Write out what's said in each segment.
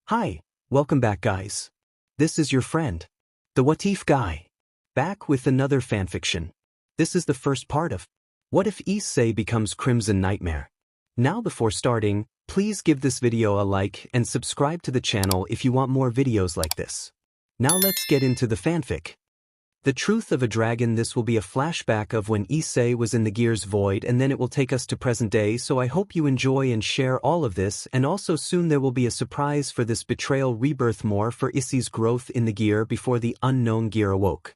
Hi, welcome back guys. This is your friend, the What If guy, back with another fanfiction. This is the first part of What If Issei becomes Crimson Nightmare. Now before starting, please give this video a like and subscribe to the channel if you want more videos like this. Now let's get into the fanfic. The Truth of a Dragon. This will be a flashback of when Issei was in the Gears Void, and then it will take us to present day, so I hope you enjoy and share all of this, and also soon there will be a surprise for this Betrayal rebirth, more for Issei's growth in the gear before the unknown gear awoke.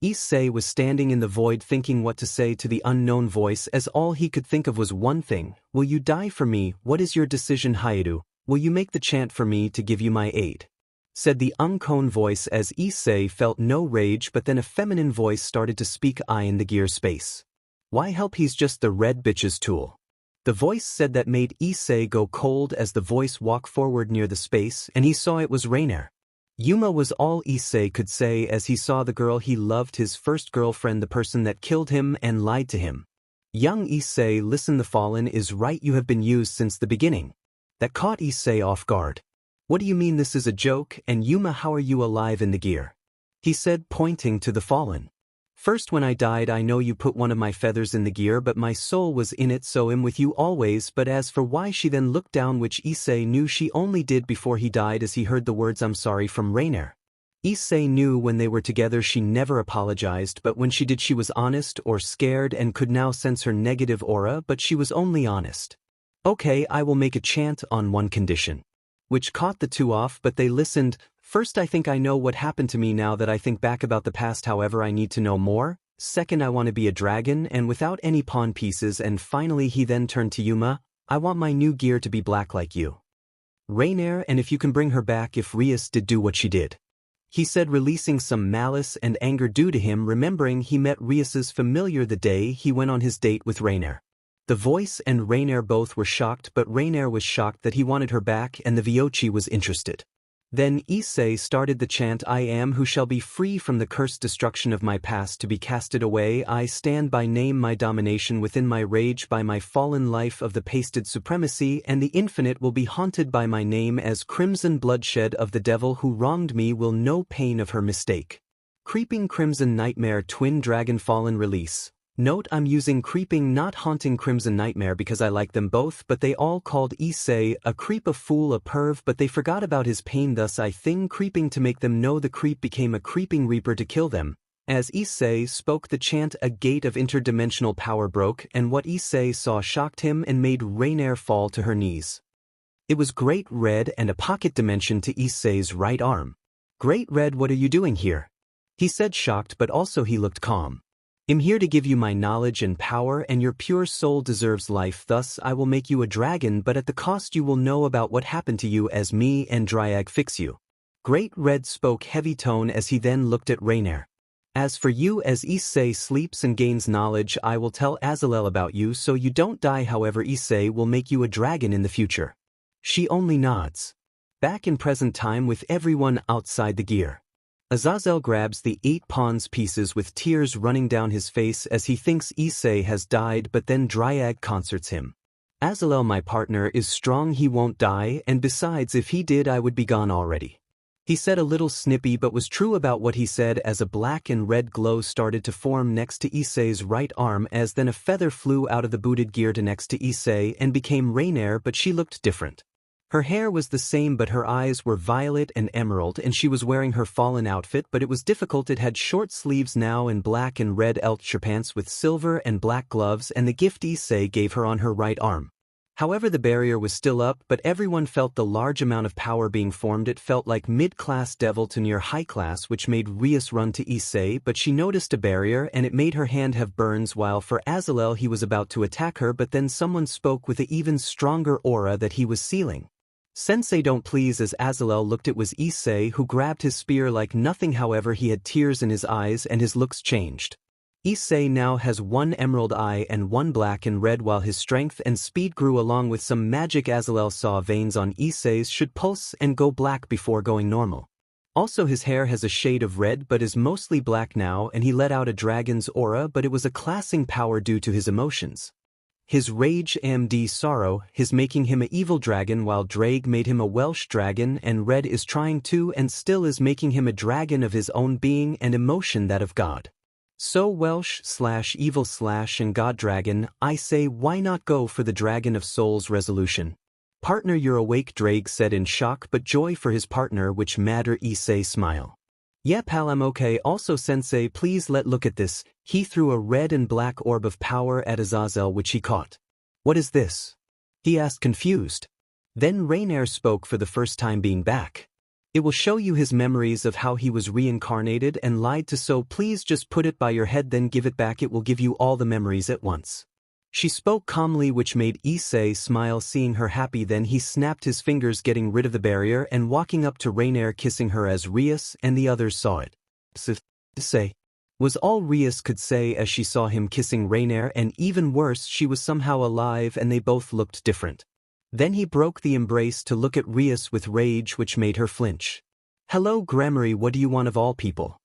Issei was standing in the void thinking what to say to the unknown voice, as all he could think of was one thing: will you die for me? What is your decision, Haidu? Will you make the chant for me to give you my aid? Said the unknown voice, as Issei felt no rage, but then a feminine voice started to speak. I in the gear space. Why help? He's just the red bitch's tool. The voice said that made Issei go cold as the voice walked forward near the space, and he saw it was Rainer. Yuma was all Issei could say as he saw the girl he loved, his first girlfriend, the person that killed him and lied to him. Young Issei, listen, the Fallen is right, you have been used since the beginning. That caught Issei off guard. What do you mean this is a joke? And Yuma, how are you alive in the gear? He said, pointing to the Fallen. First, when I died, I know you put one of my feathers in the gear, but my soul was in it, so I'm with you always. But as for why she then looked down, which Issei knew she only did before he died, as he heard the words I'm sorry from Rainer. Issei knew when they were together she never apologized, but when she did she was honest or scared and could now sense her negative aura, but she was only honest. Okay, I will make a chant on one condition. Which caught the two off, but they listened. First, I think I know what happened to me. Now that I think back about the past, however, I need to know more. Second, I want to be a dragon and without any pawn pieces. And finally, he then turned to Yuma. I want my new gear to be black like you, Rainer, and if you can bring her back if Rias did do what she did. He said, releasing some malice and anger due to him remembering he met Rias's familiar the day he went on his date with Rainer. The voice and Rainer both were shocked, but Rainer was shocked that he wanted her back and the Vyochi was interested. Then Issei started the chant, I am who shall be free from the cursed destruction of my past to be casted away. I stand by name my domination within my rage by my fallen life of the pasted supremacy, and the infinite will be haunted by my name as crimson bloodshed of the devil who wronged me will know pain of her mistake. Creeping Crimson Nightmare Twin Dragon Fallen release. Note, I'm using creeping not haunting Crimson Nightmare because I like them both, but they all called Issei a creep, a fool, a perv, but they forgot about his pain, thus I think creeping to make them know the creep became a creeping reaper to kill them. As Issei spoke the chant, a gate of interdimensional power broke, and what Issei saw shocked him and made Rainer fall to her knees. It was Great Red and a pocket dimension to Issei's right arm. Great Red, what are you doing here? He said, shocked, but also he looked calm. I'm here to give you my knowledge and power, and your pure soul deserves life, thus I will make you a dragon, but at the cost you will know about what happened to you as me and Draig fix you. Great Red spoke heavy tone as he then looked at Rainer. As for you, as Issei sleeps and gains knowledge, I will tell Azazel about you so you don't die, however Issei will make you a dragon in the future. She only nods. Back in present time with everyone outside the gear. Azazel grabs the 8 pawns pieces with tears running down his face as he thinks Issei has died, but then Draig concerts him. Azazel, my partner, is strong, he won't die, and besides if he did I would be gone already. He said a little snippy but was true about what he said as a black and red glow started to form next to Issei's right arm, as then a feather flew out of the booted gear to next to Issei and became Rainer, but she looked different. Her hair was the same but her eyes were violet and emerald, and she was wearing her fallen outfit, but it was difficult. It had short sleeves now and black and red elcher pants with silver and black gloves, and the gift Issei gave her on her right arm. However, the barrier was still up, but everyone felt the large amount of power being formed. It felt like mid-class devil to near high class, which made Rias run to Issei, but she noticed a barrier and it made her hand have burns, while for Azazel he was about to attack her, but then someone spoke with an even stronger aura that he was sealing. Sensei, don't please. As Azazel looked, it was Issei who grabbed his spear like nothing, however he had tears in his eyes and his looks changed. Issei now has 1 emerald eye and 1 black and red, while his strength and speed grew along with some magic. Azazel saw veins on Issei's should pulse and go black before going normal. Also his hair has a shade of red but is mostly black now, and he let out a dragon's aura, but it was a classing power due to his emotions. his rage amd sorrow, his making him a evil dragon while draig made him a Welsh dragon and red is trying to and still is making him a dragon of his own being and emotion that of God. So Welsh/evil/ and God dragon, I say why not go for the dragon of souls resolution? Partner you're awake draig said in shock but joy for his partner which madder Issei smile. Yeah pal I'm okay also sensei please let look at this, he threw a red and black orb of power at Azazel which he caught. What is this? He asked confused. Then Rainier spoke for the first time being back. It will show you his memories of how he was reincarnated and lied to so please just put it by your head then give it back it will give you all the memories at once. She spoke calmly which made Issei smile seeing her happy then he snapped his fingers getting rid of the barrier and walking up to Rainier kissing her as Rias and the others saw it. Issei was all Rias could say as she saw him kissing Rainier and even worse she was somehow alive and they both looked different. Then he broke the embrace to look at Rias with rage which made her flinch. Hello gremory what do you want of all people?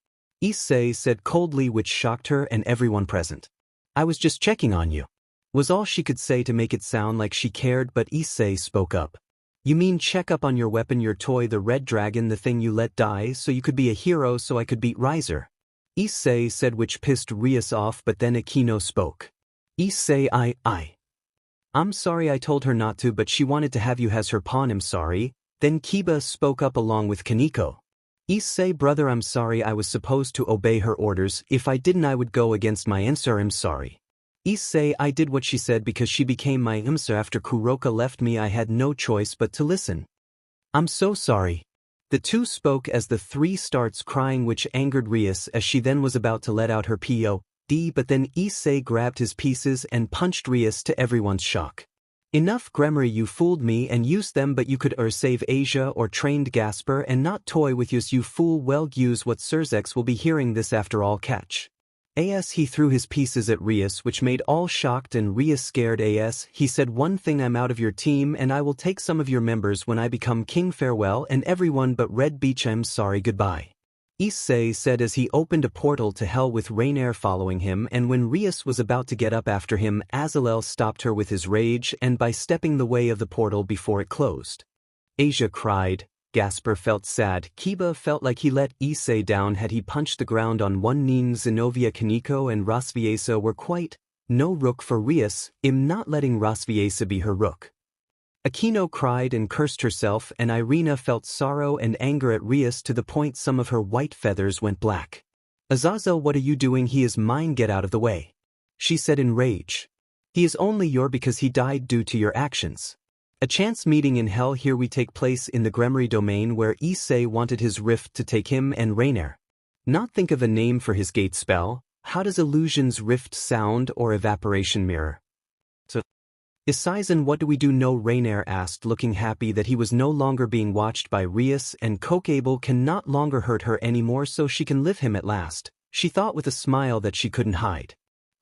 Issei said coldly which shocked her and everyone present. I was just checking on you. Was all she could say to make it sound like she cared but Issei spoke up. You mean check up on your weapon your toy the red dragon the thing you let die so you could be a hero so I could beat Riser? Issei said which pissed Rias off but then Akino spoke. Issei I'm sorry I told her not to but she wanted to have you as her pawn I'm sorry. Then Kiba spoke up along with Kaneko. Issei brother I'm sorry I was supposed to obey her orders if I didn't I would go against my answer I'm sorry. Issei I did what she said because she became my imsa after Kuroka left me I had no choice but to listen. I'm so sorry. The two spoke as the three starts crying which angered Rias as she then was about to let out her POD but then Issei grabbed his pieces and punched Rias to everyone's shock. Enough gremory you fooled me and used them but you could save Asia or trained Gasper and not toy with you fool well use what Surzex will be hearing this after all catch. As he threw his pieces at Rias which made all shocked and Rias scared as he said one thing I'm out of your team and I will take some of your members when I become king farewell and everyone but Red Beach I'm sorry goodbye. Issei said as he opened a portal to hell with Rainier following him and when Rias was about to get up after him Azazel stopped her with his rage and by stepping the way of the portal before it closed. Asia cried. Gasper felt sad. Kiba felt like he let Issei down had he punched the ground on one knee. Zenobia Kaneko and Rosviesa were quite no rook for Rias, not letting Rosviesa be her rook. Akino cried and cursed herself and Irina felt sorrow and anger at Rias to the point some of her white feathers went black. Azazel what are you doing he is mine get out of the way. She said in rage. He is only your because he died due to your actions. A chance meeting in hell here we take place in the Gremory domain where Issei wanted his rift to take him and Rainier. Not think of a name for his gate spell, how does illusion's rift sound or evaporation mirror? So, Issei what do we do no Rainier asked looking happy that he was no longer being watched by Rias and Kokable can not longer hurt her anymore so she can live him at last, she thought with a smile that she couldn't hide.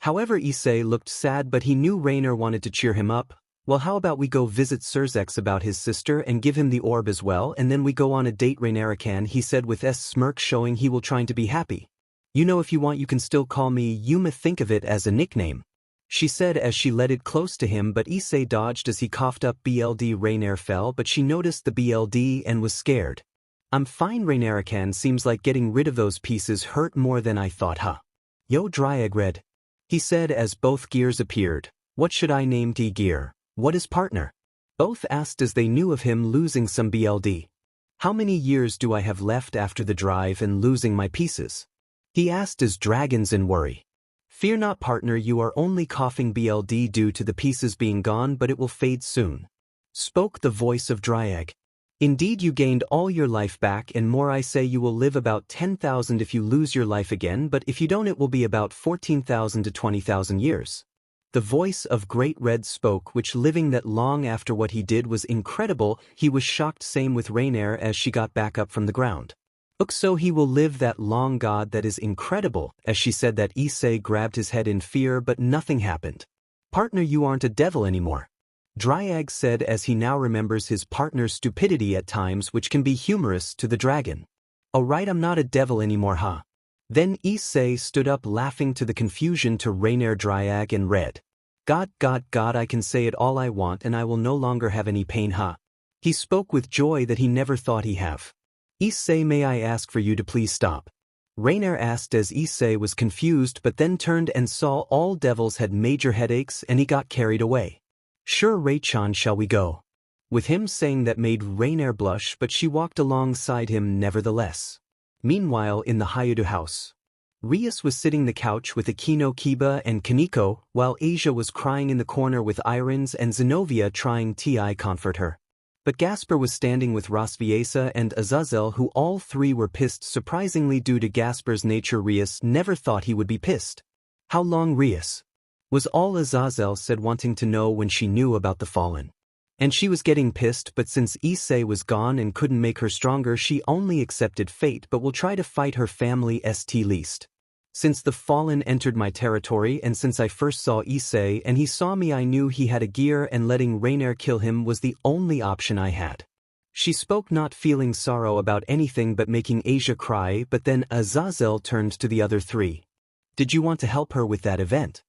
However Issei looked sad but he knew Rainier wanted to cheer him up. Well how about we go visit Surzex about his sister and give him the orb as well and then we go on a date Rainier can he said with a smirk showing he will trying to be happy. You know if you want you can still call me Yuma think of it as a nickname. She said as she led it close to him but Issei dodged as he coughed up BLD Rainier fell but she noticed the BLD and was scared. I'm fine Rainier can seems like getting rid of those pieces hurt more than I thought huh. Yo draig red. He said as both gears appeared. What should I name D gear? What is partner? Both asked as they knew of him losing some BLD. How many years do I have left after the drive and losing my pieces? He asked as dragons in worry. Fear not partner you are only coughing BLD due to the pieces being gone but it will fade soon. Spoke the voice of Draig. Indeed you gained all your life back and more I say you will live about 10,000 if you lose your life again but if you don't it will be about 14,000 to 20,000 years. The voice of Great Red spoke which living that long after what he did was incredible he was shocked same with Rainier as she got back up from the ground. So he will live that long god that is incredible as she said that Issei grabbed his head in fear but nothing happened. Partner you aren't a devil anymore. Draig said as he now remembers his partner's stupidity at times which can be humorous to the dragon. Alright I'm not a devil anymore huh. Then Issei stood up laughing to the confusion to Rainier Draig and Red. God, I can say it all I want and I will no longer have any pain, huh? He spoke with joy that he never thought he'd have. Issei, may I ask for you to please stop? Rainer asked as Issei was confused but then turned and saw all devils had major headaches and he got carried away. Sure, Ray-chan, shall we go? With him saying that made Rainer blush, but she walked alongside him nevertheless. Meanwhile, in the Hayudo house, Rias was sitting the couch with Akino, Kiba and Kaneko, while Asia was crying in the corner with Irons and Zenobia trying to comfort her. But Gasper was standing with Rosviesa and Azazel, who all three were pissed. Surprisingly, due to Gasper's nature, Rias never thought he would be pissed. How long, Rias? Was all Azazel said, wanting to know when she knew about the fallen. And she was getting pissed, but since Issei was gone and couldn't make her stronger, she only accepted fate but will try to fight her family st least. Since the fallen entered my territory and since I first saw Issei and he saw me, I knew he had a gear and letting Rainer kill him was the only option I had. She spoke, not feeling sorrow about anything but making Asia cry, but then Azazel turned to the other three. Did you want to help her with that event?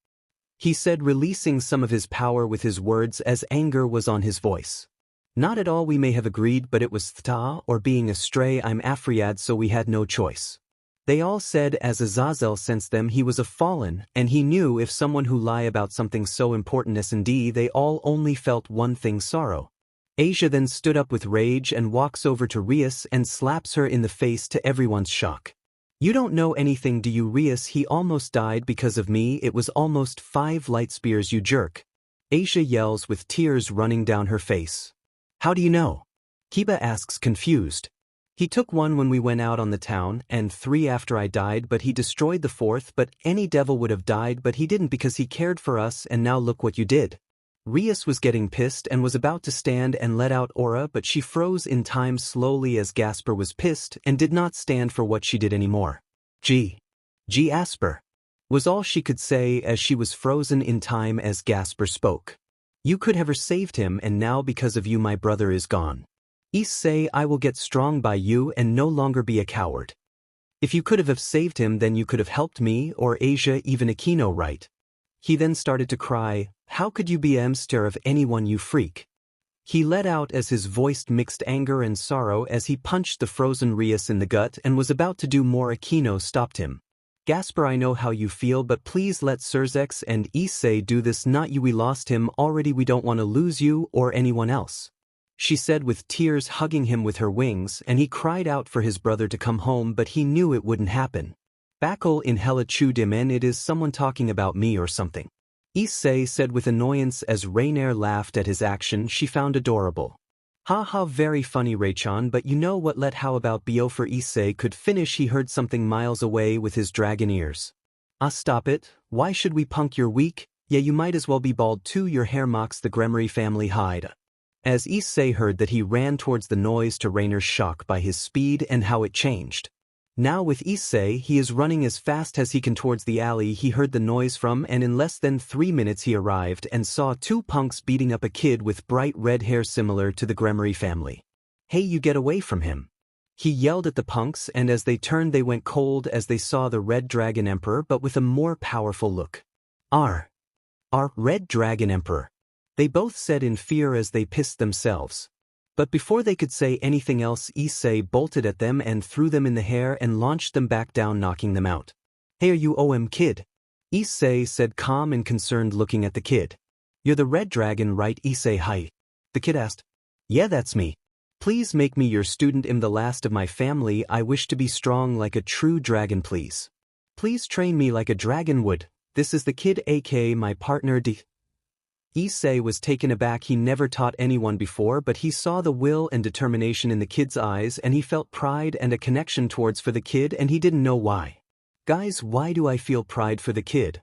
He said, releasing some of his power with his words as anger was on his voice. Not at all, we may have agreed, but it was thta or being astray. I'm Afriad, so we had no choice. They all said as Azazel sensed them he was a fallen, and he knew if someone who lie about something so important as S&D, they all only felt one thing, sorrow. Asia then stood up with rage and walks over to Rias and slaps her in the face to everyone's shock. You don't know anything, do you, Rias? He almost died because of me. It was almost 5 light spears, you jerk. Asia yells with tears running down her face. How do you know? Kiba asks, confused. He took 1 when we went out on the town, and 3 after I died, but he destroyed the 4th, but any devil would have died, but he didn't because he cared for us, and now look what you did. Rias was getting pissed and was about to stand and let out aura, but she froze in time slowly as Gasper was pissed and did not stand for what she did anymore. Asper, was all she could say as she was frozen in time as Gasper spoke. You could have saved him, and now because of you my brother is gone. Issei, I will get strong by you and no longer be a coward. If you could have saved him, then you could have helped me or Asia, even Akino, right? He then started to cry. How could you be amster of anyone, you freak? He let out as his voice mixed anger and sorrow as he punched the frozen Rias in the gut and was about to do more. Akino stopped him. Gasper, I know how you feel, but please let Surzex and Issei do this, not you. We lost him already, we don't want to lose you or anyone else. She said with tears, hugging him with her wings, and he cried out for his brother to come home, but he knew it wouldn't happen. Bakul in hella chu dimen, it is someone talking about me or something. Issei said with annoyance as Rainer laughed at his action she found adorable. Haha, very funny, Ray-chan, but you know what, how about Bio for Issei could finish. He heard something miles away with his dragon ears. Stop it, why should we punk, you're weak? Yeah, you might as well be bald too, your hair mocks the Gremory family hide. As Issei heard that, he ran towards the noise to Rainer's shock by his speed and how it changed. Now with Issei, he is running as fast as he can towards the alley he heard the noise from, and in less than 3 minutes he arrived and saw 2 punks beating up a kid with bright red hair similar to the Gremory family. Hey, you get away from him! He yelled at the punks, and as they turned they went cold as they saw the Red Dragon Emperor, but with a more powerful look. Our Red Dragon Emperor, they both said in fear as they pissed themselves. But before they could say anything else, Issei bolted at them and threw them in the hair and launched them back down, knocking them out. Hey, are you kid? Issei said, calm and concerned, looking at the kid. You're the Red Dragon, right, Issei? Hi. The kid asked. Yeah, that's me. Please make me your student. I'm the last of my family. I wish to be strong like a true dragon, please. Please train me like a dragon would. This is the kid, aka my partner Issei was taken aback. He never taught anyone before, but he saw the will and determination in the kid's eyes and he felt pride and a connection towards for the kid, and he didn't know why. Guys, why do I feel pride for the kid?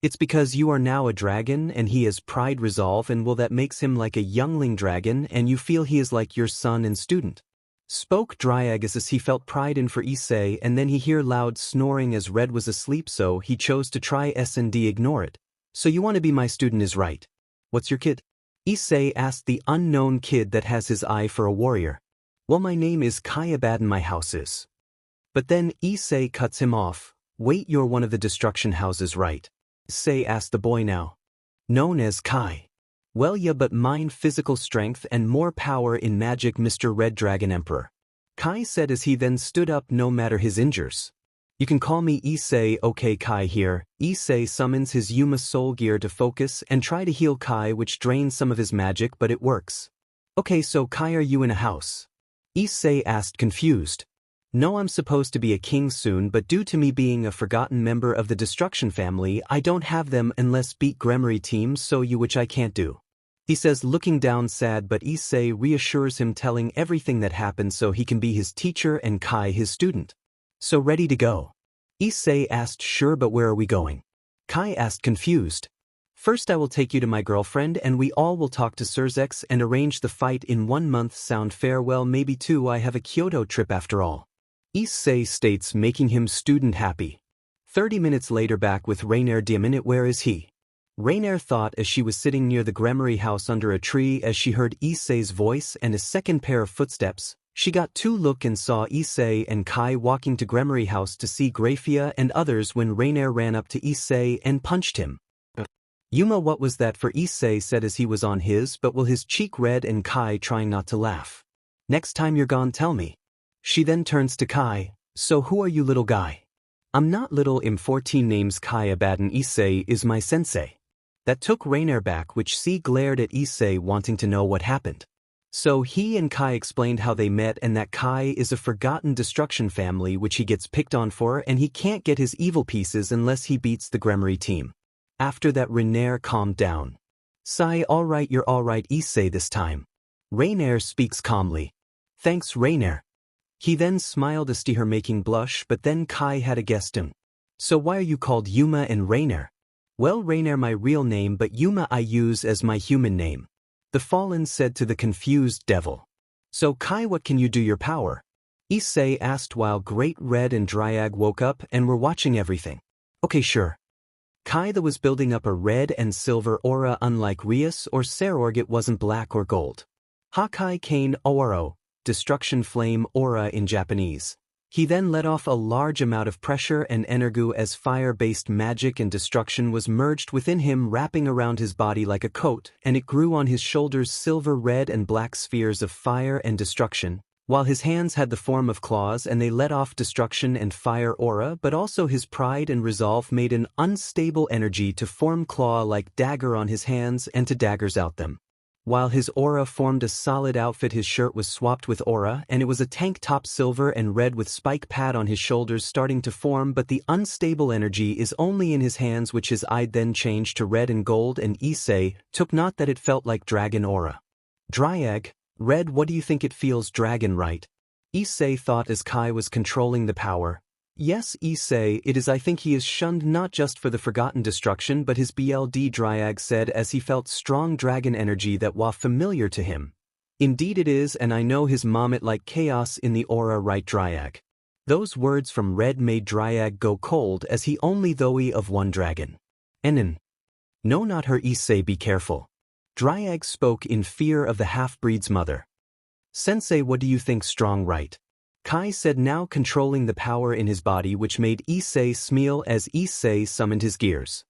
It's because you are now a dragon and he has pride, resolve, and will that makes him like a youngling dragon, and you feel he is like your son and student. Spoke draig as he felt pride in for Issei, and then he hear loud snoring as Red was asleep, so he chose to try S&D ignore it. So you want to be my student is right. What's your kid? Issei asked the unknown kid that has his eye for a warrior. Well, my name is Kayabaden, my house is. But then Issei cuts him off. Wait, you're one of the destruction houses, right? Issei asked the boy now. known as Kai. Well yeah, but mine physical strength and more power in magic, Mr. Red Dragon Emperor. Kai said as he then stood up no matter his injures. You can call me Issei. Okay, Kai here. Issei summons his Yuma soul gear to focus and try to heal Kai, which drains some of his magic, but it works. Okay, so Kai, are you in a house? Issei asked, confused. No, I'm supposed to be a king soon, but due to me being a forgotten member of the destruction family, I don't have them unless beat gremory teams, so you, which I can't do. He says, looking down sad, but Issei reassures him, telling everything that happened so he can be his teacher and Kai his student. So ready to go? Issei asked, sure, but where are we going? Kai asked, confused. First I will take you to my girlfriend and we all will talk to Surzex and arrange the fight in 1 month. Sound fair? Well, maybe 2. I have a Kyoto trip after all. Issei states, making him student happy. 30 minutes later, back with Rainier. Minute, where is he? Rainier thought as she was sitting near the gremory house under a tree as she heard Issei's voice and a second pair of footsteps. She got to look and saw Issei and Kai walking to gremory house to see Grafia and others when Rainier ran up to Issei and punched him. Yuma, what was that for? Issei said as he was on his but will his cheek red and Kai trying not to laugh. Next time you're gone, tell me. She then turns to Kai, so who are you, little guy? I'm not little, I'm 14, name's Kai Abaddon. Issei is my sensei. That took Rainier back, which she glared at Issei wanting to know what happened. So he and Kai explained how they met and that Kai is a forgotten destruction family which he gets picked on for and he can't get his evil pieces unless he beats the gremory team. After that Rainier calmed down. Sigh, alright, you're alright, Issei this time. Rainier speaks calmly. Thanks, Rainier. He then smiled as to her, making blush, but then Kai had guessed him. So why are you called Yuma and Rainier? Well, Rainier my real name, but Yuma I use as my human name. The Fallen said to the confused devil. So Kai, what can you do, your power? Issei asked while Great Red and Draig woke up and were watching everything. Okay, sure. Kai that was building up a red and silver aura, unlike Rias or Serorg, it wasn't black or gold. Hakai Kane Oro, destruction flame aura in Japanese. He then let off a large amount of pressure and energy as fire-based magic and destruction was merged within him, wrapping around his body like a coat, and it grew on his shoulders silver, red and black spheres of fire and destruction, while his hands had the form of claws and they let off destruction and fire aura, but also his pride and resolve made an unstable energy to form claw-like dagger on his hands and to daggers out them. While his aura formed a solid outfit, his shirt was swapped with aura and it was a tank top silver and red with spike pad on his shoulders starting to form, but the unstable energy is only in his hands, which his eye then changed to red and gold, and Issei took note that it felt like dragon aura. Draig, Red, what do you think? It feels dragon, right? Issei thought as Kai was controlling the power. Yes, Issei, it is. I think he is shunned not just for the forgotten destruction but his BLD, Draig said as he felt strong dragon energy that was familiar to him. Indeed it is, and I know his mom, it like chaos in the aura, right, Draig? Those words from Red made Draig go cold as he only though of one dragon. Enin. No, not her, Issei, be careful. Draig spoke in fear of the half-breed's mother. Sensei, what do you think, strong, right? Kai said, now controlling the power in his body, which made Issei smile as Issei summoned his gears.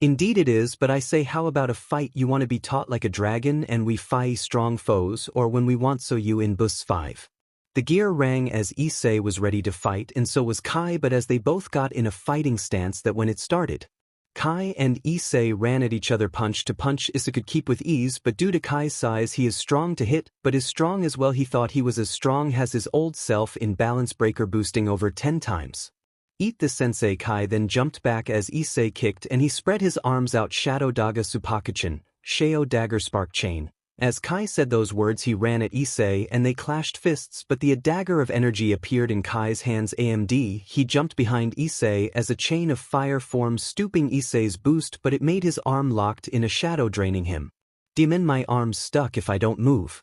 Indeed it is, but I say, how about a fight? You want to be taught like a dragon and we fight strong foes, or when we want, so you in bus 5. The gear rang as Issei was ready to fight, and so was Kai, but as they both got in a fighting stance that when it started, Kai and Issei ran at each other punch to punch. Issei could keep with ease, but due to Kai's size he is strong to hit, but is strong as well. He thought he was as strong as his old self in balance breaker, boosting over 10 times. Eat this, sensei. Kai then jumped back as Issei kicked and he spread his arms out. Shadow Daga Supakachin, Sheo Dagger Spark Chain. As Kai said those words he ran at Issei and they clashed fists, but the dagger of energy appeared in Kai's hands. AMD, he jumped behind Issei as a chain of fire formed, stooping Issei's boost, but it made his arm locked in a shadow, draining him. Demon, my arm's stuck if I don't move.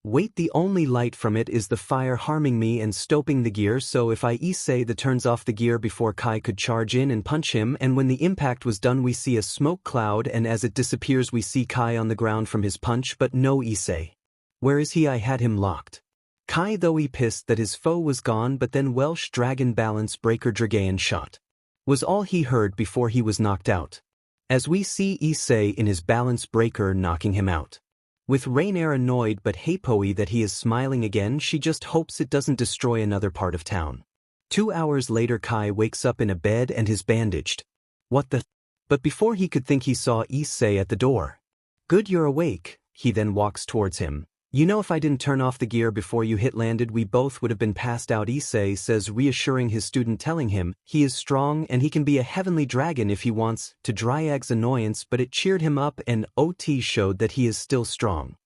Wait, the only light from it is the fire harming me and stopping the gear, so if I Issei the turns off the gear before Kai could charge in and punch him, and when the impact was done we see a smoke cloud, and as it disappears we see Kai on the ground from his punch, but no Issei. Where is he? I had him locked. Kai though he pissed that his foe was gone, but then Welsh Dragon Balance Breaker Dragaean shot was all he heard before he was knocked out. as we see Issei in his balance breaker knocking him out. With Rainier annoyed but happy that he is smiling again, she just hopes it doesn't destroy another part of town. 2 hours later, Kai wakes up in a bed and is bandaged. What the? But before he could think, he saw Issei at the door. Good, you're awake. He then walks towards him. You know, if I didn't turn off the gear before you hit landed, we both would have been passed out, Issei says, reassuring his student, telling him he is strong and he can be a heavenly dragon if he wants, to Draig's annoyance, but it cheered him up and OT showed that he is still strong.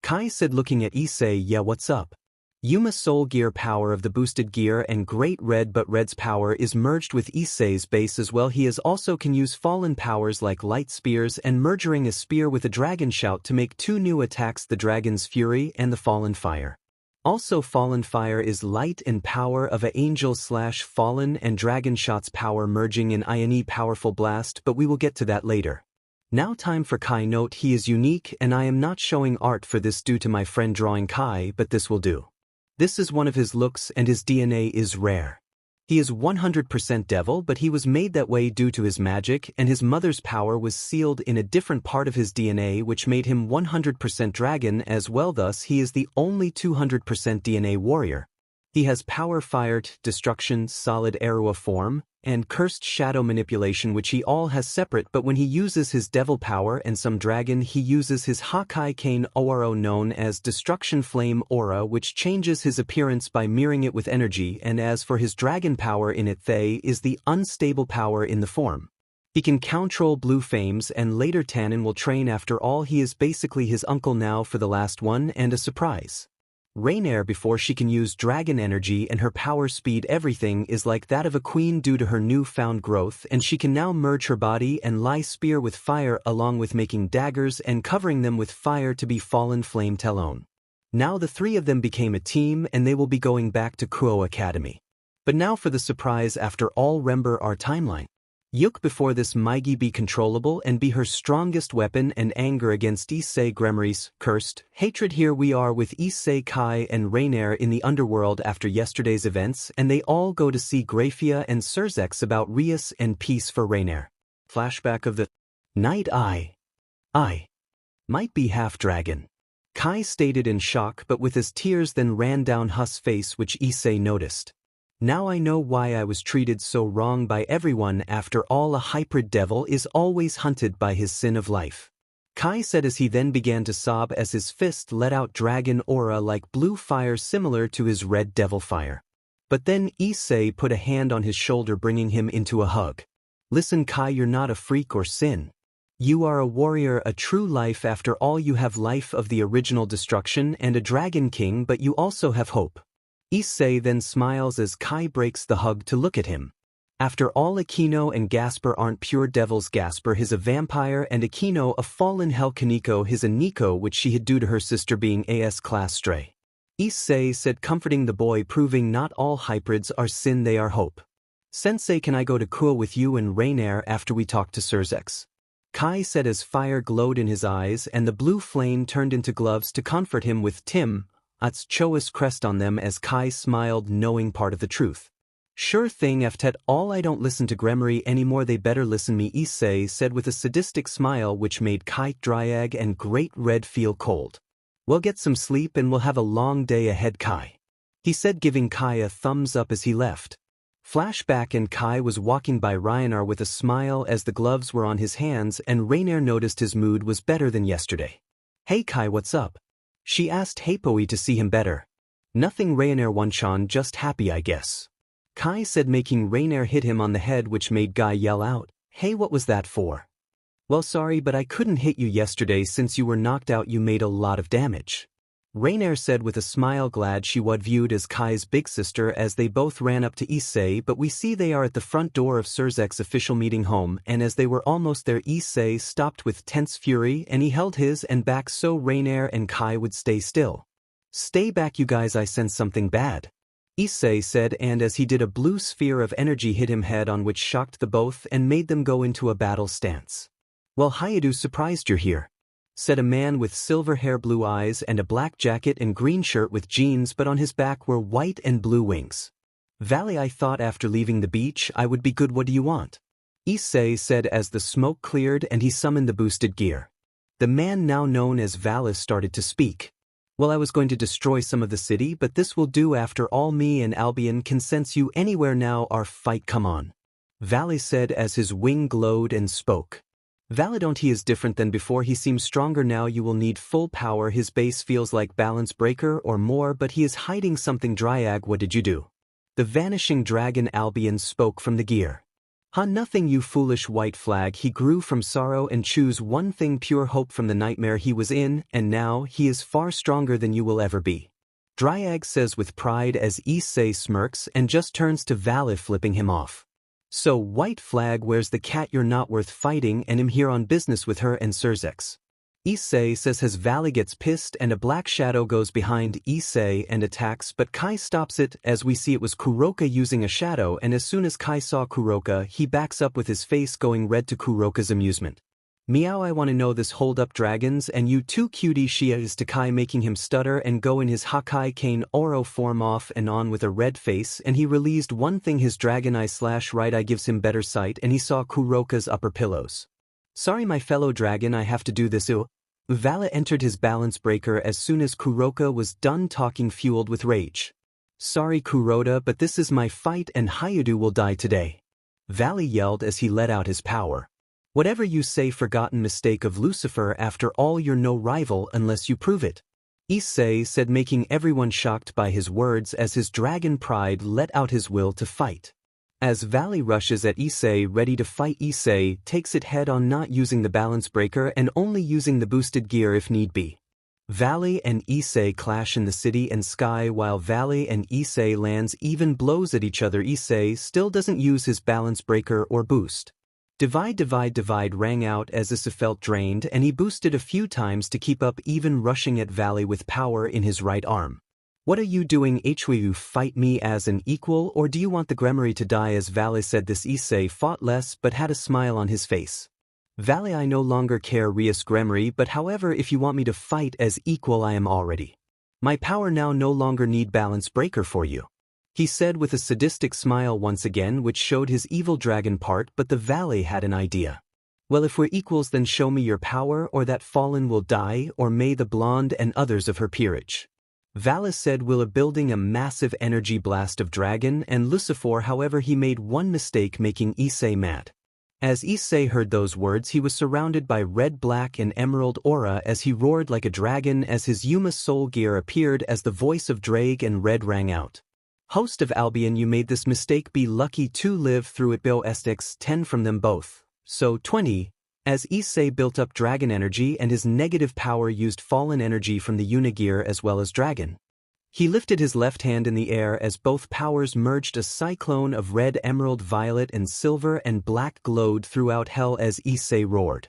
Kai said, looking at Issei, yeah, what's up? Yuma's soul gear power of the boosted gear and Great Red, but Red's power is merged with Issei's base as well. He also can use fallen powers like light spears and merging a spear with a dragon shout to make 2 new attacks, the dragon's fury and the fallen fire. Also, fallen fire is light and power of a angel / fallen, and dragon shot's power merging in INE powerful blast, but we will get to that later. Now time for Kai. Note, he is unique and I am not showing art for this due to my friend drawing Kai, but this will do. This is one of his looks and his DNA is rare. He is 100% devil, but he was made that way due to his magic, and his mother's power was sealed in a different part of his DNA, which made him 100% dragon as well. Thus he is the only 200% DNA warrior. He has power fired, destruction, solid arrow form, and cursed shadow manipulation, which he all has separate, but when he uses his devil power and some dragon, he uses his Hakai Kane Oro known as destruction flame aura, which changes his appearance by mirroring it with energy, and as for his dragon power in it, Thay is the unstable power in the form. He can control blue flames, and later Tannen will train. After all, he is basically his uncle now for the last one, and a surprise. Rainier, before she can use dragon energy and her power speed, everything is like that of a queen due to her newfound growth, and she can now merge her body and lie spear with fire along with making daggers and covering them with fire to be fallen flame Talon. Now the 3 of them became a team and they will be going back to Kuo Academy. But now for the surprise. After all, remember our timeline. Yuk before this Maigi be controllable and be her strongest weapon, and anger against Issei gremory's cursed hatred. Here we are with Issei, Kai and Rainier in the underworld after yesterday's events, and they all go to see Graphia and Surzex about rias and peace for Rainier. Flashback of the night. I might be half dragon, Kai stated in shock, but with his tears then ran down Hus' face, which Issei noticed. Now I know why I was treated so wrong by everyone. After all, a hybrid devil is always hunted by his sin of life, Kai said as he then began to sob as his fist let out dragon aura like blue fire similar to his red devil fire. But then Issei put a hand on his shoulder, bringing him into a hug. Listen, Kai, you're not a freak or sin. You are a warrior, a true life. After all, you have life of the original destruction and a dragon king, but you also have hope. Issei then smiles as Kai breaks the hug to look at him. After all, Aquino and Gasper aren't pure devils. Gasper is a vampire and Aquino a fallen hell. Kaneko is a Nico, which she had due to her sister being AS class stray. Issei said, comforting the boy, proving not all hybrids are sin, they are hope. Sensei, can I go to Kuo with you and Rainier after we talk to Surzex? Kai said as fire glowed in his eyes and the blue flame turned into gloves to comfort him with Tim At's Choa's crest on them, as Kai smiled, knowing part of the truth. Sure thing, after all, I don't listen to gremory anymore, they better listen me, Issei said with a sadistic smile which made Kai, Draig and Great Red feel cold. Well, get some sleep and we'll have a long day ahead, Kai, he said, giving Kai a thumbs up as he left. Flashback, and Kai was walking by Rainier with a smile as the gloves were on his hands, and Rainier noticed his mood was better than yesterday. Hey Kai, what's up? She asked happily to see him better. Nothing, Rainier Wanchan, just happy I guess, Kai said, making Rainier hit him on the head, which made Guy yell out, hey, what was that for? Well, sorry, but I couldn't hit you yesterday since you were knocked out, you made a lot of damage, Rainier said with a smile, glad she was viewed as Kai's big sister, as they both ran up to Issei. But we see they are at the front door of Surzek's official meeting home, and as they were almost there, Issei stopped with tense fury and he held his and back so Rainier and Kai would stay still. Stay back, you guys, I sense something bad, Issei said, and as he did, a blue sphere of energy hit him head on, which shocked the both and made them go into a battle stance. Well, Hayadu, surprised you're here, said a man with silver hair, blue eyes and a black jacket and green shirt with jeans, but on his back were white and blue wings. Vali, I thought after leaving the beach I would be good, what do you want? Issei said as the smoke cleared and he summoned the boosted gear. The man now known as Vali started to speak. Well, I was going to destroy some of the city, but this will do. After all, me and Albion can sense you anywhere now. Our fight, come on. Vali said as his wing glowed and spoke. Validont, he is different than before. He seems stronger now. You will need full power. His base feels like balance breaker or more, but he is hiding something. Draig, what did you do? The vanishing dragon Albion spoke from the gear. Nothing, you foolish white flag. He grew from sorrow and choose one thing, pure hope from the nightmare he was in, and now he is far stronger than you will ever be. Draig says with pride as Issei smirks and just turns to Vali, flipping him off. So white flag, where's the cat? You're not worth fighting, and I'm here on business with her and Surzex. Issei says as Vali gets pissed and a black shadow goes behind Issei and attacks, but Kai stops it. As we see, it was Kuroka using a shadow, and as soon as Kai saw Kuroka, he backs up with his face going red to Kuroka's amusement. Meow, I want to know this. Hold up, dragons, and you too, cutie. Shia is to Kai, making him stutter and go in his Hakai Kane Oro form off and on with a red face, and he released one thing, his dragon eye / right eye gives him better sight, and he saw Kuroka's upper pillows. Sorry, my fellow dragon, I have to do this. Vali entered his balance breaker as soon as Kuroka was done talking, fueled with rage. Sorry, Kuroda, but this is my fight and Hayudu will die today. Vali yelled as he let out his power. Whatever you say, forgotten mistake of Lucifer. After all, you're no rival unless you prove it. Issei said, making everyone shocked by his words as his dragon pride let out his will to fight. As Vali rushes at Issei ready to fight, Issei takes it head on, not using the balance breaker and only using the boosted gear if need be. Vali and Issei clash in the city and sky while Vali and Issei lands even blows at each other. Issei still doesn't use his balance breaker or boost. Divide rang out as Issei felt drained, and he boosted a few times to keep up, even rushing at Vali with power in his right arm. What are you doing? Will you fight me as an equal, or do you want the gremory to die? As Vali said this, Issei fought less but had a smile on his face. Vali, I no longer care, rias gremory, but however, if you want me to fight as equal, I am already. My power now no longer need balance breaker for you. He said with a sadistic smile once again, which showed his evil dragon part, but the Vali had an idea. Well, if we're equals, then show me your power, or that fallen will die, or may the blonde and others of her peerage. Vali said, will building a massive energy blast of dragon and Lucifer. However, he made one mistake, making Issei mad. As Issei heard those words, he was surrounded by red, black and emerald aura as he roared like a dragon as his Yuma soul gear appeared as the voice of draig and red rang out. Host of Albion, you made this mistake, be lucky to live through it. Bill Estex 10 from them both, so 20. As Issei built up dragon energy and his negative power used fallen energy from the Unigear as well as dragon. He lifted his left hand in the air as both powers merged, a cyclone of red, emerald, violet and silver and black glowed throughout hell as Issei roared.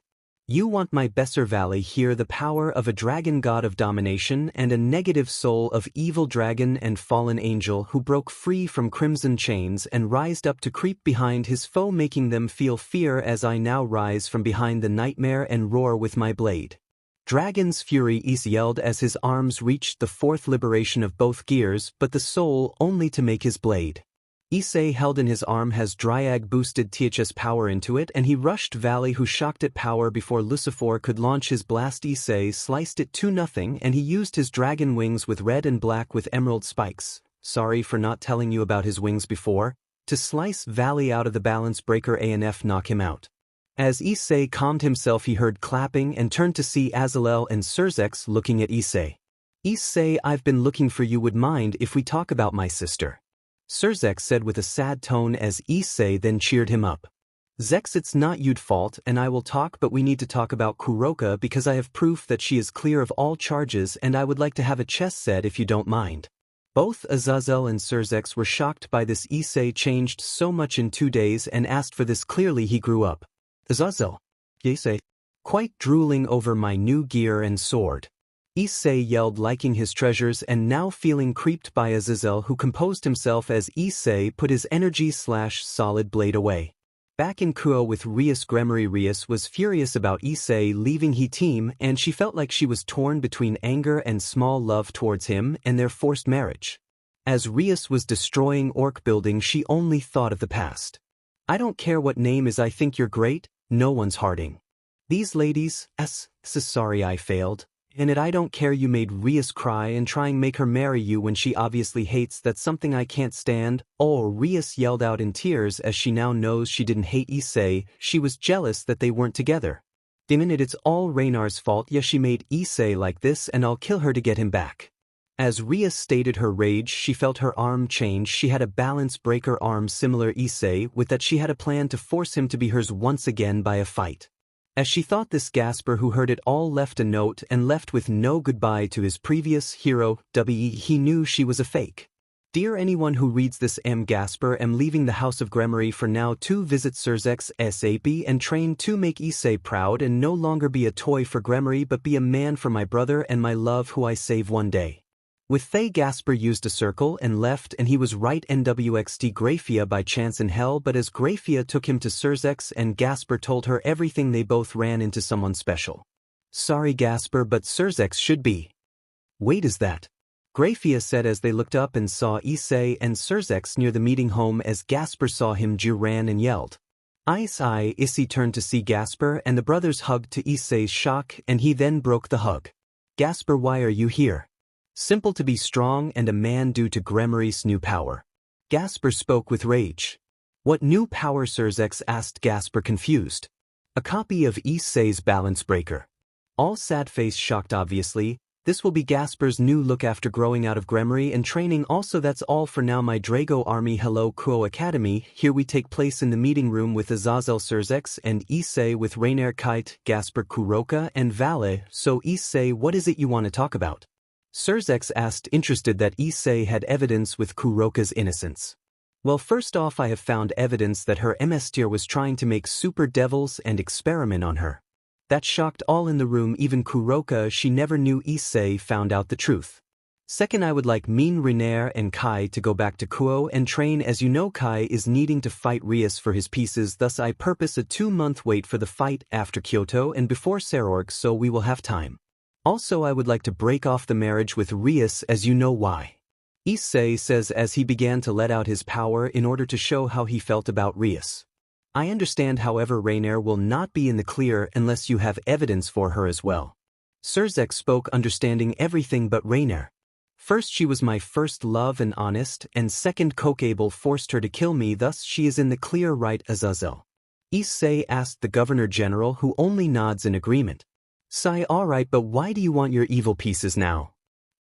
You want my Besser Valley? Here the power of a dragon god of domination and a negative soul of evil dragon and fallen angel who broke free from crimson chains and rised up to creep behind his foe, making them feel fear as I now rise from behind the nightmare and roar with my blade. Dragon's fury, Issei yelled as his arms reached the fourth liberation of both gears, but the soul only to make his blade. Issei held in his arm has Draig boosted THS power into it, and he rushed Vali, who shocked at power before Lucifer could launch his blast. Issei sliced it 2-0, and he used his dragon wings with red and black with emerald spikes. Sorry for not telling you about his wings before. To slice Vali out of the balance breaker ANF, knock him out. As Issei calmed himself, he heard clapping and turned to see Azazel and Surzex looking at Issei. Issei, I've been looking for you. Would mind if we talk about my sister? Surzex said with a sad tone as Issei then cheered him up. Zex, it's not you'd fault, and I will talk, but we need to talk about Kuroka because I have proof that she is clear of all charges, and I would like to have a chess set if you don't mind. Both Azazel and Surzex were shocked by this. Issei changed so much in 2 days and asked for this. Clearly he grew up. Azazel. Issei. Quite drooling over my new gear and sword. Issei yelled, liking his treasures and now feeling creeped by Azazel, who composed himself as Issei put his energy/solid blade away. Back in Kyoto with Rias Gremory, Rias was furious about Issei leaving he team, and she felt like she was torn between anger and small love towards him and their forced marriage. As Rias was destroying orc building, she only thought of the past. I don't care what name is, I think you're great, no one's harding. These ladies, sorry I failed. And I don't care you made Rias cry and try and make her marry you when she obviously hates, that's something I can't stand. Oh, Rias yelled out in tears as she now knows she didn't hate Issei, she was jealous that they weren't together. Damn it, it's all Rainar's fault, yeah, she made Issei like this and I'll kill her to get him back. As Rias stated her rage, she felt her arm change. She had a balance breaker arm similar Issei, with that she had a plan to force him to be hers once again by a fight. As she thought this, Gasper, who heard it all, left a note and left with no goodbye to his previous hero, he knew she was a fake. Dear anyone who reads this, Gasper am leaving the House of Gremory for now to visit Surzek's SAP and train to make Issei proud and no longer be a toy for Gremory but be a man for my brother and my love who I save one day. With Thay, Gasper used a circle and left, and he was right. NWXT Grafia by chance in hell, but as Grafia took him to Surzek's and Gasper told her everything, they both ran into someone special. Sorry Gasper, but Surzek's should be. Wait, is that? Grafia said as they looked up and saw Issei and Surzek's near the meeting home. As Gasper saw him, Ju ran and yelled. Issei turned to see Gasper and the brothers hugged to Issei's shock, and he then broke the hug. Gasper, why are you here? Simple, to be strong and a man due to Gremory's new power. Gasper spoke with rage. What new power? Surzek's asked Gasper, confused. A copy of Issei's balance breaker. All sad face, shocked obviously. This will be Gasper's new look after growing out of Gremory and training. Also, that's all for now, my Drago army. Hello Kuo Academy, here we take place in the meeting room with Azazel, Surzek's and Issei, with Rainer, Kite, Gasper, Kuroka and Vali. So Issei, what is it you want to talk about? Surzek's asked, interested that Issei had evidence with Kuroka's innocence. Well, first off, I have found evidence that her emestir was trying to make super devils and experiment on her. That shocked all in the room, even Kuroka. She never knew Issei found out the truth. Second, I would like Min, Rainer and Kai to go back to Kuo and train. As you know, Kai is needing to fight Rias for his pieces, thus I purpose a 2-month wait for the fight after Kyoto and before Sarorg, so we will have time. Also, I would like to break off the marriage with Rias, as you know why. Issei says as he began to let out his power in order to show how he felt about Rias. I understand, however, Rainer will not be in the clear unless you have evidence for her as well. Surzek spoke, understanding everything but Rainer. First, she was my first love and honest, and second, Kokable forced her to kill me, thus she is in the clear, right, Azazel? Issei asked the Governor-General, who only nods in agreement. Sigh, alright, but why do you want your evil pieces now?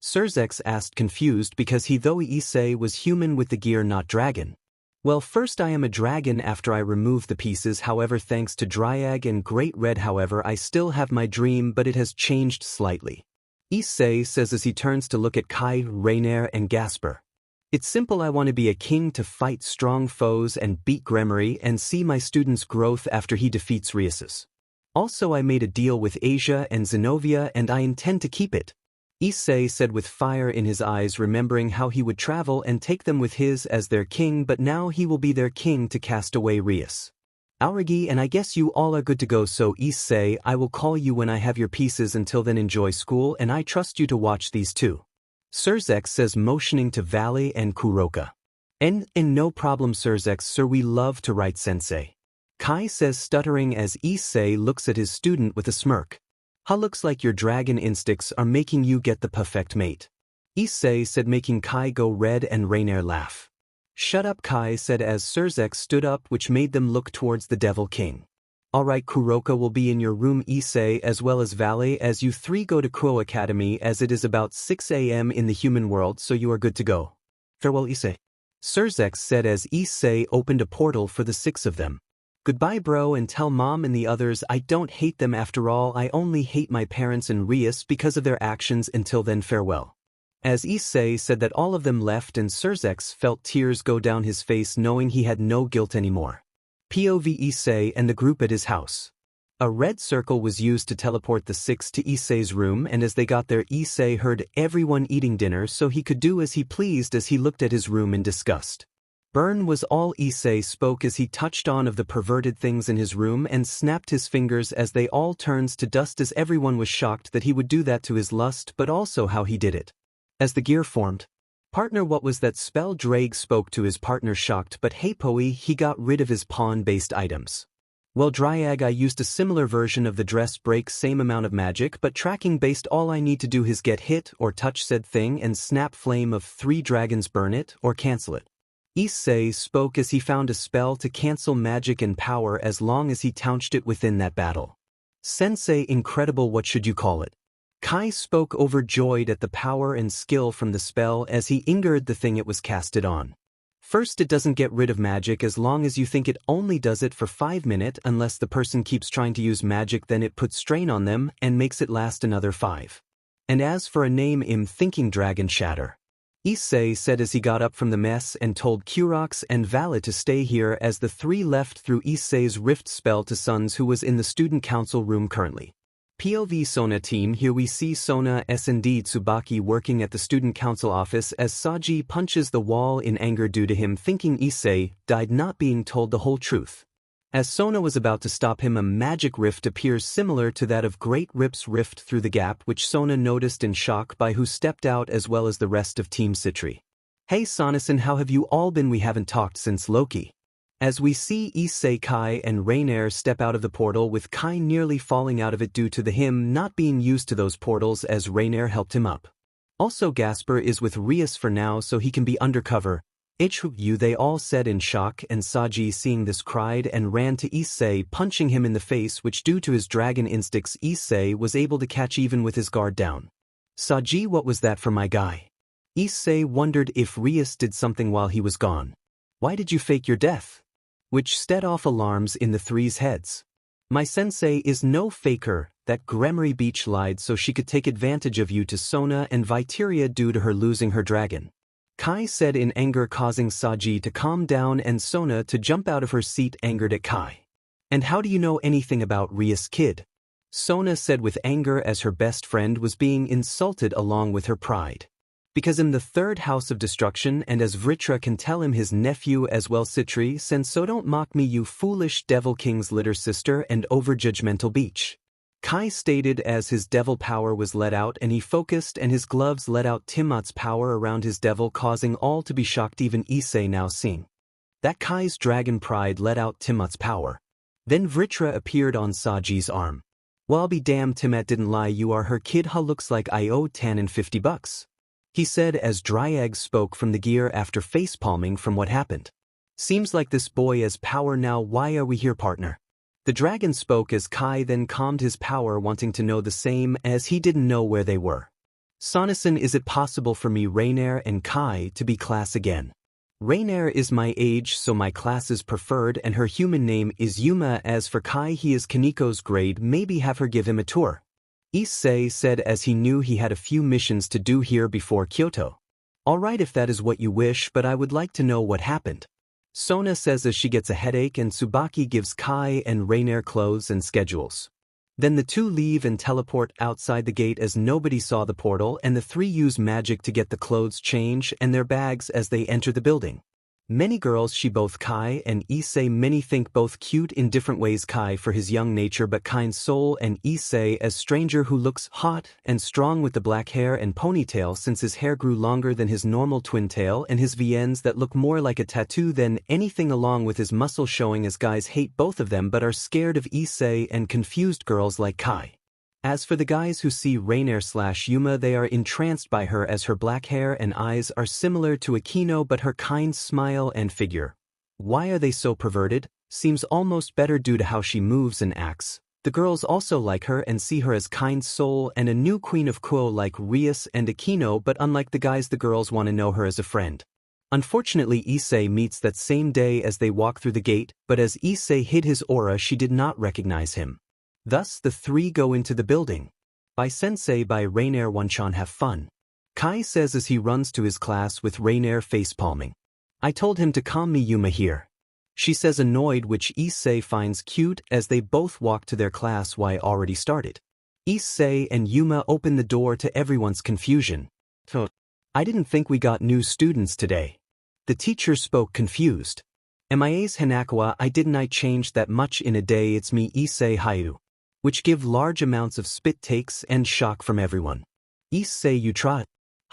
Surzek asked, confused, because he though Issei was human with the gear, not dragon. Well, first I am a dragon after I remove the pieces, however thanks to Draig and Great Red, however I still have my dream but it has changed slightly. Issei says as he turns to look at Kai, Rainer and Gasper. It's simple, I want to be a king to fight strong foes and beat Gremory and see my student's growth after he defeats Rias's. Also, I made a deal with Asia and Zenobia and I intend to keep it. Issei said with fire in his eyes, remembering how he would travel and take them with his as their king, but now he will be their king to cast away Rias. Aurigi, and I guess you all are good to go, so Issei, I will call you when I have your pieces. Until then, enjoy school and I trust you to watch these too. Surzek says, motioning to Vali and Kuroka. And no problem Surzek, sir, we love to write sensei. Kai says, stuttering as Issei looks at his student with a smirk. Looks like your dragon instincts are making you get the perfect mate. Issei said, making Kai go red and Rainer laugh. Shut up, Kai said as Surzek stood up, which made them look towards the Devil King. Alright, Kuroka will be in your room, Issei, as well as Vali, as you three go to Kuo Academy, as it is about 6 a.m. in the human world, so you are good to go. Farewell, Issei. Surzek said as Issei opened a portal for the 6 of them. Goodbye, bro, and tell mom and the others I don't hate them after all, I only hate my parents and Rias because of their actions. Until then, farewell. As Issei said that, all of them left and Surzek felt tears go down his face, knowing he had no guilt anymore. POV Issei and the group at his house. A red circle was used to teleport the 6 to Issei's room, and as they got there, Issei heard everyone eating dinner, so he could do as he pleased as he looked at his room in disgust. Burn was all Issei spoke as he touched on of the perverted things in his room and snapped his fingers as they all turned to dust, as everyone was shocked that he would do that to his lust, but also how he did it. As the gear formed, Partner, what was that spell? Draig spoke to his partner, shocked, but hey Poe, he got rid of his pawn-based items. Well, Draig, I used a similar version of the dress break, same amount of magic, but tracking based. All I need to do is get hit or touch said thing and snap flame of 3 dragons, burn it or cancel it. Issei spoke as he found a spell to cancel magic and power as long as he touched it within that battle. Sensei, incredible, what should you call it? Kai spoke, overjoyed at the power and skill from the spell as he ingered the thing it was casted on. First, it doesn't get rid of magic as long as you think it only does it for 5 minutes. Unless the person keeps trying to use magic, then it puts strain on them and makes it last another 5. And as for a name, I'm thinking Dragon Shatter. Issei said as he got up from the mess and told Kurox and Vali to stay here as the 3 left through Issei's rift spell to Suns, who was in the student council room currently. POV Sona team. Here we see Sona S&D Tsubaki working at the student council office as Saji punches the wall in anger due to him thinking Issei died, not being told the whole truth. As Sona was about to stop him, a magic rift appears similar to that of Great Rip's rift through the gap, which Sona noticed in shock, by who stepped out as well as the rest of Team Citri. Hey Sonasan, how have you all been? We haven't talked since Loki. As we see Issei, Kai and Rainier step out of the portal, with Kai nearly falling out of it due to him not being used to those portals as Rainier helped him up. Also, Gasper is with Rias for now so he can be undercover. You, they all said in shock, and Saji, seeing this, cried and ran to Issei, punching him in the face, which due to his dragon instincts Issei was able to catch even with his guard down. Saji, what was that for my guy? Issei wondered if Rias did something while he was gone. Why did you fake your death? Which set off alarms in the 3's heads. My sensei is no faker. That gremory beach lied so she could take advantage of you to Sona and Viteria due to her losing her dragon. Kai said in anger, causing Saji to calm down and Sona to jump out of her seat, angered at Kai. And how do you know anything about Rias, kid? Sona said with anger as her best friend was being insulted along with her pride. Because I'm the 3rd house of destruction, and as Vritra can tell him his nephew as well, Citri, since so don't mock me, you foolish devil king's litter sister and over-judgmental beach. Kai stated as his devil power was let out and he focused and his gloves let out Timot's power around his devil, causing all to be shocked, even Issei now seeing that Kai's dragon pride let out Timot's power. Then Vritra appeared on Saji's arm. Well, I'll be damned, Timat didn't lie, you are her kid, huh? Looks like I owe Tannen $50. He said as Draig spoke from the gear after facepalming from what happened. Seems like this boy has power now. Why are we here, partner? The dragon spoke as Kai then calmed his power, wanting to know the same as he didn't know where they were. Sonasan, is it possible for me, Rainier and Kai, to be class again? Rainier is my age so my class is preferred and her human name is Yuma. As for Kai, he is Kaniko's grade, maybe have her give him a tour. Issei said as he knew he had a few missions to do here before Kyoto. Alright, if that is what you wish, but I would like to know what happened. Sona says as she gets a headache and Tsubaki gives Kai and Rainier clothes and schedules. Then the 2 leave and teleport outside the gate as nobody saw the portal, and the 3 use magic to get the clothes change and their bags as they enter the building. Many girls she both Kai and Issei, many think both cute in different ways, Kai for his young nature but kind soul, and Issei as stranger who looks hot and strong with the black hair and ponytail since his hair grew longer than his normal twin tail and his VNs that look more like a tattoo than anything, along with his muscle showing, as guys hate both of them but are scared of Issei and confused girls like Kai. As for the guys who see Rainier/Yuma, they are entranced by her as her black hair and eyes are similar to Akino but her kind smile and figure. Why are they so perverted? Seems almost better due to how she moves and acts. The girls also like her and see her as kind soul and a new queen of Kuo like Rias and Akino, but unlike the guys, the girls want to know her as a friend. Unfortunately, Issei meets that same day as they walk through the gate, but as Issei hid his aura she did not recognize him. Thus the 3 go into the building. By Sensei, by Rainier, Wanchan, have fun. Kai says as he runs to his class with Rainier facepalming. I told him to calm me, Yuma here. She says annoyed, which Issei finds cute as they both walk to their class. Why already started? Issei and Yuma open the door to everyone's confusion. I didn't think we got new students today. The teacher spoke confused. MIA's Hanakawa, I didn't change that much in a day, it's me Issei Hayu. Which give large amounts of spit takes and shock from everyone. Issei, you try.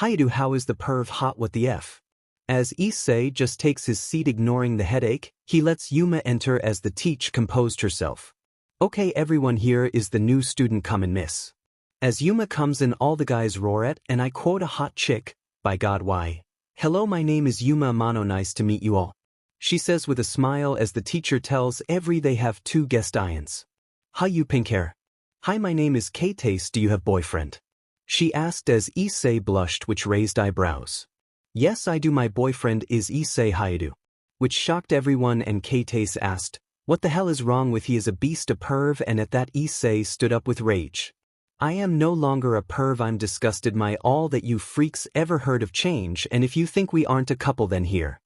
Hayadu, how is the perv hot, what the F? As Issei just takes his seat ignoring the headache, he lets Yuma enter as the teach composed herself. Okay, everyone, here is the new student, come and miss. As Yuma comes in, all the guys roar at, and I quote, a hot chick, by God, why? Hello, my name is Yuma Amano, nice to meet you all. She says with a smile as the teacher tells every they have 2 guest ions. Hi, you pink hair. Hi, my name is K-Taste, do you have boyfriend? She asked as Issei blushed, which raised eyebrows. Yes, I do, my boyfriend is Issei Hayadu. Which shocked everyone, and K-Taste asked, what the hell is wrong with he is a beast, a perv, and at that Issei stood up with rage. I am no longer a perv, I'm disgusted, my all that you freaks ever heard of change, and if you think we aren't a couple then here.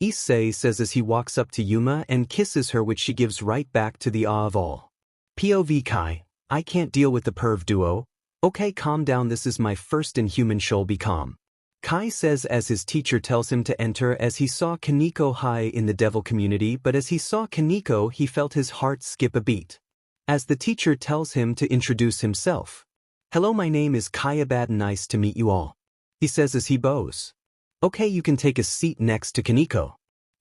Issei says as he walks up to Yuma and kisses her, which she gives right back to the awe of all. POV Kai, I can't deal with the perv duo. Okay, calm down, this is my first inhuman, should be calm. Kai says as his teacher tells him to enter as he saw Kaneko high in the devil community, but as he saw Kaneko he felt his heart skip a beat. As the teacher tells him to introduce himself. Hello, my name is Kai Abaddon, nice to meet you all. He says as he bows. Okay, you can take a seat next to Kaneko.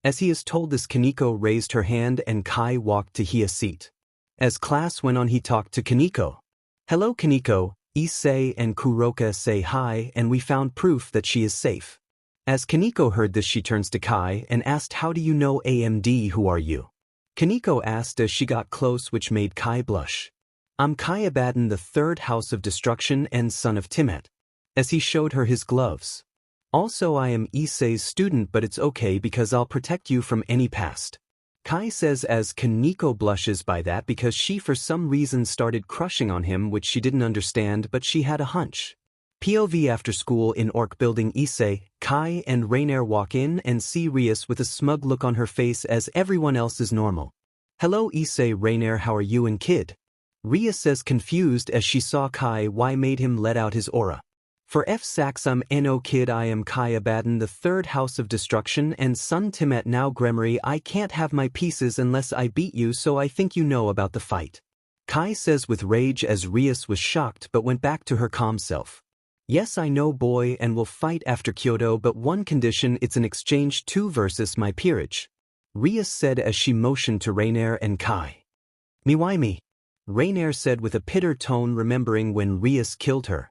As he is told this, Kaneko raised her hand and Kai walked to his seat. As class went on, he talked to Kaneko. Hello, Kaneko, Issei and Kuroka say hi, and we found proof that she is safe. As Kaneko heard this, she turns to Kai and asked, how do you know AMD, who are you? Kaneko asked as she got close, which made Kai blush. I'm Kai Abaddon, the 3rd house of destruction and son of Timet. As he showed her his gloves. Also, I am Issei's student, but it's okay because I'll protect you from any past. Kai says as Kaneko blushes by that because she for some reason started crushing on him, which she didn't understand, but she had a hunch. POV after school in Orc building, Issei, Kai and Rainier walk in and see Rias with a smug look on her face as everyone else is normal. Hello, Issei, Rainier, how are you and kid? Rias says confused as she saw Kai, why made him let out his aura. For F sacks, I'm no kid, I am Kai Abaddon, the 3rd house of destruction and son Timet, now gremory, I can't have my pieces unless I beat you, so I think you know about the fight. Kai says with rage as Rias was shocked but went back to her calm self. Yes, I know, boy, and we'll fight after Kyoto, but one condition, it's an exchange 2 versus my peerage. Rias said as she motioned to Rainier and Kai. Me why me? Rainier said with a bitter tone, remembering when Rias killed her.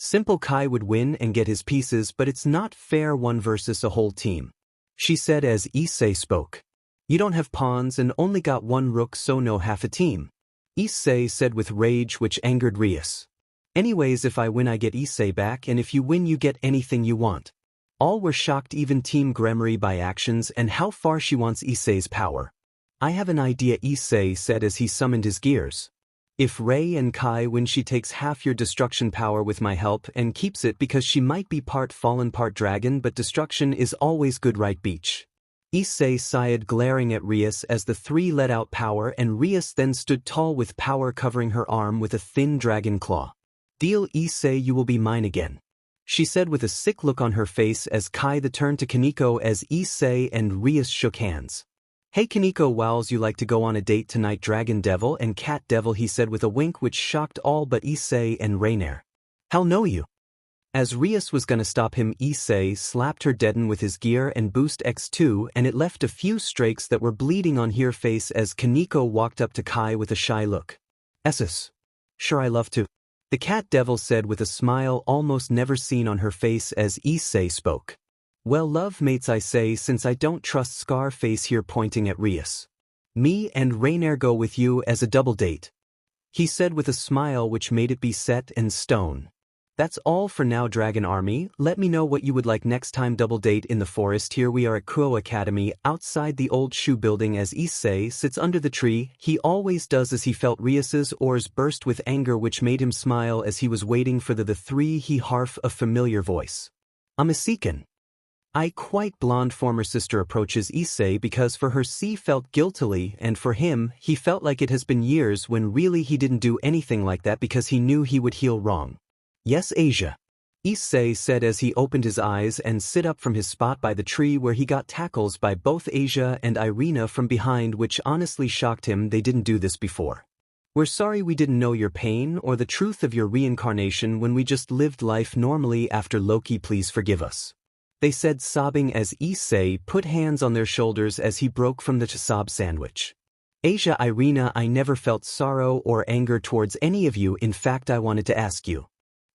Simple, Kai would win and get his pieces, but it's not fair 1 versus a whole team. She said as Issei spoke. You don't have pawns and only got 1 rook, so no half a team. Issei said with rage, which angered Rias. Anyways, if I win I get Issei back, and if you win you get anything you want. All were shocked, even Team Gremory, by actions and how far she wants Issei's power. I have an idea, Issei said as he summoned his gears. If Ray and Kai win, she takes half your destruction power with my help and keeps it because she might be part fallen part dragon, but destruction is always good, right beach? Issei sighed, glaring at Rias as the 3 let out power, and Rias then stood tall with power covering her arm with a thin dragon claw. Deal, Issei, you will be mine again. She said with a sick look on her face as Kai the turned to Kaneko as Issei and Rias shook hands. Hey Kaneko, wows, you like to go on a date tonight, dragon devil and cat devil, he said with a wink which shocked all but Issei and Rainier. Hell no you. As Rias was gonna stop him, Issei slapped her deaden with his gear and boost X2, and it left a few strakes that were bleeding on her face as Kaneko walked up to Kai with a shy look. Esses. Sure, I love to. The cat devil said with a smile almost never seen on her face as Issei spoke. Well, love mates, I say, since I don't trust Scarface, here pointing at Rias. Me and Rainier go with you as a double date. He said with a smile which made it be set in stone. That's all for now, Dragon Army. Let me know what you would like next time. Double date in the forest. Here we are at Kuo Academy, outside the old shoe building as Issei sits under the tree. He always does as he felt Rias's oars burst with anger which made him smile as he was waiting for the 3. He harf a familiar voice. I'm a Seekin. I quite blonde former sister approaches Issei because for her she felt guiltily, and for him, he felt like it has been years when really he didn't do anything like that because he knew he would heal wrong. Yes, Asia. Issei said as he opened his eyes and sit up from his spot by the tree where he got tackles by both Asia and Irina from behind, which honestly shocked him. They didn't do this before. We're sorry we didn't know your pain or the truth of your reincarnation when we just lived life normally after Loki, please forgive us. They said, sobbing as Issei put hands on their shoulders as he broke from the sob sandwich. Asia, Irina, I never felt sorrow or anger towards any of you, in fact I wanted to ask you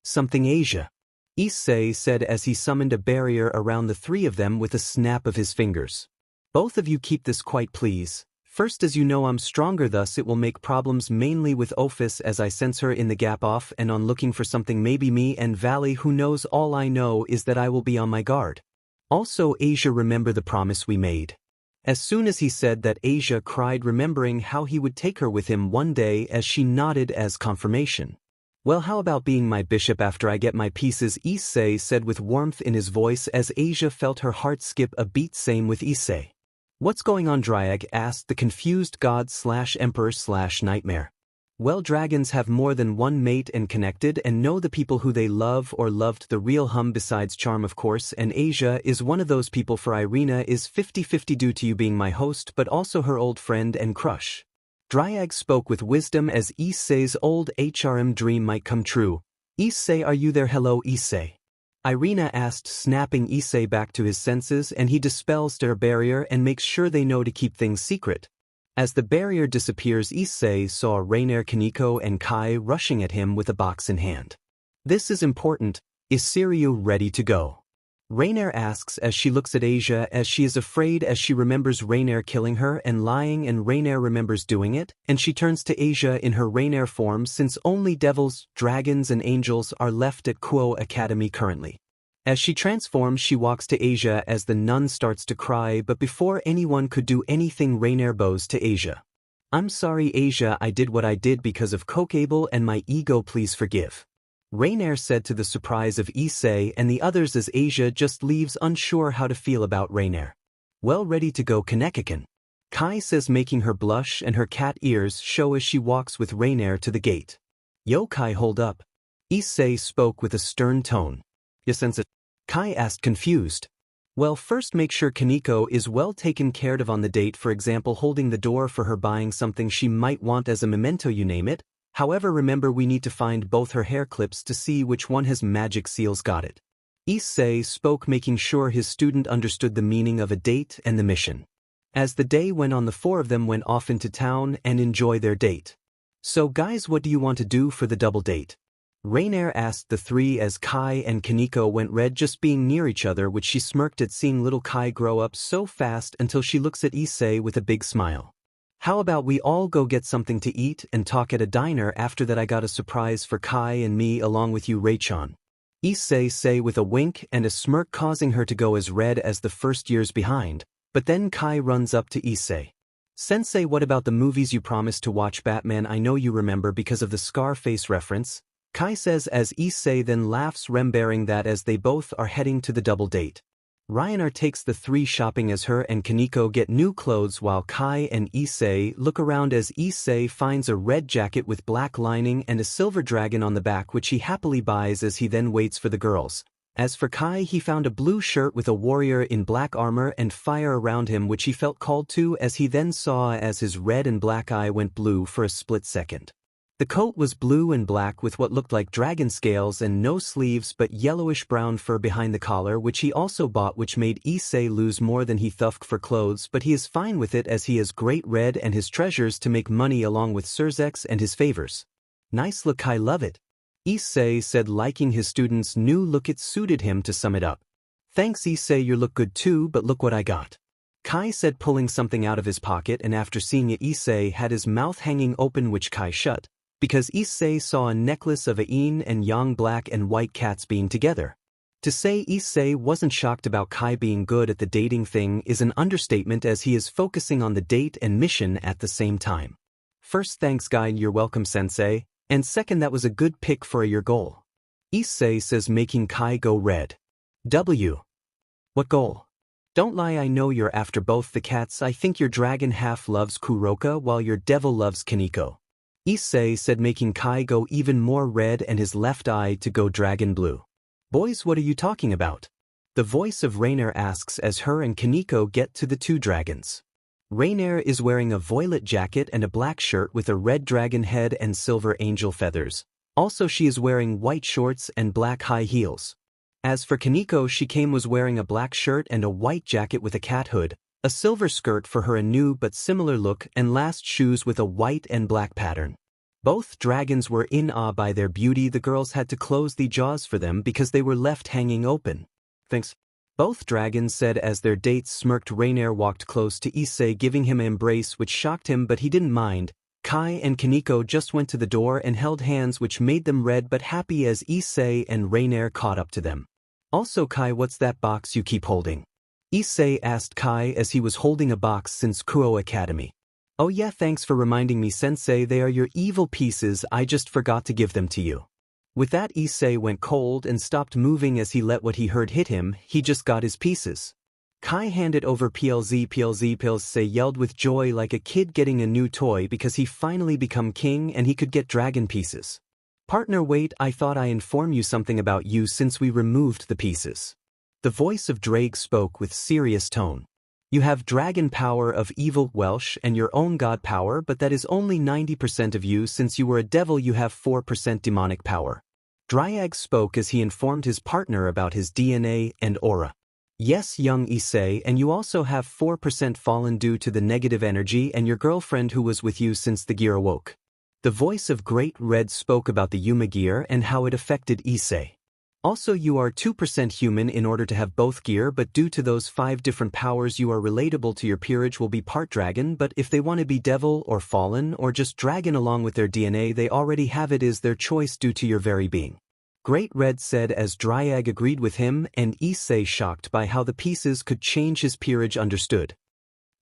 something, Asia. Issei said as he summoned a barrier around the three of them with a snap of his fingers. Both of you keep this quiet, please. First, as you know, I'm stronger, thus it will make problems mainly with Ophis as I sense her in the gap off and on looking for something, maybe me and Vali, who knows. All I know is that I will be on my guard. Also, Asia, remember the promise we made. As soon as he said that, Asia cried, remembering how he would take her with him one day, as she nodded as confirmation. Well, how about being my bishop after I get my pieces, Issei said with warmth in his voice as Asia felt her heart skip a beat. Same with Issei. What's going on, draig? Asked the confused god/emperor/nightmare. Well, dragons have more than one mate and connected and know the people who they love or loved, the real besides charm, of course, and Asia is one of those people. For Irina is 50-50 due to you being my host but also her old friend and crush. Draig spoke with wisdom as Issei's old dream might come true. Issei, are you there? Hello, Issei. Irina asked, snapping Issei back to his senses, and he dispels their barrier and makes sure they know to keep things secret. As the barrier disappears, Issei saw Rainer, Kaneko and Kai rushing at him with a box in hand. This is important. Is Siriu ready to go? Rainer asks as she looks at Asia, as she is afraid as she remembers Rainer killing her and lying, and Rainer remembers doing it, and she turns to Asia in her Rainer form, since only devils, dragons and angels are left at Kuo Academy currently. As she transforms, she walks to Asia as the nun starts to cry, but before anyone could do anything, Rainer bows to Asia. I'm sorry, Asia, I did what I did because of Kokable and my ego, please forgive. Rainer said to the surprise of Issei and the others as Asia just leaves, unsure how to feel about Rainer. Well, ready to go, Kaneko. Kai says, making her blush and her cat ears show as she walks with Rainer to the gate. Yo, Kai, hold up. Issei spoke with a stern tone. You sense it? Kai asked, confused. Well, first make sure Kaneko is well taken care of on the date, for example holding the door for her, buying something she might want as a memento, you name it. However, remember we need to find both her hair clips to see which one has magic seals. Got it? Issei spoke, making sure his student understood the meaning of a date and the mission. As the day went on, the four of them went off into town and enjoy their date. So guys, what do you want to do for the double date? Rainer asked the three as Kai and Kaneko went red just being near each other, which she smirked at seeing little Kai grow up so fast, until she looks at Issei with a big smile. How about we all go get something to eat and talk at a diner? After that I got a surprise for Kai and me along with you, Ray-chan. Issei say with a wink and a smirk, causing her to go as red as the first years behind, but then Kai runs up to Issei. Sensei, what about the movies you promised to watch? Batman, I know you remember because of the Scarface reference, Kai says as Issei then laughs, remembering that as they both are heading to the double date. Rainer takes the three shopping as her and Kaneko get new clothes, while Kai and Issei look around as Issei finds a red jacket with black lining and a silver dragon on the back, which he happily buys as he then waits for the girls. As for Kai, he found a blue shirt with a warrior in black armor and fire around him, which he felt called to as he then saw as his red and black eye went blue for a split second. The coat was blue and black with what looked like dragon scales and no sleeves but yellowish-brown fur behind the collar, which he also bought, which made Issei lose more than he thought for clothes, but he is fine with it as he has great red and his treasures to make money along with Surzex and his favors. Nice look, I love it. Issei said, liking his student's new look. It suited him. To sum it up. Thanks, Issei, you look good too, but look what I got. Kai said, pulling something out of his pocket, and after seeing it, Issei had his mouth hanging open, which Kai shut, because Issei saw a necklace of a yin and yang, black and white cats being together. To say Issei wasn't shocked about Kai being good at the dating thing is an understatement, as he is focusing on the date and mission at the same time. First, thanks guy, you're welcome sensei, and second, that was a good pick for your goal. Issei says, making Kai go red. What goal? Don't lie, I know you're after both the cats. I think your dragon half loves Kuroka while your devil loves Kaneko. Issei said, making Kai go even more red and his left eye to go dragon blue. Boys, what are you talking about? The voice of Rainer asks as her and Kaneko get to the two dragons. Rainier is wearing a violet jacket and a black shirt with a red dragon head and silver angel feathers. Also she is wearing white shorts and black high heels. As for Kaneko, she was wearing a black shirt and a white jacket with a cat hood, a silver skirt for her a new but similar look, and last shoes with a white and black pattern. Both dragons were in awe by their beauty. The girls had to close the jaws for them because they were left hanging open. Thanks. Both dragons said as their dates smirked. Rainier walked close to Issei, giving him an embrace which shocked him, but he didn't mind. Kai and Kaneko just went to the door and held hands, which made them red but happy as Issei and Rainier caught up to them. Also, Kai, what's that box you keep holding? Issei asked Kai as he was holding a box since Kuo Academy. Oh yeah, thanks for reminding me, sensei, they are your evil pieces, I just forgot to give them to you. With that, Issei went cold and stopped moving as he let what he heard hit him. He just got his pieces. Kai handed over PLZ. Issei yelled with joy like a kid getting a new toy because he finally become king and he could get dragon pieces. Partner, wait, I thought I informed you something about you since we removed the pieces. The voice of Draig spoke with serious tone. You have dragon power of evil Welsh and your own god power, but that is only 90% of you. Since you were a devil, you have 4% demonic power. Draig spoke as he informed his partner about his DNA and aura. Yes, young Issei, and you also have 4% fallen due to the negative energy and your girlfriend who was with you since the gear awoke. The voice of Great Red spoke about the Yuma gear and how it affected Issei. Also, you are 2% human in order to have both gear, but due to those 5 different powers you are relatable to your peerage will be part dragon, but if they want to be devil or fallen or just dragon along with their DNA, they already have it, is their choice due to your very being. Great Red said as Draig agreed with him, and Issei, shocked by how the pieces could change his peerage, understood.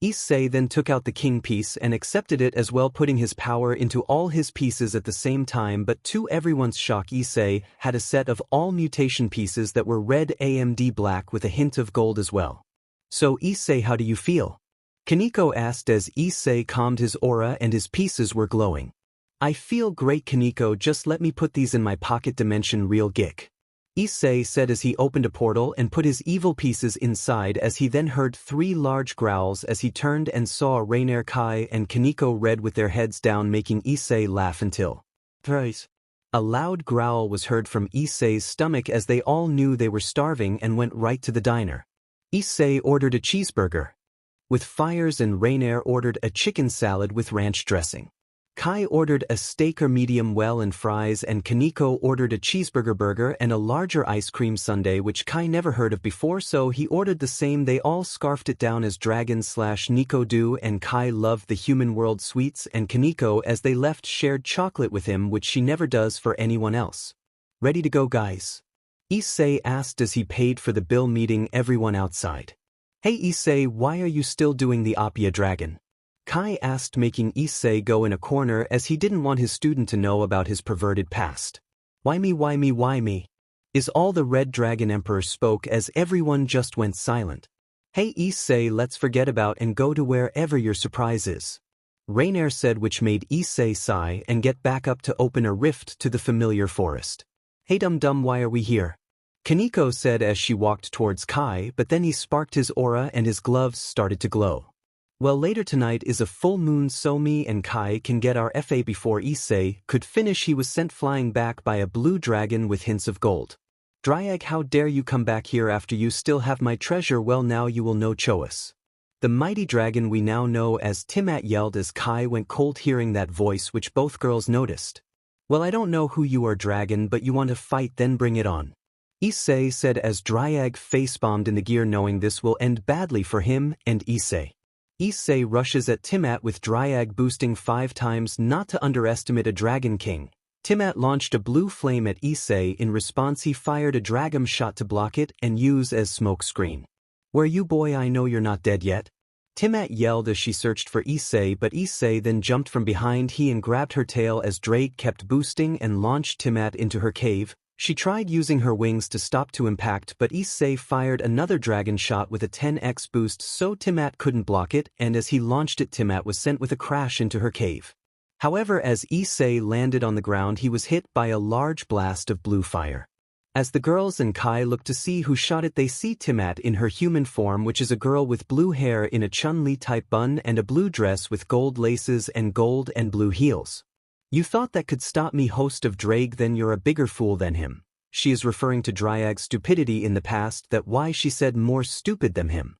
Issei then took out the king piece and accepted it as well, putting his power into all his pieces at the same time, but to everyone's shock, Issei had a set of all mutation pieces that were red AMD black with a hint of gold as well. So Issei, how do you feel? Kaneko asked as Issei calmed his aura and his pieces were glowing. I feel great, Kaneko, just let me put these in my pocket. Dimension real gick. Issei said as he opened a portal and put his evil pieces inside, as he then heard 3 large growls as he turned and saw Rainier, Kai and Kaneko red with their heads down, making Issei laugh until a loud growl was heard from Issei's stomach as they all knew they were starving and went right to the diner. Issei ordered a cheeseburger with fires and Rainier ordered a chicken salad with ranch dressing. Kai ordered a steak or medium well and fries, and Kaneko ordered a cheeseburger burger and a larger ice cream sundae, which Kai never heard of before, so he ordered the same. They all scarfed it down as Dragon/Nico do, and Kai loved the human world sweets, and Kaneko as they left shared chocolate with him, which she never does for anyone else. Ready to go, guys? Issei asked as he paid for the bill, meeting everyone outside. Hey Issei, why are you still doing the Appia Dragon? Kai asked, making Issei go in a corner as he didn't want his student to know about his perverted past. Why me, why me, why me? Is all the Red Dragon Emperor spoke as everyone just went silent. Hey Issei, let's forget about and go to wherever your surprise is. Rainier said, which made Issei sigh and get back up to open a rift to the familiar forest. Hey dum-dum, why are we here? Kaneko said as she walked towards Kai, but then he sparked his aura and his gloves started to glow. Well, later tonight is a full moon, so me and Kai can get our FA before Issei could finish. He was sent flying back by a blue dragon with hints of gold. Draig, how dare you come back here after you still have my treasure? Well, now you will know Choas. The mighty dragon we now know as Tiamat yelled as Kai went cold hearing that voice, which both girls noticed. Well, I don't know who you are, dragon, but you want to fight, then bring it on. Issei said as Draig face-bombed in the gear, knowing this will end badly for him and Issei. Issei rushes at Tiamat with Draig boosting 5 times, not to underestimate a Dragon King. Tiamat launched a blue flame at Issei. In response, he fired a Dragon shot to block it and use as smoke screen. Where you, boy? I know you're not dead yet. Tiamat yelled as she searched for Issei, but Issei then jumped from behind he and grabbed her tail as Draig kept boosting and launched Tiamat into her cave. She tried using her wings to stop to impact, but Issei fired another dragon shot with a 10x boost, so Tiamat couldn't block it, and as he launched it, Tiamat was sent with a crash into her cave. However, as Issei landed on the ground, he was hit by a large blast of blue fire. As the girls and Kai look to see who shot it, they see Timat in her human form, which is a girl with blue hair in a Chun-Li type bun and a blue dress with gold laces and gold and blue heels. You thought that could stop me, host of Draig, then you're a bigger fool than him. She is referring to Draig's stupidity in the past, that why she said more stupid than him.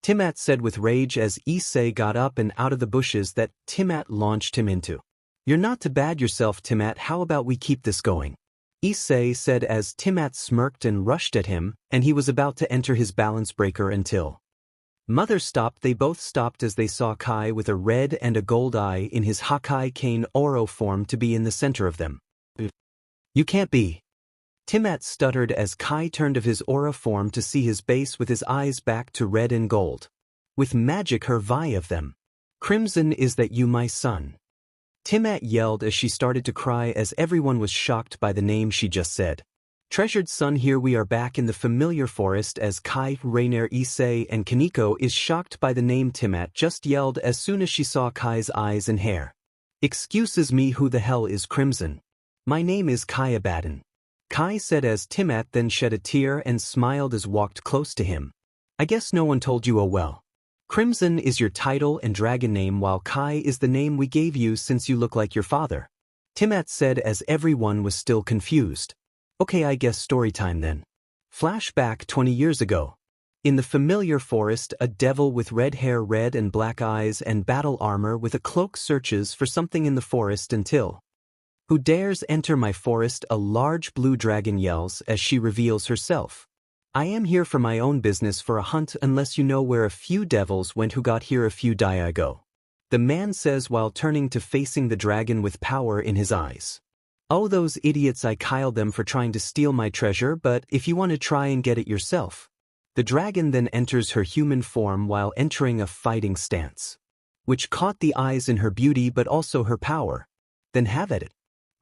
Timat said with rage as Issei got up and out of the bushes that Timat launched him into. You're not to bad yourself, Timat, how about we keep this going? Issei said as Timat smirked and rushed at him, and he was about to enter his balance breaker until Mother stopped. They both stopped as they saw Kai with a red and a gold eye in his Hakai Kane Oro form to be in the center of them. You can't be. Timat stuttered as Kai turned of his aura form to see his base with his eyes back to red and gold. With magic her vi of them. Crimson, is that you, my son? Timat yelled as she started to cry as everyone was shocked by the name she just said. Treasured son, here we are back in the familiar forest as Kai, Rainer, Issei and Kaneko is shocked by the name Timat just yelled as soon as she saw Kai's eyes and hair. Excuses me, who the hell is Crimson? My name is Kai Abaddon. Kai said as Timat then shed a tear and smiled as walked close to him. I guess no one told you. Oh well. Crimson is your title and dragon name, while Kai is the name we gave you since you look like your father. Timat said as everyone was still confused. Okay, I guess story time then. Flashback 20 years ago. In the familiar forest, a devil with red hair, red and black eyes and battle armor with a cloak searches for something in the forest until who dares enter my forest? A large blue dragon yells as she reveals herself. I am here for my own business, for a hunt, unless you know where a few devils went who got here a few days ago. The man says while turning to facing the dragon with power in his eyes. Oh, those idiots, I killed them for trying to steal my treasure, but if you want to try and get it yourself. The dragon then enters her human form while entering a fighting stance, which caught the eyes in her beauty but also her power. Then have at it.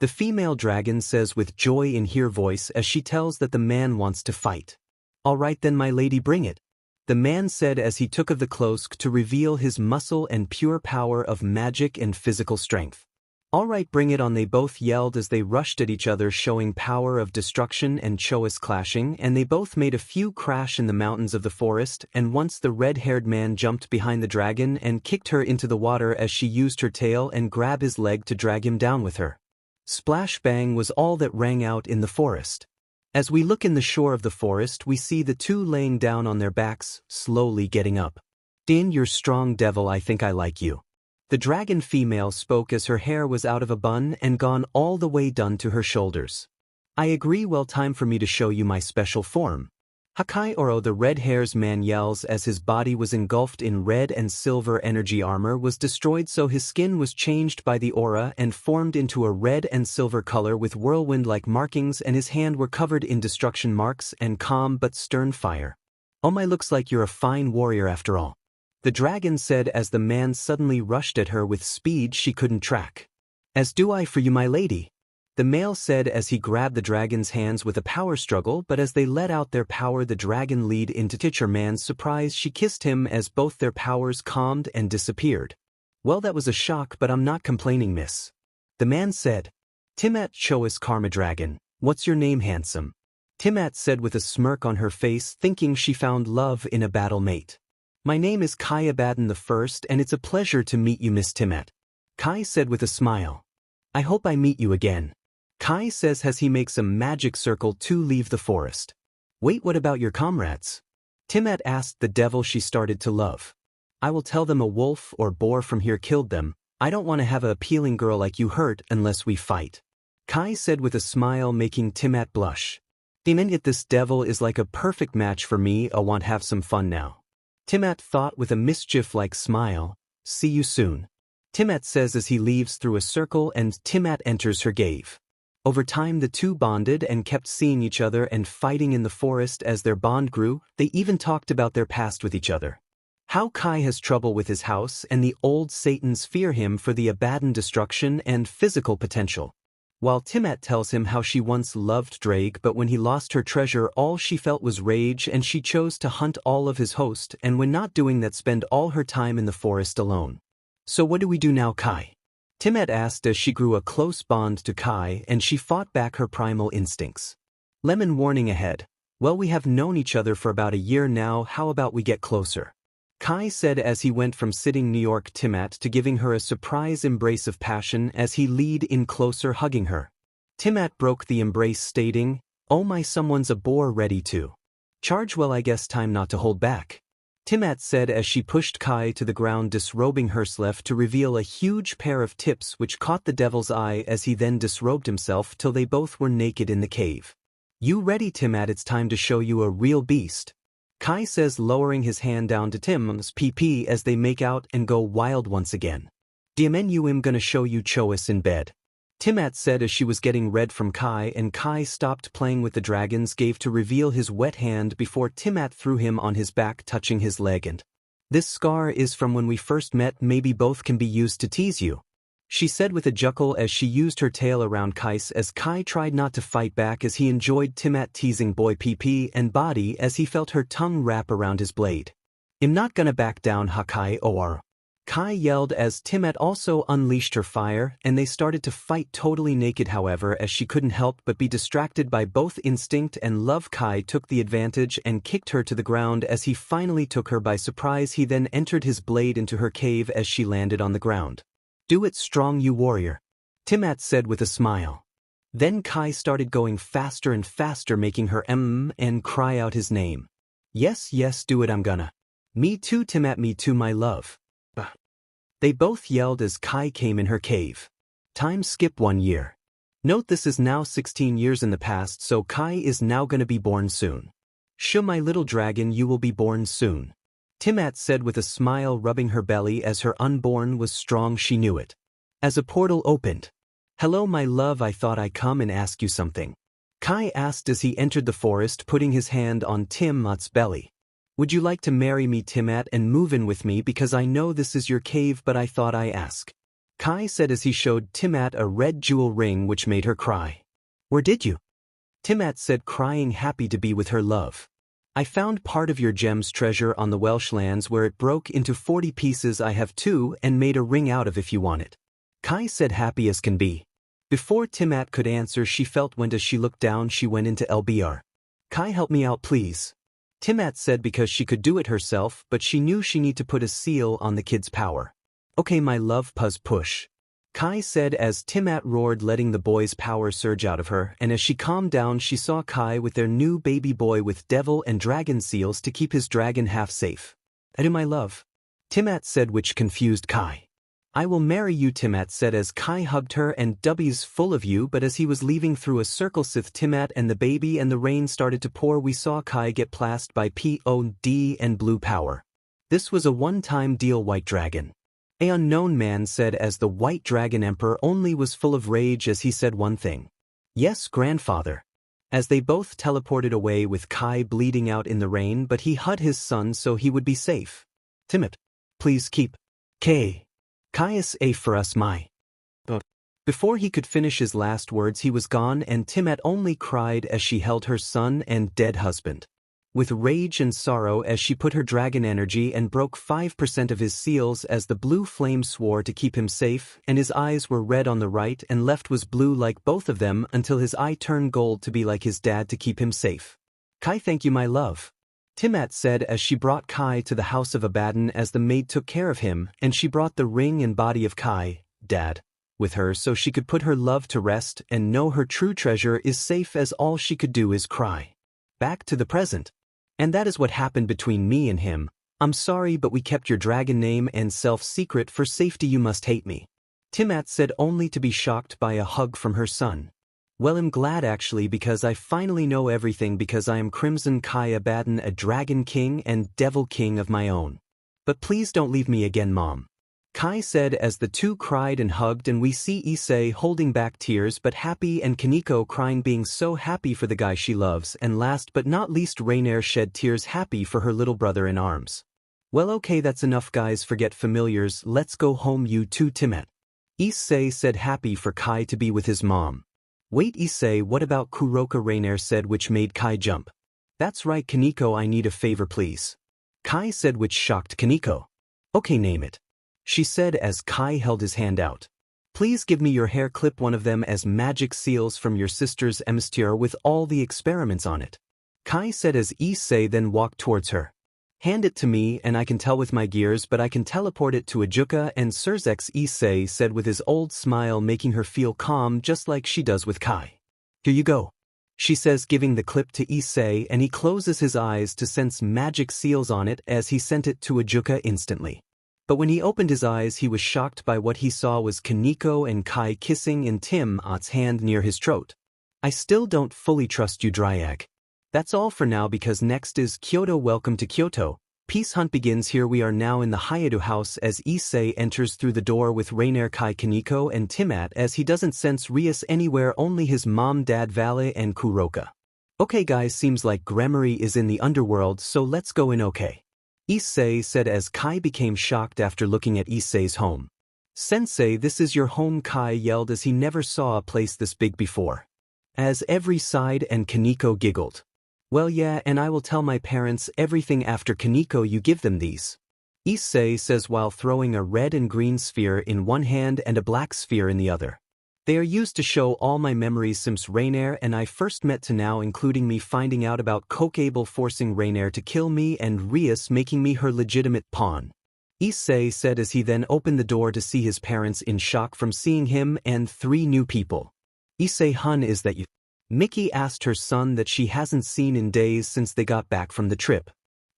The female dragon says with joy in her voice as she tells that the man wants to fight. All right then, my lady, bring it. The man said as he took of the cloak to reveal his muscle and pure power of magic and physical strength. All right, bring it on, they both yelled as they rushed at each other, showing power of destruction and choice clashing, and they both made a few crash in the mountains of the forest, and once the red-haired man jumped behind the dragon and kicked her into the water as she used her tail and grabbed his leg to drag him down with her. Splash bang was all that rang out in the forest. As we look in the shore of the forest, we see the two laying down on their backs, slowly getting up. Din, you're strong, devil, I think I like you. The dragon female spoke as her hair was out of a bun and gone all the way down to her shoulders. I agree, well, time for me to show you my special form. Hakai Oro, the red hairs man yells as his body was engulfed in red and silver energy armor was destroyed, so his skin was changed by the aura and formed into a red and silver color with whirlwind-like markings, and his hand were covered in destruction marks and calm but stern fire. Oh my, looks like you're a fine warrior after all. The dragon said as the man suddenly rushed at her with speed she couldn't track. As do I for you, my lady. The male said as he grabbed the dragon's hands with a power struggle, but as they let out their power the dragon lead into teacher man's surprise she kissed him as both their powers calmed and disappeared. Well, that was a shock, but I'm not complaining, miss. The man said. Timat Chois Karma Dragon, what's your name, handsome? Timat said with a smirk on her face, thinking she found love in a battle mate. My name is Kai Abaddon the First, and it's a pleasure to meet you, Miss Timat. Kai said with a smile. I hope I meet you again. Kai says as he makes a magic circle to leave the forest. Wait, what about your comrades? Timat asked the devil she started to love. I will tell them a wolf or boar from here killed them. I don't want to have a appealing girl like you hurt unless we fight. Kai said with a smile, making Timat blush. Demon, yet this devil is like a perfect match for me. I want to have some fun now. Timat thought with a mischief-like smile. See you soon. Timat says as he leaves through a circle and Timat enters her cave. Over time the two bonded and kept seeing each other and fighting in the forest. As their bond grew, they even talked about their past with each other. How Kai has trouble with his house and the old Satans fear him for the Abaddon destruction and physical potential. While Timat tells him how she once loved Draig, but when he lost her treasure all she felt was rage, and she chose to hunt all of his host, and when not doing that spend all her time in the forest alone. So what do we do now, Kai? Timat asked as she grew a close bond to Kai and she fought back her primal instincts. Lemon warning ahead. Well, we have known each other for about a year now, how about we get closer? Kai said as he went from sitting New York Timat to giving her a surprise embrace of passion as he leaned in closer, hugging her. Timat broke the embrace, stating, "Oh my, someone's a bore ready to charge, well I guess time not to hold back." Timat said as she pushed Kai to the ground, disrobing herself to reveal a huge pair of tips which caught the devil's eye as he then disrobed himself till they both were naked in the cave. "You ready, Timat? It's time to show you a real beast," Kai says, lowering his hand down to Tim's PP as they make out and go wild once again. "Diamenu, I'm gonna show you choice in bed," Timat said as she was getting red from Kai, and Kai stopped playing with the dragons, gave to reveal his wet hand before Timat threw him on his back, touching his leg. "And this scar is from when we first met, maybe both can be used to tease you," she said with a chuckle as she used her tail around Kais as Kai tried not to fight back as he enjoyed Timat teasing boy PP and body as he felt her tongue wrap around his blade. "I'm not gonna back down, Hakai or," Kai yelled as Timat also unleashed her fire, and they started to fight totally naked. However, as she couldn't help but be distracted by both instinct and love, Kai took the advantage and kicked her to the ground as he finally took her by surprise. He then entered his blade into her cave as she landed on the ground. "Do it strong, you warrior," Timat said with a smile. Then Kai started going faster and faster, making her and cry out his name. "Yes, yes, do it, I'm gonna." "Me too, Timat, me too, my love." They both yelled as Kai came in her cave. Time skip 1 year. Note this is now 16 years in the past, so Kai is now gonna be born soon. "Shoo, my little dragon, you will be born soon," Timat said with a smile, rubbing her belly as her unborn was strong, she knew it. As a portal opened. "Hello my love, I thought I'd come and ask you something," Kai asked as he entered the forest, putting his hand on Timat's belly. "Would you like to marry me, Timat, and move in with me, because I know this is your cave, but I thought I ask," Kai said as he showed Timat a red jewel ring which made her cry. "Where did you?" Timat said, crying, happy to be with her love. "I found part of your gem's treasure on the Welsh lands where it broke into 40 pieces. I have 2 and made a ring out of if you want it," Kai said, happy as can be. Before Timat could answer, she felt when as she looked down she went into LBR. "Kai, help me out please," Timat said, because she could do it herself, but she knew she need to put a seal on the kid's power. "Okay my love, push," Kai said as Timat roared, letting the boy's power surge out of her, and as she calmed down she saw Kai with their new baby boy with devil and dragon seals to keep his dragon half safe. "I do my love," Timat said, which confused Kai. "I will marry you," Timat said as Kai hugged her, and "W's full of you," but as he was leaving through a circle with Timat and the baby and the rain started to pour, we saw Kai get plasted by POD and blue power. "This was a one-time deal, White Dragon," a unknown man said as the White Dragon Emperor only was full of rage as he said one thing. "Yes, grandfather," as they both teleported away with Kai bleeding out in the rain, but he hugged his son so he would be safe. "Timat, please keep Kai's A for us, my." But before he could finish his last words he was gone, and Timat only cried as she held her son and dead husband. With rage and sorrow as she put her dragon energy and broke 5% of his seals as the blue flame swore to keep him safe, and his eyes were red on the right and left was blue like both of them until his eye turned gold to be like his dad to keep him safe. "Kai, thank you my love," Timat said as she brought Kai to the house of Abaddon as the maid took care of him, and she brought the ring and body of Kai, dad, with her so she could put her love to rest and know her true treasure is safe, as all she could do is cry. Back to the present. "And that is what happened between me and him. I'm sorry, but we kept your dragon name and self secret for safety. You must hate me," Timat said, only to be shocked by a hug from her son. "Well, I'm glad actually, because I finally know everything, because I am Crimson Kai Abaddon, a dragon king and devil king of my own. But please don't leave me again, Mom," Kai said as the two cried and hugged, and we see Issei holding back tears but happy, and Kaneko crying, being so happy for the guy she loves, and last but not least Rainier shed tears happy for her little brother in arms. "Well, okay, that's enough guys, forget familiars, let's go home, you two, Timat," Issei said, happy for Kai to be with his mom. "Wait, Issei, what about Kuroka?" Rainier said, which made Kai jump. "That's right, Kaneko, I need a favor please," Kai said, which shocked Kaneko. "Okay, name it," she said as Kai held his hand out. Please give me your hair, clip one of them as magic seals from your sister's emsture with all the experiments on it. Kai said as Issei then walked towards her. Hand it to me and I can tell with my gears, but I can teleport it to Ajuka and Surzex, Issei said with his old smile, making her feel calm just like she does with Kai. Here you go, she says, giving the clip to Issei, and he closes his eyes to sense magic seals on it as he sent it to Ajuka instantly. But when he opened his eyes, he was shocked by what he saw was Kaneko and Kai kissing in Tim Ott's hand near his throat. I still don't fully trust you, draig. That's all for now because next is Kyoto. Welcome to Kyoto. Peace hunt begins. Here we are now in the Hayato house as Issei enters through the door with Rainer, Kai, Kaneko and Timat as he doesn't sense Rias anywhere, only his mom, dad, Vali and Kuroka. Okay guys, seems like gremory is in the underworld, so let's go in. Okay, Issei said as Kai became shocked after looking at Issei's home. Sensei, this is your home, Kai yelled as he never saw a place this big before. As every sighed and Kaneko giggled. Well yeah, and I will tell my parents everything after. Kaneko, you give them these, Issei says while throwing a red and green sphere in one hand and a black sphere in the other. They are used to show all my memories since Rainer and I first met to now, including me finding out about Kokable forcing Rainer to kill me and Rias making me her legitimate pawn, Issei said as he then opened the door to see his parents in shock from seeing him and 3 new people. Issei, hun, is that you? Miki asked her son that she hasn't seen in days since they got back from the trip.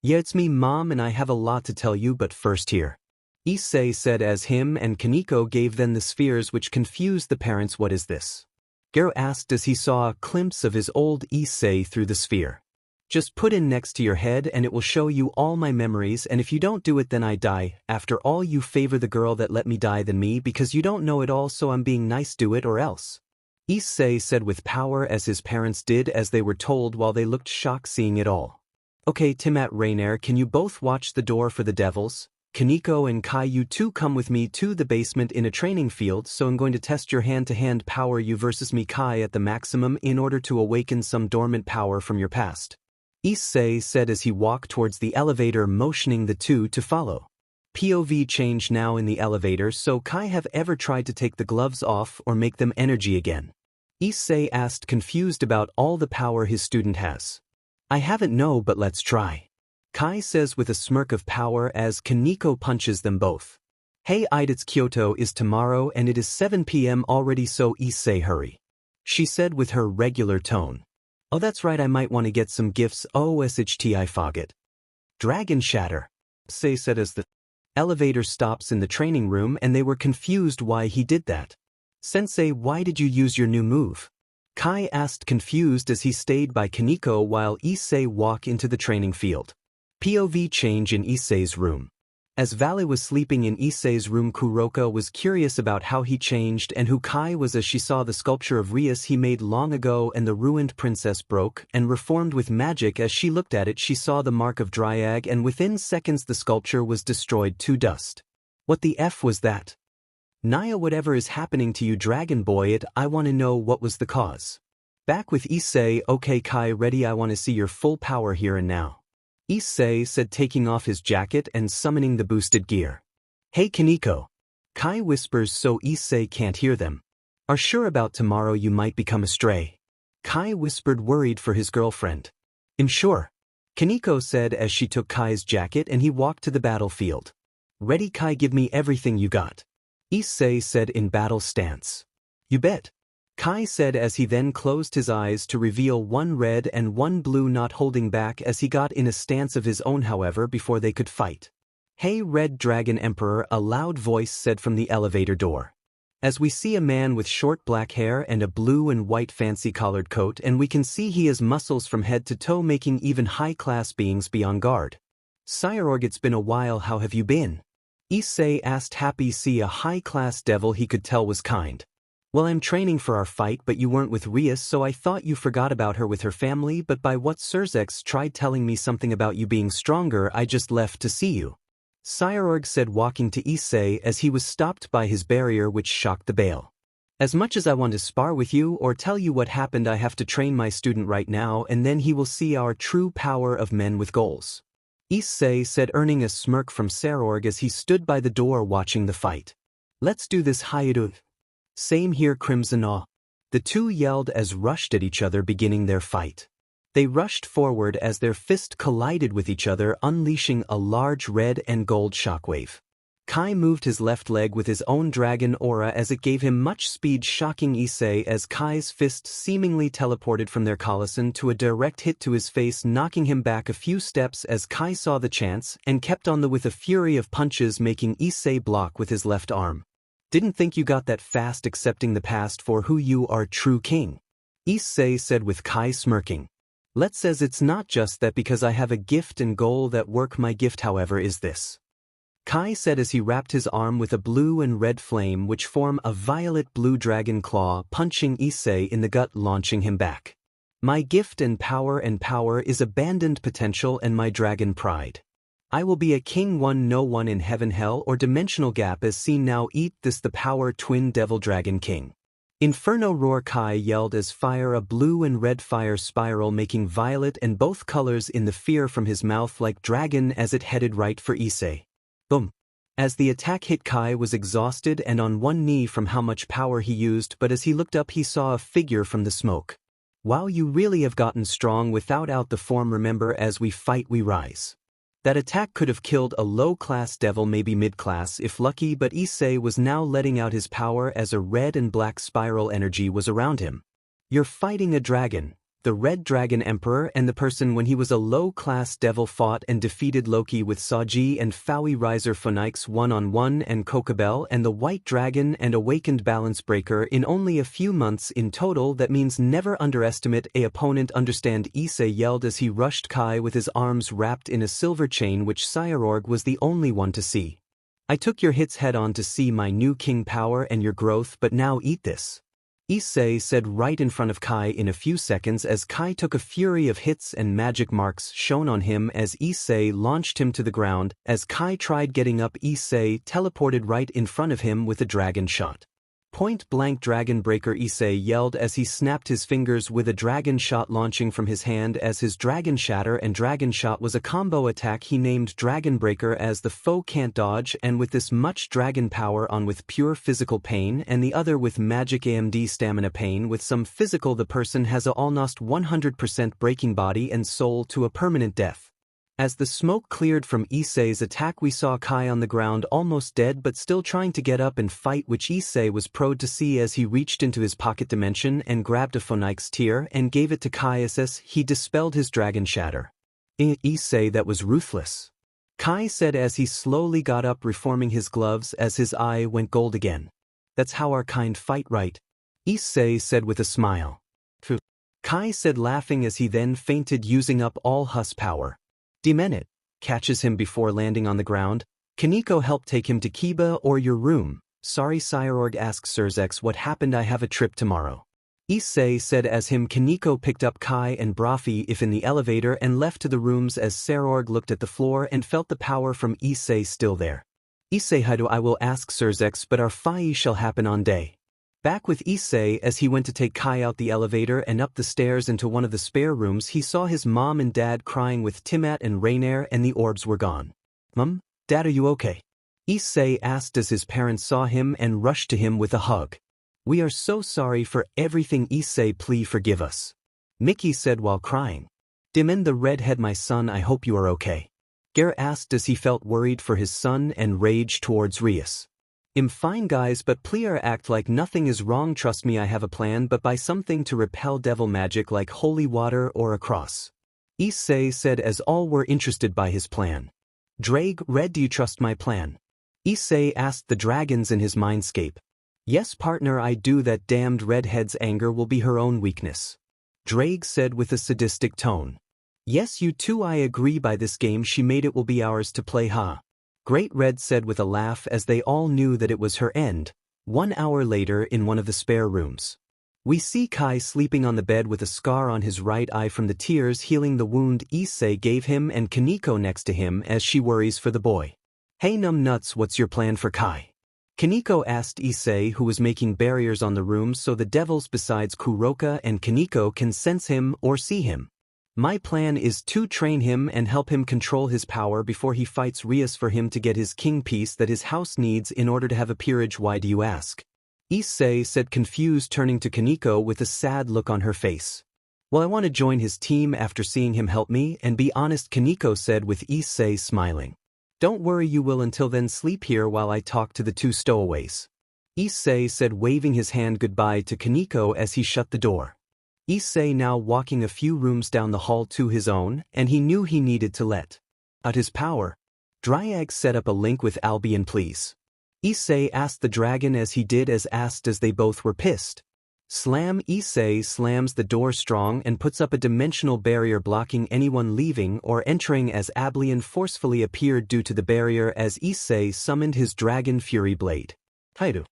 Yeah, it's me, mom, and I have a lot to tell you, but first here, Issei said as him and Kaneko gave them the spheres, which confused the parents. What is this? Gero asked as he saw a glimpse of his old Issei through the sphere. Just put in next to your head and it will show you all my memories, and if you don't do it then I die. After all, you favor the girl that let me die than me because you don't know it all, so I'm being nice, do it or else, Issei said with power as his parents did as they were told while they looked shocked seeing it all. Okay, Timat, Rainer, can you both watch the door for the devils? Kaneko and Kai, you two come with me to the basement in a training field, so I'm going to test your hand-to-hand power, you versus me, Kai, at the maximum in order to awaken some dormant power from your past, Issei said as he walked towards the elevator, motioning the two to follow. POV change now in the elevator. So Kai, have ever tried to take the gloves off or make them energy again? Issei asked, confused about all the power his student has. I haven't, no, but let's try, Kai says with a smirk of power as Kaneko punches them both. Hey it's Kyoto is tomorrow and it is 7 p.m. already, so Issei, hurry, she said with her regular tone. Oh that's right, I might want to get some gifts. OSHT, I forget. Dragon shatter, Issei said as the elevator stops in the training room, and they were confused why he did that. Sensei, why did you use your new move? Kai asked, confused as he stayed by Kaneko while Issei walked into the training field. POV change in Issei's room. As Vali was sleeping in Issei's room, Kuroka was curious about how he changed and who Kai was as she saw the sculpture of Rias he made long ago, and the ruined princess broke and reformed with magic. As she looked at it, she saw the mark of draig, and within seconds the sculpture was destroyed to dust. What the F was that? Naya, whatever is happening to you, dragon boy, I want to know what was the cause. Back with Issei. Okay Kai, ready, I want to see your full power here and now, Issei said, taking off his jacket and summoning the boosted gear. Hey Kaneko, Kai whispers so Issei can't hear them. Are sure about tomorrow you might become a stray? Kai whispered, worried for his girlfriend. I'm sure, Kaneko said as she took Kai's jacket and he walked to the battlefield. Ready Kai, give me everything you got, Issei said in battle stance. You bet, Kai said as he then closed his eyes to reveal 1 red and 1 blue, not holding back as he got in a stance of his own. However, before they could fight. Hey Red Dragon Emperor, a loud voice said from the elevator door. As we see a man with short black hair and a blue and white fancy collared coat, and we can see he has muscles from head to toe, making even high-class beings be on guard. Sire, it's been a while, how have you been? Issei asked, happy see a high-class devil he could tell was kind. Well, I'm training for our fight, but you weren't with Rias, so I thought you forgot about her with her family, but by what Surzex tried telling me something about you being stronger, I just left to see you, Sire said, walking to Issei as he was stopped by his barrier, which shocked the Baal. As much as I want to spar with you or tell you what happened, I have to train my student right now, and then he will see our true power of men with goals, Issei said, earning a smirk from Sarorg as he stood by the door watching the fight. Let's do this, Hayato. Same here, Crimson Awe. The two yelled as rushed at each other, beginning their fight. They rushed forward as their fist collided with each other, unleashing a large red and gold shockwave. Kai moved his left leg with his own dragon aura as it gave him much speed, shocking Issei as Kai's fist seemingly teleported from their colossal to a direct hit to his face, knocking him back a few steps as Kai saw the chance and kept on with a fury of punches, making Issei block with his left arm. Didn't think you got that fast, accepting the past for who you are, true king. Issei said with Kai smirking. Let's says it's not just that because I have a gift and goal that work. My gift, however, is this. Kai said as he wrapped his arm with a blue and red flame which form a violet-blue dragon claw, punching Issei in the gut, launching him back. My gift and power is abandoned potential and my dragon pride. I will be a king, one no one in heaven, hell, or dimensional gap as seen now. Eat this, the power twin devil dragon king. Inferno roar, Kai yelled as fire, a blue and red fire spiral making violet and both colors in the fear from his mouth like dragon as it headed right for Issei. Boom. As the attack hit, Kai was exhausted and on one knee from how much power he used, but as he looked up he saw a figure from the smoke. Wow, you really have gotten strong without out the form. Remember, as we fight we rise. That attack could have killed a low-class devil, maybe mid-class if lucky, but Issei was now letting out his power as a red and black spiral energy was around him. You're fighting a dragon. The Red Dragon Emperor and the person when he was a low-class devil fought and defeated Loki with Saji and Faui Riser Phoenix one-on-one and Kokabel and the White Dragon and Awakened Balance Breaker in only a few months in total. That means never underestimate a opponent, understand, Issei yelled as he rushed Kai with his arms wrapped in a silver chain which Cyororg was the only one to see. I took your hits head on to see my new king power and your growth, but now eat this. Issei said right in front of Kai in a few seconds as Kai took a fury of hits and magic marks shown on him as Issei launched him to the ground. As Kai tried getting up, Issei teleported right in front of him with a dragon shot. Point blank dragon breaker, Issei yelled as he snapped his fingers with a dragon shot launching from his hand as his dragon shatter and dragon shot was a combo attack he named dragon breaker as the foe can't dodge, and with this much dragon power on with pure physical pain and the other with magic AMD stamina pain with some physical, the person has a almost 100% breaking body and soul to a permanent death. As the smoke cleared from Issei's attack we saw Kai on the ground almost dead but still trying to get up and fight, which Issei was proud to see as he reached into his pocket dimension and grabbed a Phoenix tear and gave it to Kai as he dispelled his dragon shatter. Issei, that was ruthless. Kai said as he slowly got up, reforming his gloves as his eye went gold again. That's how our kind fight, right? Issei said with a smile. Kai said laughing as he then fainted using up all Hus power. Demenit catches him before landing on the ground. Kaneko help take him to Kiba or your room. Sorry, Cyororg asks Surzex what happened. I have a trip tomorrow. Issei said as him Kaneko picked up Kai and Brafi if in the elevator and left to the rooms as Cyororg looked at the floor and felt the power from Issei still there. Issei Haido, I will ask Surzex, but our fai shall happen on day. Back with Issei as he went to take Kai out the elevator and up the stairs into one of the spare rooms, he saw his mom and dad crying with Timat and Rainier and the orbs were gone. Mom, Dad, are you okay? Issei asked as his parents saw him and rushed to him with a hug. We are so sorry for everything, Issei, please forgive us. Mickey said while crying. Dimen the redhead, my son, I hope you are okay. Ger asked as he felt worried for his son and rage towards Rias. I'm fine guys, but please act like nothing is wrong, trust me, I have a plan, but buy something to repel devil magic like holy water or a cross. Issei said as all were interested by his plan. Draig, Red, do you trust my plan? Issei asked the dragons in his mindscape. Yes partner, I do. That damned redhead's anger will be her own weakness. Draig said with a sadistic tone. Yes you too, I agree, by this game she made it will be ours to play, huh? Great Red said with a laugh as they all knew that it was her end. 1 hour later in one of the spare rooms. We see Kai sleeping on the bed with a scar on his right eye from the tears healing the wound Issei gave him and Kaneko next to him as she worries for the boy. Hey numb nuts, what's your plan for Kai? Kaneko asked Issei, who was making barriers on the room so the devils besides Kuroka and Kaneko can sense him or see him. My plan is to train him and help him control his power before he fights Rias for him to get his king piece that his house needs in order to have a peerage. Why do you ask? Issei said, confused, turning to Kaneko with a sad look on her face. Well, I want to join his team after seeing him help me and be honest, Kaneko said with Issei smiling. Don't worry, you will until then sleep here while I talk to the two stowaways. Issei said, waving his hand goodbye to Kaneko as he shut the door. Issei now walking a few rooms down the hall to his own, and he knew he needed to let out his power. Draig, set up a link with Albion please. Issei asked the dragon as he did as asked as they both were pissed. Slam. Issei slams the door strong and puts up a dimensional barrier blocking anyone leaving or entering as Albion forcefully appeared due to the barrier as Issei summoned his dragon fury blade. Kaido.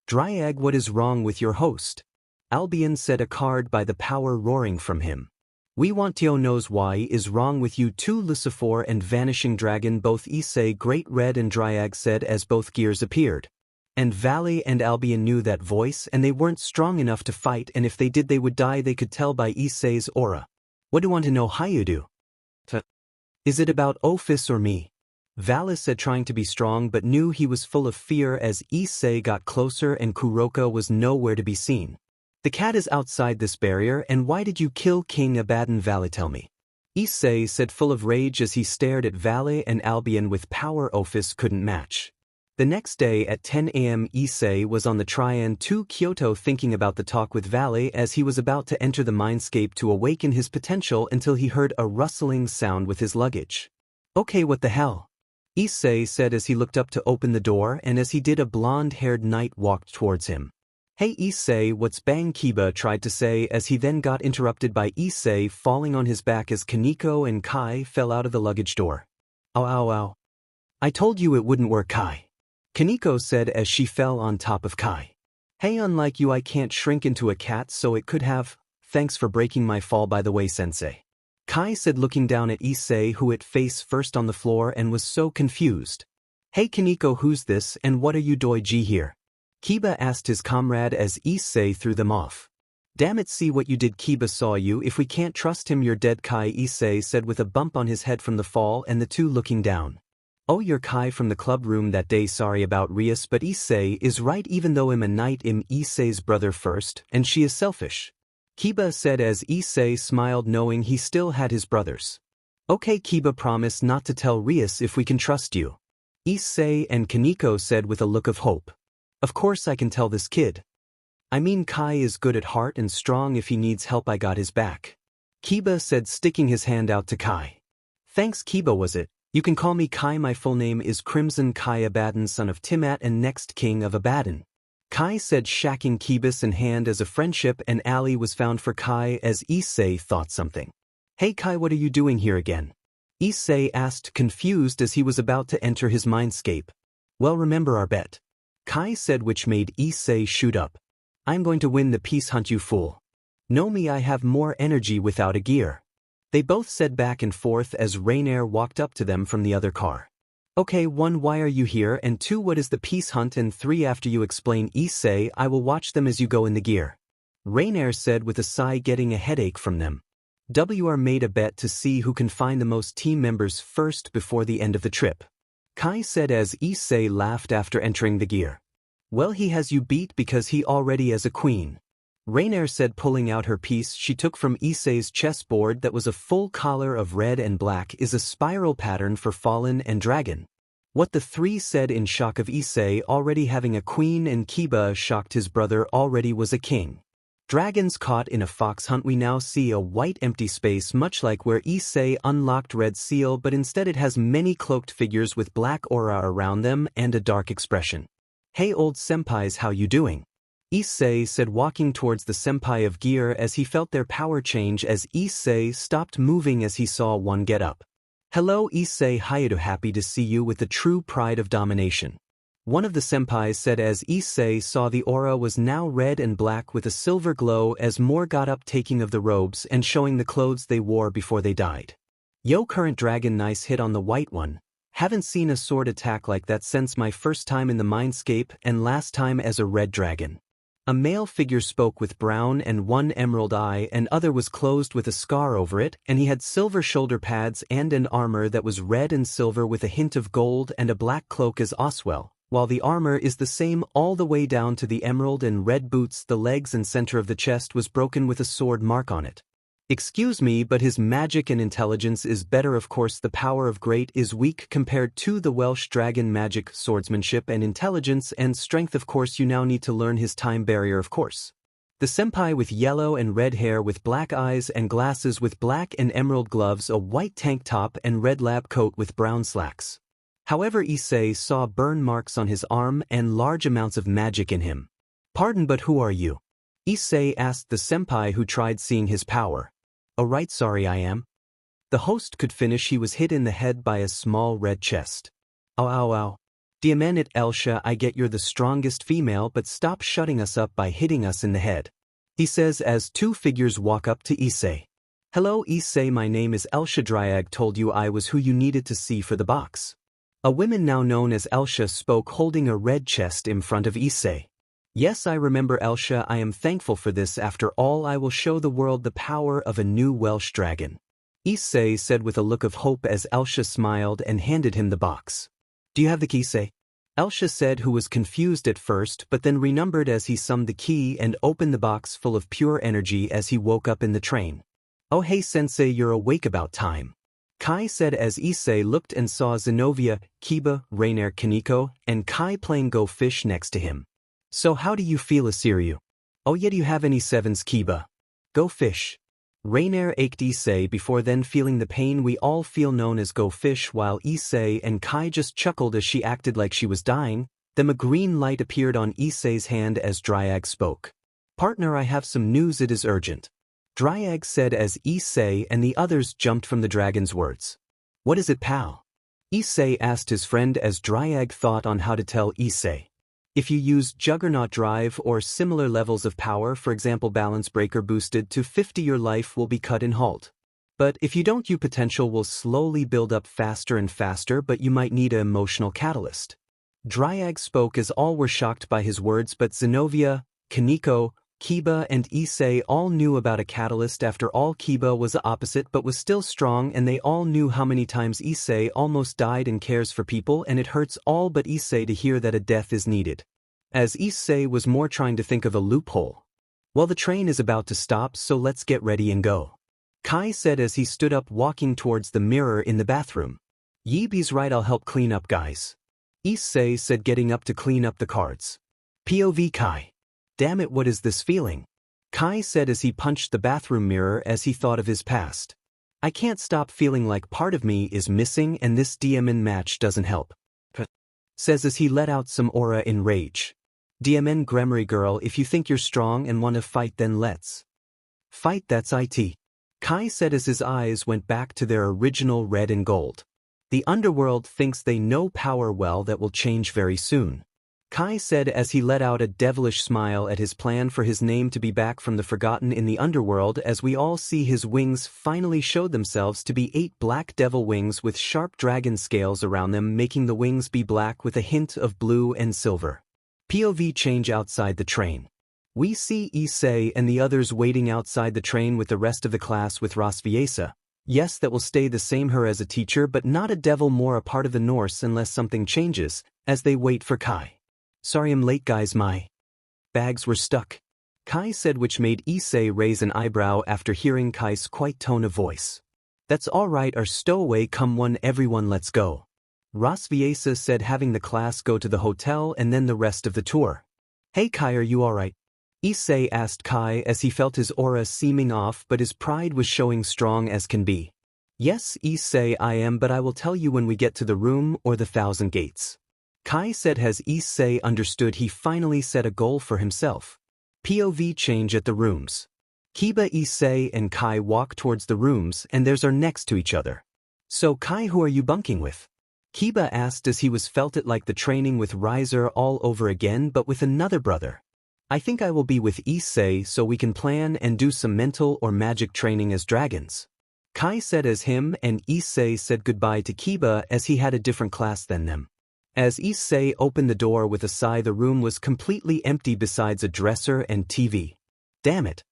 Draig, what is wrong with your host? Albion said, a card by the power roaring from him. We want to knows why is wrong with you two, Lucifer and Vanishing Dragon, both Issei, Great Red and Draig said as both gears appeared. And Vali and Albion knew that voice and they weren't strong enough to fight, and if they did they would die, they could tell by Issei's aura. What do you want to know, how you do? Is it about Office or me? Vali said, trying to be strong but knew he was full of fear as Issei got closer and Kuroka was nowhere to be seen. The cat is outside this barrier, and why did you kill King Abaddon, Vali, tell me? Issei said, full of rage as he stared at Vali and Albion with power Office couldn't match. The next day at 10 a.m. Issei was on the train to Kyoto thinking about the talk with Vali as he was about to enter the mindscape to awaken his potential until he heard a rustling sound with his luggage. Okay, what the hell? Issei said as he looked up to open the door, and as he did a blonde-haired knight walked towards him. Hey Issei, what's bang? Kiba tried to say as he then got interrupted by Issei falling on his back as Kaneko and Kai fell out of the luggage door. Ow ow ow. I told you it wouldn't work, Kai. Kaneko said as she fell on top of Kai. Hey, unlike you I can't shrink into a cat, so it could have. Thanks for breaking my fall by the way, sensei. Kai said, looking down at Issei, who hit face first on the floor and was so confused. Hey Kaneko, who's this and what are you doing here? Kiba asked his comrade as Issei threw them off. Damn it, see what you did, Kiba saw you, if we can't trust him you're dead, Kai, Issei said with a bump on his head from the fall and the two looking down. Oh, you're Kai from the club room that day, sorry about Rias, but Issei is right, even though I'm a knight, I'm Issei's brother first, and she is selfish. Kiba said as Issei smiled knowing he still had his brothers. Okay Kiba, promise not to tell Rias if we can trust you. Issei and Kaneko said with a look of hope. Of course I can tell this kid. I mean, Kai is good at heart and strong, if he needs help I got his back. Kiba said, sticking his hand out to Kai. Thanks Kiba, was it? You can call me Kai, my full name is Crimson Kai Abaddon, son of Tiamat and next king of Abaddon. Kai said, shaking Kiba's in hand as a friendship, and Ali was found for Kai as Issei thought something. Hey Kai, what are you doing here again? Issei asked, confused as he was about to enter his mindscape. Well, remember our bet. Kai said, which made Issei shoot up. I'm going to win the peace hunt, you fool. Know me, I have more energy without a gear. They both said back and forth as Rainier walked up to them from the other car. Okay, 1, why are you here, and 2, what is the peace hunt, and 3, after you explain, Issei, I will watch them as you go in the gear. Rainier said with a sigh, getting a headache from them. WR made a bet to see who can find the most team members first before the end of the trip. Kai said as Issei laughed after entering the gear. Well, he has you beat because he already is a queen. Rainier said, pulling out her piece she took from Issei's chessboard that was a full collar of red and black is a spiral pattern for Fallen and Dragon. What the 3 said in shock of Issei already having a queen, and Kiba shocked his brother already was a king. Dragons caught in a fox hunt. We now see a white empty space much like where Issei unlocked Red Seal, but instead it has many cloaked figures with black aura around them and a dark expression. Hey old senpais, how you doing? Issei said, walking towards the senpai of gear as he felt their power change as Issei stopped moving as he saw one get up. Hello Issei, Hayato, happy to see you with the true pride of domination. One of the senpais said as Issei saw the aura was now red and black with a silver glow as more got up, taking of the robes and showing the clothes they wore before they died. Yo, current dragon, nice hit on the white one. Haven't seen a sword attack like that since my first time in the mindscape and last time as a red dragon. A male figure spoke with brown and one emerald eye, and other was closed with a scar over it, and he had silver shoulder pads and an armor that was red and silver with a hint of gold and a black cloak as Oswell. while the armor is the same all the way down to the emerald and red boots. The legs and center of the chest was broken with a sword mark on it. Excuse me, but his magic and intelligence is better. Of course the power of great is weak compared to the Welsh dragon magic, swordsmanship and intelligence and strength. Of course you now need to learn his time barrier. Of course. The senpai with yellow and red hair with black eyes and glasses with black and emerald gloves, a white tank top and red lab coat with brown slacks. However, Issei saw burn marks on his arm and large amounts of magic in him. Pardon, but who are you? Issei asked the senpai who tried seeing his power. Oh right, sorry I am. The host could finish. He was hit in the head by a small red chest. Ow ow ow. Diamant Elsha, I get you're the strongest female, but stop shutting us up by hitting us in the head. He says as two figures walk up to Issei. Hello Issei, my name is Elsha. Draig told you I was who you needed to see for the box. A woman now known as Elsha spoke, holding a red chest in front of Issei. Yes, I remember Elsha. I am thankful for this. After all, I will show the world the power of a new Welsh dragon. Issei said with a look of hope as Elsha smiled and handed him the box. Do you have the key, Issei? Elsha said, who was confused at first but then renumbered as he summoned the key and opened the box full of pure energy as he woke up in the train. Oh hey sensei, you're awake about time. Kai said as Issei looked and saw Zenobia, Kiba, Rainer, Kaneko, and Kai playing Go Fish next to him. So how do you feel, Issei? Oh yeah, do you have any sevens, Kiba? Go Fish. Rainer ached Issei before then feeling the pain we all feel known as Go Fish, while Issei and Kai just chuckled as she acted like she was dying. Then a green light appeared on Issei's hand as Draig spoke. Partner, I have some news, it is urgent. Draig said as Issei and the others jumped from the dragon's words. What is it, pal? Issei asked his friend as Draig thought on how to tell Issei. If you use juggernaut drive or similar levels of power, for example balance breaker boosted to 50, your life will be cut in halt. But if you don't, your potential will slowly build up faster and faster, but you might need an emotional catalyst. Draig spoke as all were shocked by his words, but Zenobia, Kaneko, Kiba and Issei all knew about a catalyst. After all, Kiba was the opposite but was still strong, and they all knew how many times Issei almost died and cares for people, and it hurts all but Issei to hear that a death is needed. As Issei was more trying to think of a loophole. Well, the train is about to stop, so let's get ready and go. Kai said as he stood up, walking towards the mirror in the bathroom. Yeeby's right, I'll help clean up, guys. Issei said, getting up to clean up the cards. POV Kai. Damn it, what is this feeling? Kai said as he punched the bathroom mirror as he thought of his past. I can't stop feeling like part of me is missing, and this DMN match doesn't help. Says as he let out some aura in rage. DMN gremory girl, if you think you're strong and want to fight, then let's fight, that's it. Kai said as his eyes went back to their original red and gold. The underworld thinks they know power well, that will change very soon. Kai said as he let out a devilish smile at his plan for his name to be back from the forgotten in the underworld, as we all see his wings finally showed themselves to be 8 black devil wings with sharp dragon scales around them, making the wings be black with a hint of blue and silver. POV change outside the train. We see Issei and the others waiting outside the train with the rest of the class with Rasviesa. Yes, that will stay the same, her as a teacher but not a devil, more a part of the Norse unless something changes, as they wait for Kai. Sorry I'm late guys, my bags were stuck. Kai said, which made Issei raise an eyebrow after hearing Kai's quiet tone of voice. That's alright, our stowaway, come on everyone, let's go. Rasviesa said, having the class go to the hotel and then the rest of the tour. Hey Kai, are you alright? Issei asked Kai as he felt his aura seeming off, but his pride was showing strong as can be. Yes Issei, I am, but I will tell you when we get to the room or the 1,000 gates. Kai said as Issei understood he finally set a goal for himself. POV change at the rooms. Kiba, Issei and Kai walk towards the rooms, and theirs are next to each other. So Kai, who are you bunking with? Kiba asked as he was felt it like the training with Riser all over again but with another brother. I think I will be with Issei so we can plan and do some mental or magic training as dragons. Kai said as him and Issei said goodbye to Kiba as he had a different class than them. As Issei opened the door with a sigh, the room was completely empty besides a dresser and TV. Damn it.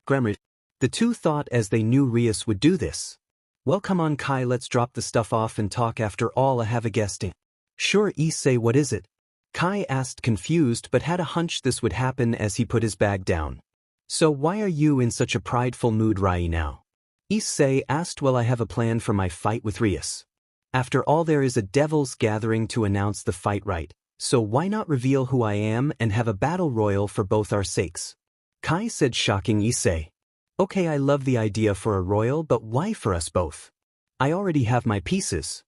Gremory. The two thought as they knew Rias would do this. Well, come on Kai, let's drop the stuff off and talk, after all I have a guest in. Sure Issei, what is it? Kai asked confused but had a hunch this would happen as he put his bag down. So why are you in such a prideful mood now? Issei asked. Well, I have a plan for my fight with Rias. After all, there is a devil's gathering to announce the fight, right? So why not reveal who I am and have a battle royal for both our sakes? Kai said, shocking Issei. Okay, I love the idea for a royal, but why for us both? I already have my pieces.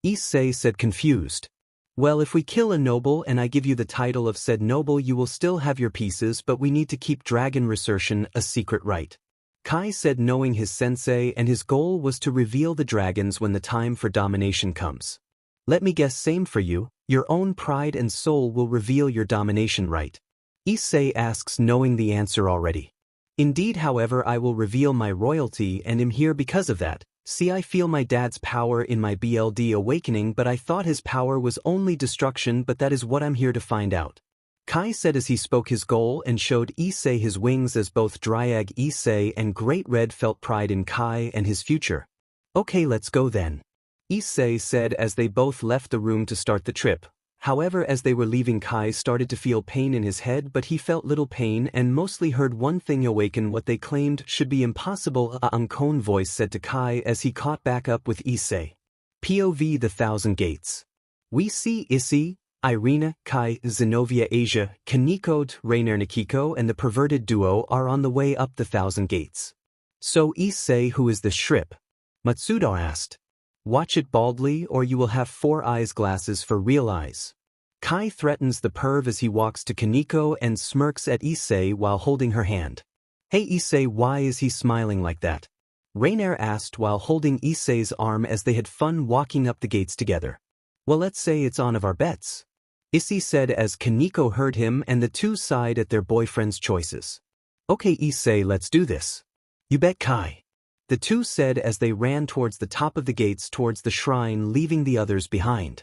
Issei said, confused. Well, if we kill a noble and I give you the title of said noble, you will still have your pieces, but we need to keep dragon resurrection a secret, right? Kai said, knowing his sensei, and his goal was to reveal the dragons when the time for domination comes. Let me guess, same for you, your own pride and soul will reveal your domination, right? Issei asks, knowing the answer already. Indeed, however, I will reveal my royalty and am here because of that. See, I feel my dad's power in my BLD awakening, but I thought his power was only destruction, but that is what I'm here to find out. Kai said as he spoke his goal and showed Issei his wings as both draig Issei and Great Red felt pride in Kai and his future. Okay, let's go then. Issei said as they both left the room to start the trip. However, as they were leaving, Kai started to feel pain in his head, but he felt little pain and mostly heard one thing awaken what they claimed should be impossible. A uncone voice said to Kai as he caught back up with Issei. POV the Thousand Gates. We see Issei, Irina, Kai, Zenobia Asia, Kaneko, Rainer Nikiko and the perverted duo are on the way up the Thousand Gates. So Issei, who is the Shrip? Matsuda asked. Watch it baldly or you will have 4 eyes glasses for real eyes. Kai threatens the perv as he walks to Kaneko and smirks at Issei while holding her hand. Hey Issei, why is he smiling like that? Rainer asked while holding Issei's arm as they had fun walking up the gates together. Well, let's say it's on of our bets. Issei said as Kaneko heard him and the two sighed at their boyfriend's choices. Okay Issei, let's do this. You bet, Kai. The two said as they ran towards the top of the gates towards the shrine, leaving the others behind.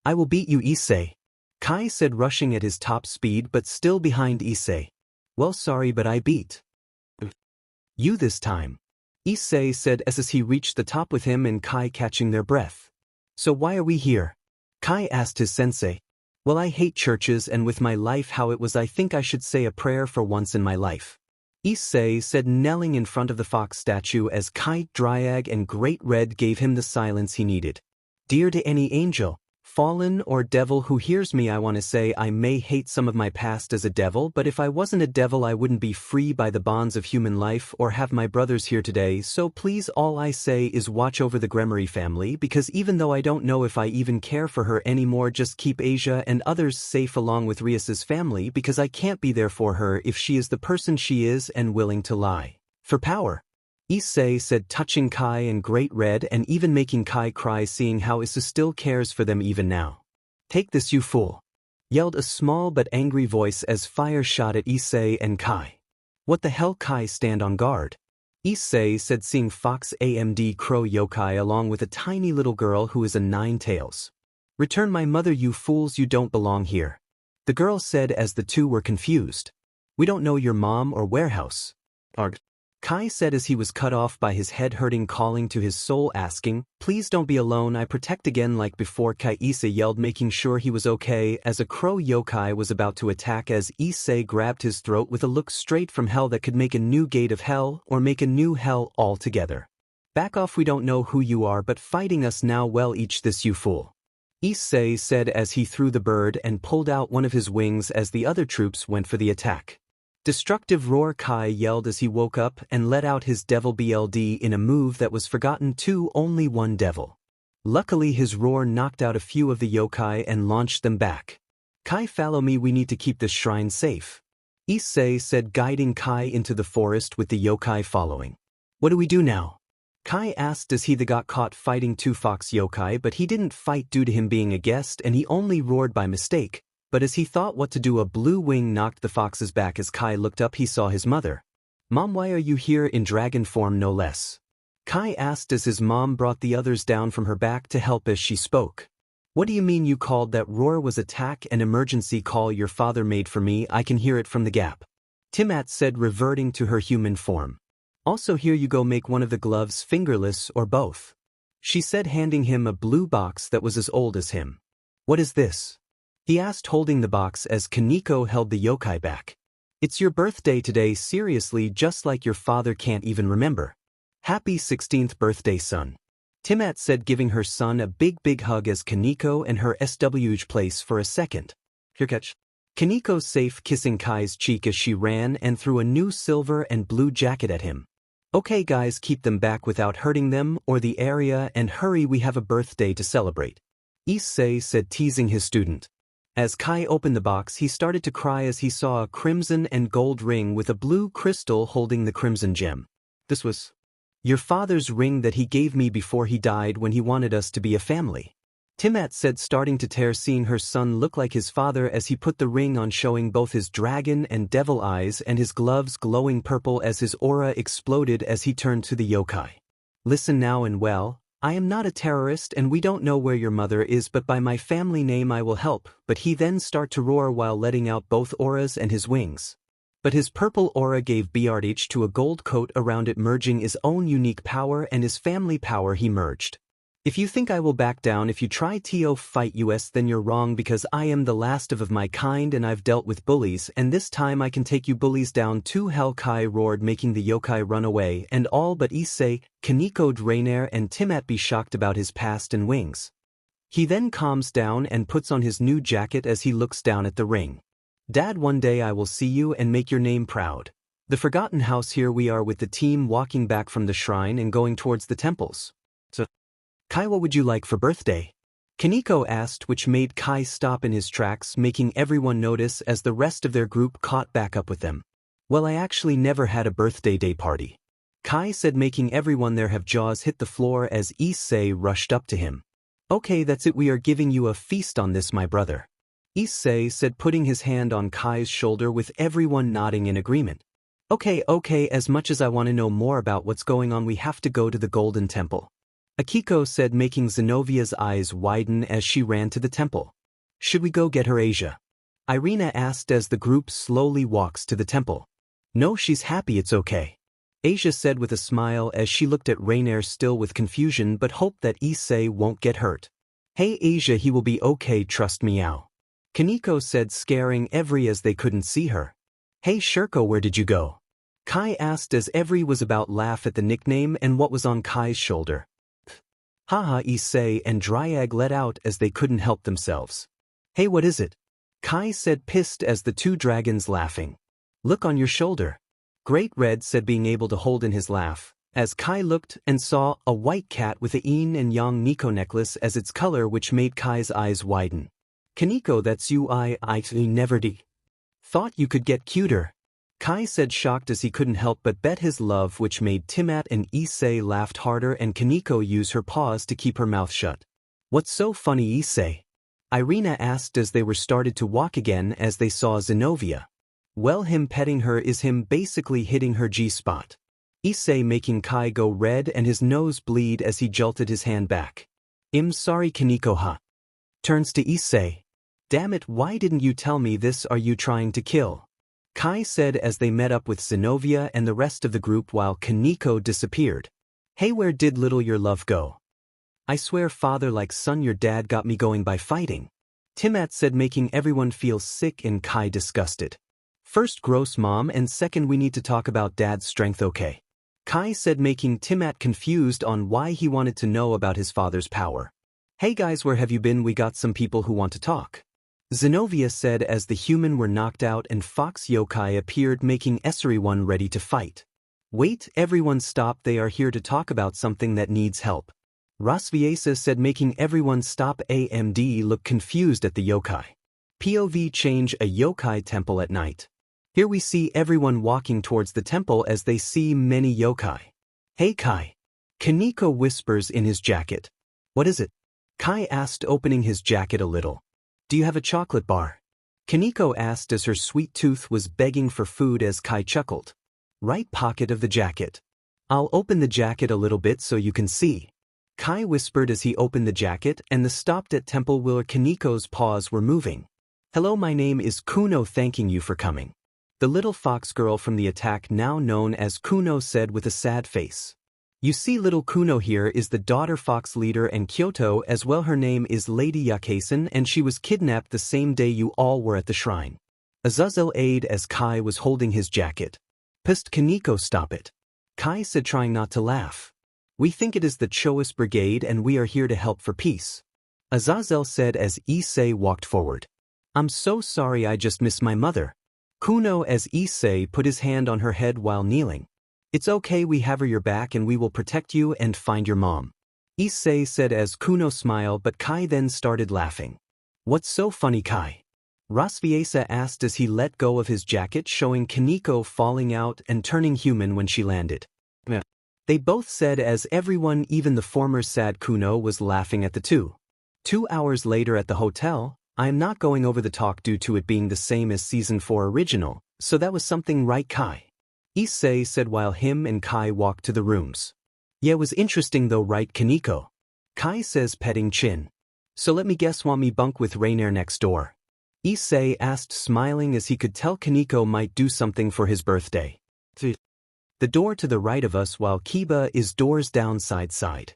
I will beat you, Issei. Kai said, rushing at his top speed but still behind Issei. Well, sorry, but I beat you this time. Issei said as he reached the top with him and Kai catching their breath. So why are we here? Kai asked his sensei. Well, I hate churches and with my life how it was, I think I should say a prayer for once in my life. Issei said, knelling in front of the fox statue as Kai, Draig and Great Red gave him the silence he needed. Dear to any angel, fallen or devil who hears me, I want to say I may hate some of my past as a devil, but if I wasn't a devil I wouldn't be free by the bonds of human life or have my brothers here today, so please all I say is watch over the Gremory family, because even though I don't know if I even care for her anymore, just keep Asia and others safe along with Rias's family, because I can't be there for her if she is the person she is and willing to lie for power. Issei said, touching Kai and Great Red and even making Kai cry, seeing how Issei still cares for them even now. Take this, you fool! Yelled a small but angry voice as fire shot at Issei and Kai. What the hell? Kai stand on guard. Issei said, seeing Fox AMD Crow Yokai along with a tiny little girl who is a 9 tails. Return my mother, you fools, you don't belong here. The girl said as the two were confused. We don't know your mom or warehouse. Arg. Kai said as he was cut off by his head hurting, calling to his soul asking, please don't be alone, I protect again like before. Kai, Issei yelled, making sure he was okay as a crow yokai was about to attack as Issei grabbed his throat with a look straight from hell that could make a new gate of hell or make a new hell altogether. Back off, we don't know who you are but fighting us now, well each this, you fool. Issei said as he threw the bird and pulled out one of his wings as the other troops went for the attack. Destructive roar, Kai yelled as he woke up and let out his devil BLD in a move that was forgotten to only one devil. Luckily his roar knocked out a few of the yokai and launched them back. Kai, follow me, we need to keep this shrine safe. Issei said, guiding Kai into the forest with the yokai following. What do we do now? Kai asked as he got caught fighting 2 fox yokai, but he didn't fight due to him being a guest and he only roared by mistake. But as he thought what to do, a blue wing knocked the fox's back. As Kai looked up he saw his mother. Mom, why are you here in dragon form no less? Kai asked as his mom brought the others down from her back to help as she spoke. What do you mean you called that roar was attack and emergency call your father made for me? I can hear it from the gap. Timat said, reverting to her human form. Also here you go, make one of the gloves fingerless or both. She said, handing him a blue box that was as old as him. What is this? He asked, holding the box as Kaneko held the yokai back. It's your birthday today, seriously, just like your father can't even remember. Happy 16th birthday, son. Timat said, giving her son a big hug as Kaneko and her SWH place for a second. Here catch. Kaneko safe kissing Kai's cheek as she ran and threw a new silver and blue jacket at him. Okay guys, keep them back without hurting them or the area, and hurry, we have a birthday to celebrate. Issei said, teasing his student. As Kai opened the box, he started to cry as he saw a crimson and gold ring with a blue crystal holding the crimson gem. This was your father's ring that he gave me before he died when he wanted us to be a family. Timat said, starting to tear, seeing her son look like his father as he put the ring on, showing both his dragon and devil eyes and his gloves glowing purple as his aura exploded as he turned to the yokai. Listen now, and well, I am not a terrorist and we don't know where your mother is, but by my family name I will help. But he then start to roar while letting out both auras and his wings. But his purple aura gave BRH to a gold coat around it, merging his own unique power and his family power. He merged. If you think I will back down if you try to fight us, then you're wrong, because I am the last of my kind and I've dealt with bullies, and this time I can take you bullies down to hell. Kai roared, making the yokai run away, and all but Issei, Kaneko, Drainer and Timat be shocked about his past and wings. He then calms down and puts on his new jacket as he looks down at the ring. Dad, one day I will see you and make your name proud. The Forgotten House. Here we are with the team walking back from the shrine and going towards the temples. So, Kai, what would you like for birthday? Kaneko asked, which made Kai stop in his tracks, making everyone notice as the rest of their group caught back up with them. Well, I actually never had a birthday day party. Kai said, making everyone there have jaws hit the floor as Issei rushed up to him. Okay, that's it, we are giving you a feast on this, my brother. Issei said, putting his hand on Kai's shoulder, with everyone nodding in agreement. Okay, as much as I want to know more about what's going on, we have to go to the Golden Temple. Akiko said, making Zenovia's eyes widen as she ran to the temple. Should we go get her, Asia? Irina asked as the group slowly walks to the temple. No, she's happy, it's okay. Asia said with a smile as she looked at Rainier, still with confusion but hope that Issei won't get hurt. Hey Asia, he will be okay, trust me now. Kaneko said, scaring Every as they couldn't see her. Hey Shirko, where did you go? Kai asked as Every was about laugh at the nickname and what was on Kai's shoulder. Haha, Issei and Draig let out as they couldn't help themselves. Hey, what is it? Kai said, pissed as the two dragons laughing. Look on your shoulder. Great Red said, being able to hold in his laugh, as Kai looked and saw a white cat with a yin and yang Nico necklace as its color, which made Kai's eyes widen. Kaneko, that's you, I never thought you could get cuter. Kai said, shocked as he couldn't help but bet his love, which made Timat and Issei laughed harder and Kaneko use her paws to keep her mouth shut. What's so funny, Issei? Irina asked as they were started to walk again as they saw Zenovia. Well, him petting her is him basically hitting her G-spot. Issei making Kai go red and his nose bleed as he jolted his hand back. I'm sorry, Kaneko, huh? Turns to Issei. Damn it, why didn't you tell me this? Are you trying to kill? Kai said as they met up with Zenovia and the rest of the group while Kaneko disappeared. Hey, where did little your love go? I swear, father like son, your dad got me going by fighting. Timat said, making everyone feel sick and Kai disgusted. First, gross mom, and second, we need to talk about dad's strength, okay? Kai said, making Timat confused on why he wanted to know about his father's power. Hey guys, where have you been? We got some people who want to talk. Zenovia said as the human were knocked out and Fox Yokai appeared, making everyone ready to fight. Wait, everyone stop, they are here to talk about something that needs help. Rasviesa said, making everyone stop. AMD looked confused at the yokai. POV change, a yokai temple at night. Here we see everyone walking towards the temple as they see many yokai. Hey Kai. Kaneko whispers in his jacket. What is it? Kai asked, opening his jacket a little. Do you have a chocolate bar? Kaneko asked as her sweet tooth was begging for food as Kai chuckled. Right pocket of the jacket. I'll open the jacket a little bit so you can see. Kai whispered as he opened the jacket and the stopped at temple where Kaneko's paws were moving. Hello, my name is Kuno, thanking you for coming. The little fox girl from the attack, now known as Kuno, said with a sad face. You see little Kuno here is the daughter fox leader and Kyoto as well, her name is Lady Yakasen and she was kidnapped the same day you all were at the shrine. Azazel aid as Kai was holding his jacket. Pissed Kaneko, stop it. Kai said, trying not to laugh. We think it is the Choice Brigade and we are here to help for peace. Azazel said as Issei walked forward. I'm so sorry, I just missed my mother. Kuno as Issei put his hand on her head while kneeling. It's okay, we have your back and we will protect you and find your mom. Issei said as Kuno smiled, but Kai then started laughing. What's so funny, Kai? Rasviesa asked as he let go of his jacket, showing Kaneko falling out and turning human when she landed. They both said as everyone, even the former sad Kuno, was laughing at the two. 2 hours later at the hotel, I am not going over the talk due to it being the same as Season 4 original, so that was something, right, Kai? Issei said while him and Kai walked to the rooms. Yeah, it was interesting though, right, Kaneko? Kai says, petting chin. So let me guess, want me bunk with Rainier next door? Issei asked, smiling as he could tell Kaneko might do something for his birthday. The door to the right of us while Kiba is doors down side.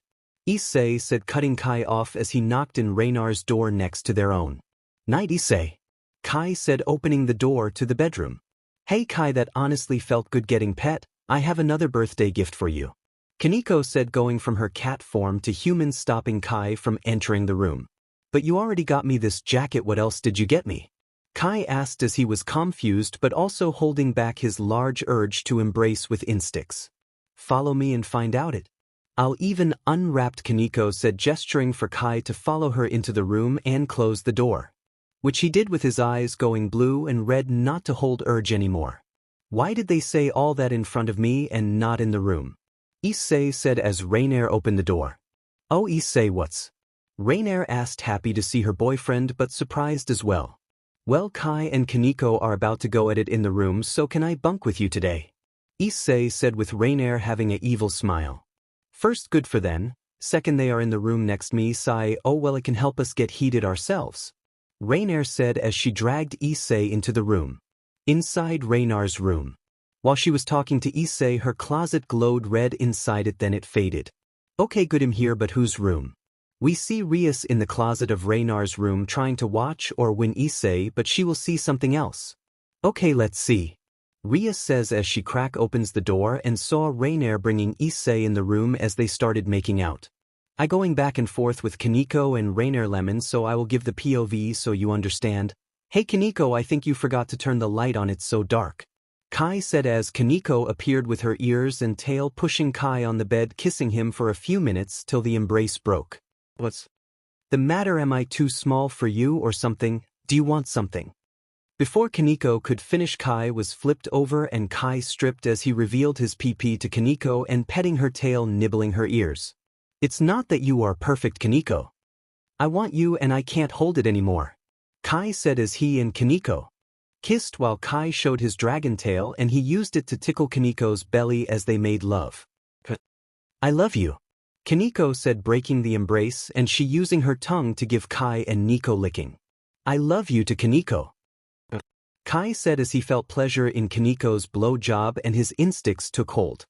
Issei said, cutting Kai off as he knocked in Rainar's door next to their own. Night, Issei. Kai said, opening the door to the bedroom. Hey Kai, that honestly felt good getting pet. I have another birthday gift for you. Kaneko said, going from her cat form to human, stopping Kai from entering the room. But you already got me this jacket, what else did you get me? Kai asked as he was confused but also holding back his large urge to embrace with instincts. Follow me and find out it. I'll even unwrapped, Kaneko said, gesturing for Kai to follow her into the room and close the door. Which he did with his eyes going blue and red, not to hold urge anymore. Why did they say all that in front of me and not in the room? Issei said as Rainier opened the door. Oh, Issei, what's? Rainier asked, happy to see her boyfriend but surprised as well. Well, Kai and Kaneko are about to go at it in the room, so can I bunk with you today? Issei said with Rainier having a evil smile. First, good for them. Second, they are in the room next me, sigh, oh well, it can help us get heated ourselves. Rainier said as she dragged Issei into the room. Inside Rainar's room. While she was talking to Issei, her closet glowed red inside it, then it faded. Okay, good, I'm here, but whose room? We see Rias in the closet of Rainar's room trying to watch or win Issei, but she will see something else. Okay, let's see. Rias says as she crack opens the door and saw Rainier bringing Issei in the room as they started making out. I going back and forth with Kaneko and Rainier Lemon, so I will give the POV so you understand. Hey Kaneko, I think you forgot to turn the light on, it's so dark. Kai said as Kaneko appeared with her ears and tail pushing Kai on the bed, kissing him for a few minutes till the embrace broke. What's the matter? Am I too small for you or something? Do you want something? Before Kaneko could finish, Kai was flipped over and Kai stripped as he revealed his PP to Kaneko and petting her tail, nibbling her ears. It's not that you are perfect, Kaneko. I want you and I can't hold it anymore. Kai said as he and Kaneko kissed while Kai showed his dragon tail and he used it to tickle Kaneko's belly as they made love. I love you. Kaneko said, breaking the embrace and she using her tongue to give Kai and Nico licking. I love you to Kaneko. Kai said as he felt pleasure in Kaneko's blow job and his instincts took hold.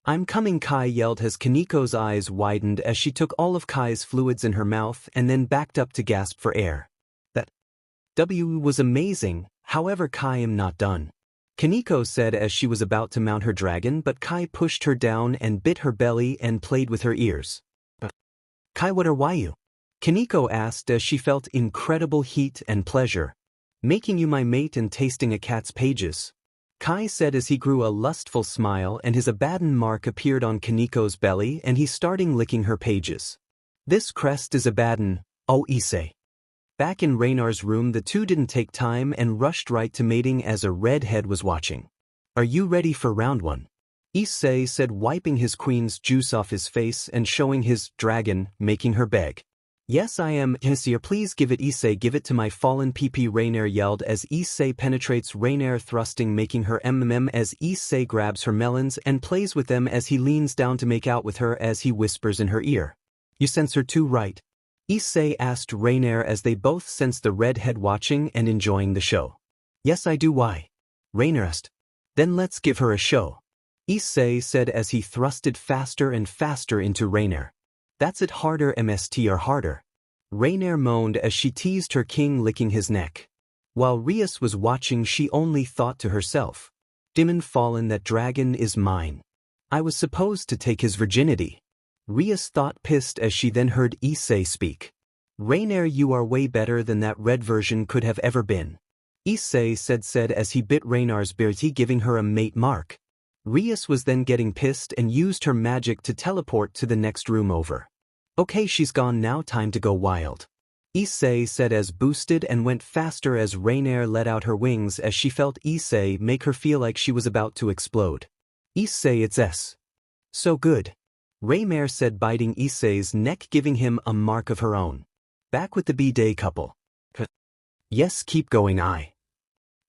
I'm coming, Kai yelled as Kaneko's eyes widened as she took all of Kai's fluids in her mouth and then backed up to gasp for air. That was amazing, however Kai am not done. Kaneko said as she was about to mount her dragon, but Kai pushed her down and bit her belly and played with her ears. Kai, what are you? Kaneko asked as she felt incredible heat and pleasure. Making you my mate and tasting a cat's pages. Kai said as he grew a lustful smile and his Abaddon mark appeared on Kaneko's belly and he starting licking her pages. This crest is Abaddon, oh Issei. Back in Rainar's room, the two didn't take time and rushed right to mating as a redhead was watching. Are you ready for round one? Issei said, wiping his queen's juice off his face and showing his dragon, making her beg. Yes, I am. Monsieur, please give it, Issei, give it to my fallen PP, Rainier yelled as Issei penetrates Rainier, thrusting, making her as Issei grabs her melons and plays with them as he leans down to make out with her as he whispers in her ear. You sense her too, right? Issei asked Rainier as they both sensed the redhead watching and enjoying the show. Yes, I do. Why? Rainier asked. Then let's give her a show. Issei said as he thrusted faster and faster into Rainier. That's it, harder mstr harder. Rainier moaned as she teased her king, licking his neck. While Rias was watching, she only thought to herself, Demon fallen, that dragon is mine. I was supposed to take his virginity. Rias thought, pissed, as she then heard Issei speak. Rainier, you are way better than that red version could have ever been. Issei said as he bit Rainier's beard, giving her a mate mark. Rias was then getting pissed and used her magic to teleport to the next room over. Okay, she's gone now, time to go wild. Issei said as boosted and went faster as Rainier let out her wings as she felt Issei make her feel like she was about to explode. Issei, it's so good. Rainier said, biting Issei's neck, giving him a mark of her own. Back with the B-Day couple. Yes, keep going, I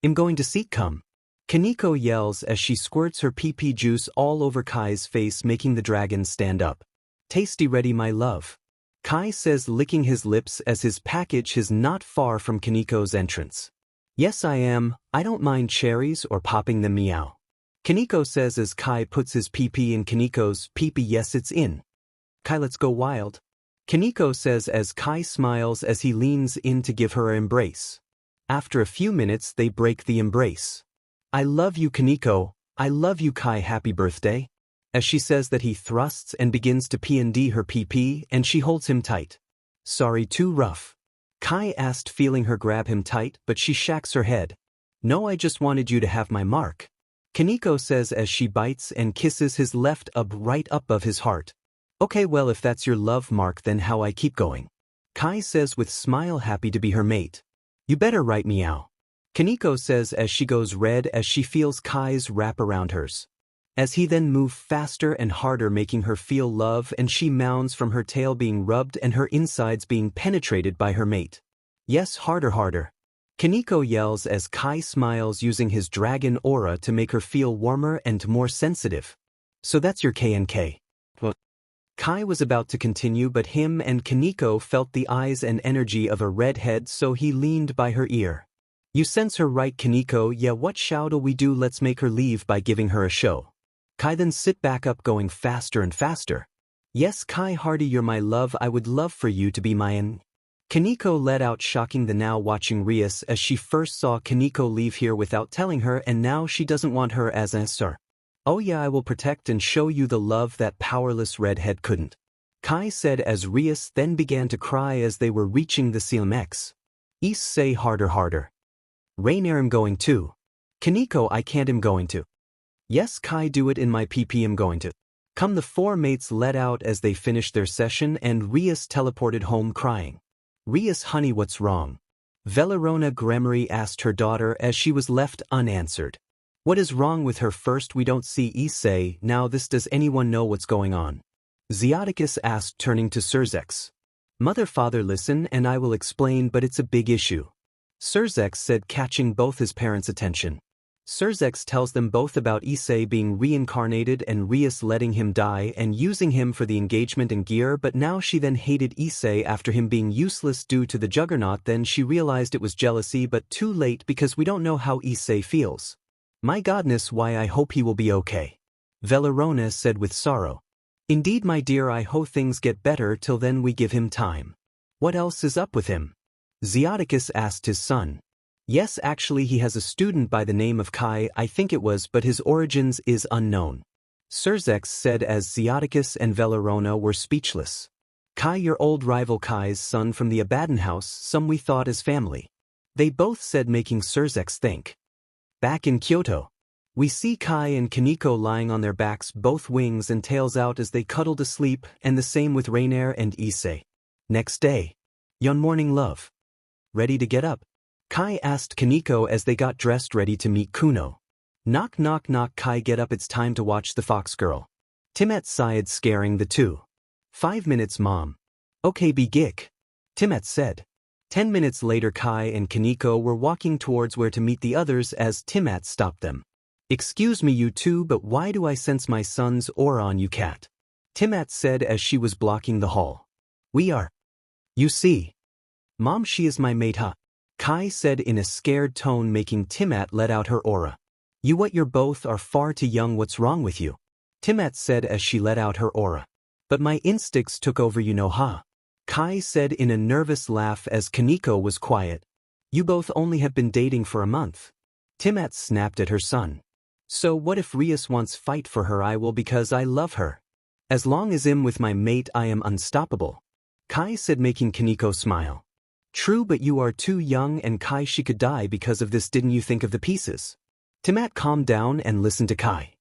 am going to seek come. Kaneko yells as she squirts her pee-pee juice all over Kai's face, making the dragon stand up. Tasty, ready, my love. Kai says, licking his lips as his package is not far from Kaneko's entrance. Yes, I am. I don't mind cherries or popping them, meow. Kaneko says as Kai puts his pee-pee in Kaneko's pee-pee. Yes, it's in. Kai, let's go wild. Kaneko says as Kai smiles as he leans in to give her an embrace. After a few minutes, they break the embrace. I love you, Kaneko. I love you, Kai. Happy birthday. As she says that, he thrusts and begins to P&D her pee-pee, and she holds him tight. Sorry, too rough. Kai asked, feeling her grab him tight, but she shakes her head. No, I just wanted you to have my mark. Kaneko says as she bites and kisses his left right above his heart. Okay, well, if that's your love mark, then how I keep going? Kai says with smile, happy to be her mate. You better right, meow. Kaneko says as she goes red as she feels Kai's wrap around hers. As he then moves faster and harder, making her feel love, and she moans from her tail being rubbed and her insides being penetrated by her mate. Yes, harder, harder. Kaneko yells as Kai smiles, using his dragon aura to make her feel warmer and more sensitive. So that's your KNK. Kai was about to continue, but him and Kaneko felt the eyes and energy of a redhead, so he leaned by her ear. You sense her, right, Kaneko? Yeah, what shall'll we do? Let's make her leave by giving her a show. Kai then sit back up, going faster and faster. Yes, Kai Hardy, you're my love. I would love for you to be mine. Kaneko let out, shocking the now watching Rias, as she first saw Kaneko leave here without telling her, and now she doesn't want her as a sir. Oh yeah, I will protect and show you the love that powerless redhead couldn't. Kai said as Rias then began to cry as they were reaching the CMX. Issei, harder, harder. Rainier, I'm going to. Kaneko, I can't, I'm going to. Yes, Kai, do it in my PP, I'm going to. Come, the four mates let out as they finished their session, and Rias teleported home crying. Rias, honey, what's wrong? Velerona Gremory asked her daughter as she was left unanswered. What is wrong with her? First, we don't see Issei, now this, does anyone know what's going on? Zeoticus asked, turning to Surzex. Mother, father, listen and I will explain, but it's a big issue. Surzex said, catching both his parents' attention. Surzex tells them both about Issei being reincarnated and Rias letting him die and using him for the engagement and gear, but now she then hated Issei after him being useless due to the juggernaut. Then she realized it was jealousy, but too late because we don't know how Issei feels. My godness, why, I hope he will be okay. Velerona said with sorrow. Indeed, my dear, I hope things get better. Till then we give him time. What else is up with him? Zeoticus asked his son. Yes, actually he has a student by the name of Kai, I think it was, but his origins is unknown. Surzex said as Zeoticus and Velerona were speechless. Kai, your old rival, Kai's son from the Abaddon house, some we thought as family. They both said, making Surzex think. Back in Kyoto, we see Kai and Kaneko lying on their backs, both wings and tails out as they cuddle to sleep, and the same with Rainier and Issei. Next day. Yon morning, love. Ready to get up? Kai asked Kaneko as they got dressed ready to meet Kuno. Knock, knock, knock. Kai, get up, it's time to watch the Fox Girl. Timet sighed, scaring the two. 5 minutes, mom. Okay, be gick. Timet said. 10 minutes later, Kai and Kaneko were walking towards where to meet the others as Timat stopped them. Excuse me, you two, but why do I sense my son's aura on you, cat? Timat said as she was blocking the hall. We are. You see. Mom, she is my mate, huh? Kai said in a scared tone, making Timat let out her aura. You what you're both are far too young, what's wrong with you? Timat said as she let out her aura. But my instincts took over, you know, huh? Kai said in a nervous laugh as Kaneko was quiet. You both only have been dating for a month. Timat snapped at her son. So what if Rias wants fight for her? I will, because I love her. As long as I'm with my mate I am unstoppable. Kai said, making Kaneko smile. True, but you are too young, and Kai, she could die because of this. Didn't you think of the pieces? Timat calmed down and listened to Kai.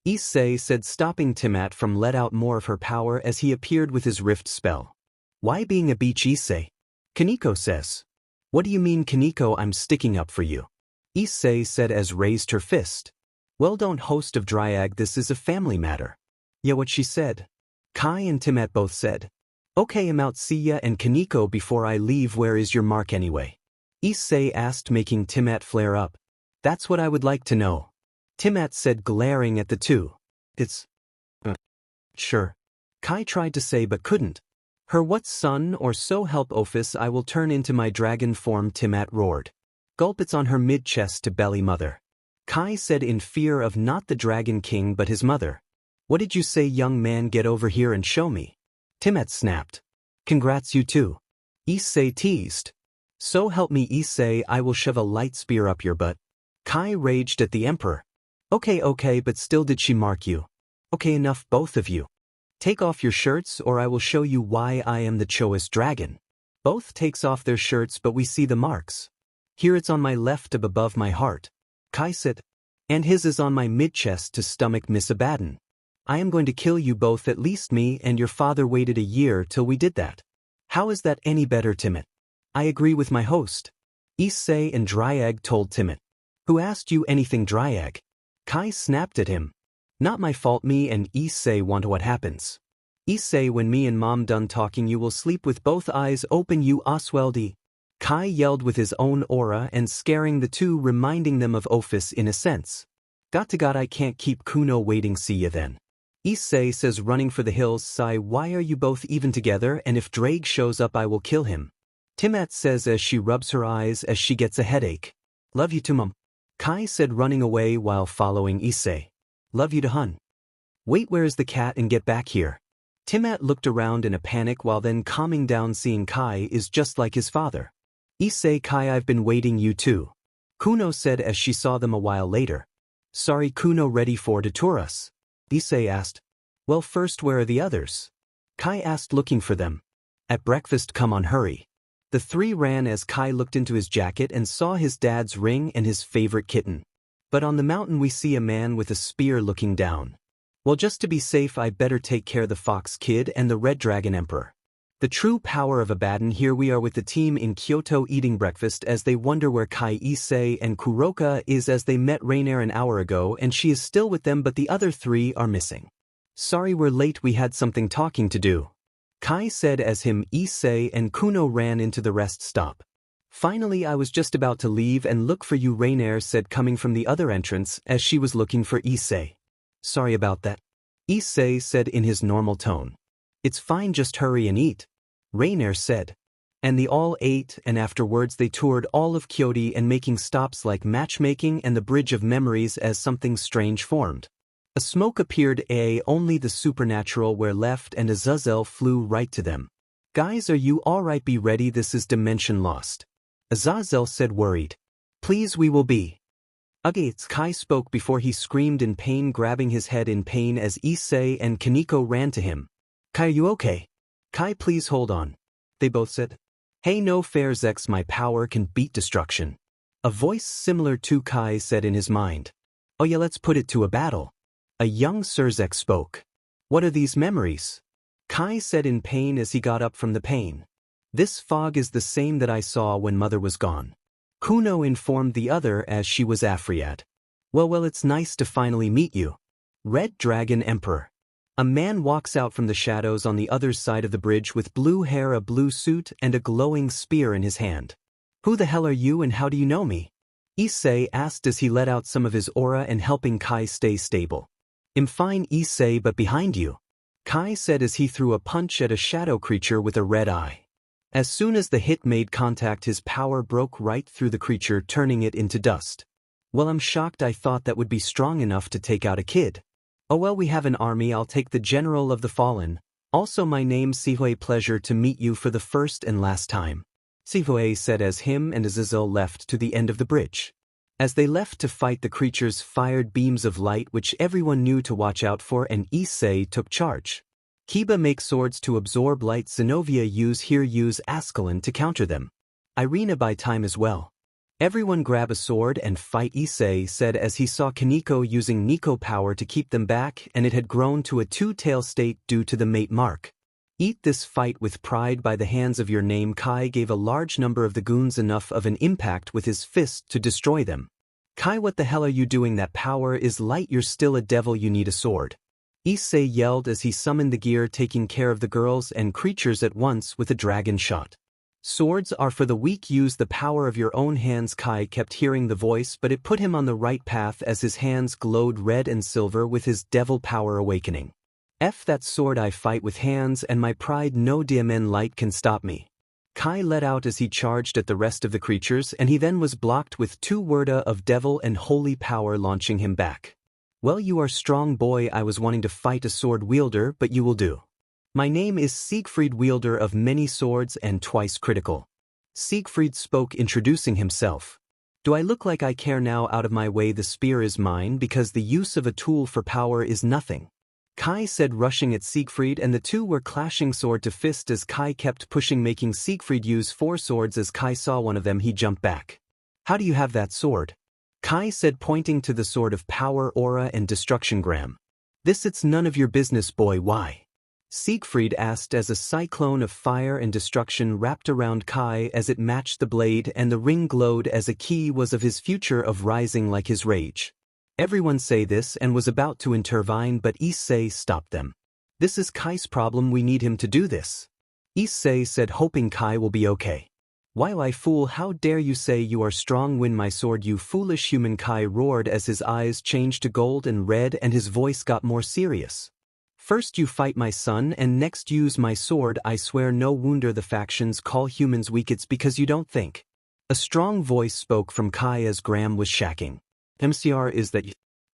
Issei said, stopping Timat from let out more of her power as he appeared with his rift spell. Why being a beach, Issei? Kaneko says. What do you mean, Kaneko? I'm sticking up for you. Issei said as raised her fist. Well, don't, host of Draig, this is a family matter. Yeah, what she said. Kai and Timat both said. Okay, I'm out, see ya. And Kaneko, before I leave, where is your mark anyway? Issei asked, making Timat flare up. That's what I would like to know. Timat said, glaring at the two. It's... sure. Kai tried to say but couldn't. Her what, son, or so help Ophis I will turn into my dragon form, Timat roared. Gulp, it's on her mid-chest to belly, mother. Kai said in fear of not the Dragon King but his mother. What did you say, young man? Get over here and show me. Timat snapped. Congrats, you too. Issei teased. So help me, Issei, I will shove a light spear up your butt. Kai raged at the emperor. Okay, but still, did she mark you? Okay, enough, both of you. Take off your shirts or I will show you why I am the choice dragon. Both takes off their shirts, but we see the marks. Here it's on my left up above my heart. Kai said. And his is on my mid-chest to stomach, Miss Abaddon. I am going to kill you both, at least me and your father waited a year till we did that. How is that any better, Timat? I agree with my host. Issei and Draig told Timat. Who asked you anything, Draig? Kai snapped at him. Not my fault. Me and Issei want what happens. Issei, when me and mom done talking you will sleep with both eyes open, you Oswaldi. Kai yelled with his own aura and scaring the two, reminding them of Ophis in a sense. Got to God, I can't keep Kuno waiting, see ya then. Issei says, running for the hills. Sigh, why are you both even together, and if Draig shows up I will kill him. Timat says as she rubs her eyes as she gets a headache. Love you to mum. Kai said, running away while following Issei. Love you to hun. Wait, where is the cat, and get back here. Timat looked around in a panic while then calming down, seeing Kai is just like his father. Issei, Kai, I've been waiting, you too. Kuno said as she saw them a while later. Sorry, Kuno, ready for to tour us? Issei asked. Well, first, where are the others? Kai asked, looking for them. At breakfast, come on, hurry. The three ran as Kai looked into his jacket and saw his dad's ring and his favorite kitten. But on the mountain we see a man with a spear looking down. Well, just to be safe I better take care of the Fox Kid and the Red Dragon Emperor. The true power of Abaddon. Here we are with the team in Kyoto eating breakfast as they wonder where Kai, Issei and Kuroka is, as they met Rainier an hour ago and she is still with them, but the other three are missing. Sorry we're late, we had something talking to do. Kai said as him, Issei and Kuno ran into the rest stop. Finally, I was just about to leave and look for you, Rainier said, coming from the other entrance as she was looking for Issei. Sorry about that. Issei said in his normal tone. It's fine, just hurry and eat. Rainier said. And they all ate, and afterwards they toured all of Kyoto and making stops like matchmaking and the Bridge of Memories as something strange formed. A smoke appeared, only the supernatural were left, and Azazel flew right to them. Guys, are you alright? Be ready, this is Dimension Lost. Azazel said, worried. Please, we will be. Agates, Kai spoke before he screamed in pain, grabbing his head in pain as Issei and Kaneko ran to him. Kai, are you okay? Kai, please hold on. They both said. Hey, no fair, Zex, my power can beat destruction. A voice similar to Kai said in his mind. Oh yeah, let's put it to a battle. A young Surzek spoke. What are these memories? Kai said in pain as he got up from the pain. This fog is the same that I saw when mother was gone. Kuno informed the other as she was Afriat. Well, it's nice to finally meet you. Red Dragon Emperor. A man walks out from the shadows on the other side of the bridge with blue hair, a blue suit, and a glowing spear in his hand. Who the hell are you and how do you know me? Issei asked as he let out some of his aura and helping Kai stay stable. I'm fine, Issei, but behind you. Kai said as he threw a punch at a shadow creature with a red eye. As soon as the hit made contact, his power broke right through the creature, turning it into dust. Well, I'm shocked. I thought that would be strong enough to take out a kid. Oh well, we have an army. I'll take the general of the fallen. Also my name's Issei. Pleasure to meet you for the first and last time. Issei said as him and Azazel left to the end of the bridge. As they left to fight, the creatures fired beams of light which everyone knew to watch out for, and Issei took charge. Kiba make swords to absorb light. Zenobia use Escalating to counter them. Irina buy time as well. Everyone grab a sword and fight, Issei said as he saw Kaneko using Nico power to keep them back, and it had grown to a two-tail state due to the mate mark. Eat this fight with pride by the hands of your name. Kai gave a large number of the goons enough of an impact with his fist to destroy them. Kai, what the hell are you doing? That power is light. You're still a devil. You need a sword. Issei yelled as he summoned the gear, taking care of the girls and creatures at once with a dragon shot. Swords are for the weak. Use the power of your own hands. Kai kept hearing the voice, but it put him on the right path as his hands glowed red and silver with his devil power awakening. F that sword, I fight with hands and my pride. No diamond light can stop me. Kai let out as he charged at the rest of the creatures, and he then was blocked with 2 worda of devil and holy power launching him back. Well, you are strong boy. I was wanting to fight a sword wielder, but you will do. My name is Siegfried, wielder of many swords and twice critical. Siegfried spoke, introducing himself. Do I look like I care? Now out of my way, the spear is mine because the use of a tool for power is nothing. Kai said, rushing at Siegfried, and the two were clashing sword to fist as Kai kept pushing, making Siegfried use 4 swords. As Kai saw one of them, he jumped back. How do you have that sword? Kai said, pointing to the sword of power, aura and destruction. Gram. It's none of your business, boy. Why? Siegfried asked as a cyclone of fire and destruction wrapped around Kai as it matched the blade, and the ring glowed as a key was of his future of rising like his rage. Everyone say this and was about to intervene, but Issei stopped them. This is Kai's problem. We need him to do this. Issei said, hoping Kai will be okay. Why, I fool, how dare you say you are strong? Win my sword, you foolish human. Kai roared as his eyes changed to gold and red and his voice got more serious. First you fight my son and next use my sword. I swear no wonder the factions call humans weak. It's because you don't think. A strong voice spoke from Kai as Graham was shacking. MCR is that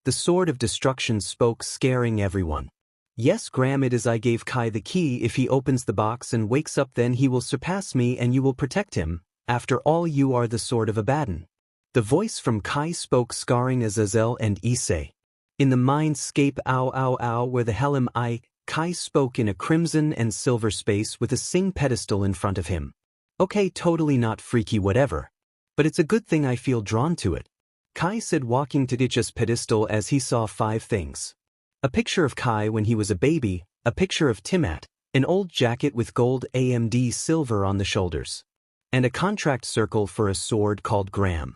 the sword of destruction spoke, scaring everyone. Yes, Graham, it is. I gave Kai the key. If he opens the box and wakes up, then he will surpass me and you will protect him. After all, you are the sword of Abaddon. The voice from Kai spoke, scarring Azazel and Issei. In the mindscape, where the hell am I? Kai spoke in a crimson and silver space with a sing pedestal in front of him. Okay, totally not freaky, whatever. But it's a good thing I feel drawn to it. Kai said, walking to Ditch's pedestal as he saw 5 things. A picture of Kai when he was a baby, a picture of Tiamat, an old jacket with gold AMD silver on the shoulders, and a contract circle for a sword called Graham.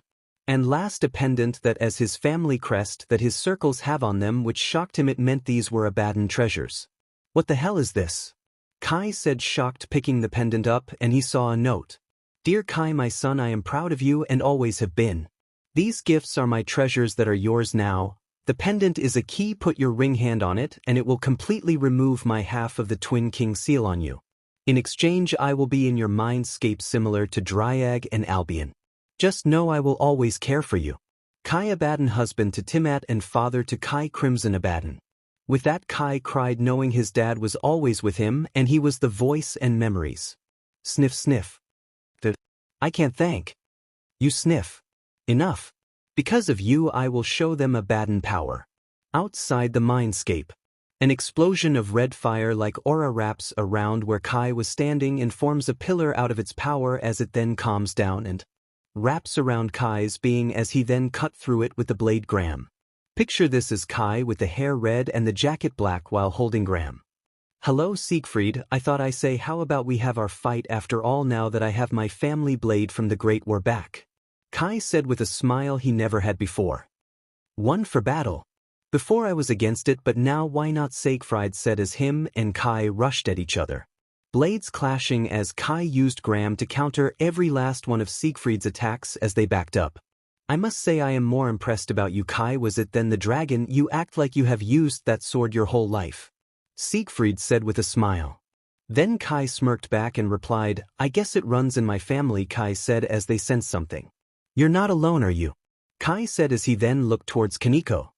And last, a pendant that as his family crest that his circles have on them, which shocked him. It meant these were Abaddon treasures. What the hell is this? Kai said, shocked, picking the pendant up, and he saw a note. Dear Kai, my son, I am proud of you and always have been. These gifts are my treasures that are yours now. The pendant is a key. Put your ring hand on it and it will completely remove my half of the Twin King seal on you. In exchange, I will be in your mindscape similar to Draig and Albion. Just know I will always care for you. Kai Abaddon, husband to Tiamat and father to Kai Crimson Abaddon. With that, Kai cried, knowing his dad was always with him and he was the voice and memories. Sniff, sniff. I can't thank you. Sniff. Enough. Because of you I will show them Abaddon power. Outside the mindscape. An explosion of red fire like aura wraps around where Kai was standing and forms a pillar out of its power as it then calms down and wraps around Kai's being as he then cut through it with the blade. Graham. Picture this as Kai with the hair red and the jacket black while holding Graham. Hello Siegfried, I thought I say how about we have our fight after all now that I have my family blade from the Great War back. Kai said with a smile he never had before. One for battle. Before I was against it, but now why not? Siegfried said as him and Kai rushed at each other. Blades clashing as Kai used Graham to counter every last one of Siegfried's attacks as they backed up. I must say I am more impressed about you, Kai. Was it then the dragon? You act like you have used that sword your whole life. Siegfried said with a smile. Then Kai smirked back and replied, I guess it runs in my family. Kai said as they sensed something. You're not alone, are you? Kai said as he then looked towards Kaneko.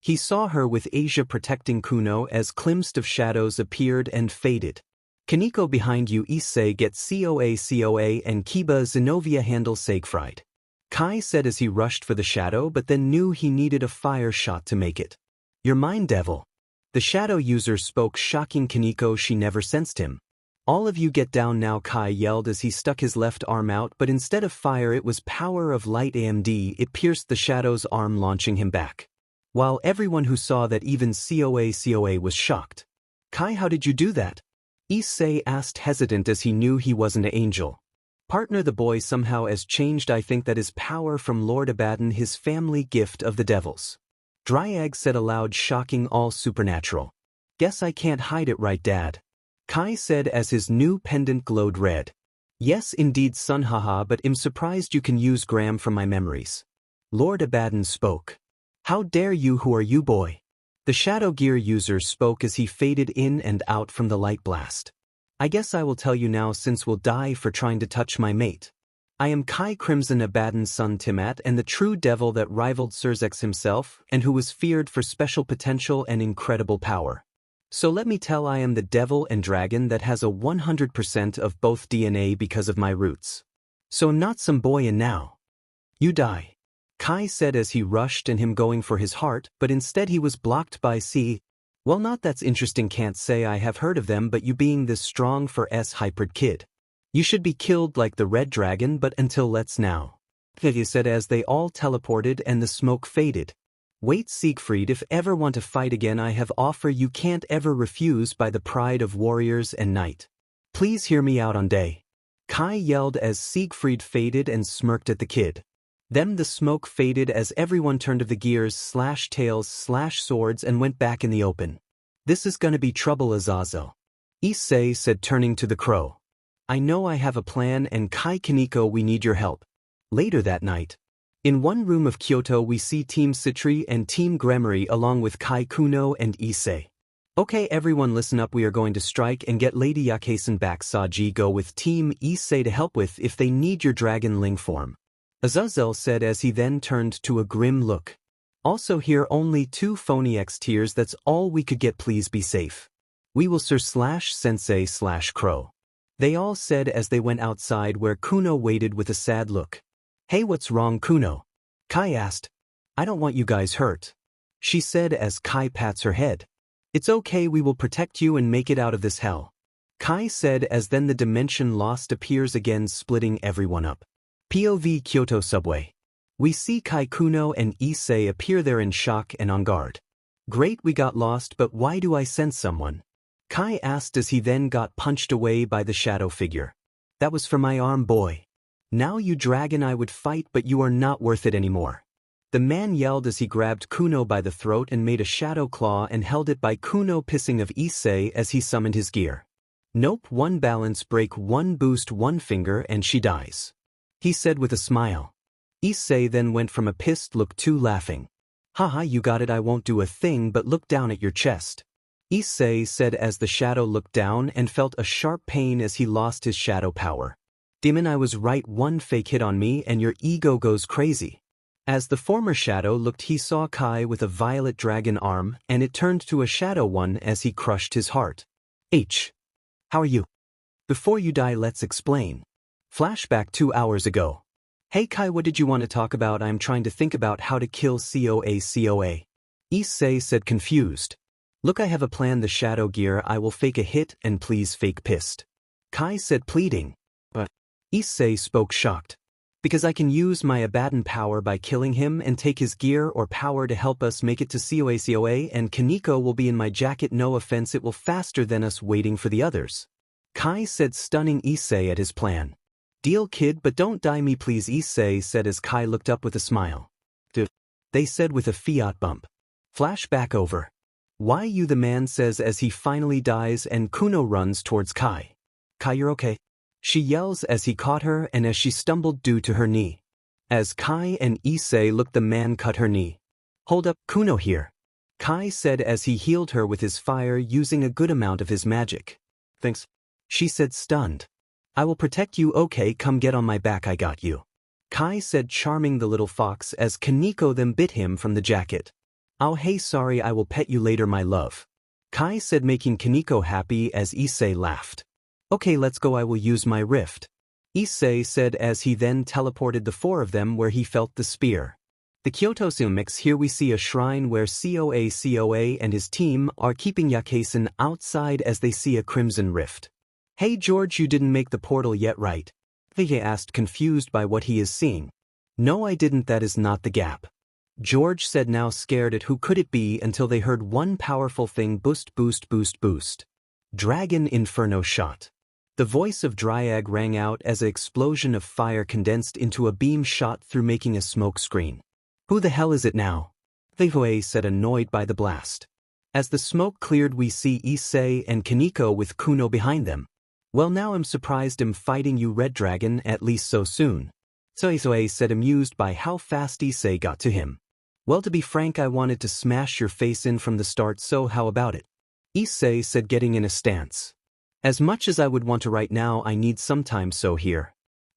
He saw her with Asia protecting Kuno as glimpses of shadows appeared and faded. Kaneko behind you Issei get COA and Kiba Zenobia handle Siegfried. Kai said as he rushed for the shadow but then knew he needed a fire shot to make it. Your mind devil. The shadow user spoke, shocking Kaneko she never sensed him. All of you get down now, Kai yelled as he stuck his left arm out, but instead of fire it was power of light AMD. It pierced the shadow's arm, launching him back. While everyone who saw that, even COA was shocked. Kai, how did you do that? Issei asked, hesitant as he knew he wasn't an angel. Partner, the boy somehow has changed. I think that is power from Lord Abaddon, his family gift of the devils. Draig said aloud, shocking, all supernatural. Guess I can't hide it, right, Dad? Kai said as his new pendant glowed red. Yes indeed son, haha, but I'm surprised you can use Gram from my memories. Lord Abaddon spoke. How dare you, who are you, boy? The Shadow Gear user spoke as he faded in and out from the light blast. I guess I will tell you now, since we'll die for trying to touch my mate. I am Kai Crimson Abaddon's son Tiamat, and the true devil that rivaled Cerzex himself and who was feared for special potential and incredible power. So let me tell, I am the devil and dragon that has a 100% of both DNA because of my roots. So I'm not some boy, and now you die. Kai said as he rushed and him going for his heart, but instead he was blocked by C. Well, not that's interesting, can't say I have heard of them, but you being this strong for hybrid kid. You should be killed like the red dragon, but until let's now. He said as they all teleported and the smoke faded. Wait, Siegfried, if ever want to fight again, I have offer you can't ever refuse by the pride of warriors and knight. Please hear me out on day. Kai yelled as Siegfried faded and smirked at the kid. Then the smoke faded as everyone turned of the gears / tails / swords and went back in the open. This is gonna be trouble, Azazel. Issei said, turning to the crow. I know I have a plan, and Kai Kaneko, we need your help. Later that night, in one room of Kyoto, we see Team Citri and Team Gremory along with Kai Kuno and Issei. Okay everyone, listen up, we are going to strike and get Lady Yakesan back. Saji go with Team Issei to help with if they need your dragon ling form. Azazel said as he then turned to a grim look. Also here only 2 phony X tiers, that's all we could get, please be safe. We will sir / sensei / crow. They all said as they went outside, where Kuno waited with a sad look. Hey, what's wrong, Kuno? Kai asked. I don't want you guys hurt. She said as Kai pats her head. It's okay, we will protect you and make it out of this hell. Kai said as then the dimension lost appears again, splitting everyone up. POV Kyoto subway. We see Kai Kuno and Issei appear there in shock and on guard. Great, we got lost, but why do I sense someone? Kai asked as he then got punched away by the shadow figure. That was for my arm, boy. Now you dragon, I would fight, but you are not worth it anymore. The man yelled as he grabbed Kuno by the throat and made a shadow claw and held it by Kuno, pissing of Issei as he summoned his gear. Nope, 1 balance break, 1 boost, 1 finger, and she dies. He said with a smile. Issei then went from a pissed look to laughing. Haha, you got it, I won't do a thing but look down at your chest. Issei said as the shadow looked down and felt a sharp pain as he lost his shadow power. Demon, I was right, 1 fake hit on me and your ego goes crazy. As the former shadow looked, he saw Kai with a violet dragon arm, and it turned to a shadow one as he crushed his heart. How are you? Before you die, let's explain. Flashback 2 hours ago. Hey Kai, what did you want to talk about? I'm trying to think about how to kill COA. Issei said, confused. Look, I have a plan, the shadow gear, I will fake a hit and please fake pissed. Kai said, pleading. But Issei spoke, shocked. Because I can use my Abaddon power by killing him and take his gear or power to help us make it to COA, and Kaneko will be in my jacket, no offense, it will faster than us waiting for the others. Kai said, stunning Issei at his plan. Deal, kid, but don't die me please, Issei said as Kai looked up with a smile. Dude, they said with a fiat bump. Flashback over. Why you, the man says as he finally dies and Kuno runs towards Kai. Kai, you're okay? She yells as he caught her and as she stumbled due to her knee. As Kai and Issei looked, the man cut her knee. Hold up, Kuno here. Kai said as he healed her with his fire using a good amount of his magic. Thanks. She said, stunned. I will protect you, okay, come get on my back, I got you. Kai said, charming the little fox as Kaneko then bit him from the jacket. "Oh hey, sorry, I will pet you later, my love," Kai said, making Kaneko happy as Issei laughed. "Okay, let's go, I will use my rift," Issei said as he then teleported the four of them where he felt the spear. The Kyoto mix. Here we see a shrine where Coa and his team are keeping Yakeisen outside as they see a crimson rift. "Hey George, you didn't make the portal yet, right?" Vijay asked, confused by what he is seeing. "No, I didn't, that is not the gap," George said, now scared at who could it be, until they heard one powerful thing: boost, boost, boost, boost. Dragon Inferno shot. The voice of Draig rang out as an explosion of fire condensed into a beam shot through, making a smoke screen. "Who the hell is it now?" Vijay said, annoyed by the blast. As the smoke cleared, we see Issei and Kaneko with Kuno behind them. "Well, now I'm surprised I'm fighting you, Red Dragon, at least so soon," Issei said, amused by how fast Issei got to him. "Well, to be frank, I wanted to smash your face in from the start, so how about it?" Issei said, getting in a stance. "As much as I would want to right now, I need some time, so here."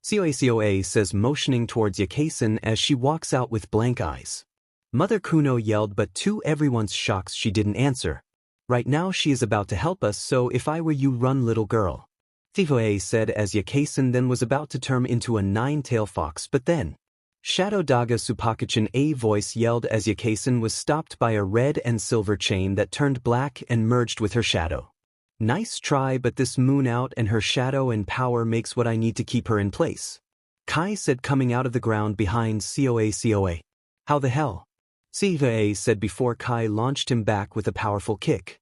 Coa says, motioning towards Yakeisen as she walks out with blank eyes. Mother Kuno yelled, but to everyone's shocks she didn't answer. "Right now she is about to help us, so if I were you, run, little girl," Vijay said as Yakeisen then was about to turn into a nine-tailed fox, but then Shadow Daga Supakachin, a voice yelled as Yakeisen was stopped by a red and silver chain that turned black and merged with her shadow. "Nice try, but this moon out and her shadow and power makes what I need to keep her in place," Kai said, coming out of the ground behind Coa. "How the hell?" Coa said before Kai launched him back with a powerful kick.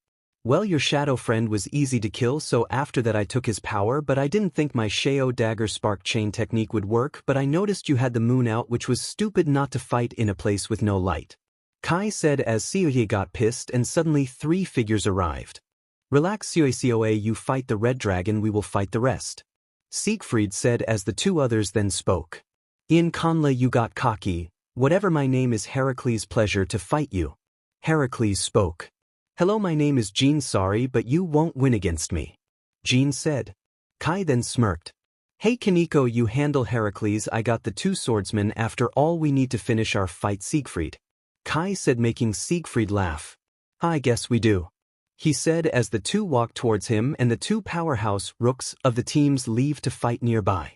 "Well, your shadow friend was easy to kill, so after that I took his power, but I didn't think my Shadow Dagger Spark Chain technique would work, but I noticed you had the moon out, which was stupid not to fight in a place with no light," Kai said as Coa got pissed and suddenly three figures arrived. "Relax, Coa, you fight the red dragon, we will fight the rest," Siegfried said as the two others then spoke. "In Conla, you got cocky. Whatever, my name is Heracles, pleasure to fight you." Heracles spoke. "Hello, my name is Jean, sorry, but you won't win against me," Jean said. Kai then smirked. "Hey Kaneko, you handle Heracles, I got the two swordsmen, after all we need to finish our fight, Siegfried," Kai said, making Siegfried laugh. "I guess we do," he said as the two walked towards him and the two powerhouse rooks of the teams leave to fight nearby.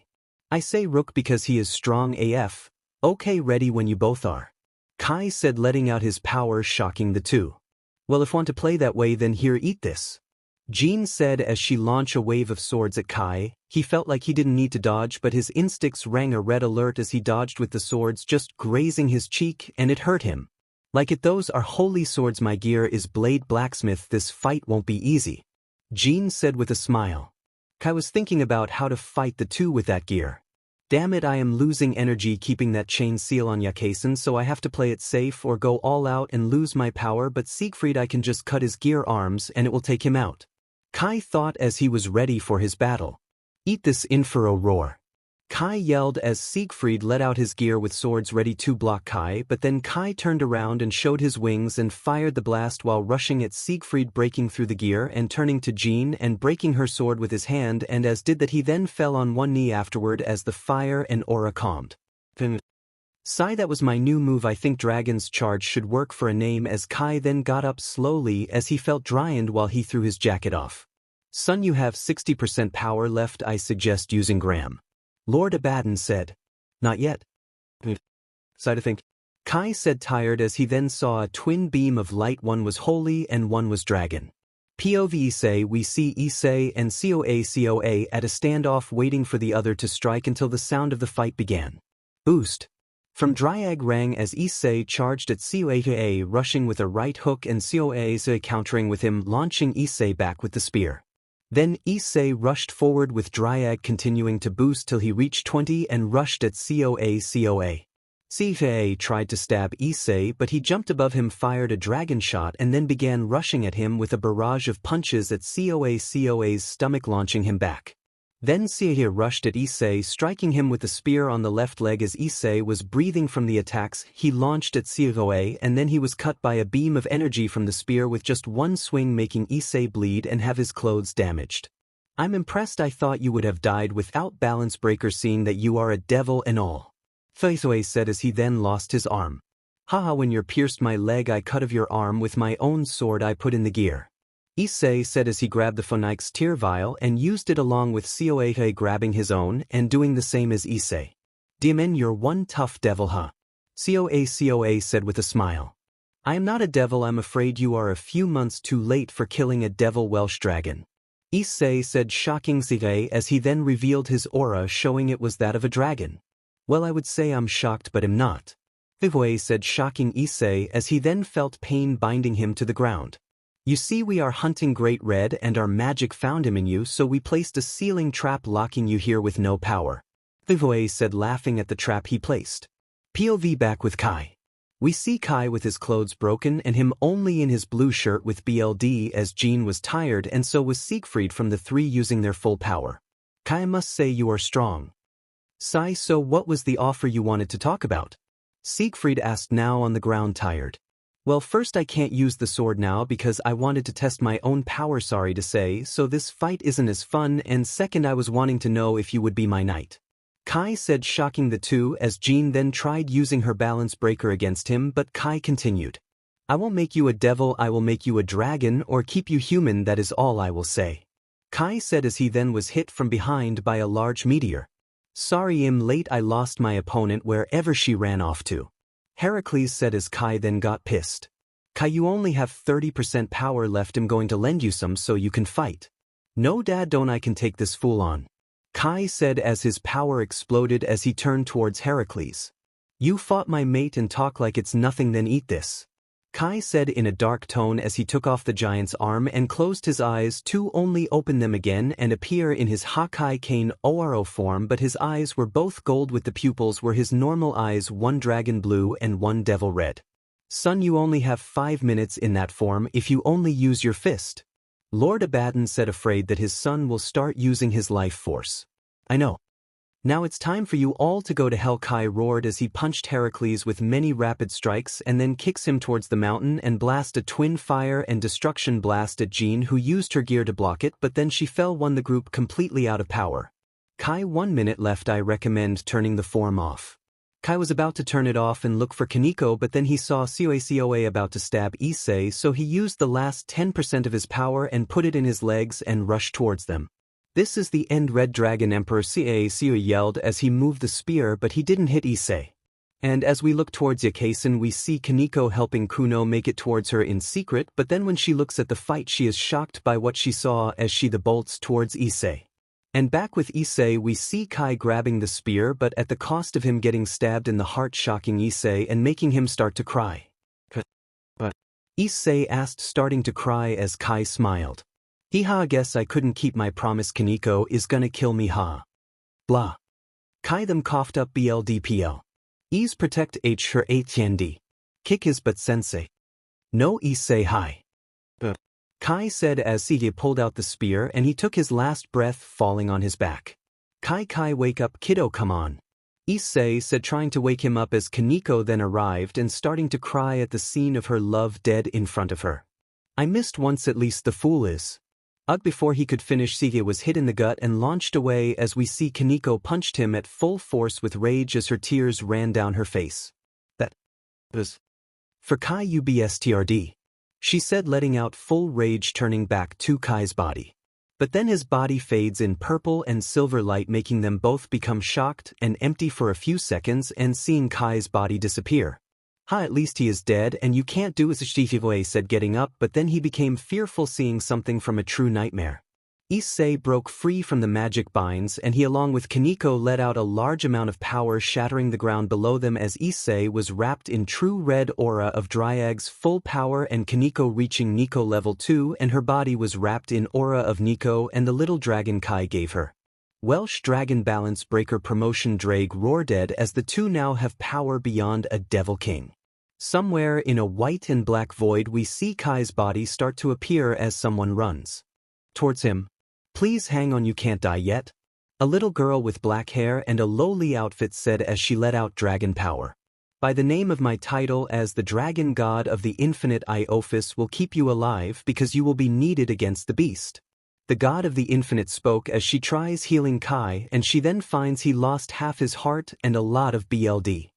"I say rook because he is strong AF. Okay, ready when you both are," Kai said, letting out his power, shocking the two. "Well, if want to play that way, then here, eat this," Jean said as she launched a wave of swords at Kai. He felt like he didn't need to dodge, but his instincts rang a red alert as he dodged with the swords just grazing his cheek, and it hurt him. "Like it, those are holy swords, my gear is blade blacksmith, this fight won't be easy," Jean said with a smile. Kai was thinking about how to fight the two with that gear. "Damn it, I am losing energy keeping that chain seal on Yakeisen, so I have to play it safe or go all out and lose my power, but Siegfried, I can just cut his gear arms and it will take him out," Kai thought as he was ready for his battle. "Eat this, Infero roar," Kai yelled as Siegfried let out his gear with swords ready to block Kai, but then Kai turned around and showed his wings and fired the blast while rushing at Siegfried, breaking through the gear and turning to Jean and breaking her sword with his hand, and as did that he then fell on one knee afterward as the fire and aura calmed. "Sigh, that was my new move, I think Dragon's Charge should work for a name," as Kai then got up slowly as he felt drained while he threw his jacket off. "Son, you have 60% power left, I suggest using Gram," Lord Abaddon said. "Not yet." "Side to think," Kai said, tired, as he then saw a twin beam of light, one was holy and one was dragon. POV Issei, we see Issei and Coa at a standoff waiting for the other to strike until the sound of the fight began. Boost from Draig rang as Issei charged at Coa, rushing with a right hook and Coa countering with him, launching Issei back with the spear. Then Issei rushed forward with Draig continuing to boost till he reached 20 and rushed at Coa. Coa tried to stab Issei, but he jumped above him, fired a dragon shot and then began rushing at him with a barrage of punches at Coa's stomach, launching him back. Then Coa rushed at Issei, striking him with the spear on the left leg. As Issei was breathing from the attacks he launched at Coa, and then he was cut by a beam of energy from the spear with just one swing, making Issei bleed and have his clothes damaged. "I'm impressed, I thought you would have died without balance breaker, seeing that you are a devil and all," Issei said as he then lost his arm. Haha, when you pierced my leg I cut of your arm with my own sword I put in the gear. Issei said as he grabbed the Phoenix tear vial and used it along with Issei grabbing his own and doing the same as Issei. Demon, you're one tough devil, huh? Issei said with a smile. I am not a devil, I'm afraid you are a few months too late for killing a devil Welsh dragon. Issei said, shocking Issei as he then revealed his aura showing it was that of a dragon. Well, I would say I'm shocked but am not. Issei said, shocking Issei as he then felt pain binding him to the ground. You see, we are hunting Great Red and our magic found him in you, so we placed a sealing trap locking you here with no power. Issei said, laughing at the trap he placed. POV back with Kai. We see Kai with his clothes broken and him only in his blue shirt with BLD as Jean was tired and so was Siegfried from the three using their full power. Kai, must say you are strong. Sai, so what was the offer you wanted to talk about? Siegfried asked, now on the ground tired. Well, first I can't use the sword now because I wanted to test my own power, sorry to say, so this fight isn't as fun, and second I was wanting to know if you would be my knight. Kai said, shocking the two as Jean then tried using her balance breaker against him, but Kai continued. I won't make you a devil, I will make you a dragon or keep you human, that is all I will say. Kai said as he then was hit from behind by a large meteor. Sorry, I'm late, I lost my opponent wherever she ran off to. Heracles said as Kai then got pissed. Kai, you only have 30% power left, I'm going to lend you some so you can fight. No dad, don't I can take this fool on. Kai said as his power exploded as he turned towards Heracles. You fought my mate and talk like it's nothing, then eat this. Kai said in a dark tone as he took off the giant's arm and closed his eyes to only open them again and appear in his Hakai Kane Oro form, but his eyes were both gold with the pupils were his normal eyes, one dragon blue and one devil red. Son, you only have 5 minutes in that form if you only use your fist. Lord Abaddon said, afraid that his son will start using his life force. I know. Now it's time for you all to go to hell, Kai roared as he punched Heracles with many rapid strikes and then kicks him towards the mountain and blast a twin fire and destruction blast at Jean, who used her gear to block it, but then she fell, won the group completely out of power. Kai, 1 minute left, I recommend turning the form off. Kai was about to turn it off and look for Kaneko, but then he saw Issei about to stab Issei, so he used the last 10% of his power and put it in his legs and rushed towards them. This is the end, Red Dragon Emperor Issei yelled as he moved the spear, but he didn't hit Issei. And as we look towards Yakasen, we see Kaneko helping Kuno make it towards her in secret, but then when she looks at the fight she is shocked by what she saw as she the bolts towards Issei. And back with Issei we see Kai grabbing the spear, but at the cost of him getting stabbed in the heart, shocking Issei and making him start to cry. But Issei asked, starting to cry as Kai smiled. I guess I couldn't keep my promise, Kaneko is gonna kill me, ha. Blah. Kai them coughed up, BLDPL. Ease protect H her ATND. Kick his butt, sensei. No, Issei hi. Kai said as Sige pulled out the spear and he took his last breath, falling on his back. Kai, wake up, kiddo, come on. Issei said, trying to wake him up as Kaneko then arrived and starting to cry at the scene of her love dead in front of her. I missed once, at least the fool is. Before he could finish, Sige was hit in the gut and launched away as we see Kaneko punched him at full force with rage as her tears ran down her face. That was for Kai UBSTRD. She said, letting out full rage, turning back to Kai's body. But then his body fades in purple and silver light, making them both become shocked and empty for a few seconds, and seeing Kai's body disappear. At least he is dead and you can't do as Issei said, getting up, but then he became fearful, seeing something from a true nightmare. Issei broke free from the magic binds and he along with Kaneko let out a large amount of power, shattering the ground below them as Issei was wrapped in true red aura of Draig's full power and Kaneko reaching Nico level 2 and her body was wrapped in aura of Nico and the little dragon Kai gave her. Welsh Dragon Balance Breaker Promotion Draig roar dead as the two now have power beyond a Devil King. Somewhere in a white and black void we see Kai's body start to appear as someone runs towards him. Please hang on, you can't die yet. A little girl with black hair and a lowly outfit said as she let out dragon power. By the name of my title as the dragon god of the infinite, Iophis will keep you alive because you will be needed against the beast. The god of the infinite spoke as she tries healing Kai, and she then finds he lost half his heart and a lot of BLD.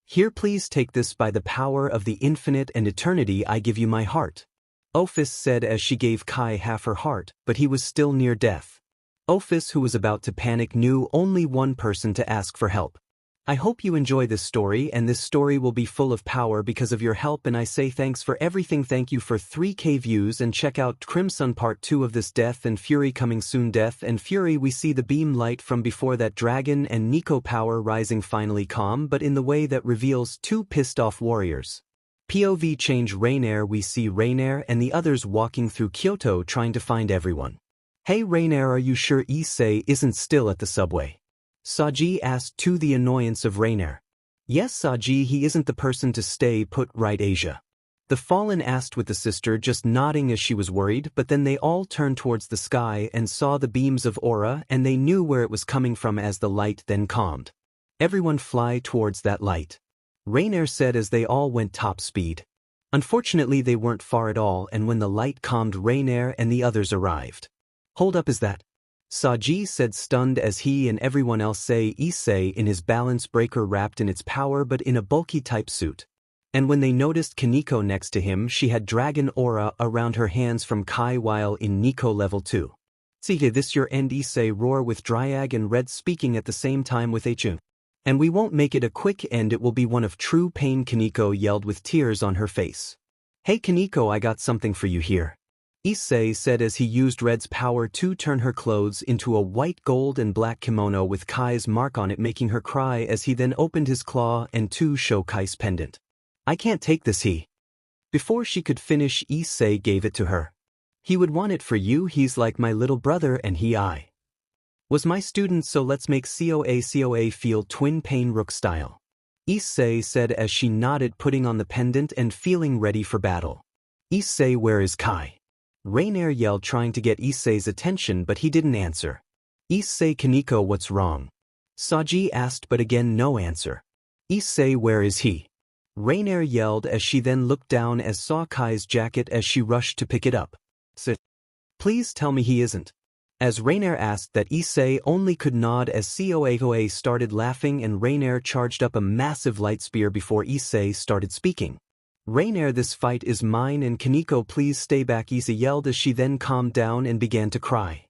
Here, please take this. By the power of the infinite and eternity, I give you my heart. Ophis said as she gave Kai half her heart, but he was still near death. Ophis, who was about to panic, knew only one person to ask for help. I hope you enjoy this story, and this story will be full of power because of your help, and I say thanks for everything. Thank you for 3K views, and check out Crimson Part 2 of this. Death and Fury coming soon. Death and Fury. We see the beam light from before that dragon and Nico power rising, finally calm, but in the way that reveals two pissed off warriors. POV change. Rainier. We see Rainier and the others walking through Kyoto trying to find everyone. Hey Rainier, are you sure Issei isn't still at the subway? Saji asked, to the annoyance of Rainier. Yes Saji, he isn't the person to stay put, right Asia? The Fallen asked with the sister just nodding as she was worried, but then they all turned towards the sky and saw the beams of aura, and they knew where it was coming from as the light then calmed. Everyone fly towards that light. Rainier said as they all went top speed. Unfortunately they weren't far at all, and when the light calmed, Rainier and the others arrived. Hold up, is that? Saji said, stunned as he and everyone else say Issei in his balance breaker wrapped in its power but in a bulky type suit. And when they noticed Kaneko next to him, she had dragon aura around her hands from Kai while in Nico level 2. See this your end, Issei roar with Draig and Red speaking at the same time with Hachun. And we won't make it a quick end, it will be one of true pain, Kaneko yelled with tears on her face. Hey Kaneko, I got something for you here. Issei said as he used Red's power to turn her clothes into a white, gold and black kimono with Kai's mark on it, making her cry as he then opened his claw and to show Kai's pendant. I can't take this, he. Before she could finish, Issei gave it to her. He would want it for you, he's like my little brother and I was my student, so let's make COA feel twin pain Rook style. Issei said as she nodded, putting on the pendant and feeling ready for battle. Issei, where is Kai? Rainier yelled, trying to get Issei's attention, but he didn't answer. Issei, Kaneko, what's wrong? Saji asked, but again no answer. Issei, where is he? Rainier yelled as she then looked down as saw Kai's jacket as she rushed to pick it up. Sit. Please tell me he isn't. As Rainier asked that, Issei only could nod as COA started laughing and Rainier charged up a massive light spear before Issei started speaking. Rainier, this fight is mine, and Kaneko, please stay back, Issei yelled as she then calmed down and began to cry.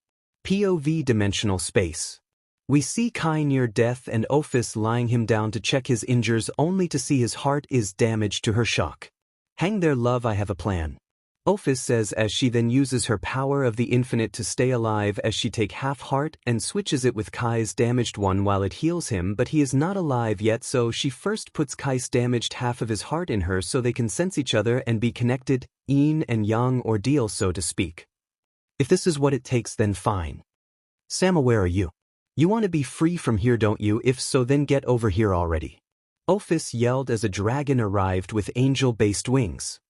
POV dimensional space. We see Kai near death and Ophis lying him down to check his injuries only to see his heart is damaged to her shock. Hang there love, I have a plan. Ophis says as she then uses her power of the infinite to stay alive as she take half heart and switches it with Kai's damaged one while it heals him, but he is not alive yet, so she first puts Kai's damaged half of his heart in her so they can sense each other and be connected, yin and yang ordeal so to speak. If this is what it takes, then fine. Sama, where are you? You want to be free from here, don't you? If so, then get over here already. Ophis yelled as a dragon arrived with angel-based wings.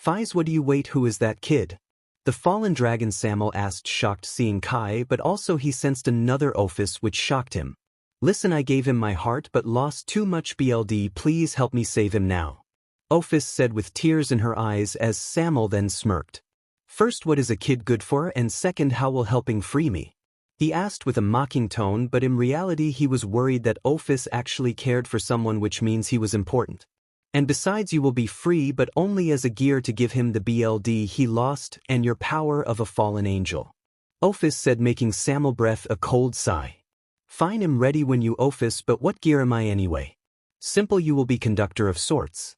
Fies, what do you wait, who is that kid? The fallen dragon Samuel asked, shocked seeing Kai, but also he sensed another Ophis which shocked him. Listen, I gave him my heart but lost too much BLD, please help me save him now. Ophis said with tears in her eyes as Samuel then smirked. First, what is a kid good for, and second, how will helping free me? He asked with a mocking tone, but in reality he was worried that Ophis actually cared for someone, which means he was important. And besides, you will be free, but only as a gear to give him the BLD he lost and your power of a fallen angel. Ophis said, making Samuel breath a cold sigh. Fine, I'm ready when you, Ophis, but what gear am I anyway? Simple, you will be conductor of sorts.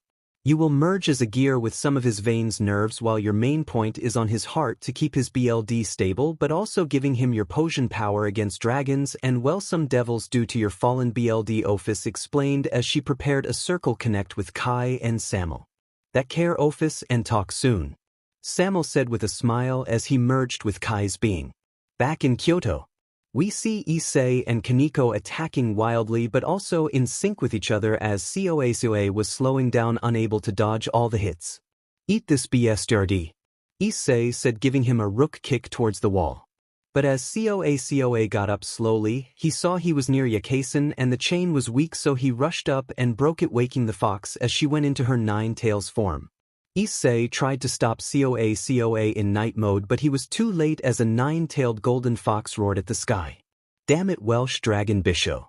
You will merge as a gear with some of his veins nerves while your main point is on his heart to keep his BLD stable, but also giving him your potion power against dragons and well some devils due to your fallen BLD, Ophis explained as she prepared a circle connect with Kai and Samuel. That care, Ophis, and talk soon. Samuel said with a smile as he merged with Kai's being. Back in Kyoto, we see Issei and Kaneko attacking wildly but also in sync with each other as COA was slowing down, unable to dodge all the hits. Eat this BSRD. Issei said, giving him a rook kick towards the wall. But as COA got up slowly, he saw he was near Yakasen and the chain was weak, so he rushed up and broke it, waking the fox as she went into her nine tails form. Issei tried to stop Coa in night mode, but he was too late as a nine-tailed golden fox roared at the sky. Damn it, Welsh dragon Bisho.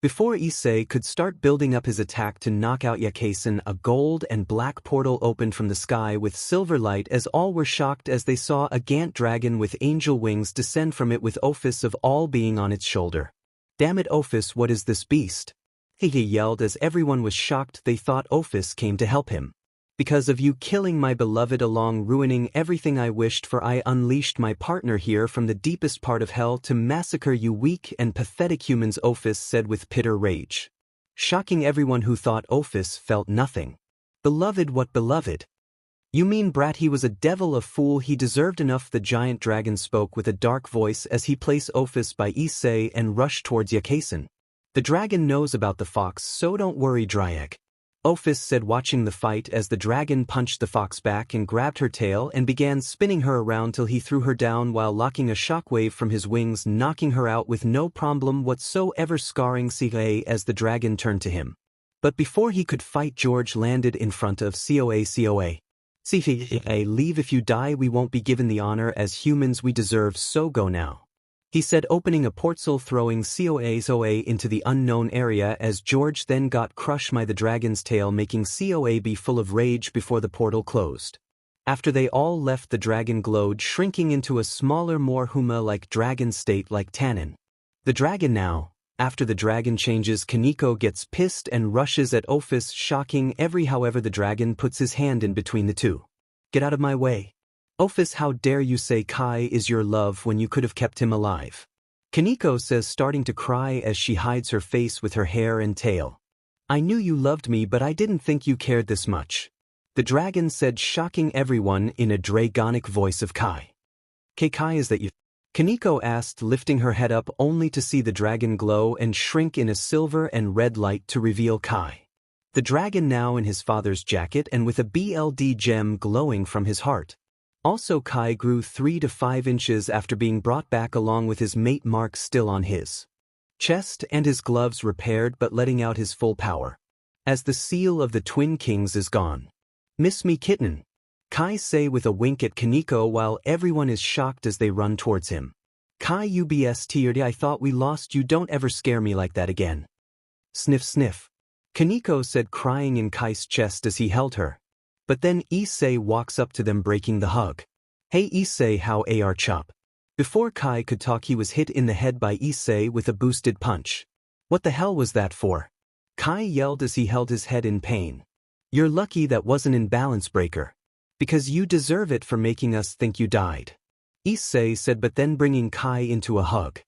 Before Issei could start building up his attack to knock out Yakasen, a gold and black portal opened from the sky with silver light as all were shocked as they saw a Gant dragon with angel wings descend from it with Ophis of all being on its shoulder. Damn it, Ophis, what is this beast? He yelled as everyone was shocked. They thought Ophis came to help him. Because of you killing my beloved along ruining everything I wished for, I unleashed my partner here from the deepest part of hell to massacre you weak and pathetic humans, Ophis said with bitter rage. Shocking everyone who thought Ophis felt nothing. Beloved, what beloved? You mean brat, he was a devil, a fool, he deserved enough. The giant dragon spoke with a dark voice as he placed Ophis by Issei and rushed towards Yakasen. The dragon knows about the fox, so don't worry, draig. Ophis said, watching the fight as the dragon punched the fox back and grabbed her tail and began spinning her around till he threw her down while locking a shockwave from his wings, knocking her out with no problem whatsoever, scarring Issei as the dragon turned to him. But before he could fight, George landed in front of Coa. Issei, leave. If you die we won't be given the honor as humans we deserve, so go now. He said, opening a portal throwing Coa into the unknown area as George then got crushed by the dragon's tail, making Coa be full of rage before the portal closed. After they all left, the dragon glowed, shrinking into a smaller, more Huma-like dragon state like Tannin. The dragon now. After the dragon changes, Kaneko gets pissed and rushes at Ophis, shocking every. However, the dragon puts his hand in between the two. Get out of my way. Ophis, how dare you say Kai is your love when you could have kept him alive? Kaneko says, starting to cry as she hides her face with her hair and tail. I knew you loved me, but I didn't think you cared this much. The dragon said, shocking everyone in a dragonic voice of Kai. Kai, is that you? Kaneko asked, lifting her head up only to see the dragon glow and shrink in a silver and red light to reveal Kai. The dragon now in his father's jacket and with a BLD gem glowing from his heart. Also, Kai grew 3 to 5 inches after being brought back along with his mate mark still on his chest and his gloves repaired but letting out his full power. As the seal of the Twin Kings is gone. Miss me, kitten? Kai say with a wink at Kaneko while everyone is shocked as they run towards him. Kai ubst, I thought we lost you, don't ever scare me like that again. Sniff sniff. Kaneko said, crying in Kai's chest as he held her. But then Issei walks up to them, breaking the hug. Hey Issei, how are chop? Before Kai could talk, he was hit in the head by Issei with a boosted punch. What the hell was that for? Kai yelled as he held his head in pain. You're lucky that wasn't in balance breaker. Because you deserve it for making us think you died. Issei said, but then bringing Kai into a hug.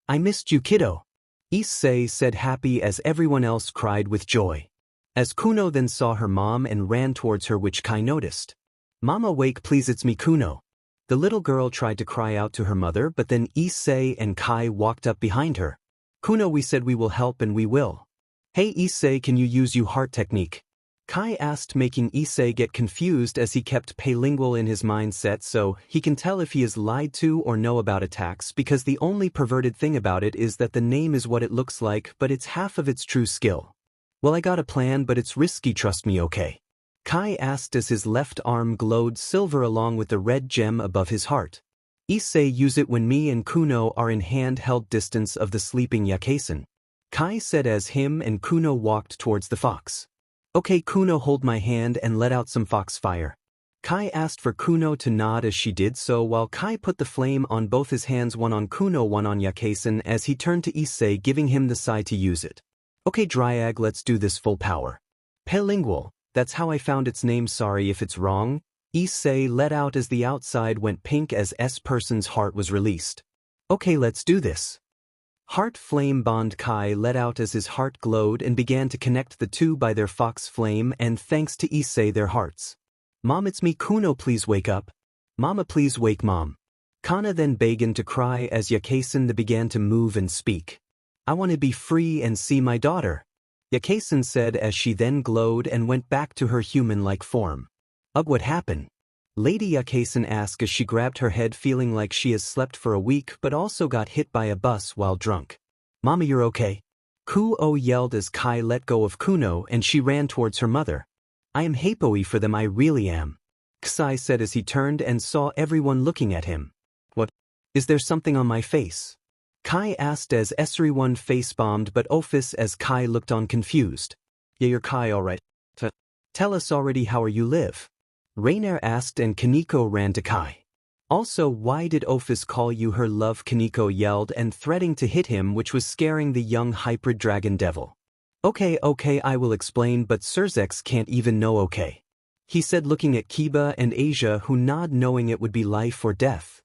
I missed you, kiddo. Issei said, happy as everyone else cried with joy. As Kuno then saw her mom and ran towards her, which Kai noticed. Mama, wake please, it's me, Kuno. The little girl tried to cry out to her mother, but then Issei and Kai walked up behind her. Kuno, we said we will help and we will. Hey Issei, can you use you heart technique? Kai asked, making Issei get confused as he kept bilingual in his mindset so he can tell if he is lied to or know about attacks, because the only perverted thing about it is that the name is what it looks like but it's half of its true skill. Well, I got a plan, but it's risky, trust me, okay? Kai asked as his left arm glowed silver along with the red gem above his heart. Issei, use it when me and Kuno are in hand-held distance of the sleeping Yakasen. Kai said as him and Kuno walked towards the fox. Okay Kuno, hold my hand and let out some fox fire. Kai asked for Kuno to nod as she did so while Kai put the flame on both his hands, one on Kuno, one on Yakasen, as he turned to Issei, giving him the sign to use it. Okay Draig, let's do this full power. Bilingual, that's how I found its name, sorry if it's wrong. Issei let out as the outside went pink as person's heart was released. Okay, let's do this. Heart flame bond. Kai let out as his heart glowed and began to connect the two by their fox flame, and thanks to Issei their hearts. Mom, it's me, Kuno, please wake up. Mama, please wake mom. Kana then began to cry as Yakasen began to move and speak. I want to be free and see my daughter. Yakasen said as she then glowed and went back to her human-like form. Ugh, what happened? Lady Yakasen asked as she grabbed her head, feeling like she has slept for a week but also got hit by a bus while drunk. Mama, you're okay? Kuo yelled as Kai let go of Kuno and she ran towards her mother. I am happy for them, I really am. Issei said as he turned and saw everyone looking at him. What? Is there something on my face? Kai asked as everyone face-bombed but Office as Kai looked on confused. Yeah, you're Kai alright. Tell us already how are you live? Rainer asked and Kaneko ran to Kai. Also, why did Office call you her love? Kaneko yelled and threatening to hit him, which was scaring the young hybrid dragon devil. Okay, I will explain, but Surzex can't even know okay. He said looking at Kiba and Asia who nod knowing it would be life or death.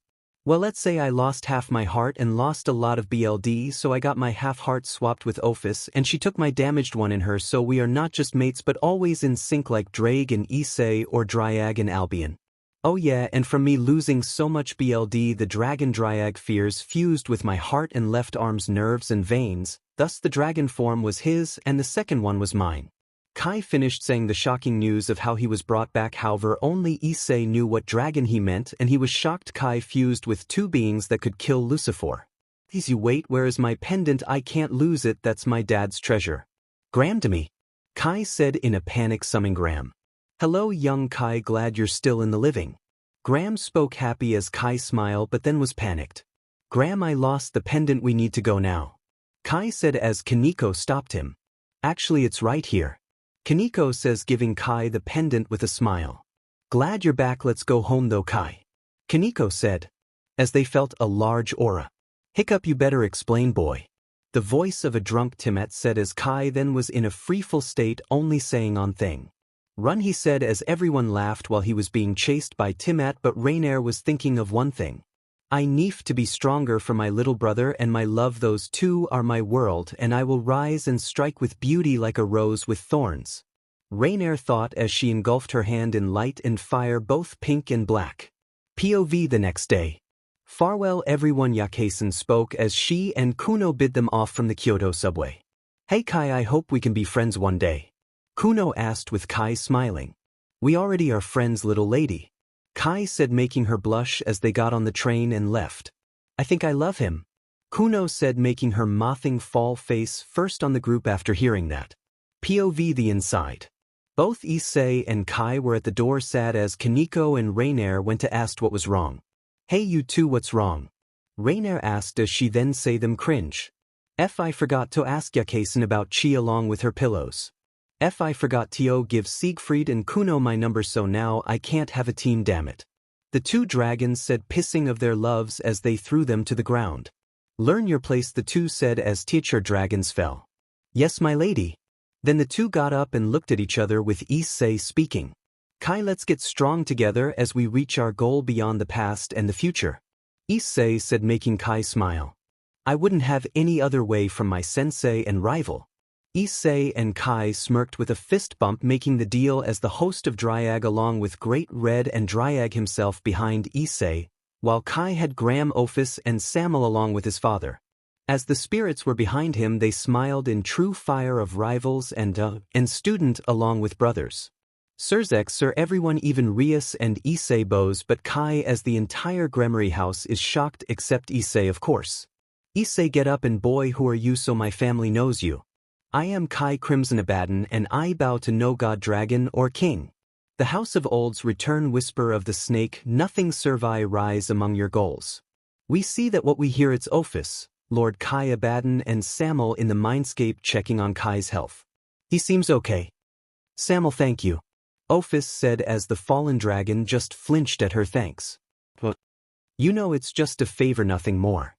Well, let's say I lost half my heart and lost a lot of BLD, so I got my half heart swapped with Office and she took my damaged one in her, so we are not just mates but always in sync like Draig and Issei or Draig and Albion. Oh yeah, and from me losing so much BLD, the dragon Draig fears fused with my heart and left arm's nerves and veins, thus the dragon form was his and the second one was mine. Kai finished saying the shocking news of how he was brought back, however only Issei knew what dragon he meant and he was shocked Kai fused with two beings that could kill Lucifer. Easy, wait, where is my pendant? I can't lose it, that's my dad's treasure. Gram to me. Kai said in a panic, summoning Gram. Hello young Kai, glad you're still in the living. Gram spoke happy as Kai smiled but then was panicked. Gram, I lost the pendant, we need to go now. Kai said as Kaneko stopped him. Actually it's right here. Kaneko says giving Kai the pendant with a smile. Glad you're back, let's go home though Kai. Kaneko said. As they felt a large aura. Hiccup, you better explain boy. The voice of a drunk Timet said as Kai then was in a freeful state only saying on thing. Run, he said as everyone laughed while he was being chased by Timet, but Rainer was thinking of one thing. I need to be stronger for my little brother and my love, those two are my world and I will rise and strike with beauty like a rose with thorns. Rainer thought as she engulfed her hand in light and fire, both pink and black. POV the next day. Farewell everyone, Yakesan spoke as she and Kuno bid them off from the Kyoto subway. Hey Kai, I hope we can be friends one day. Kuno asked with Kai smiling. We already are friends, little lady. Kai said, making her blush as they got on the train and left. I think I love him. Kuno said, making her mothing fall face first on the group after hearing that. POV the inside. Both Issei and Kai were at the door sad as Kaneko and Rainer went to ask what was wrong. Hey you two, what's wrong? Rainer asked as she then say them cringe. I forgot to ask Yakesan about Chi along with her pillows. I forgot to give Siegfried and Kuno my number, so now I can't have a team, damn it. The two dragons said, pissing of their loves as they threw them to the ground. Learn your place, the two said as teacher dragons fell. Yes my lady. Then the two got up and looked at each other with Issei speaking. Kai, let's get strong together as we reach our goal beyond the past and the future. Issei said, making Kai smile. I wouldn't have any other way from my sensei and rival. Issei and Kai smirked with a fist bump, making the deal as the host of Draig along with Great Red and Draig himself behind Issei, while Kai had Gram, Office and Samuel along with his father. As the spirits were behind him, they smiled in true fire of rivals and student along with brothers. Surzex, sir, everyone, even Rias and Issei bows, but Kai as the entire gremory house is shocked except Issei, of course. Issei, get up and boy, who are you so my family knows you? I am Kai Crimson Abaddon and I bow to no god, dragon or king. The house of olds return, whisper of the snake, nothing servi rise among your goals. We see that what we hear, it's Office, Lord Kai Abaddon and Samuel in the mindscape checking on Kai's health. He seems okay. Samuel, thank you. Office said as the fallen dragon just flinched at her thanks. But you know it's just a favor, nothing more.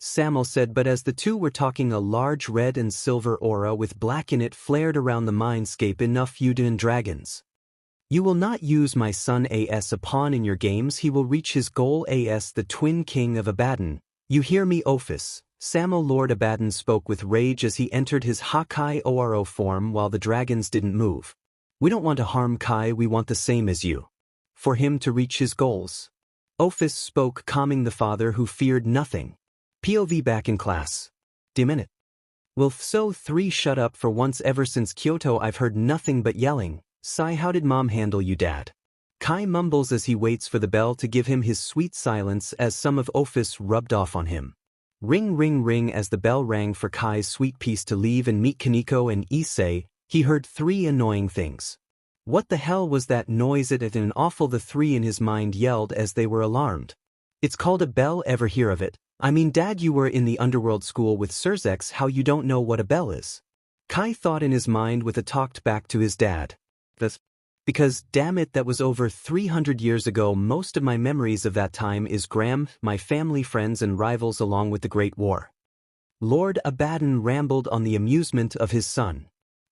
Samuel said, but as the two were talking, a large red and silver aura with black in it flared around the mindscape. Enough, Yuden dragons. You will not use my son as a pawn in your games. He will reach his goal as the twin king of Abaddon. You hear me, Office? Samuel, Lord Abaddon spoke with rage as he entered his Hakai Oro form while the dragons didn't move. We don't want to harm Kai, we want the same as you. For him to reach his goals. Office spoke, calming the father who feared nothing. POV back in class. D-minute. Will so 3 shut up for once, ever since Kyoto I've heard nothing but yelling. Sigh, how did mom handle you, dad? Kai mumbles as he waits for the bell to give him his sweet silence as some of Office rubbed off on him. Ring ring ring as the bell rang for Kai's sweet piece to leave and meet Kaneko and Issei, he heard 3 annoying things. What the hell was that noise? It an awful, the three in his mind yelled as they were alarmed. It's called a bell. Ever hear of it? I mean, Dad, you were in the underworld school with Surzex, how you don't know what a bell is? Kai thought in his mind with a talked back to his dad. Because, damn it, that was over 300 years ago. Most of my memories of that time is my family, friends and rivals along with the Great War. Lord Abaddon rambled on the amusement of his son.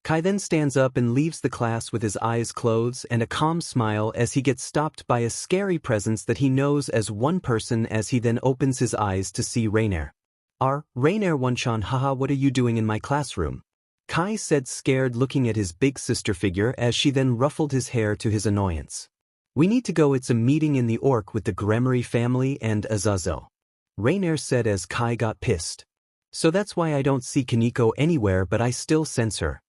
Kai then stands up and leaves the class with his eyes closed and a calm smile as he gets stopped by a scary presence that he knows as one person as he then opens his eyes to see Rainier. Rainier One-chan, haha, what are you doing in my classroom? Kai said, scared, looking at his big sister figure as she then ruffled his hair to his annoyance. We need to go, it's a meeting in the Orc with the Gremory family and Azazel. Rainier said as Kai got pissed. So that's why I don't see Kaneko anywhere, but I still sense her.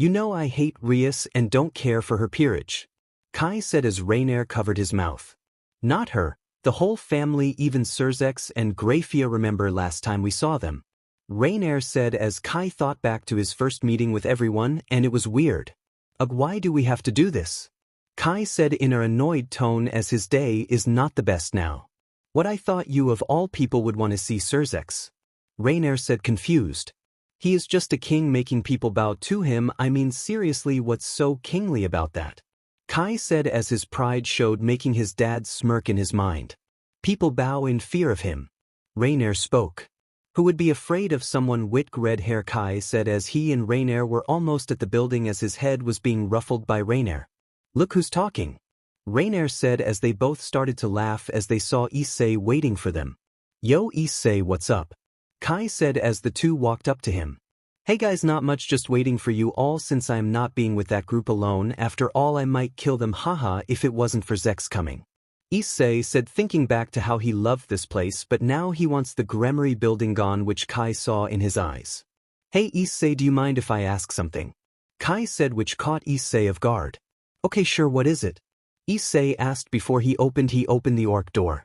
You know I hate Rias and don't care for her peerage. Kai said as Rainier covered his mouth. Not her, the whole family, even Surzex and Grafia, remember last time we saw them. Rainier said as Kai thought back to his first meeting with everyone, and it was weird. Ugh, why do we have to do this? Kai said in an annoyed tone as his day is not the best now. What, I thought you of all people would want to see Surzex. Rainier said, confused. He is just a king making people bow to him. I mean, seriously, what's so kingly about that? Kai said as his pride showed, making his dad smirk in his mind. People bow in fear of him. Rainier spoke. Who would be afraid of someone with red hair? Kai said as he and Rainier were almost at the building as his head was being ruffled by Rainier. Look who's talking. Rainier said as they both started to laugh as they saw Issei waiting for them. Yo, Issei, what's up? Kai said as the two walked up to him. Hey guys, not much, just waiting for you all since I'm not being with that group alone. After all, I might kill them, haha, if it wasn't for Zex coming. Issei said, thinking back to how he loved this place, but now he wants the Gremory building gone, which Kai saw in his eyes. Hey Issei, do you mind if I ask something? Kai said, which caught Issei off guard. Okay, sure, what is it? Issei asked before he opened the orc door.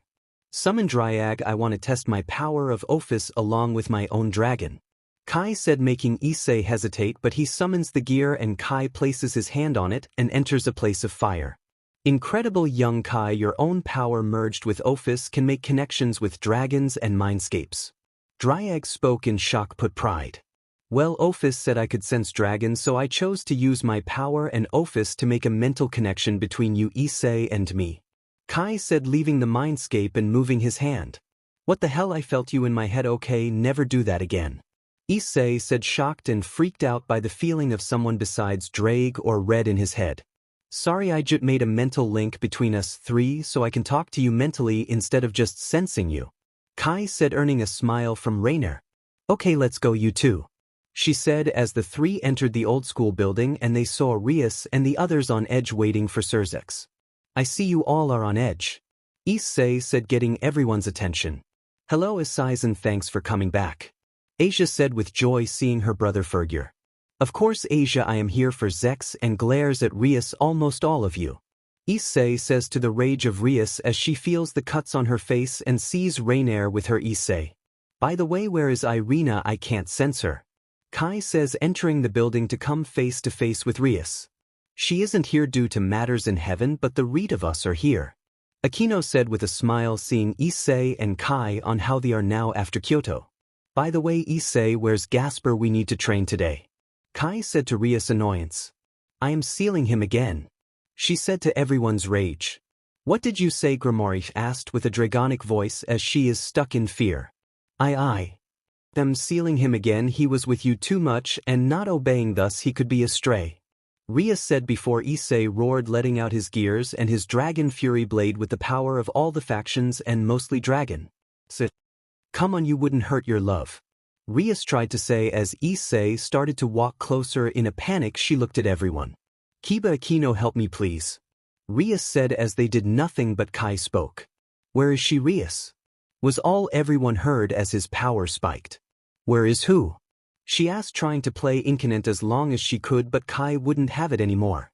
Summon Draig, I want to test my power of Office along with my own dragon. Kai said, making Issei hesitate, but he summons the gear and Kai places his hand on it and enters a place of fire. Incredible, young Kai, your own power merged with Office can make connections with dragons and mindscapes. Draig spoke in shock, put pride. Well, Office said I could sense dragons, so I chose to use my power and Office to make a mental connection between you, Issei, and me. Kai said, leaving the mindscape and moving his hand. What the hell, I felt you in my head, okay, never do that again. Issei said, shocked and freaked out by the feeling of someone besides Draig or Red in his head. Sorry, I just made a mental link between us three so I can talk to you mentally instead of just sensing you. Kai said, earning a smile from Rainier. Okay, let's go, you two. She said as the three entered the old school building and they saw Rias and the others on edge waiting for Surzex. I see you all are on edge. Issei said, getting everyone's attention. Hello Issei, and thanks for coming back. Asia said with joy, seeing her brother Fergur. Of course Asia, I am here for Zex, and glares at Rias, almost all of you. Issei says to the rage of Rias as she feels the cuts on her face and sees Rainier with her. Issei. By the way, where is Irina? I can't sense her. Kai says, entering the building to come face to face with Rias. She isn't here due to matters in heaven, but the read of us are here. Aquino said with a smile, seeing Issei and Kai on how they are now after Kyoto. By the way, Issei, where's Gasper? We need to train today. Kai said to Rias' annoyance. I am sealing him again. She said to everyone's rage. What did you say? Gremory asked with a dragonic voice as she is stuck in fear. I. Them sealing him again, he was with you too much and not obeying, thus he could be astray. Rias said before Issei roared, letting out his gears and his dragon fury blade with the power of all the factions and mostly dragon. Sit. Come on, you wouldn't hurt your love. Rias tried to say as Issei started to walk closer. In a panic, she looked at everyone. Kiba Aquino, help me please. Rias said as they did nothing, but Kai spoke. Where is she? Rias? Was all everyone heard as his power spiked. Where is who? She asked, trying to play incontinent as long as she could, but Kai wouldn't have it anymore.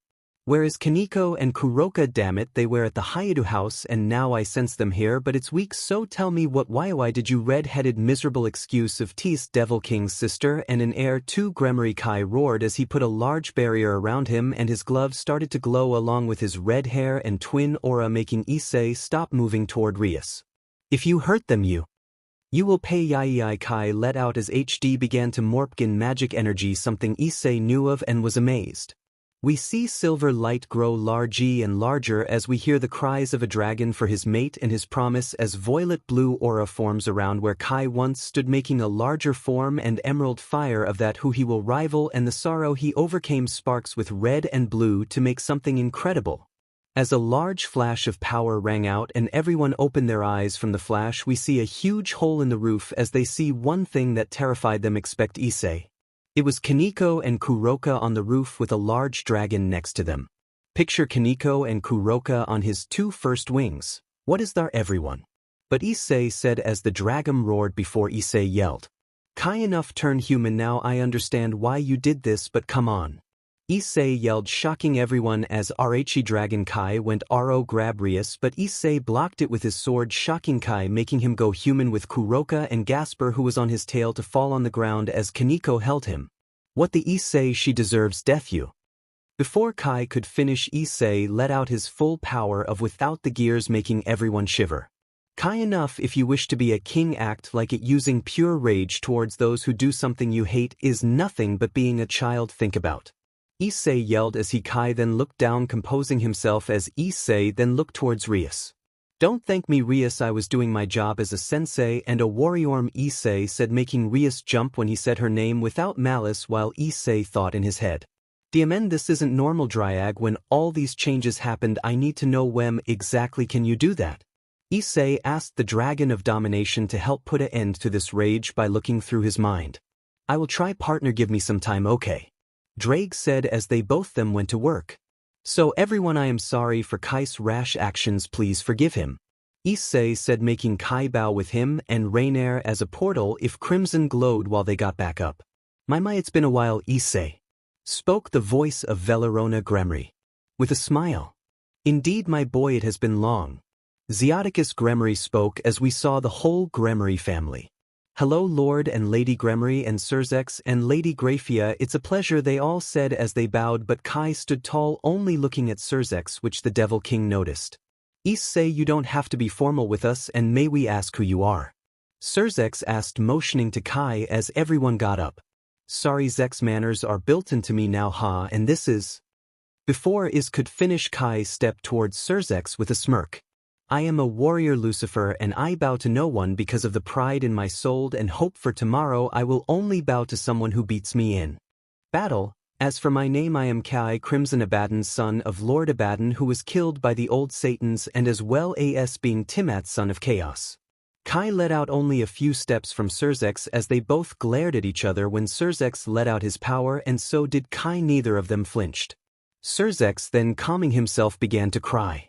Where is Kaneko and Kuroka? Damn it, they were at the Hayato house and now I sense them here, but it's weak, so tell me why did you red-headed miserable excuse of Tease Devil King's sister and an heir to Gremory. Kai roared as he put a large barrier around him and his gloves started to glow along with his red hair and twin aura, making Issei stop moving toward Rias. If you hurt them you will pay. Yai. Kai let out as HD began to morph in magic energy, something Issei knew of and was amazed. We see silver light grow larger and larger as we hear the cries of a dragon for his mate and his promise as violet blue aura forms around where Kai once stood, making a larger form and emerald fire of that who he will rival, and the sorrow he overcame sparks with red and blue to make something incredible. As a large flash of power rang out and everyone opened their eyes from the flash, we see a huge hole in the roof as they see one thing that terrified them. Expect Issei. It was Kaneko and Kuroka on the roof with a large dragon next to them. Picture Kaneko and Kuroka on his two first wings. What is there, everyone? But Issei said as the dragon roared before Issei yelled. Kai, enough, turn human now. I understand why you did this, but come on. Issei yelled, shocking everyone as Rhi Dragon Kai went Ro grab Rias, but Issei blocked it with his sword, shocking Kai, making him go human with Kuroka and Gasper, who was on his tail, to fall on the ground as Kaneko held him. What the Issei, she deserves death you. Before Kai could finish, Issei let out his full power of without the gears, making everyone shiver. Kai, enough, if you wish to be a king act like it. Using pure rage towards those who do something you hate is nothing but being a child. Think about. Issei yelled as Kai then looked down, composing himself as Issei then looked towards Rias. Don't thank me, Rias, I was doing my job as a sensei and a warrior, Issei said, making Rias jump when he said her name without malice, while Issei thought in his head. Damn, this isn't normal, draig. When all these changes happened, I need to know when exactly can you do that? Issei asked the dragon of domination to help put an end to this rage by looking through his mind. I will try, partner, give me some time, okay? Draig said as they both them went to work. So everyone, I am sorry for Kai's rash actions, please forgive him. Issei said, making Kai bow with him and Rainier as a portal if crimson glowed while they got back up. My, it's been a while, Issei. Spoke the voice of Velerona Gremory. With a smile. Indeed, my boy, it has been long. Zeoticus Gremory spoke as we saw the whole Gremory family. Hello, Lord and Lady Gremory and Surzex and Lady Grafia, it's a pleasure, they all said as they bowed, but Kai stood tall, only looking at Surzex, which the Devil King noticed. Issei, you don't have to be formal with us, and may we ask who you are? Surzex asked, motioning to Kai as everyone got up. Sorry, Zex, manners are built into me now, and this is... Before Is could finish, Kai stepped towards Surzex with a smirk. I am a warrior, Lucifer, and I bow to no one because of the pride in my soul and hope for tomorrow. I will only bow to someone who beats me in battle. As for my name, I am Kai Crimson Abaddon, son of Lord Abaddon, who was killed by the old Satans, and as well as being Tiamat, son of Chaos. Kai let out only a few steps from Surzex as they both glared at each other when Surzex let out his power, and so did Kai. Neither of them flinched. Surzex then, calming himself, began to cry.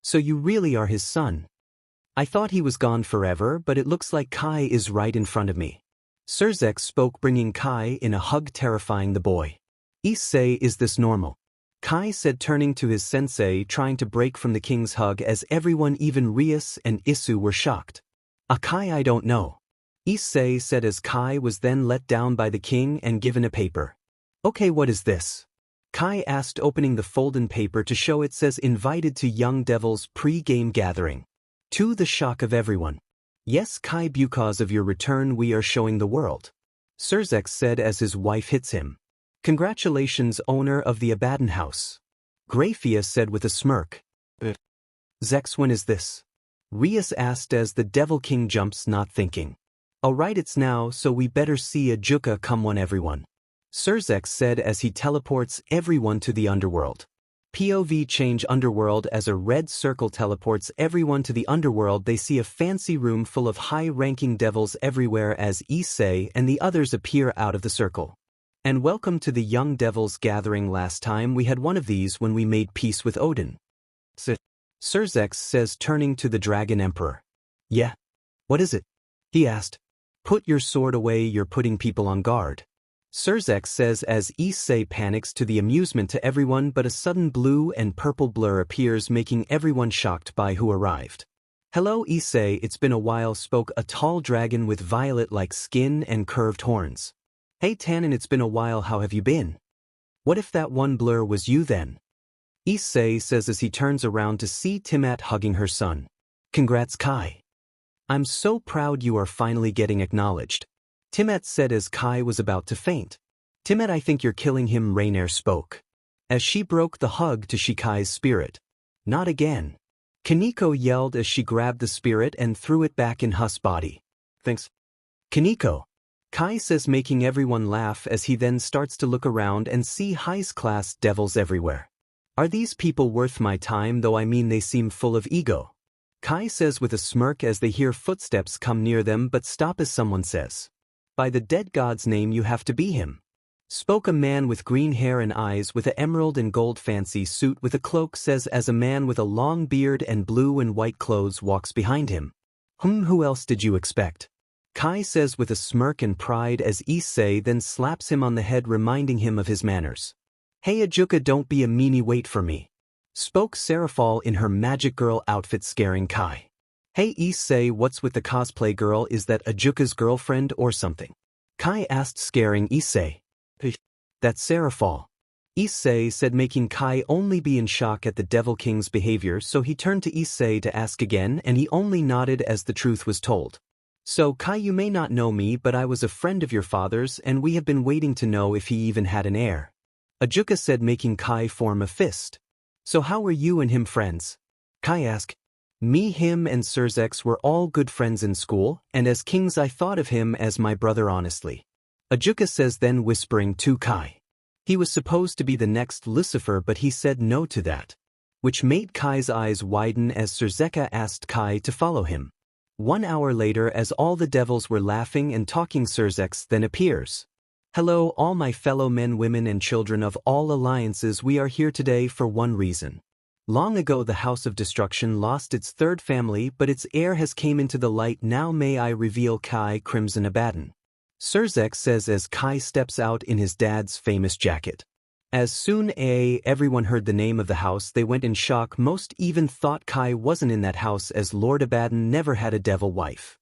So you really are his son? I thought he was gone forever, but it looks like Kai is right in front of me. Surzex spoke, bringing Kai in a hug, terrifying the boy. Issei, is this normal? Kai said, turning to his sensei, trying to break from the king's hug as everyone, even Rias and Issei, were shocked. Kai, I don't know. Issei said as Kai was then let down by the king and given a paper. Okay, what is this? Kai asked, opening the folded paper to show. It says, invited to Young Devil's pre-game gathering. To the shock of everyone. Yes, Kai, because of your return we are showing the world. Surzex said as his wife hits him. Congratulations, owner of the Abaddon house. Grafia said with a smirk. Zex, when is this? Rias asked as the Devil King jumps, not thinking. Alright, it's now, so we better see a juka come on, everyone. Surzex said as he teleports everyone to the underworld. POV change underworld as a red circle teleports everyone to the underworld. They see a fancy room full of high-ranking devils everywhere as Issei and the others appear out of the circle. And welcome to the Young Devils gathering. Last time we had one of these when we made peace with Odin. Surzex says, turning to the Dragon Emperor. Yeah? What is it? He asked. Put your sword away, you're putting people on guard. Surzex says as Issei panics to the amusement to everyone, but a sudden blue and purple blur appears, making everyone shocked by who arrived. Hello Issei, it's been a while, spoke a tall dragon with violet-like skin and curved horns. Hey Tannen, it's been a while, how have you been? What if that one blur was you then? Issei says as he turns around to see Tiamat hugging her son. Congrats Kai. I'm so proud you are finally getting acknowledged. Tiamat said as Kai was about to faint. Tiamat, I think you're killing him, Rainier spoke. As she broke the hug to Shikai's spirit. Not again. Kaneko yelled as she grabbed the spirit and threw it back in Hus' body. Thanks. Kaneko. Kai says, making everyone laugh as he then starts to look around and see high-class devils everywhere. Are these people worth my time, though? I mean, they seem full of ego. Kai says with a smirk as they hear footsteps come near them but stop as someone says. By the dead god's name, you have to be him. Spoke a man with green hair and eyes with an emerald and gold fancy suit with a cloak, says as a man with a long beard and blue and white clothes walks behind him. Who else did you expect? Kai says with a smirk and pride as Issei then slaps him on the head, reminding him of his manners. Hey Ajuka, don't be a meanie, wait for me. Spoke Seraphal in her magic girl outfit, scaring Kai. Hey Issei, what's with the cosplay girl? Is that Ajuka's girlfriend or something? Kai asked, scaring Issei. That's Seraphal. Issei said, making Kai only be in shock at the Devil King's behavior, so he turned to Issei to ask again, and he only nodded as the truth was told. So Kai, you may not know me, but I was a friend of your father's and we have been waiting to know if he even had an heir. Ajuka said, making Kai form a fist. So how were you and him friends? Kai asked. Me, him and Surzex were all good friends in school, and as kings I thought of him as my brother, honestly. Ajuka says, then whispering to Kai. He was supposed to be the next Lucifer, but he said no to that. Which made Kai's eyes widen as Surzeka asked Kai to follow him. 1 hour later, as all the devils were laughing and talking, Surzex then appears. Hello all my fellow men, women and children of all alliances, we are here today for one reason. Long ago the House of Destruction lost its third family, but its heir has came into the light. Now may I reveal Kai Crimson Abaddon. Surzex says as Kai steps out in his dad's famous jacket. As soon as everyone heard the name of the house, they went in shock. Most even thought Kai wasn't in that house, as Lord Abaddon never had a devil wife.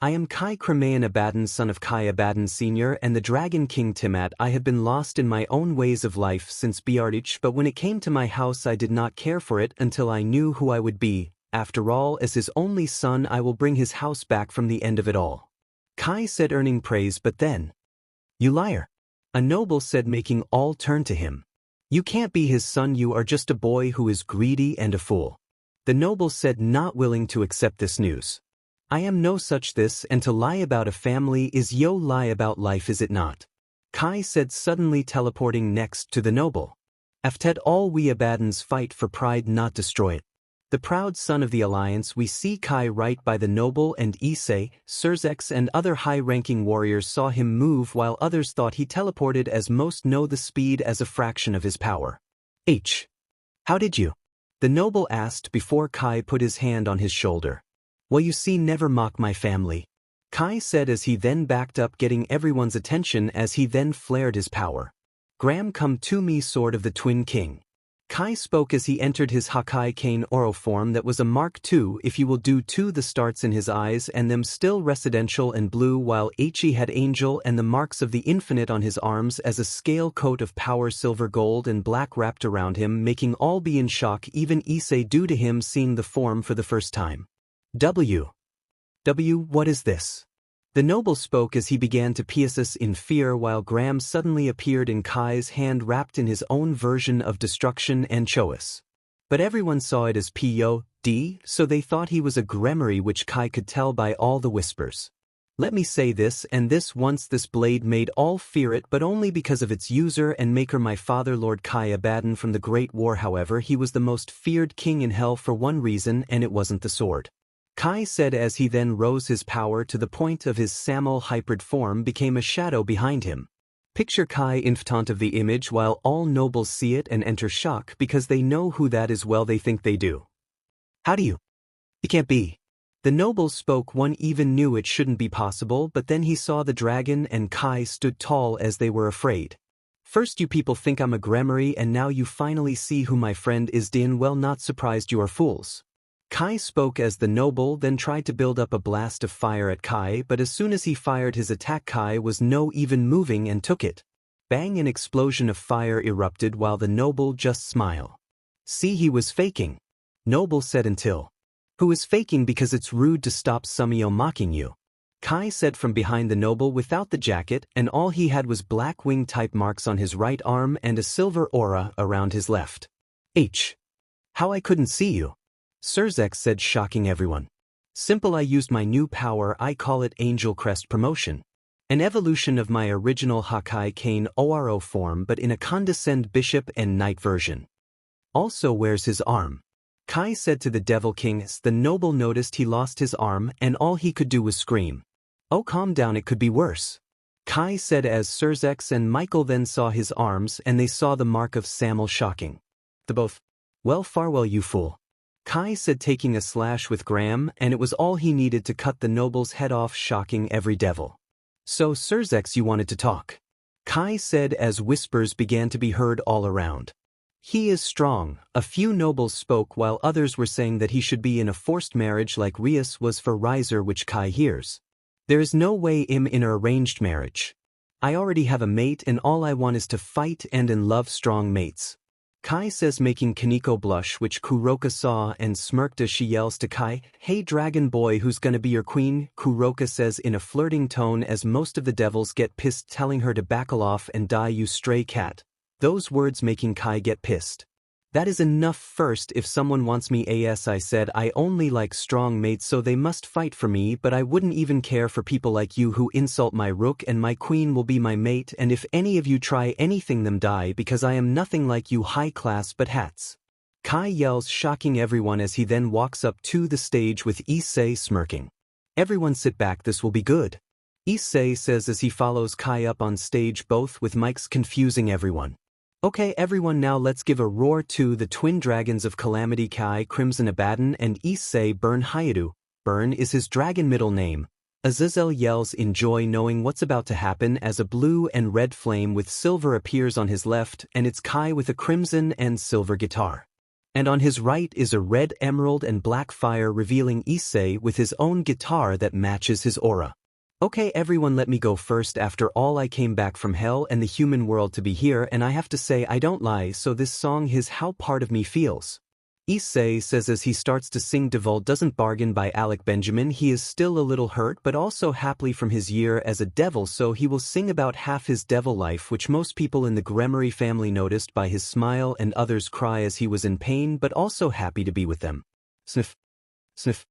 I am Kai Cremaean Abaddon, son of Kai Abaddon Sr. and the Dragon King Tiamat. I have been lost in my own ways of life since Biardich, but when it came to my house I did not care for it until I knew who I would be. After all, as his only son I will bring his house back from the end of it all. Kai said, earning praise, but then. You liar. A noble said, making all turn to him. You can't be his son, you are just a boy who is greedy and a fool. The noble said, not willing to accept this news. I am no such this, and to lie about a family is yo lie about life, is it not? Kai said, suddenly teleporting next to the noble. After all we Abaddons fight for pride, not destroy it. The proud son of the alliance, we see Kai right by the noble, and Issei, Surzex and other high-ranking warriors saw him move while others thought he teleported, as most know the speed as a fraction of his power. How did you? The noble asked before Kai put his hand on his shoulder. Well, you see, never mock my family. Kai said as he then backed up, getting everyone's attention as he then flared his power. Gram, come to me, sword of the Twin King. Kai spoke as he entered his Hakai Kane Oro form that was a Mark II, if you will do to the starts in his eyes and them still residential and blue, while He had angel and the marks of the infinite on his arms as a scale coat of power, silver, gold and black wrapped around him, making all be in shock, even Issei due to him seeing the form for the first time. What is this? The noble spoke as he began to pierce us in fear, while Gram suddenly appeared in Kai's hand wrapped in his own version of destruction and Choas. But everyone saw it as P.O.D., so they thought he was a gremory, which Kai could tell by all the whispers. Let me say this and this once, this blade made all fear it, but only because of its user and maker, my father Lord Kai Abaddon from the Great War. However, he was the most feared king in hell for one reason, and it wasn't the sword. Kai said as he then rose his power to the point of his Samuel hybrid form became a shadow behind him. Picture Kai in front of the image while all nobles see it and enter shock because they know who that is. Well, they think they do. How do you? It can't be. The noble spoke. One even knew it shouldn't be possible, but then he saw the dragon and Kai stood tall as they were afraid. First you people think I'm a gremory and now you finally see who my friend is. Din, well, not surprised you are fools. Kai spoke as the noble then tried to build up a blast of fire at Kai, but as soon as he fired his attack, Kai was no even moving and took it. Bang, an explosion of fire erupted while the noble just smiled. See, he was faking. Noble said until. Who is faking because it's rude to stop Sumio mocking you. Kai said from behind the noble without the jacket, and all he had was black wing type marks on his right arm and a silver aura around his left. How I couldn't see you? Surzek said, shocking everyone. Simple, I used my new power, I call it Angel Crest Promotion. An evolution of my original Hakai Kane Oro form but in a condescend bishop and knight version. Also, where's his arm? Kai said to the Devil King. The noble noticed he lost his arm and all he could do was scream. Oh, calm down, it could be worse. Kai said as Surzex and Michael then saw his arms and they saw the mark of Samuel, shocking. The both. Well, farewell you fool. Kai said, taking a slash with Graham, and it was all he needed to cut the noble's head off, shocking every devil. So Surzex, you wanted to talk. Kai said as whispers began to be heard all around. He is strong. A few nobles spoke while others were saying that he should be in a forced marriage like Rias was for Riser, which Kai hears. There is no way I'm in an arranged marriage. I already have a mate and all I want is to fight and in love strong mates. Kai says, making Kaneko blush, which Kuroka saw and smirked as she yells to Kai, hey dragon boy, who's gonna be your queen? Kuroka says in a flirting tone as most of the devils get pissed, telling her to back off and die, you stray cat. Those words making Kai get pissed. That is enough. First, if someone wants me as I said, I only like strong mates, so they must fight for me, but I wouldn't even care for people like you who insult my rook, and my queen will be my mate, and if any of you try anything them die, because I am nothing like you high class but hats. Kai yells, shocking everyone as he then walks up to the stage with Issei smirking. Everyone sit back, this will be good. Issei says as he follows Kai up on stage, both with mics confusing everyone. Okay everyone, now let's give a roar to the twin dragons of Calamity, Kai, Crimson Abaddon and Issei Burn Hayadu. Burn is his dragon middle name. Azazel yells in joy knowing what's about to happen as a blue and red flame with silver appears on his left, and it's Kai with a crimson and silver guitar. And on his right is a red emerald and black fire, revealing Issei with his own guitar that matches his aura. Okay everyone, let me go first. After all, I came back from hell and the human world to be here, and I have to say I don't lie, so this song is how part of me feels. Issei says as he starts to sing Devil Doesn't Bargain by Alec Benjamin. He is still a little hurt but also happily from his year as a devil, so he will sing about half his devil life, which most people in the Gremory family noticed by his smile, and others cry as he was in pain but also happy to be with them. Sniff. Sniff.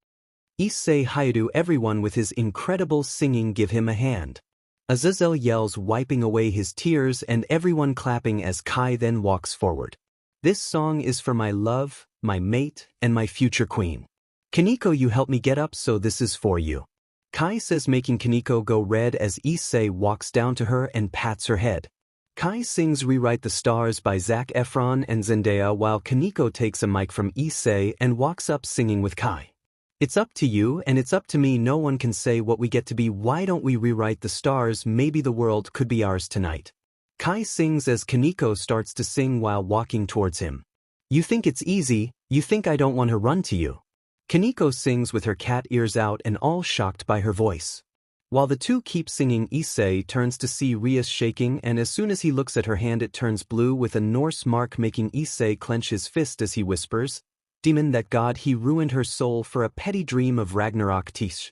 Issei Hayadu, everyone with his incredible singing give him a hand. Azazel yells, wiping away his tears, and everyone clapping as Kai then walks forward. This song is for my love, my mate, and my future queen. Kaneko, you help me get up, so this is for you. Kai says, making Kaneko go red as Issei walks down to her and pats her head. Kai sings Rewrite the Stars by Zac Efron and Zendaya while Kaneko takes a mic from Issei and walks up singing with Kai. It's up to you and it's up to me, no one can say what we get to be, why don't we rewrite the stars, maybe the world could be ours tonight. Kai sings as Kaneko starts to sing while walking towards him. You think it's easy, you think I don't want to run to you. Kaneko sings with her cat ears out and all shocked by her voice. While the two keep singing, Issei turns to see Rias shaking, and as soon as he looks at her hand it turns blue with a Norse mark, making Issei clench his fist as he whispers, "Demon, that god, he ruined her soul for a petty dream of Ragnarok Tish."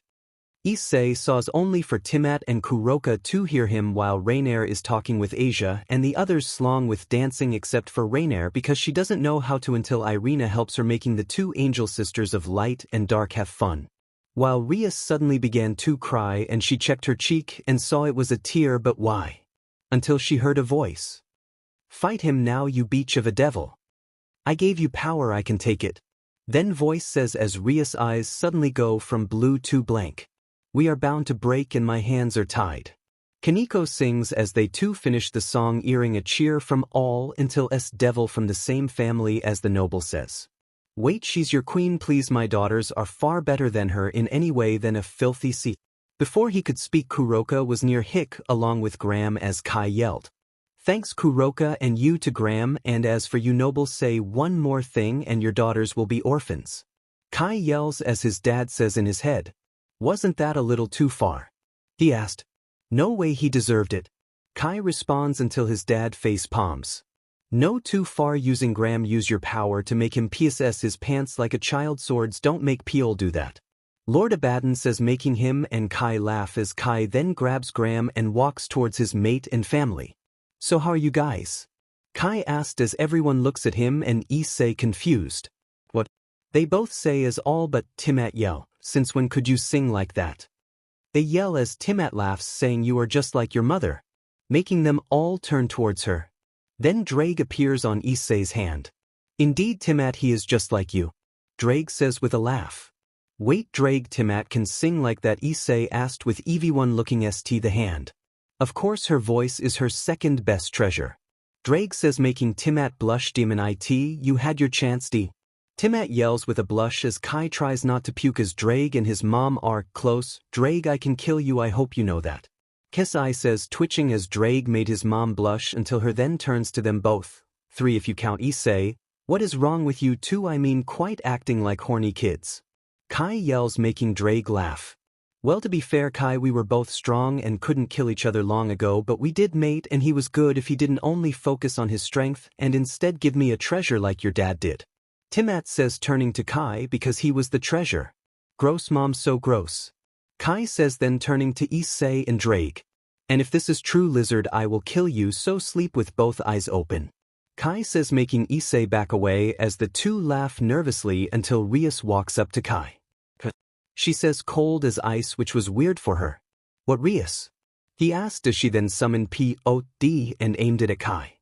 Issei saws only for Timat and Kuroka to hear him while Rainier is talking with Asia and the others slong with dancing, except for Rainier because she doesn't know how to until Irina helps her, making the two angel sisters of light and dark have fun. While Rias suddenly began to cry and she checked her cheek and saw it was a tear, but why? Until she heard a voice. "Fight him now, you beach of a devil. I gave you power, I can take it." Then voice says as Rias' eyes suddenly go from blue to blank. "We are bound to break and my hands are tied." Kaneko sings as they too finish the song, earring a cheer from all until S devil from the same family as the noble says. Wait, she's your queen, please, my daughters are far better than her in any way than a filthy sea. Before he could speak, Kuroka was near Hick along with Gram as Kai yelled. Thanks Kuroka, and you to Gram, and as for you nobles, say one more thing and your daughters will be orphans. Kai yells as his dad says in his head. Wasn't that a little too far? He asked. No way, he deserved it. Kai responds until his dad face palms. No too far, using Gram, use your power to make him PSS his pants like a child, swords don't make Peel do that. Lord Abaddon says, making him and Kai laugh as Kai then grabs Gram and walks towards his mate and family. So how are you guys? Kai asked as everyone looks at him and Issei confused. What? They both say as all but Timat yell, since when could you sing like that? They yell as Timat laughs, saying you are just like your mother, making them all turn towards her. Then Draig appears on Issei's hand. Indeed Timat, he is just like you, Draig says with a laugh. Wait, Draig, Timat can sing like that? Issei asked with everyone looking at the hand. Of course her voice is her second best treasure. Draig says, making Timat blush. Demon it, you had your chance, D. Timat yells with a blush as Kai tries not to puke as Draig and his mom are close. Draig, I can kill you, I hope you know that. Issei says, twitching as Draig made his mom blush until her then turns to them both. 3 if you count Issei. What is wrong with you two? I mean, quite acting like horny kids. Kai yells, making Draig laugh. Well, to be fair, Kai, we were both strong and couldn't kill each other long ago, but we did mate, and he was good if he didn't only focus on his strength and instead give me a treasure like your dad did. Timat says, turning to Kai, because he was the treasure. Gross, mom, so gross. Kai says, then turning to Issei and Draig. And if this is true, lizard, I will kill you, so sleep with both eyes open. Kai says, making Issei back away as the two laugh nervously until Rias walks up to Kai. She says, cold as ice, which was weird for her. What, Rias? He asked as she then summoned POD and aimed it at Kai.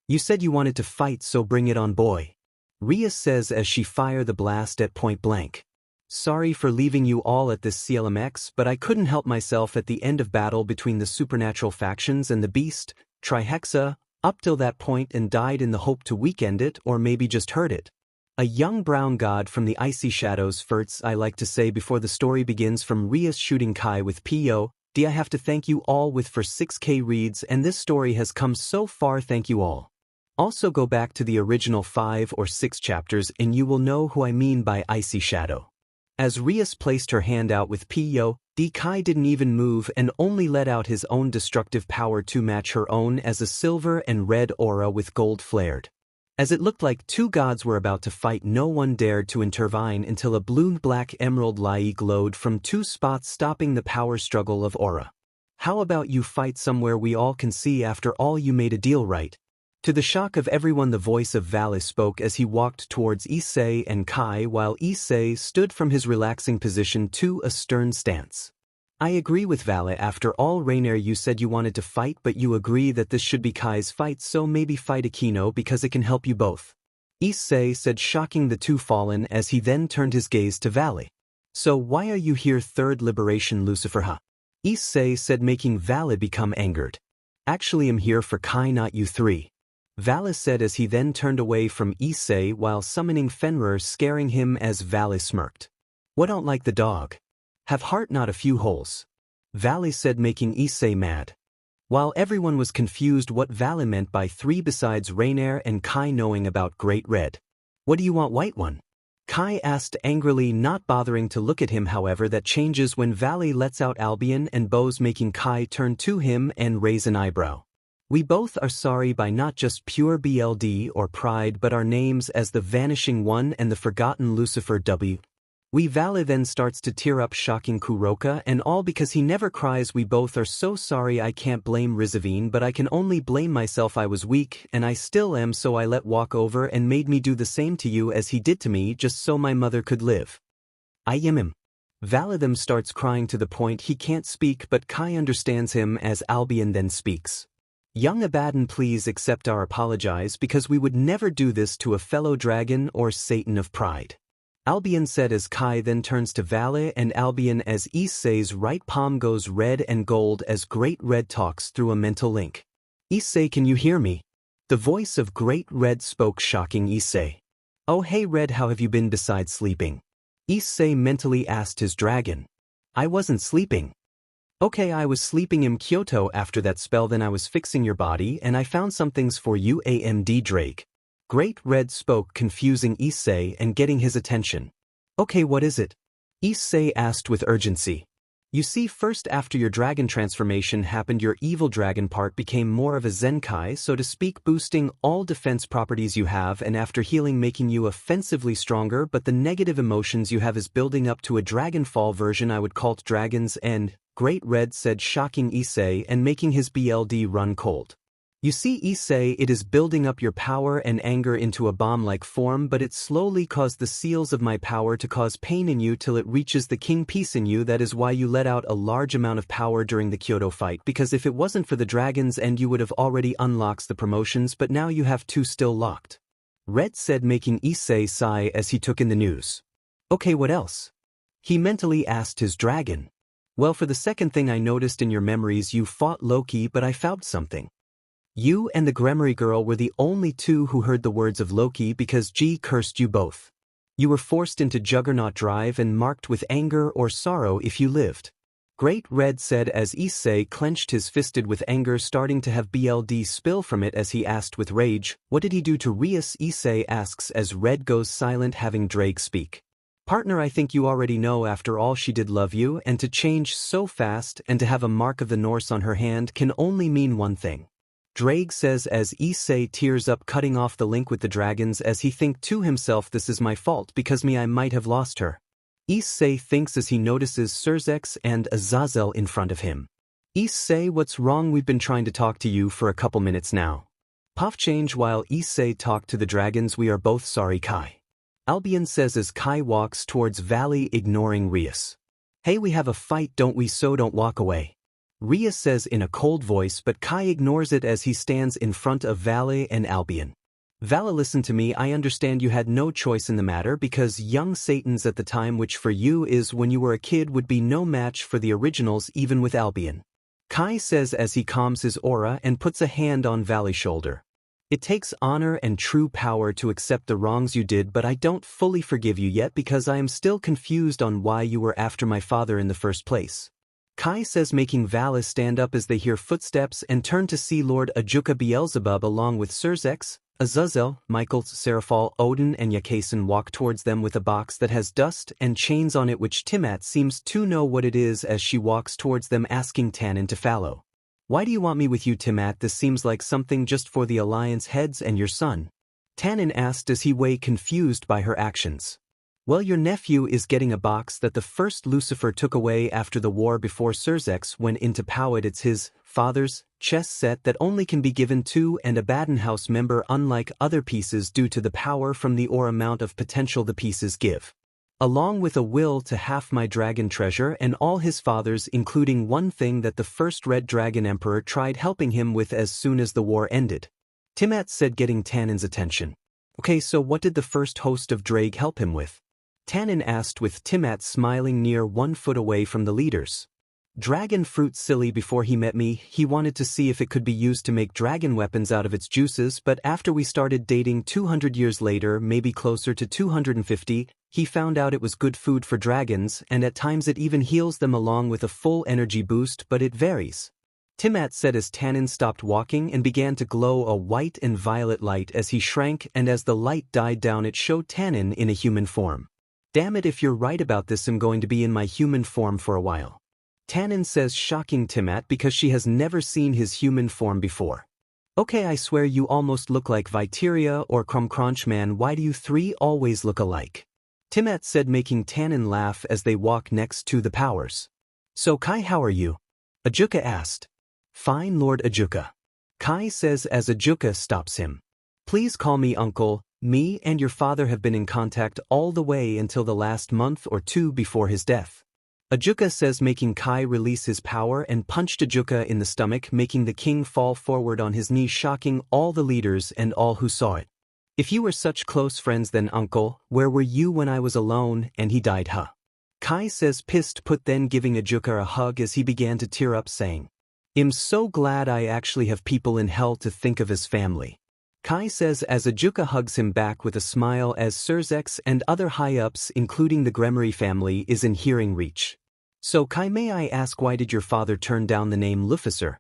You said you wanted to fight, so bring it on, boy. Rias says as she fired the blast at point blank. Sorry for leaving you all at this CLMX, but I couldn't help myself at the end of battle between the supernatural factions and the beast, Trihexa, up till that point, and died in the hope to weekend it or maybe just hurt it. A young brown god from the icy shadows flirts, I like to say before the story begins, from Rias shooting Kai with POD. I have to thank you all with for 6k reads, and this story has come so far, thank you all. Also go back to the original 5 or 6 chapters and you will know who I mean by icy shadow. As Rias placed her hand out with POD, Kai didn't even move and only let out his own destructive power to match her own as a silver and red aura with gold flared. As it looked like two gods were about to fight, no one dared to intervene until a blue-black emerald light glowed from 2 spots, stopping the power struggle of aura. How about you fight somewhere we all can see? After all, you made a deal, right? To the shock of everyone, the voice of Vali spoke as he walked towards Issei and Kai, while Issei stood from his relaxing position to a stern stance. I agree with Vali. After all, Rainier, you said you wanted to fight, but you agree that this should be Kai's fight, so maybe fight Akino because it can help you both. Issei said, shocking the two fallen as he then turned his gaze to Vali. So why are you here? Third liberation, Lucifer, huh? Issei said, making Vali become angered. Actually, I'm here for Kai, not you three. Vali said as he then turned away from Issei while summoning Fenrir, scaring him as Vali smirked. What, don't like the dog? Have heart, not a few holes. Vali said, making Issei mad. While everyone was confused what Vali meant by 3 besides Rainier and Kai knowing about Great Red. What do you want, white one? Kai asked angrily, not bothering to look at him. However, that changes when Vali lets out Albion and Bose, making Kai turn to him and raise an eyebrow. We both are sorry by not just pure BLD or pride but our names as the Vanishing One and the Forgotten Lucifer W. Vali then starts to tear up, shocking Kuroka, and all because he never cries. We both are so sorry. I can't blame Rizavine, but I can only blame myself. I was weak, and I still am, so I let walk over and made me do the same to you as he did to me just so my mother could live. I am him. Vali then starts crying to the point he can't speak, but Kai understands him as Albion then speaks. Young Abaddon, please accept our apologize because we would never do this to a fellow dragon or Satan of pride. Albion said as Kai then turns to Vali and Albion as Issei's right palm goes red and gold as Great Red talks through a mental link. Issei, can you hear me? The voice of Great Red spoke, shocking Issei. Oh hey Red, how have you been besides sleeping? Issei mentally asked his dragon. I wasn't sleeping. Okay, I was sleeping in Kyoto after that spell, then I was fixing your body and I found some things for you AMD draig. Great Red spoke, confusing Issei and getting his attention. Okay, what is it? Issei asked with urgency. You see, first after your dragon transformation happened, your evil dragon part became more of a zenkai, so to speak, boosting all defense properties you have, and after healing making you offensively stronger, but the negative emotions you have is building up to a dragonfall version I would call it Dragon's End, Great Red said, shocking Issei and making his BLD run cold. You see Issei, it is building up your power and anger into a bomb-like form, but it slowly caused the seals of my power to cause pain in you till it reaches the king piece in you. That is why you let out a large amount of power during the Kyoto fight, because if it wasn't for the Dragon's End you would have already unlocked the promotions, but now you have two still locked. Red said, making Issei sigh as he took in the news. Okay, what else? He mentally asked his dragon. Well, for the second thing I noticed in your memories you fought Loki, but I found something. You and the gremory girl were the only two who heard the words of Loki because G cursed you both. You were forced into juggernaut drive and marked with anger or sorrow if you lived. Great Red said as Issei clenched his fisted with anger, starting to have BLD spill from it as he asked with rage, what did he do to Rias? Issei asks as Red goes silent, having draig speak. Partner, I think you already know, after all she did love you, and to change so fast and to have a mark of the Norse on her hand can only mean one thing. Draig says as Issei tears up, cutting off the link with the dragons as he think to himself, this is my fault because I might have lost her. Issei thinks as he notices Surzex and Azazel in front of him. Issei, what's wrong? We've been trying to talk to you for a couple minutes now. Puff change while Issei talked to the dragons. We are both sorry, Kai. Albion says as Kai walks towards Vali, ignoring Rias. Hey, we have a fight, don't we? So don't walk away. Rias says in a cold voice, but Kai ignores it as he stands in front of Vali and Albion. Vali, listen to me, I understand you had no choice in the matter because young Satans at the time, which for you is when you were a kid, would be no match for the originals even with Albion. Kai says as he calms his aura and puts a hand on Vali's shoulder. It takes honor and true power to accept the wrongs you did, but I don't fully forgive you yet because I am still confused on why you were after my father in the first place. Kai says, making Vali stand up as they hear footsteps and turn to see Lord Ajuka Beelzebub along with Surzex, Azazel, Michael, Seraphal, Odin and Yakasen walk towards them with a box that has dust and chains on it, which Tiamat seems to know what it is as she walks towards them, asking Tannen to follow. Why do you want me with you, Tiamat? This seems like something just for the Alliance heads and your son. Tannen asked as he way confused by her actions. Well, your nephew is getting a box that the first Lucifer took away after the war before Surzex went into power. It's his father's chess set that only can be given to and a Badenhouse member, unlike other pieces due to the power from the or amount of potential the pieces give. Along with a will to half my dragon treasure and all his father's, including one thing that the first Red Dragon Emperor tried helping him with as soon as the war ended. Tiamat said, getting Tannen's attention. Okay, so what did the first host of Draig help him with? Tannen asked with Tiamat smiling near 1 foot away from the leaders. Dragon fruit, silly. Before he met me, he wanted to see if it could be used to make dragon weapons out of its juices, but after we started dating 200 years later, maybe closer to 250, he found out it was good food for dragons, and at times it even heals them along with a full energy boost, but it varies. Tiamat said as Tannen stopped walking and began to glow a white and violet light as he shrank, and as the light died down it showed Tannen in a human form. Damn it, if you're right about this, I'm going to be in my human form for a while. Tannen says, shocking Tiamat because she has never seen his human form before. Okay, I swear you almost look like Viteria or Crumcrunch, man. Why do you three always look alike? Tiamat said, making Tannen laugh as they walk next to the powers. So Kai, how are you? Ajuka asked. Fine, Lord Ajuka. Kai says as Ajuka stops him. Please call me uncle. Me and your father have been in contact all the way until the last month or two before his death. Ajuka says, making Kai release his power and punched Ajuka in the stomach, making the king fall forward on his knees, shocking all the leaders and all who saw it. If you were such close friends then, uncle, where were you when I was alone and he died, huh? Kai says, pissed, put, then giving Ajuka a hug as he began to tear up, saying, I'm so glad I actually have people in hell to think of as family. Kai says as Ajuka hugs him back with a smile as Surzex and other high-ups including the Gremory family is in hearing reach. So Kai, may I ask, why did your father turn down the name Luficer?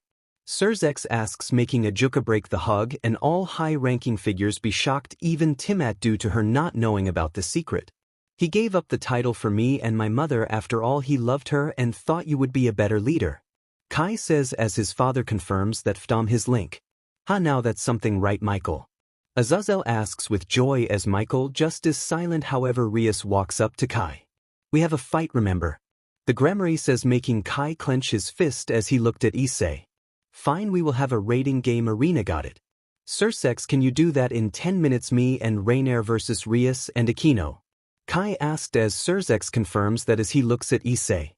Surzex asks, making Ajuka break the hug and all high-ranking figures be shocked, even Timat, due to her not knowing about the secret. He gave up the title for me and my mother. After all, he loved her and thought you would be a better leader. Kai says as his father confirms that Fdom his link. Now that's something, right, Michael? Azazel asks with joy as Michael just is silent. However, Rias walks up to Kai. We have a fight, remember? The Gremory says, making Kai clench his fist as he looked at Issei. Fine, we will have a raiding game arena, got it. Sursex, can you do that in 10 minutes? Me and Rainier versus Rias and Aquino. Kai asked as Surzex confirms that as he looks at Issei.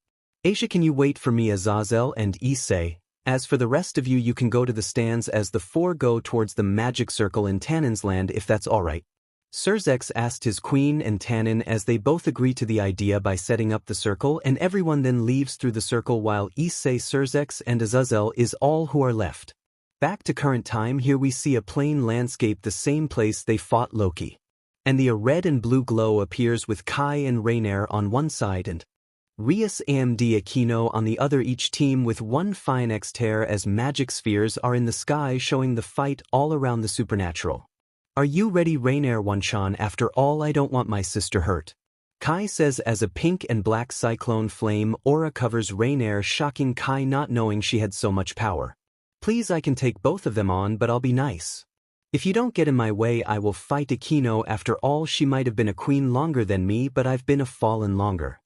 Asia, can you wait for me? Azazel and Issei. As for the rest of you, you can go to the stands as the four go towards the magic circle in Tannen's land, if that's alright. Surzex asked his queen and Tannen as they both agree to the idea by setting up the circle, and everyone then leaves through the circle while Issei, Surzex and Azazel is all who are left. Back to current time, here we see a plain landscape, the same place they fought Loki. And the red and blue glow appears with Kai and Rainier on one side and Rias and Aquino on the other, each team with one fine exterior as magic spheres are in the sky showing the fight all around the supernatural. Are you ready, Rainier? Wanchan, after all, I don't want my sister hurt. Kai says as a pink and black cyclone flame aura covers Rainier, shocking Kai not knowing she had so much power. Please, I can take both of them on, but I'll be nice. If you don't get in my way, I will fight Aquino. After all, she might have been a queen longer than me, but I've been a fallen longer.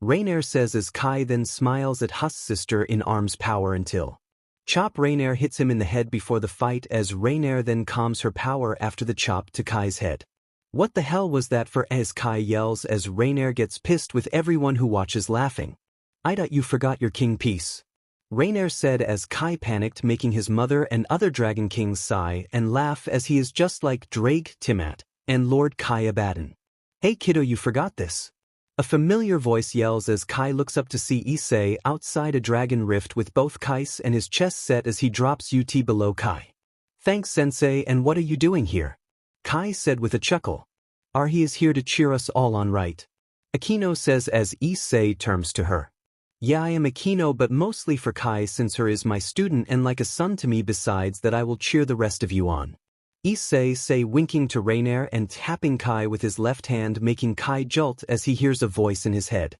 Rainier says as Kai then smiles at Huss' sister in arms power until chop. Rainier hits him in the head before the fight as Rainier then calms her power after the chop to Kai's head. What the hell was that for? As Kai yells as Rainier gets pissed with everyone who watches laughing. Ida, you forgot your king piece. Rainier said as Kai panicked, making his mother and other Dragon Kings sigh and laugh as he is just like Draig, Timat, and Lord Kai Abaddon. Hey kiddo, you forgot this. A familiar voice yells as Kai looks up to see Issei outside a dragon rift with both Kais and his chest set as he drops UT below Kai. Thanks, sensei, and what are you doing here? Kai said with a chuckle. He is here to cheer us all on, right? Aquino says as Issei turns to her. Yeah, I am Aquino, but mostly for Kai since her is my student and like a son to me, besides that I will cheer the rest of you on. Issei say, winking to Rainier and tapping Kai with his left hand, making Kai jolt as he hears a voice in his head.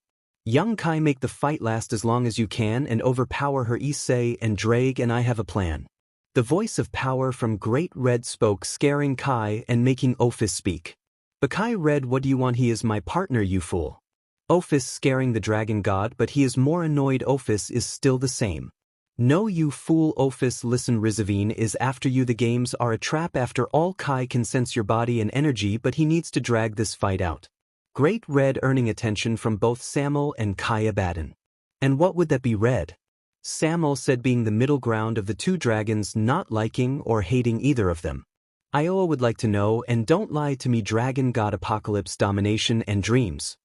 Young Kai, make the fight last as long as you can and overpower her. Issei and Draig and I have a plan. The voice of power from Great Red spoke, scaring Kai and making Ophis speak. But Kai, Red, what do you want? He is my partner, you fool. Ophis scaring the dragon god, but he is more annoyed. Ophis is still the same. No, you fool. Ophis, listen, Rizavine is after you. The games are a trap. After all, Kai can sense your body and energy, but he needs to drag this fight out. Great Red earning attention from both Samuel and Kai Abaddon. And what would that be, Red? Samuel said, being the middle ground of the two dragons, not liking or hating either of them. Iowa would like to know, and don't lie to me, Dragon God Apocalypse, Domination and Dreams.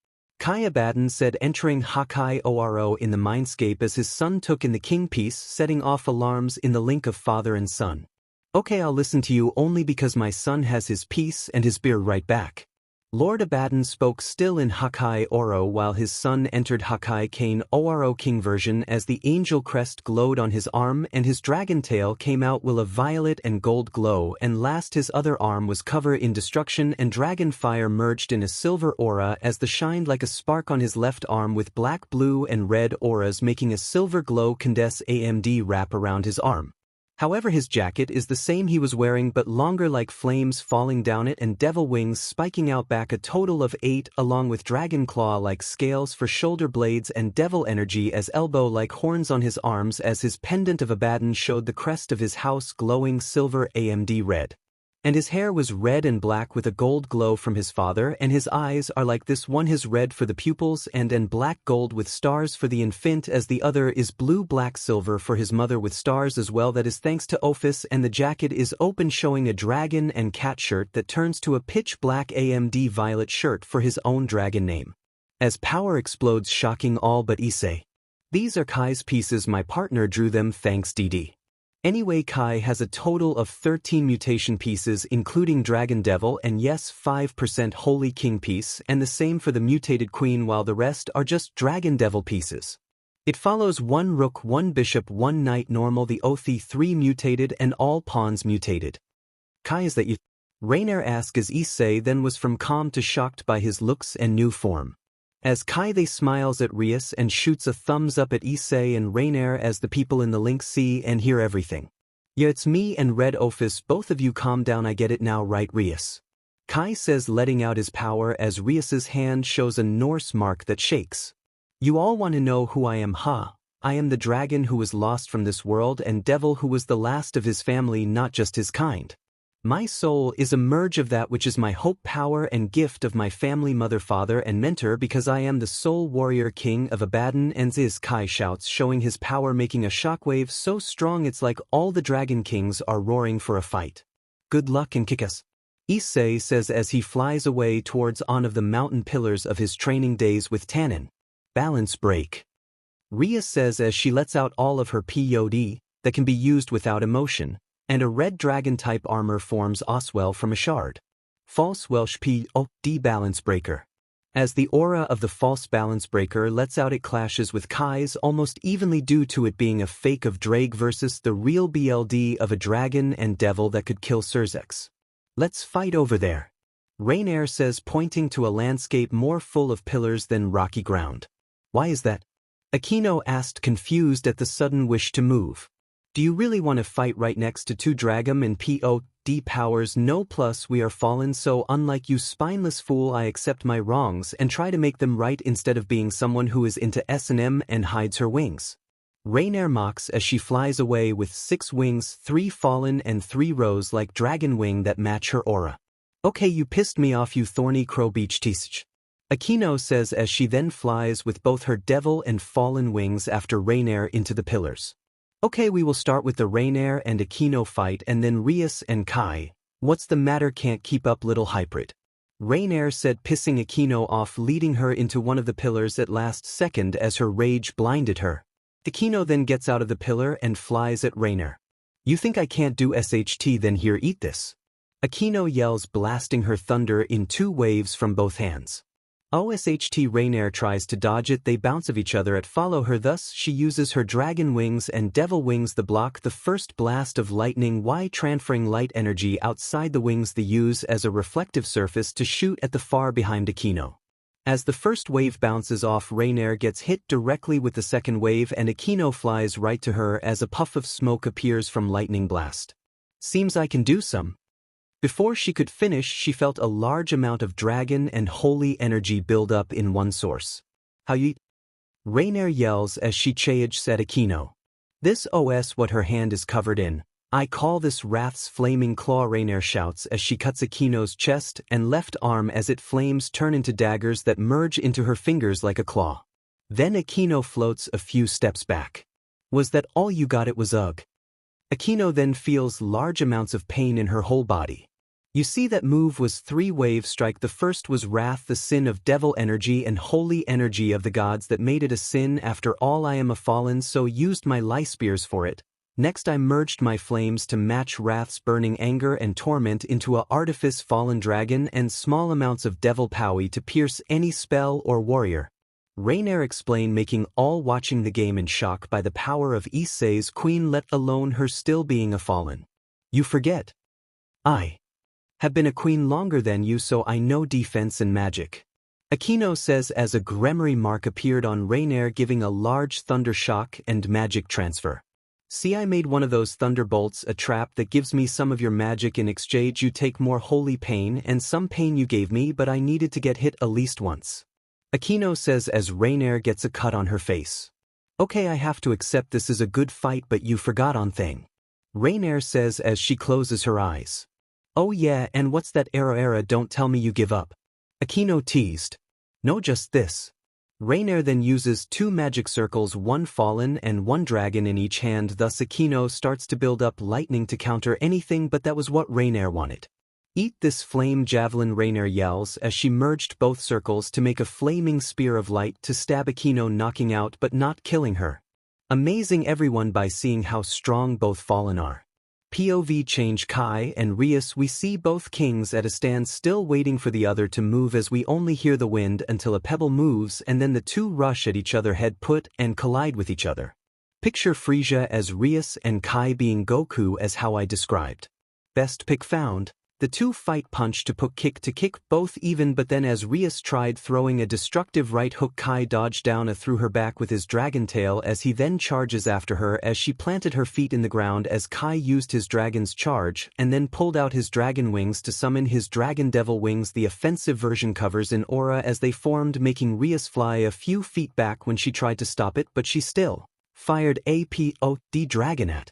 Kai Abaddon said, entering Hakai Oro in the mindscape as his son took in the king piece, setting off alarms in the link of father and son. Okay, I'll listen to you only because my son has his piece and his beer right back. Lord Abaddon spoke still in Hakai Oro while his son entered Hakai Kane Oro King version as the angel crest glowed on his arm and his dragon tail came out will a violet and gold glow, and last his other arm was covered in destruction and dragon fire merged in a silver aura as the shined like a spark on his left arm with black, blue and red auras making a silver glow condense AMD wrap around his arm. However, his jacket is the same he was wearing but longer, like flames falling down it and devil wings spiking out back, a total of 8 along with dragon claw like scales for shoulder blades and devil energy as elbow like horns on his arms as his pendant of Abaddon showed the crest of his house glowing silver AMD red. And his hair was red and black with a gold glow from his father, and his eyes are like this one his red for the pupils and black gold with stars for the infant, as the other is blue black silver for his mother with stars as well. That is thanks to Ophis, and the jacket is open showing a dragon and cat shirt that turns to a pitch black AMD violet shirt for his own dragon name. As power explodes shocking all but Issei. These are Kai's pieces, my partner drew them, thanks DD. Anyway, Kai has a total of 13 mutation pieces including Dragon Devil and yes 5% Holy King piece and the same for the mutated Queen while the rest are just Dragon Devil pieces. It follows 1 Rook 1 Bishop 1 Knight normal the Othi 3 mutated and all pawns mutated. Kai, is that you? Rainier asks as Issei then was from calm to shocked by his looks and new form. As Kai they smiles at Rias and shoots a thumbs up at Issei and Rainier as the people in the link see and hear everything. Yeah, it's me and Red Office, both of you calm down, I get it now, right Rias? Kai says, letting out his power as Rias's hand shows a Norse mark that shakes. You all want to know who I am, huh? I am the dragon who was lost from this world and devil who was the last of his family, not just his kind. My soul is a merge of that which is my hope, power and gift of my family, mother, father and mentor, because I am the soul warrior king of Abaddon and Ziz, Kai shouts, showing his power, making a shockwave so strong it's like all the dragon kings are roaring for a fight. Good luck and kick us. Issei says as he flies away towards one of the mountain pillars of his training days with Tannen. Balance break. Rias says as she lets out all of her POD that can be used without emotion, and a red dragon-type armor forms Oswell from a shard. False Welsh POD balance breaker. As the aura of the false balance breaker lets out, it clashes with Kai's almost evenly due to it being a fake of draig versus the real BLD of a dragon and devil that could kill Surzex. Let's fight over there. Rainier says, pointing to a landscape more full of pillars than rocky ground. Why is that? Aquino asked, confused at the sudden wish to move. Do you really want to fight right next to 2 Dragum and POD powers? No, plus we are fallen, so unlike you spineless fool, I accept my wrongs and try to make them right instead of being someone who is into S&M and hides her wings. Rainier mocks as she flies away with 6 wings, 3 fallen and 3 rows like dragon wing that match her aura. Okay, you pissed me off, you thorny crow beach teach. Aquino says as she then flies with both her devil and fallen wings after Rainier into the pillars. Okay, we will start with the Rainier and Aquino fight and then Rias and Kai. What's the matter, can't keep up, little hybrid? Rainier said, pissing Aquino off, leading her into one of the pillars at last second as her rage blinded her. Aquino then gets out of the pillar and flies at Rainier. You think I can't do SHT, then here, eat this. Aquino yells, blasting her thunder in 2 waves from both hands. OSHT Rainier tries to dodge it, they bounce of each other at follow her, thus she uses her dragon wings and devil wings to block the first blast of lightning, while transferring light energy outside the wings they use as a reflective surface to shoot at the far behind Aquino. As the first wave bounces off, Rainier gets hit directly with the second wave and Aquino flies right to her as a puff of smoke appears from lightning blast. Seems I can do some. Before she could finish, she felt a large amount of dragon and holy energy build up in one source. How you? Rainier yells as she charges at Aquino. This os what her hand is covered in. I call this Wrath's flaming claw, Rainier shouts as she cuts Aquino's chest and left arm as it flames turn into daggers that merge into her fingers like a claw. Then Aquino floats a few steps back. Was that all you got? It was ugh. Aquino then feels large amounts of pain in her whole body. You see, that move was 3 wave strike. The first was wrath, the sin of devil energy and holy energy of the gods that made it a sin. After all, I am a fallen, so used my light spears for it. Next I merged my flames to match wrath's burning anger and torment into a artifice fallen dragon and small amounts of devil power to pierce any spell or warrior. Rainier explained, making all watching the game in shock by the power of Issei's queen, let alone her still being a fallen. You forget. I have been a queen longer than you, so I know defense and magic. Aquino says as a gremory mark appeared on Rainier, giving a large thunder shock and magic transfer. See, I made one of those thunderbolts a trap that gives me some of your magic. In exchange you take more holy pain and some pain you gave me, but I needed to get hit at least once. Aquino says as Rainier gets a cut on her face. Okay, I have to accept this is a good fight, but you forgot on thing. Rainier says as she closes her eyes. Oh yeah, and what's that era, don't tell me you give up. Aquino teased. No, just this. Rainier then uses 2 magic circles, 1 fallen and 1 dragon in each hand, thus Aquino starts to build up lightning to counter anything, but that was what Rainier wanted. Eat this flame javelin, Rainier yells as she merged both circles to make a flaming spear of light to stab Aquino, knocking out but not killing her. amazing everyone by seeing how strong both fallen are. POV change Kai and Rias. We see both kings at a standstill waiting for the other to move as we only hear the wind until a pebble moves and then the two rush at each other head put and collide with each other. Picture Frisia as Rias and Kai being Goku as how I described. Best pick found. The two fight punch to put kick to kick both even, but then as Rias tried throwing a destructive right hook, Kai dodged down a through her back with his dragon tail as he then charges after her as she planted her feet in the ground as Kai used his dragon's charge and then pulled out his dragon wings to summon his dragon devil wings. The offensive version covers in aura as they formed, making Rias fly a few feet back when she tried to stop it, but she still fired a POD dragon at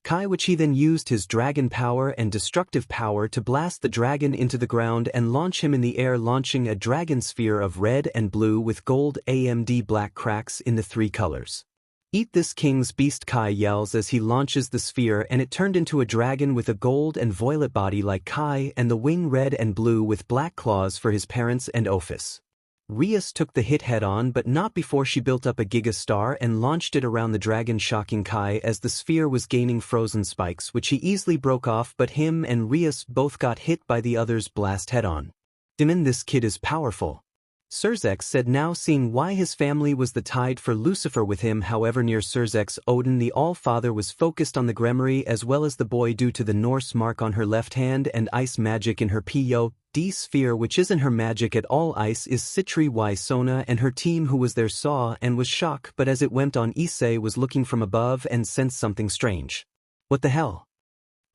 Kai, which he then used his dragon power and destructive power to blast the dragon into the ground and launch him in the air, launching a dragon sphere of red and blue with gold AMD black cracks in the three colors. Eat this king's beast, Kai yells as he launches the sphere, and it turned into a dragon with a gold and violet body like Kai and the wing red and blue with black claws for his parents and Ophis. Rias took the hit head-on, but not before she built up a Giga Star and launched it around the dragon, shocking Kai as the sphere was gaining frozen spikes, which he easily broke off, but him and Rias both got hit by the other's blast head-on. Demon, this kid is powerful. Surzex said, now seeing why his family was the tide for Lucifer with him. However, near Surzex, Odin the All-Father was focused on the gremory as well as the boy due to the Norse mark on her left hand and ice magic in her POD sphere, which isn't her magic at all. Ice is Citri y Sona, and her team who was there saw and was shocked, but as it went on, Issei was looking from above and sensed something strange. What the hell?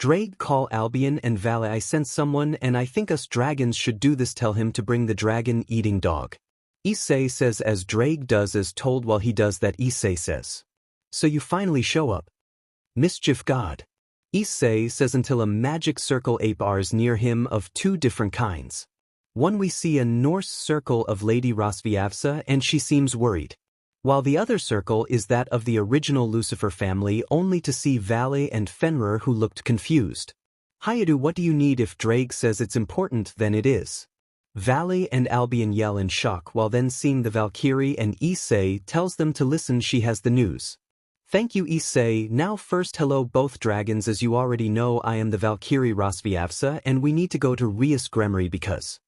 Draig, call Albion and Vali. I sense someone and I think us dragons should do this. Tell him to bring the dragon-eating dog. Issei says as Draig does as told. While he does that, Issei says, so you finally show up. Mischief god. Issei says until a magic circle appears near him of two different kinds. One we see a Norse circle of Lady Rosviavsa and she seems worried, while the other circle is that of the original Lucifer family, only to see Vali and Fenrir who looked confused. Hayadu, what do you need? If Draig says it's important, then it is. Vali and Albion yell in shock, while then seeing the Valkyrie, and Issei tells them to listen, she has the news. Thank you, Issei. Now first, hello both dragons. As you already know, I am the Valkyrie Rosviavsa and we need to go to Rias Gremory because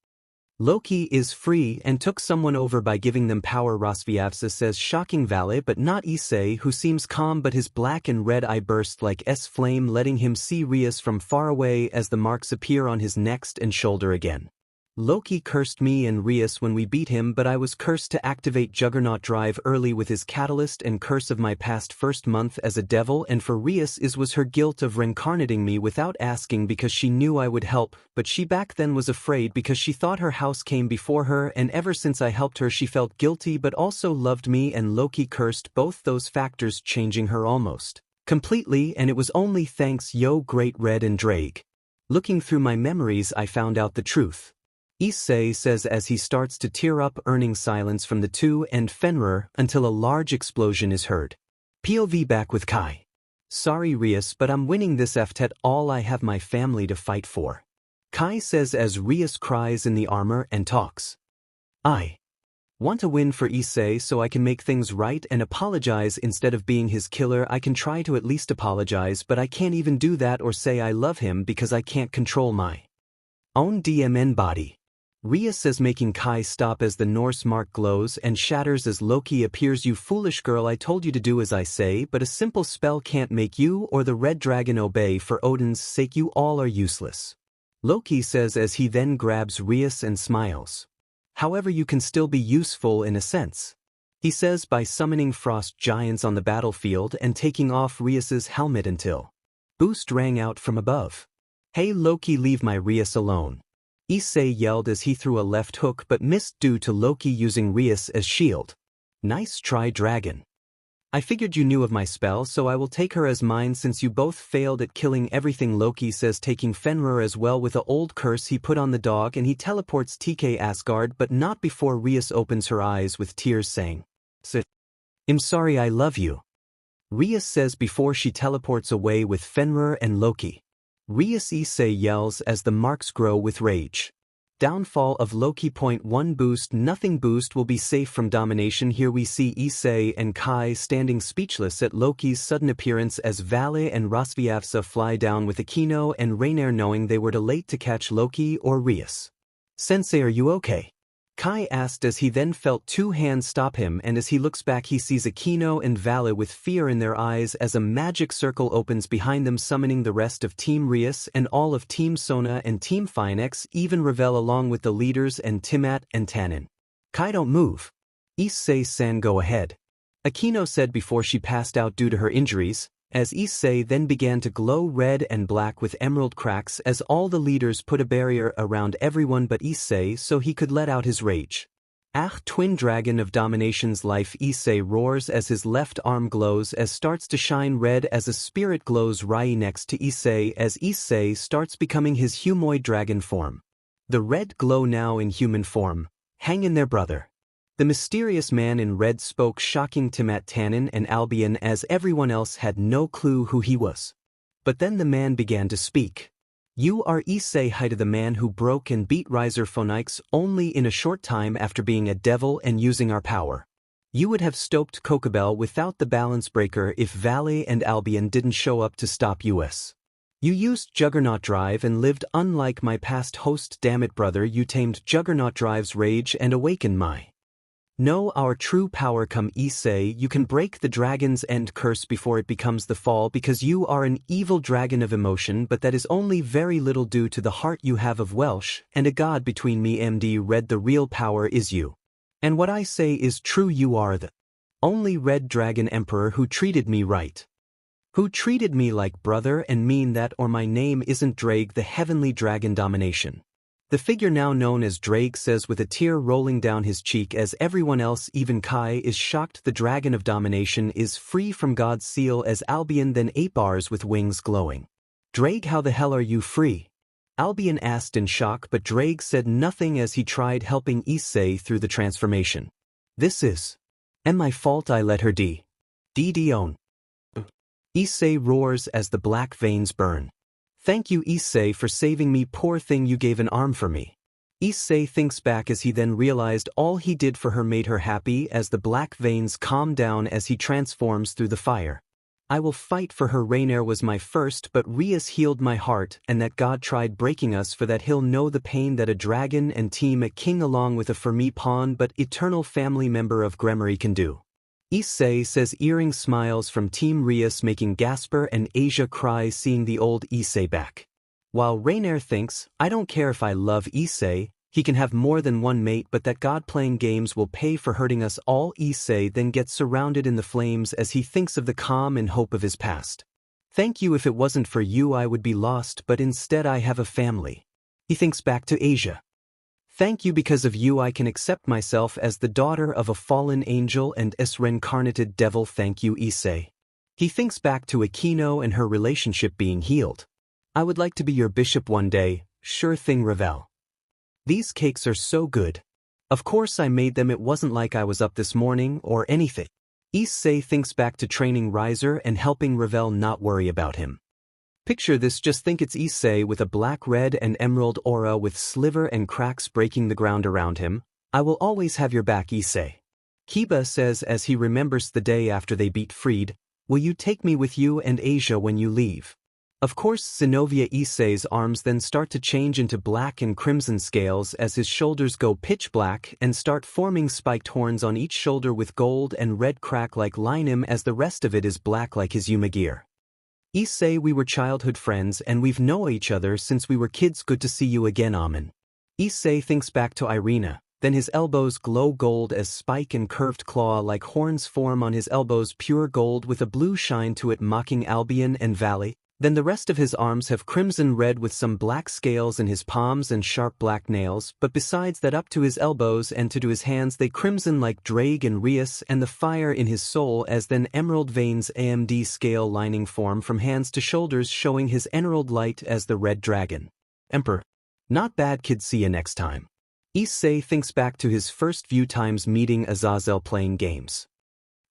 Loki is free and took someone over by giving them power. Rosviavsa says, shocking Vali, but not Issei, who seems calm, but his black and red eye burst like flame, letting him see Rias from far away as the marks appear on his neck and shoulder again. Loki cursed me and Rias when we beat him, but I was cursed to activate Juggernaut Drive early with his catalyst and curse of my past first month as a devil, and for Rias was her guilt of reincarnating me without asking because she knew I would help, but she back then was afraid because she thought her house came before her, and ever since I helped her she felt guilty but also loved me, and Loki cursed both those factors, changing her almost completely, and it was only thanks yo great Red and Draig. Looking through my memories I found out the truth. Issei says as he starts to tear up, earning silence from the two and Fenrir until a large explosion is heard. POV back with Kai. Sorry Rias, but I'm winning this FTET, all I have my family to fight for. Kai says as Rias cries in the armor and talks. I want to win for Issei so I can make things right and apologize instead of being his killer. I can try to at least apologize, but I can't even do that or say I love him because I can't control my own DMN body. Rias says, making Kai stop as the Norse mark glows and shatters as Loki appears. You foolish girl, I told you to do as I say, but a simple spell can't make you or the red dragon obey. For Odin's sake, you all are useless. Loki says as he then grabs Rias and smiles. However, you can still be useful in a sense. He says by summoning frost giants on the battlefield and taking off Rias's helmet until boost rang out from above. Hey Loki, leave my Rias alone. Issei yelled as he threw a left hook but missed due to Loki using Rias as shield. Nice try, dragon. I figured you knew of my spell, so I will take her as mine since you both failed at killing everything. Loki says, taking Fenrir as well with a old curse he put on the dog, and he teleports TK Asgard, but not before Rias opens her eyes with tears saying, I'm sorry, I love you. Rias says before she teleports away with Fenrir and Loki. Rias. Issei yells as the marks grow with rage. Downfall of Loki. Point 1 boost. Nothing boost will be safe from domination. Here we see Issei and Kai standing speechless at Loki's sudden appearance as Vali and Rosviavsa fly down with Akino and Reiner knowing they were too late to catch Loki or Rias. "Sensei, are you okay?" Kai asked as he then felt two hands stop him, and as he looks back he sees Akino and Vali with fear in their eyes as a magic circle opens behind them, summoning the rest of Team Rias and all of Team Sona and Team Finex, even Ravel along with the leaders and Timat and Tannen. "Kai, don't move. Issei-san, go ahead," Akino said before she passed out due to her injuries, as Issei then began to glow red and black with emerald cracks as all the leaders put a barrier around everyone but Issei so he could let out his rage. "Ah, twin dragon of domination's life," Issei roars as his left arm glows as starts to shine red as a spirit glows right next to Issei as Issei starts becoming his humoid dragon form. The red glow now in human form. "Hang in there, brother." The mysterious man in red spoke, shocking Timat, Tannen and Albion as everyone else had no clue who he was. But then the man began to speak. "You are Issei Haida, the man who broke and beat Riser Phonix only in a short time after being a devil and using our power. You would have stopped Kokobel without the balance breaker if Vali and Albion didn't show up to stop us. You used Juggernaut Drive and lived unlike my past host. Damn it, brother, you tamed Juggernaut Drive's rage and awakened my know our true power. Come, Issei, you can break the dragon's end curse before it becomes the fall, because you are an evil dragon of emotion, but that is only very little due to the heart you have of Welsh and a god between me MD Red. The real power is you. And what I say is true, you are the only red dragon emperor who treated me right. Who treated me like brother and mean that, or my name isn't Draig, the heavenly dragon domination." The figure now known as Draig says with a tear rolling down his cheek as everyone else, even Kai, is shocked the dragon of domination is free from God's seal as Albion then 8 bars with wings glowing. "Draig, how the hell are you free?" Albion asked in shock, but Draig said nothing as he tried helping Issei through the transformation. "This is my fault, I let her own." Issei roars as the black veins burn. "Thank you, Issei, for saving me. Poor thing, you gave an arm for me." Issei thinks back as he then realized all he did for her made her happy as the black veins calm down as he transforms through the fire. "I will fight for her. Reiner was my first, but Rias healed my heart, and that God tried breaking us for that he'll know the pain that a dragon and team a king along with a for me pawn but eternal family member of Gremory can do." Issei says, earring smiles from Team Rias, making Gasper and Asia cry seeing the old Issei back. While Reiner thinks, "I don't care if I love Issei, he can have more than one mate, but that God playing games will pay for hurting us all." Issei then gets surrounded in the flames as he thinks of the calm and hope of his past. "Thank you, if it wasn't for you I would be lost, but instead I have a family." He thinks back to Asia. "Thank you, because of you I can accept myself as the daughter of a fallen angel and reincarnated devil. Thank you, Issei." He thinks back to Akino and her relationship being healed. "I would like to be your bishop one day." "Sure thing, Ravel. These cakes are so good. Of course I made them, it wasn't like I was up this morning or anything." Issei thinks back to training Riser and helping Ravel not worry about him. Picture this, just think it's Issei with a black, red and emerald aura with sliver and cracks breaking the ground around him. "I will always have your back, Issei." Kiba says as he remembers the day after they beat Freed, "Will you take me with you and Asia when you leave?" Of course, Zenobia. Issei's arms then start to change into black and crimson scales as his shoulders go pitch black and start forming spiked horns on each shoulder with gold and red crack like Linem as the rest of it is black like his Yuma gear. "Issei, we were childhood friends and we've known each other since we were kids. Good to see you again, Amen." Issei thinks back to Irina, then his elbows glow gold as spike and curved claw like horns form on his elbows, pure gold with a blue shine to it, mocking Albion and Vali. Then the rest of his arms have crimson red with some black scales in his palms and sharp black nails, but besides that up to his elbows and to his hands they crimson like Draig and Rias, and the fire in his soul as then emerald veins AMD scale lining form from hands to shoulders, showing his emerald light as the red dragon. Emperor. Not bad, kid, see ya next time. Issei thinks back to his first few times meeting Azazel playing games.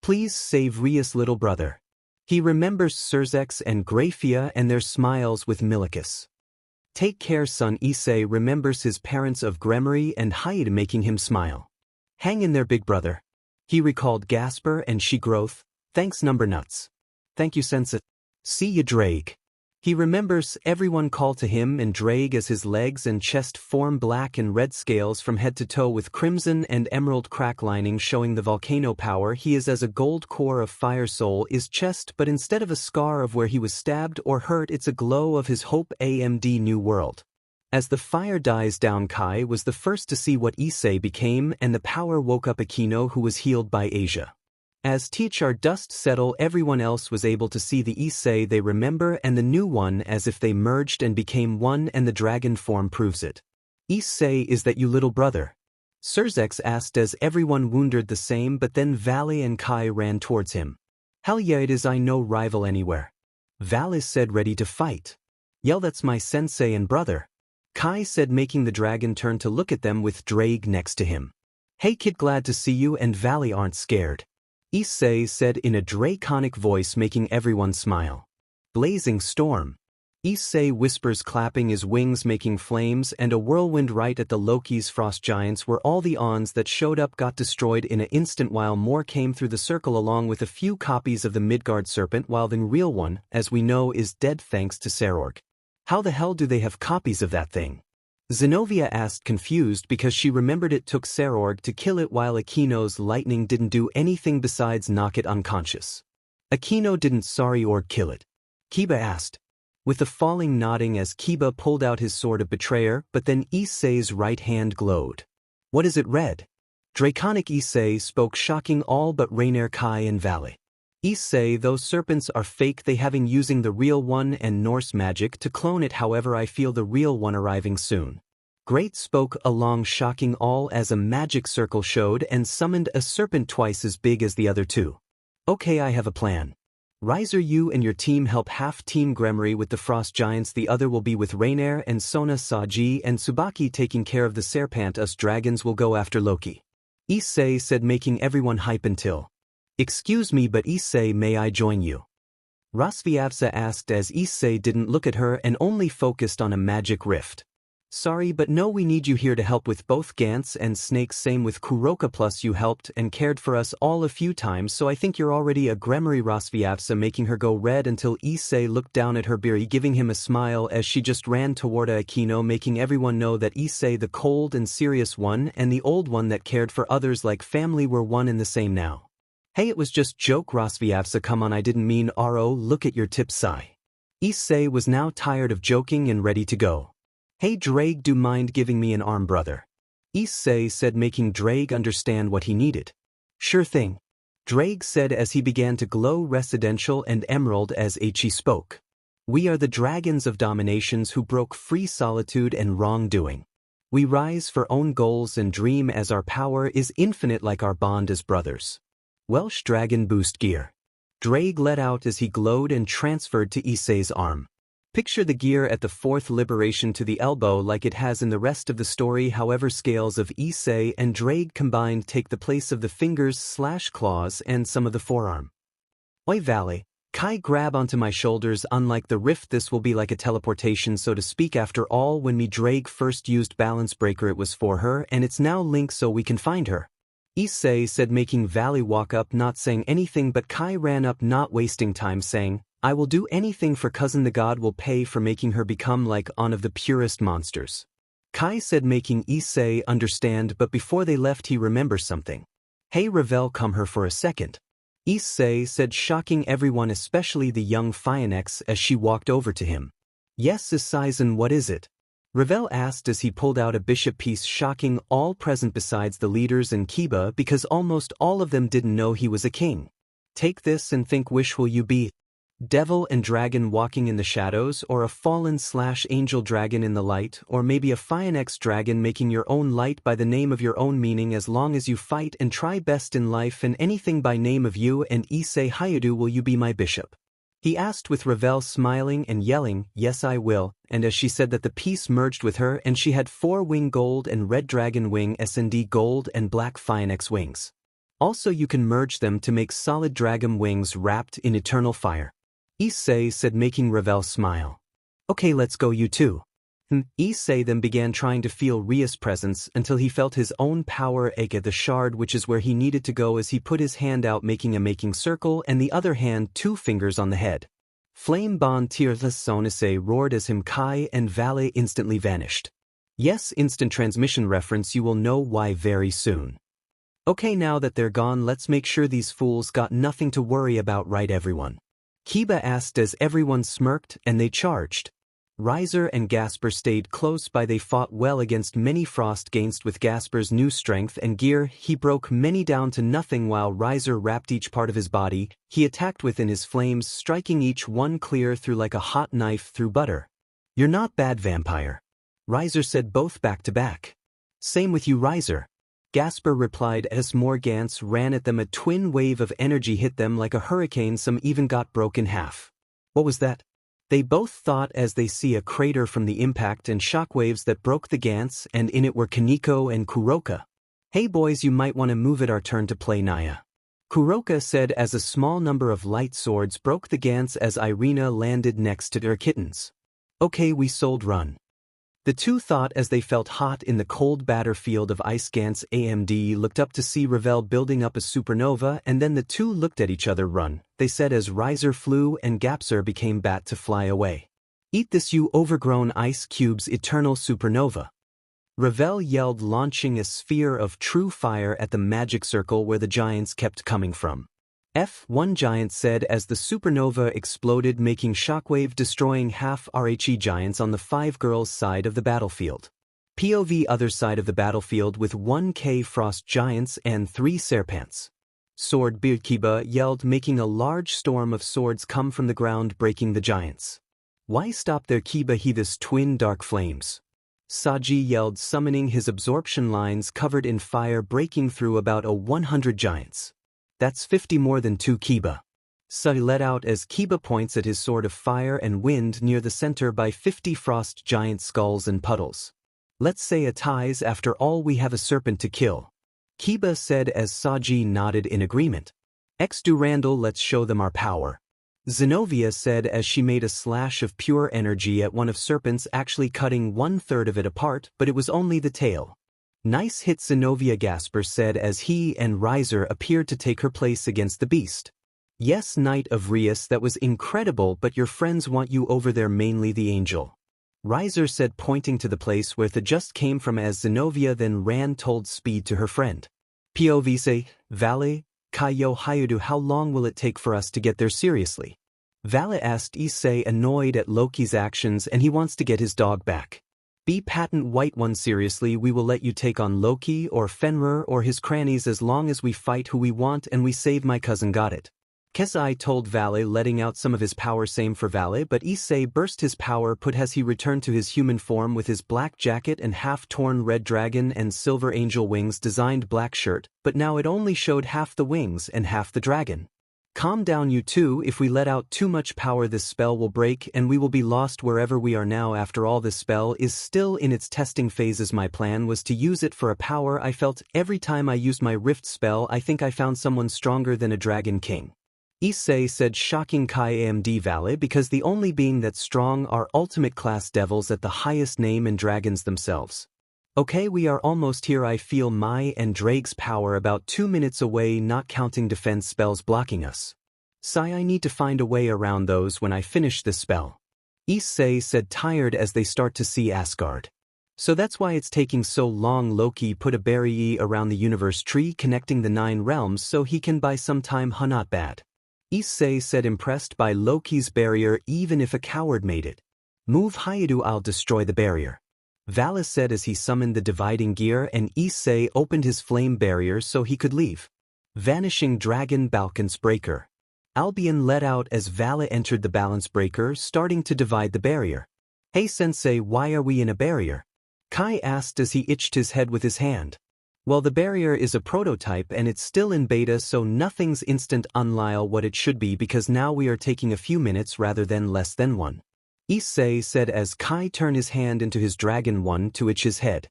Please save Rias, little brother. He remembers Surzex and Grafia and their smiles with Milicus. Take care son. Issei remembers his parents of gremory and hide making him smile. Hang in there big brother. He recalled Gasper and she growth. Thanks number nuts. Thank you sensei. See ya draig. He remembers everyone call to him and draig as his legs and chest form black and red scales from head to toe with crimson and emerald crack lining showing the volcano power he is as a gold core of fire soul is chest but instead of a scar of where he was stabbed or hurt it's a glow of his hope AMD new world. As the fire dies down Kai was the first to see what Issei became and the power woke up Akino who was healed by Asia. As Teachar dust settle everyone else was able to see the Issei they remember and the new one as if they merged and became one and the dragon form proves it. Issei is that you little brother? Surzex asked as everyone wondered the same but then Vali and Kai ran towards him. Hell yeah it is I no rival anywhere. Vali said ready to fight. Yell that's my sensei and brother. Kai said making the dragon turn to look at them with draig next to him. Hey kid glad to see you and Vali aren't scared. Issei said in a draconic voice making everyone smile. Blazing storm. Issei whispers clapping his wings making flames and a whirlwind right at the Loki's frost giants where all the ons that showed up got destroyed in an instant while more came through the circle along with a few copies of the Midgard serpent while the real one, as we know, is dead thanks to Sarorg. How the hell do they have copies of that thing? Zenobia asked confused because she remembered it took Sarorg to kill it while Akino's lightning didn't do anything besides knock it unconscious. Akino didn't Sarorg kill it? Kiba asked. With the falling nodding as Kiba pulled out his sword of betrayer but then Issei's right hand glowed. What is it red? Draconic Issei spoke shocking all but Rainier Kai and Vali. Issei those serpents are fake they having using the real one and Norse magic to clone it however I feel the real one arriving soon. Great spoke along shocking all as a magic circle showed and summoned a serpent twice as big as the other two. Okay I have a plan. Riser you and your team help half team Gremory with the frost giants the other will be with Rainier and Sona Saji and Tsubaki taking care of the serpent us dragons will go after Loki. Issei said making everyone hype until. Excuse me but Issei may I join you? Rasviavsa asked as Issei didn't look at her and only focused on a magic rift. Sorry but no we need you here to help with both Gantz and Snakes same with Kuroka plus you helped and cared for us all a few times so I think you're already a Gremory Rasviavsa making her go red until Issei looked down at her Biri giving him a smile as she just ran toward Akino making everyone know that Issei the cold and serious one and the old one that cared for others like family were one and the same now. Hey it was just joke Rasviavsa come on I didn't mean RO look at your tip sigh. Issei was now tired of joking and ready to go. Hey draig do mind giving me an arm brother? Issei said making draig understand what he needed. Sure thing. Draig said as he began to glow residential and emerald as Heichi spoke. We are the dragons of dominations who broke free solitude and wrongdoing. We rise for own goals and dream as our power is infinite like our bond as brothers. Welsh Dragon Boost Gear. Draig let out as he glowed and transferred to Issei's arm. Picture the gear at the fourth liberation to the elbow like it has in the rest of the story however scales of Issei and Draig combined take the place of the fingers/claws and some of the forearm. Oi Vali, Kai grab onto my shoulders unlike the rift this will be like a teleportation so to speak after all when me Draig first used balance breaker it was for her and it's now linked so we can find her. Issei said making Vali walk up not saying anything but Kai ran up not wasting time saying, I will do anything for cousin the god will pay for making her become like one of the purest monsters. Kai said making Issei understand but before they left he remembers something. Hey Ravel come her for a second. Issei said shocking everyone especially the young Phoenix as she walked over to him. Yes Issei what is it? Ravel asked as he pulled out a bishop piece shocking all present besides the leaders and Kiba because almost all of them didn't know he was a king. Take this and think wish will you be devil and dragon walking in the shadows or a fallen/angel dragon in the light or maybe a Phoenix dragon making your own light by the name of your own meaning as long as you fight and try best in life and anything by name of you and Issei Hayadu will you be my bishop? He asked with Ravel smiling and yelling, yes I will, and as she said that the piece merged with her and she had 4-wing gold and red dragon wing SND gold and black Phoenix wings. Also you can merge them to make solid dragon wings wrapped in eternal fire. Issei said making Ravel smile. Okay let's go you two. Issei then began trying to feel Rias' presence until he felt his own power eke the shard, which is where he needed to go, as he put his hand out making a circle and the other hand 2 fingers on the head. Flame bon tireless son Issei roared as him Kai and Vali instantly vanished. Yes, instant transmission reference, you will know why very soon. Okay, now that they're gone, let's make sure these fools got nothing to worry about, right everyone? Kiba asked as everyone smirked and they charged. Riser and Gasper stayed close by. They fought well against many frost gainst. With Gasper's new strength and gear, he broke many down to nothing, while Riser wrapped each part of his body. He attacked within his flames, striking each one clear through like a hot knife through butter. You're not bad, vampire. Riser said, both back to back. Same with you, Riser. Gasper replied as more Gants ran at them. A twin wave of energy hit them like a hurricane. Some even got broke in half. What was that? They both thought as they see a crater from the impact and shockwaves that broke the Gants, and in it were Kaneko and Kuroka. Hey boys, you might want to move it, our turn to play Naya. Kuroka said as a small number of light swords broke the Gants as Irina landed next to their kittens. Okay, we sold run. The two thought as they felt hot in the cold battlefield of ice. Gants AMD looked up to see Ravel building up a supernova, and then the two looked at each other. Run, they said as Riser flew and Gapser became bat to fly away. Eat this, you overgrown ice cubes, eternal supernova. Ravel yelled, launching a sphere of true fire at the magic circle where the giants kept coming from. F1 giant said as the supernova exploded, making shockwave, destroying half RHE giants on the 5 girls side of the battlefield. POV other side of the battlefield with 1K frost giants and 3 serpents. Sword Beard Kiba yelled, making a large storm of swords come from the ground, breaking the giants. Why stop there, Kiba? He this twin dark flames. Saji yelled, summoning his absorption lines covered in fire, breaking through about 100 giants. That's 50 more than 2 Kiba. Sui let out as Kiba points at his sword of fire and wind near the center by 50 frost giant skulls and puddles. Let's say a ties, after all we have a serpent to kill. Kiba said as Saji nodded in agreement. Ex Durandal, let's show them our power. Zenobia said as she made a slash of pure energy at one of serpents, actually cutting 1/3 of it apart, but it was only the tail. Nice hit, Zenobia, Gasper said as he and Riser appeared to take her place against the beast. Yes, Knight of Rias, that was incredible, but your friends want you over there, mainly the angel. Riser said, pointing to the place where the just came from, as Zenobia then ran told speed to her friend. POV say, Vali, Kaio Hayudu, how long will it take for us to get there, seriously? Vali asked Issei, annoyed at Loki's actions, and he wants to get his dog back. Be patent white one, seriously, we will let you take on Loki or Fenrir or his crannies as long as we fight who we want and we save my cousin, got it? Kesai told Vali, letting out some of his power. Same for Vali, but Issei burst his power put as he returned to his human form with his black jacket and half-torn red dragon and silver angel wings designed black shirt, but now it only showed half the wings and half the dragon. Calm down, you two, if we let out too much power this spell will break and we will be lost wherever we are now. After all, this spell is still in its testing phases. My plan was to use it for a power I felt every time I used my rift spell. I think I found someone stronger than a dragon king. Issei said, shocking Kai AMD Vali, because the only being that's strong are ultimate class devils at the highest name and dragons themselves. Okay, we are almost here. I feel my and Draig's power about 2 minutes away, not counting defense spells blocking us. Sai, I need to find a way around those when I finish this spell. Issei said, tired as they start to see Asgard. So that's why it's taking so long. Loki put a barrier around the universe tree connecting the 9 realms so he can buy some time. Huh, not bad. Issei said, impressed by Loki's barrier, even if a coward made it. Move, Hayadu, I'll destroy the barrier. Vali said as he summoned the dividing gear, and Issei opened his flame barrier so he could leave. Vanishing dragon balance breaker. Albion let out as Vali entered the balance breaker, starting to divide the barrier. Hey sensei, why are we in a barrier? Kai asked as he itched his head with his hand. Well, the barrier is a prototype and it's still in beta, so nothing's instant unlike what it should be, because now we are taking a few minutes rather than less than one. Issei said as Kai turned his hand into his dragon one to itch his head.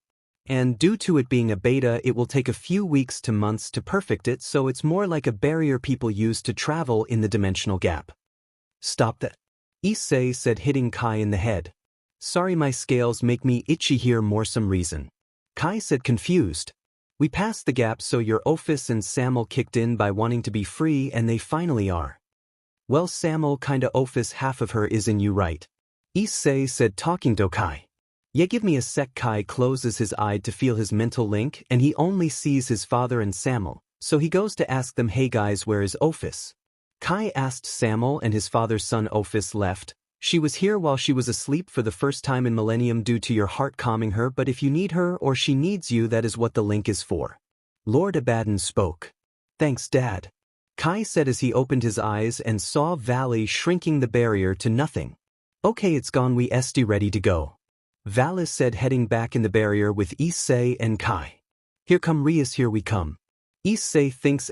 And due to it being a beta, it will take a few weeks to months to perfect it, so it's more like a barrier people use to travel in the dimensional gap. Stop that. Issei said, hitting Kai in the head. Sorry, my scales make me itchy here more some reason. Kai said confused. We passed the gap, so your Ophis and Samuel kicked in by wanting to be free, and they finally are. Well, Samuel kinda Ophis, half of her is in you, right? Issei said, talking to Kai. Yeah, give me a sec. Kai closes his eye to feel his mental link, and he only sees his father and Samuel, so he goes to ask them, hey guys, where is Ophis? Kai asked Samuel, and his father's son Ophis left. She was here while she was asleep for the first time in millennium due to your heart calming her, but if you need her or she needs you, that is what the link is for. Lord Abaddon spoke. Thanks, Dad. Kai said as he opened his eyes and saw Vali shrinking the barrier to nothing. Okay, it's gone, we esti ready to go. Vali said, heading back in the barrier with Issei and Kai. Here come Rias, here we come. Issei thinks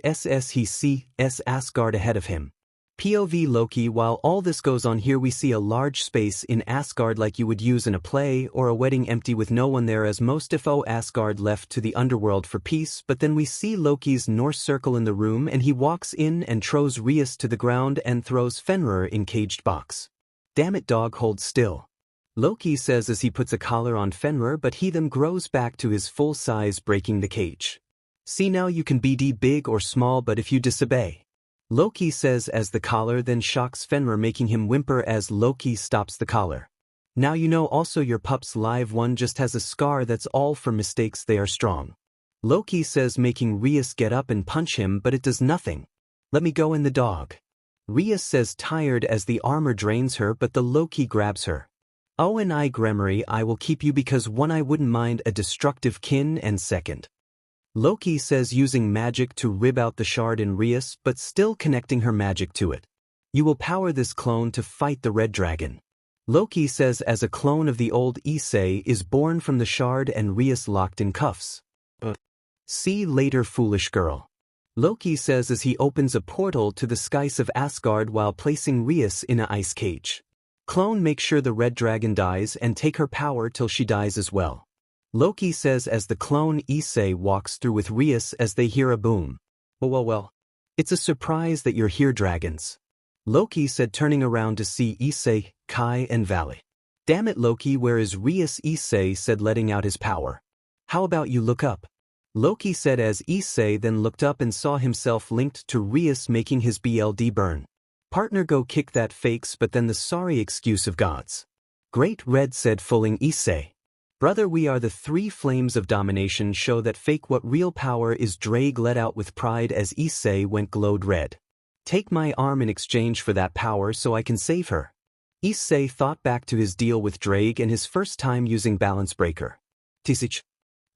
he sees Asgard ahead of him. POV Loki. While all this goes on here, we see a large space in Asgard like you would use in a play or a wedding, empty with no one there, as most of Asgard left to the underworld for peace. But then we see Loki's Norse circle in the room, and he walks in and throws Rias to the ground and throws Fenrir in caged box. Damn it, dog, hold still. Loki says as he puts a collar on Fenrir, but he then grows back to his full size, breaking the cage. See, now you can be big or small, but if you disobey. Loki says as the collar then shocks Fenrir, making him whimper as Loki stops the collar. Now you know also your pup's live one just has a scar, that's all for mistakes, they are strong. Loki says, making Rias get up and punch him, but it does nothing. Let me go in the dog. Rias says, tired as the armor drains her, but the Loki grabs her. Oh, and I gremory, I will keep you because one, I wouldn't mind a destructive kin, and second. Loki says, using magic to rib out the shard in Rias, but still connecting her magic to it. You will power this clone to fight the red dragon. Loki says as a clone of the old Issei is born from the shard and Rias locked in cuffs. See later, foolish girl. Loki says as he opens a portal to the skies of Asgard while placing Rias in an ice cage. Clone, make sure the red dragon dies and take her power till she dies as well. Loki says as the clone Issei walks through with Rias as they hear a boom. Well. It's a surprise that you're here, dragons. Loki said, turning around to see Issei, Kai and Vali. Damn it, Loki, where is Rias? Issei said, letting out his power. How about you look up? Loki said as Issei then looked up and saw himself linked to Rias, making his BLD burn. Partner, go kick that fakes, but then the sorry excuse of gods. Great Red said, fooling Issei. Brother, we are the three flames of domination, show that fake what real power is. Draig let out with pride as Issei went glowed red. Take my arm in exchange for that power so I can save her. Issei thought back to his deal with Draig and his first time using balance breaker. Tisich.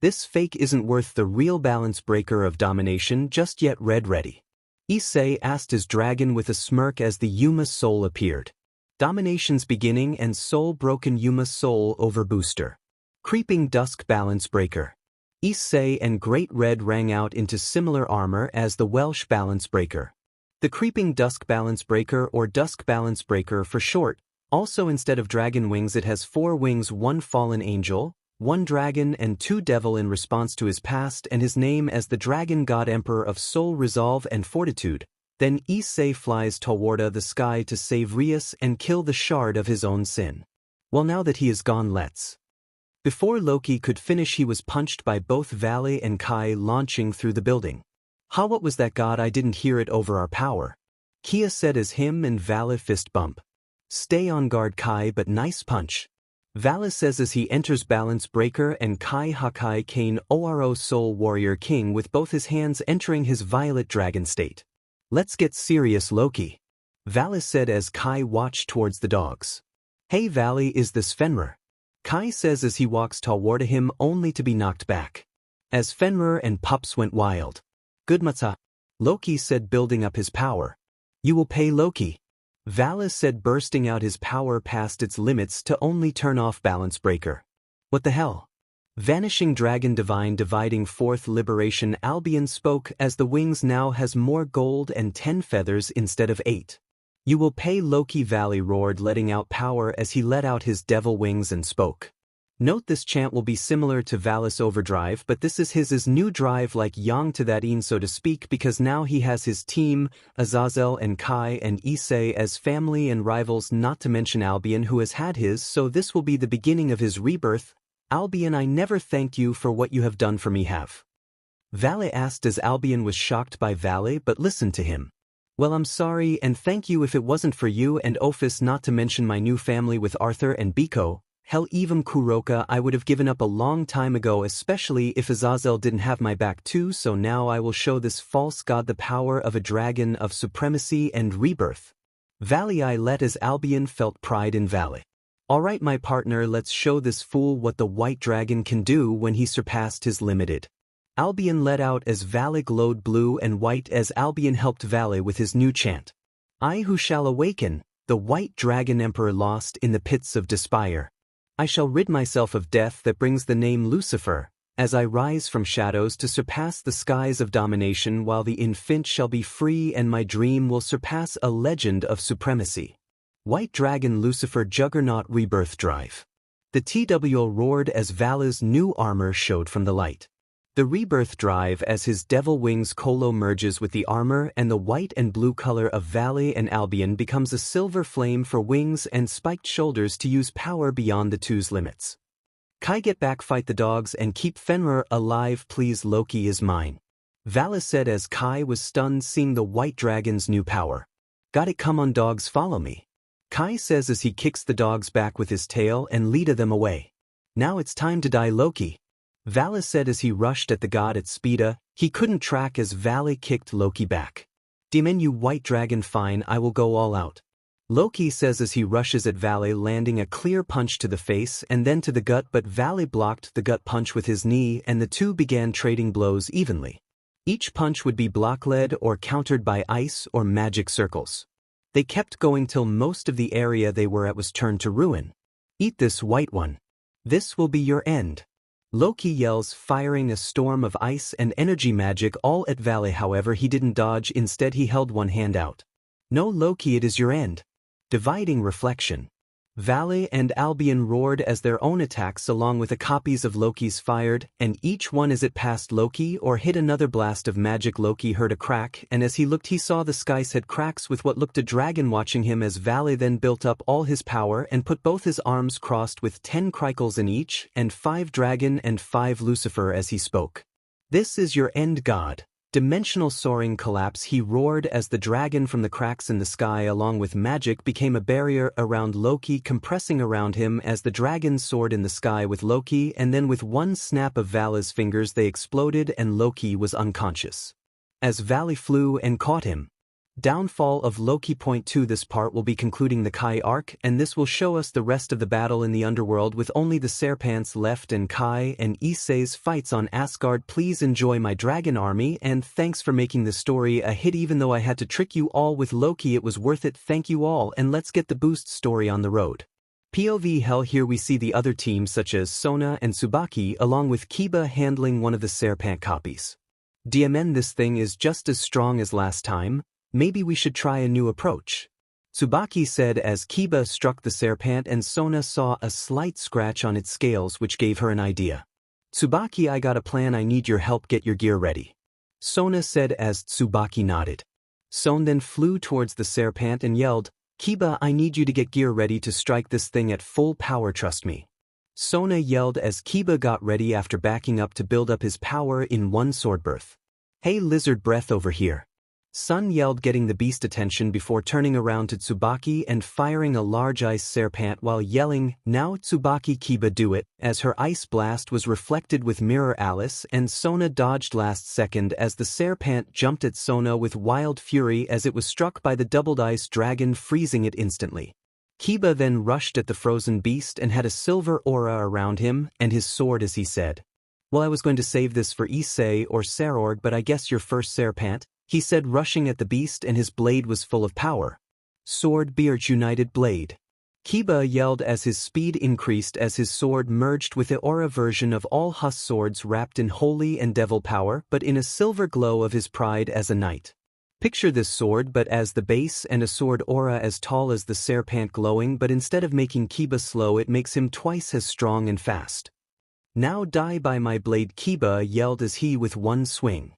This fake isn't worth the real balance breaker of domination just yet. Red ready. Issei asked his dragon with a smirk as the Yuma soul appeared. Domination's beginning and soul broken. Yuma soul over booster. Creeping dusk balance breaker. Issei and Great Red rang out into similar armor as the Welsh balance breaker. The creeping dusk balance breaker, or dusk balance breaker for short, also instead of dragon wings it has 4 wings, 1 fallen angel, 1 dragon and 2 devil in response to his past and his name as the dragon god emperor of soul, resolve and fortitude. Then Issei flies toward the sky to save Rias and kill the shard of his own sin. Well, now that he is gone, let's. Before Loki could finish, he was punched by both Vali and Kai, launching through the building. Ha, what was that, god? I didn't hear it over our power. Kia said as him and Vali fist bump. Stay on guard, Kai, but nice punch. Vali says as he enters balance breaker and Kai Hakai Kane Oro soul warrior king with both his hands entering his violet dragon state. Let's get serious, Loki. Vali said as Kai watched towards the dogs. Hey Vali, is this Fenrir? Kai says as he walks toward him only to be knocked back. As Fenrir and pups went wild. Good matza. Loki said, building up his power. You will pay, Loki. Vali said, bursting out his power past its limits to only turn off balance breaker. What the hell? Vanishing dragon divine dividing forth liberation. Albion spoke as the wings now has more gold and 10 feathers instead of 8. You will pay, Loki. Vali roared, letting out power as he let out his devil wings and spoke. Note this chant will be similar to Vali's overdrive, but this is his new drive like yang to that in so to speak, because now he has his team, Azazel and Kai and Issei as family and rivals, not to mention Albion who has had his, so this will be the beginning of his rebirth. Albion, I never thanked you for what you have done for me have. Vali asked as Albion was shocked by Vali but listened to him. Well, I'm sorry and thank you if it wasn't for you and Ophis, not to mention my new family with Arthur and Biko. Hell, even Kuroka I would have given up a long time ago, especially if Azazel didn't have my back too, so now I will show this false god the power of a dragon of supremacy and rebirth. Vali I let as Albion felt pride in Vali. Alright my partner, let's show this fool what the white dragon can do when he surpassed his limited. Albion let out as Vali glowed blue and white as Albion helped Vali with his new chant. I who shall awaken, the white dragon emperor lost in the pits of despair. I shall rid myself of death that brings the name Lucifer, as I rise from shadows to surpass the skies of domination, while the infant shall be free and my dream will surpass a legend of supremacy. White Dragon Lucifer Juggernaut Rebirth Drive. The TWO roared as Vali's new armor showed from the light. The rebirth drive as his devil wings Kolo merges with the armor and the white and blue color of Vali and Albion becomes a silver flame for wings and spiked shoulders to use power beyond the two's limits. Kai get back, fight the dogs and keep Fenrir alive please, Loki is mine. Vali said as Kai was stunned seeing the white dragon's new power. Got it, come on dogs, follow me. Kai says as he kicks the dogs back with his tail and leaded them away. Now it's time to die, Loki. Vali said as he rushed at the god at speeda. He couldn't track as Vali kicked Loki back. Demon, you white dragon, fine, I will go all out. Loki says as he rushes at Vali, landing a clear punch to the face and then to the gut, but Vali blocked the gut punch with his knee and the two began trading blows evenly. Each punch would be block-led or countered by ice or magic circles. They kept going till most of the area they were at was turned to ruin. Eat this, white one. This will be your end. Loki yells, firing a storm of ice and energy magic all at Vali. However, he didn't dodge, instead he held one hand out. No, Loki, it is your end. Dividing reflection. Vali and Albion roared as their own attacks along with the copies of Loki's fired, and each one as it passed Loki or hit another blast of magic. Loki heard a crack, and as he looked he saw the skies had cracks with what looked a dragon watching him, as Vali then built up all his power and put both his arms crossed with 10 crikles in each, and 5 dragon and 5 Lucifer as he spoke. This is your end, god. Dimensional soaring collapse, he roared as the dragon from the cracks in the sky along with magic became a barrier around Loki, compressing around him as the dragon soared in the sky with Loki, and then with one snap of Vali's fingers they exploded and Loki was unconscious. As Vali flew and caught him. Downfall of Loki. Point 2. This part will be concluding the Kai arc, and this will show us the rest of the battle in the underworld with only the Serpents left and Kai and Issei's fights on Asgard. Please enjoy my dragon army and thanks for making the story a hit. Even though I had to trick you all with Loki, it was worth it. Thank you all, and let's get the boost story on the road. POV. Hell, here we see the other teams such as Sona and Tsubaki along with Kiba handling one of the Serpent copies. DMN, this thing is just as strong as last time. Maybe we should try a new approach. Tsubaki said as Kiba struck the Serpent and Sona saw a slight scratch on its scales, which gave her an idea. Tsubaki, I got a plan, I need your help, get your gear ready. Sona said as Tsubaki nodded. Son then flew towards the Serpent and yelled, Kiba, I need you to get gear ready to strike this thing at full power, trust me. Sona yelled as Kiba got ready after backing up to build up his power in one sword birth. Hey lizard breath over here. Sun yelled, getting the beast attention before turning around to Tsubaki and firing a large ice Serpent while yelling, now Tsubaki, Kiba, do it, as her ice blast was reflected with Mirror Alice, and Sona dodged last second as the Serpent jumped at Sona with wild fury as it was struck by the doubled ice dragon, freezing it instantly. Kiba then rushed at the frozen beast and had a silver aura around him and his sword as he said, well, I was going to save this for Issei or Sarorg, but I guess you're first, Serpent. He said, rushing at the beast, and his blade was full of power. Sword Beard United Blade. Kiba yelled as his speed increased as his sword merged with the aura version of all Huss swords wrapped in holy and devil power but in a silver glow of his pride as a knight. Picture this sword but as the base and a sword aura as tall as the serpent glowing, but instead of making Kiba slow it makes him twice as strong and fast. "Now die by my blade," Kiba yelled as he with one swing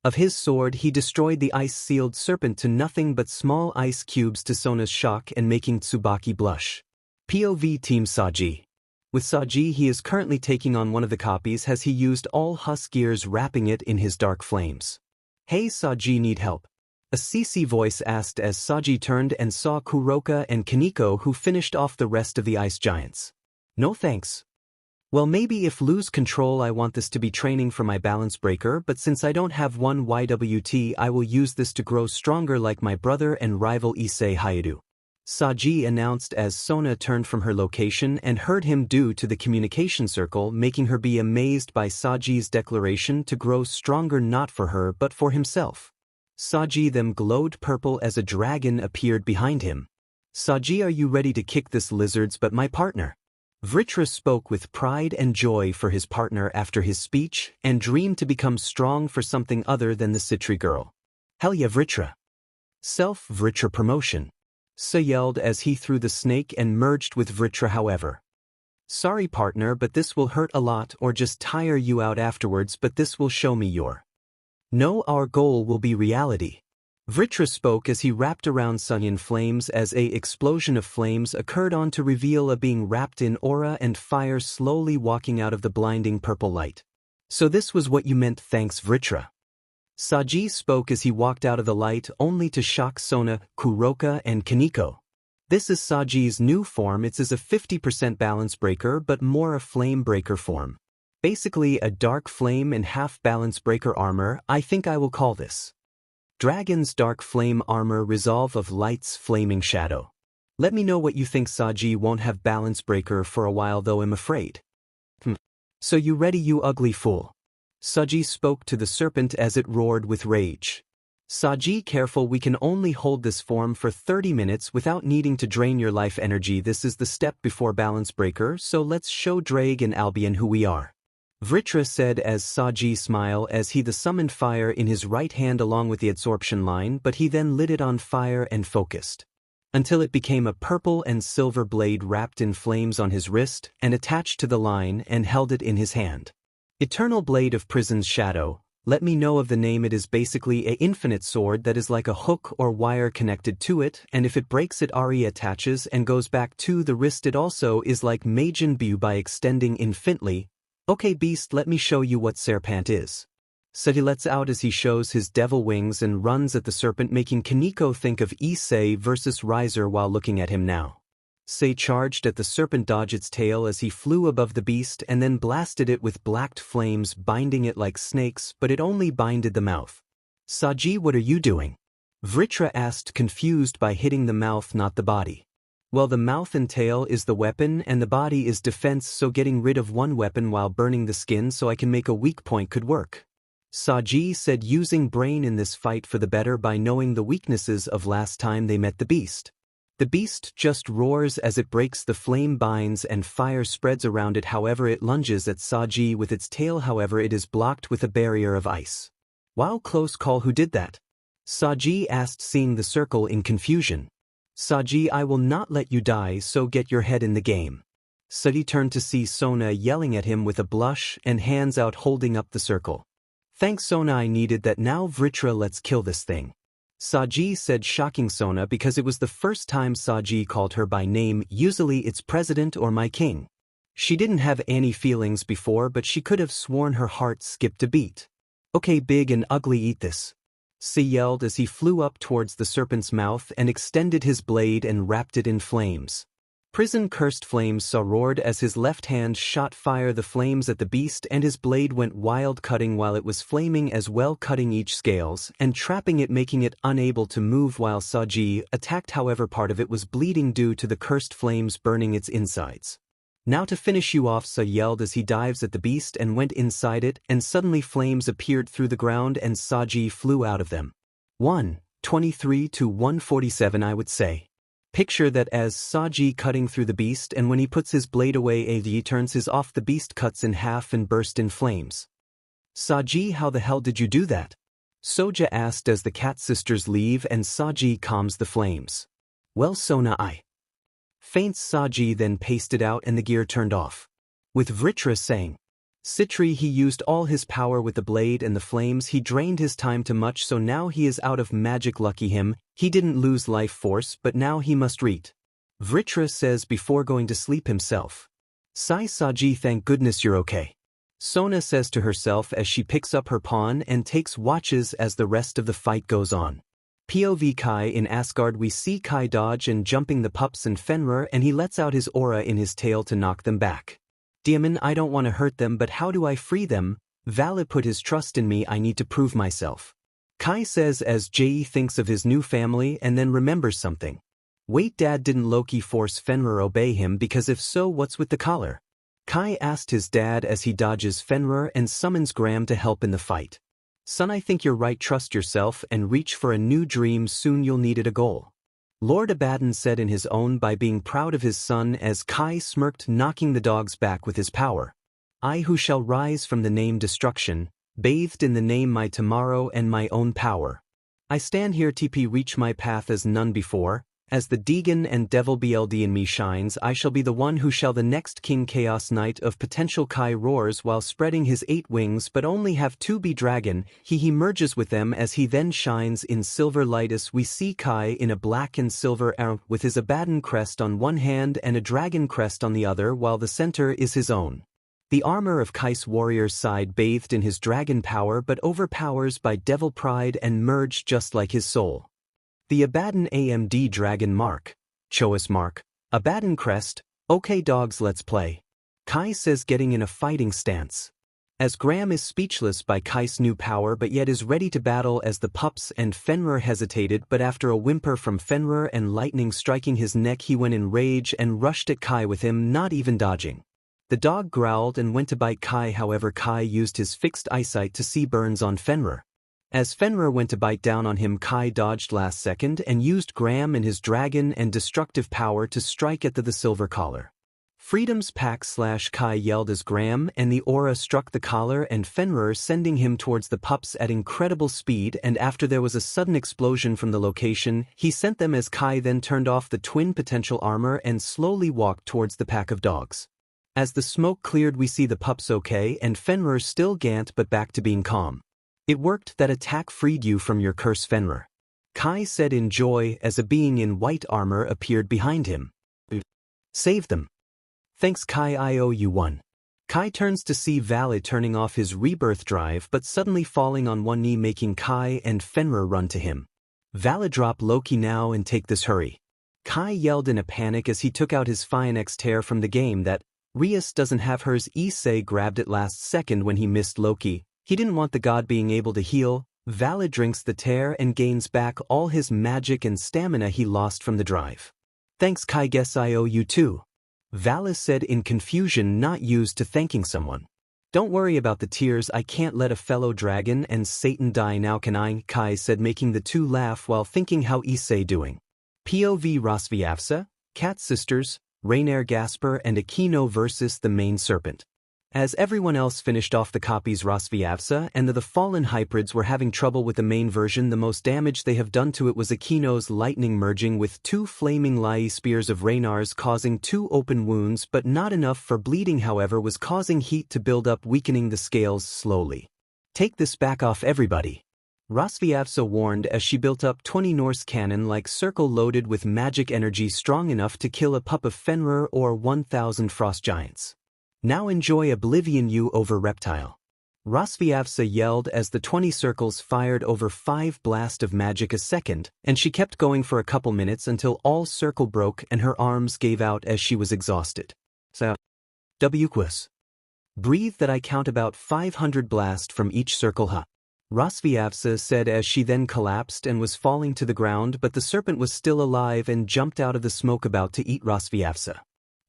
of his sword he destroyed the ice-sealed serpent to nothing but small ice cubes, to Sona's shock and making Tsubaki blush. POV Team Saji. With Saji, he is currently taking on one of the copies as he used all Hus gears, wrapping it in his dark flames. "Hey Saji, need help?" a CC voice asked as Saji turned and saw Kuroka and Kaneko, who finished off the rest of the ice giants. "No thanks. Well, maybe if lose control, I want this to be training for my balance breaker, but since I don't have one YWT I will use this to grow stronger like my brother and rival Issei Hayato," Saji announced as Sona turned from her location and heard him due to the communication circle, making her be amazed by Saji's declaration to grow stronger, not for her but for himself. Saji them glowed purple as a dragon appeared behind him. "Saji, are you ready to kick this lizards but my partner?" Vritra spoke with pride and joy for his partner after his speech and dreamed to become strong for something other than the Citri girl. "Hell yeah Vritra." Vritra promotion. Sa yelled as he threw the snake and merged with Vritra. However, "Sorry partner, but this will hurt a lot or just tire you out afterwards, but this will show me your no, our goal will be reality." Vritra spoke as he wrapped around Sun in flames as a explosion of flames occurred on to reveal a being wrapped in aura and fire slowly walking out of the blinding purple light. "So this was what you meant, thanks Vritra." Saji spoke as he walked out of the light, only to shock Sona, Kuroka and Kaneko. "This is Saji's new form. It's as a 50% balance breaker but more a flame breaker form. Basically a dark flame and half balance breaker armor. I think I will call this Dragon's Dark Flame Armor, Resolve of Light's Flaming Shadow. Let me know what you think." Saji won't have balance breaker for a while though, I'm afraid. "So you ready, you ugly fool?" Saji spoke to the serpent as it roared with rage. "Saji, careful, we can only hold this form for 30 minutes without needing to drain your life energy. This is the step before balance breaker, so let's show Draig and Albion who we are," Vritra said as Saji smiled as he summoned fire in his right hand along with the absorption line, but he then lit it on fire and focused until it became a purple and silver blade wrapped in flames on his wrist and attached to the line, and held it in his hand. "Eternal Blade of Prison's Shadow. Let me know of the name. It is basically a infinite sword that is like a hook or wire connected to it, and if it breaks it attaches and goes back to the wrist. It also is like Majin Bu by extending infinitely. Okay beast, let me show you what serpent is." So he lets out as he shows his devil wings and runs at the serpent, making Kaneko think of Issei versus Riser while looking at him now. Sei charged at the serpent, dodged its tail as he flew above the beast and then blasted it with black flames, binding it like snakes, but it only binded the mouth. "Saji, what are you doing?" Vritra asked, confused by hitting the mouth, not the body. "Well, the mouth and tail is the weapon and the body is defense, so getting rid of one weapon while burning the skin so I can make a weak point could work," Saji said, using brain in this fight for the better by knowing the weaknesses of last time they met the beast. The beast just roars as it breaks the flame binds and fire spreads around it. However, it lunges at Saji with its tail. However, it is blocked with a barrier of ice. "Wow, close call. Who did that?" Saji asked, seeing the circle in confusion. "Saji, I will not let you die, so get your head in the game." Saji turned to see Sona yelling at him with a blush and hands out holding up the circle. "Thanks Sona, I needed that. Now Vritra, let's kill this thing," Saji said, shocking Sona because it was the first time Saji called her by name. Usually it's president or my king. She didn't have any feelings before, but she could have sworn her heart skipped a beat. "Okay big and ugly, eat this," Sei yelled as he flew up towards the serpent's mouth and extended his blade and wrapped it in flames. Prison cursed flames Sa roared as his left hand shot fire the flames at the beast, and his blade went wild, cutting while it was flaming as well, cutting each scales and trapping it, making it unable to move while Saji attacked. However, part of it was bleeding due to the cursed flames burning its insides. "Now to finish you off," Sa yelled as he dives at the beast and went inside it, and suddenly flames appeared through the ground and Saji flew out of them. 1:23 to 1:47 I would say. Picture that as Saji cutting through the beast, and when he puts his blade away he turns his off, the beast cuts in half and burst in flames. "Saji, how the hell did you do that?" Soja asked as the cat sisters leave and Saji calms the flames. Well Sona I. Faints Saji then pasted out and the gear turned off. With Vritra saying, Citri he used all his power with the blade and the flames he drained his time too much so now he is out of magic lucky him, he didn't lose life force but now he must read. Vritra says before going to sleep himself. Sai Saji thank goodness you're okay. Sona says to herself as she picks up her pawn and takes watches as the rest of the fight goes on. POV Kai in Asgard we see Kai dodge and jumping the pups and Fenrir and he lets out his aura in his tail to knock them back. Demon I don't want to hurt them but how do I free them? Vali put his trust in me I need to prove myself. Kai says as Jai thinks of his new family and then remembers something. Wait dad didn't Loki force Fenrir obey him because if so what's with the collar? Kai asked his dad as he dodges Fenrir and summons Gram to help in the fight. Son I think you're right trust yourself and reach for a new dream soon you'll need it a goal. Lord Abaddon said in his own by being proud of his son as Kai smirked knocking the dogs back with his power. I who shall rise from the name destruction, bathed in the name my tomorrow and my own power. I stand here TP reach my path as none before. As the Deegan and Devil BLD in me shines I shall be the one who shall the next King Chaos Knight of potential Kai roars while spreading his 8 wings but only have 2 be dragon, he merges with them as he then shines in silver lightus we see Kai in a black and silver arrow with his Abaddon crest on one hand and a dragon crest on the other while the center is his own. The armor of Kai's warrior's side bathed in his dragon power but overpowers by devil pride and merged just like his soul. The Abaddon AMD Dragon Mark, Choas Mark, Abaddon Crest, okay dogs let's play. Kai says getting in a fighting stance. As Gram is speechless by Kai's new power but yet is ready to battle as the pups and Fenrir hesitated but after a whimper from Fenrir and lightning striking his neck he went in rage and rushed at Kai with him not even dodging. The dog growled and went to bite Kai however Kai used his fixed eyesight to see burns on Fenrir. As Fenrir went to bite down on him Kai dodged last second and used Gram and his dragon and destructive power to strike at the silver collar. Freedom's pack / Kai yelled as Gram and the aura struck the collar and Fenrir sending him towards the pups at incredible speed and after there was a sudden explosion from the location he sent them as Kai then turned off the twin potential armor and slowly walked towards the pack of dogs. As the smoke cleared we see the pups okay and Fenrir still gant but back to being calm. It worked that attack freed you from your curse Fenrir. Kai said in joy as a being in white armor appeared behind him. Save them. Thanks Kai I owe you one. Kai turns to see Vali turning off his rebirth drive but suddenly falling on one knee making Kai and Fenrir run to him. Vali drop Loki now and take this hurry. Kai yelled in a panic as he took out his Phoenix tear from the game that Rias doesn't have hers Issei grabbed it last second when he missed Loki. He didn't want the god being able to heal. Vali drinks the tear and gains back all his magic and stamina he lost from the drive. Thanks Kai guess I owe you too. Vali said in confusion not used to thanking someone. Don't worry about the tears I can't let a fellow dragon and Satan die now can I? Kai said making the two laugh while thinking how Issei doing. POV Rosviavsa, Cat Sisters, Rainier Gasper and Aquino versus the main serpent. As everyone else finished off the copies Rosviavsa and the fallen hybrids were having trouble with the main version the most damage they have done to it was Aquino's lightning merging with 2 flaming Lai spears of Rainar's causing 2 open wounds but not enough for bleeding however was causing heat to build up weakening the scales slowly. Take this back off everybody. Rosviavsa warned as she built up 20 Norse cannon-like circle loaded with magic energy strong enough to kill a pup of Fenrir or 1,000 frost giants. Now enjoy Oblivion you over Reptile. Rosviavsa yelled as the 20 circles fired over 5 blasts of magic a second, and she kept going for a couple minutes until all circle broke and her arms gave out as she was exhausted. So, Wquis. Breathe that I count about 500 blast from each circle Rosviavsa said as she then collapsed and was falling to the ground but the serpent was still alive and jumped out of the smoke about to eat Rosviavsa.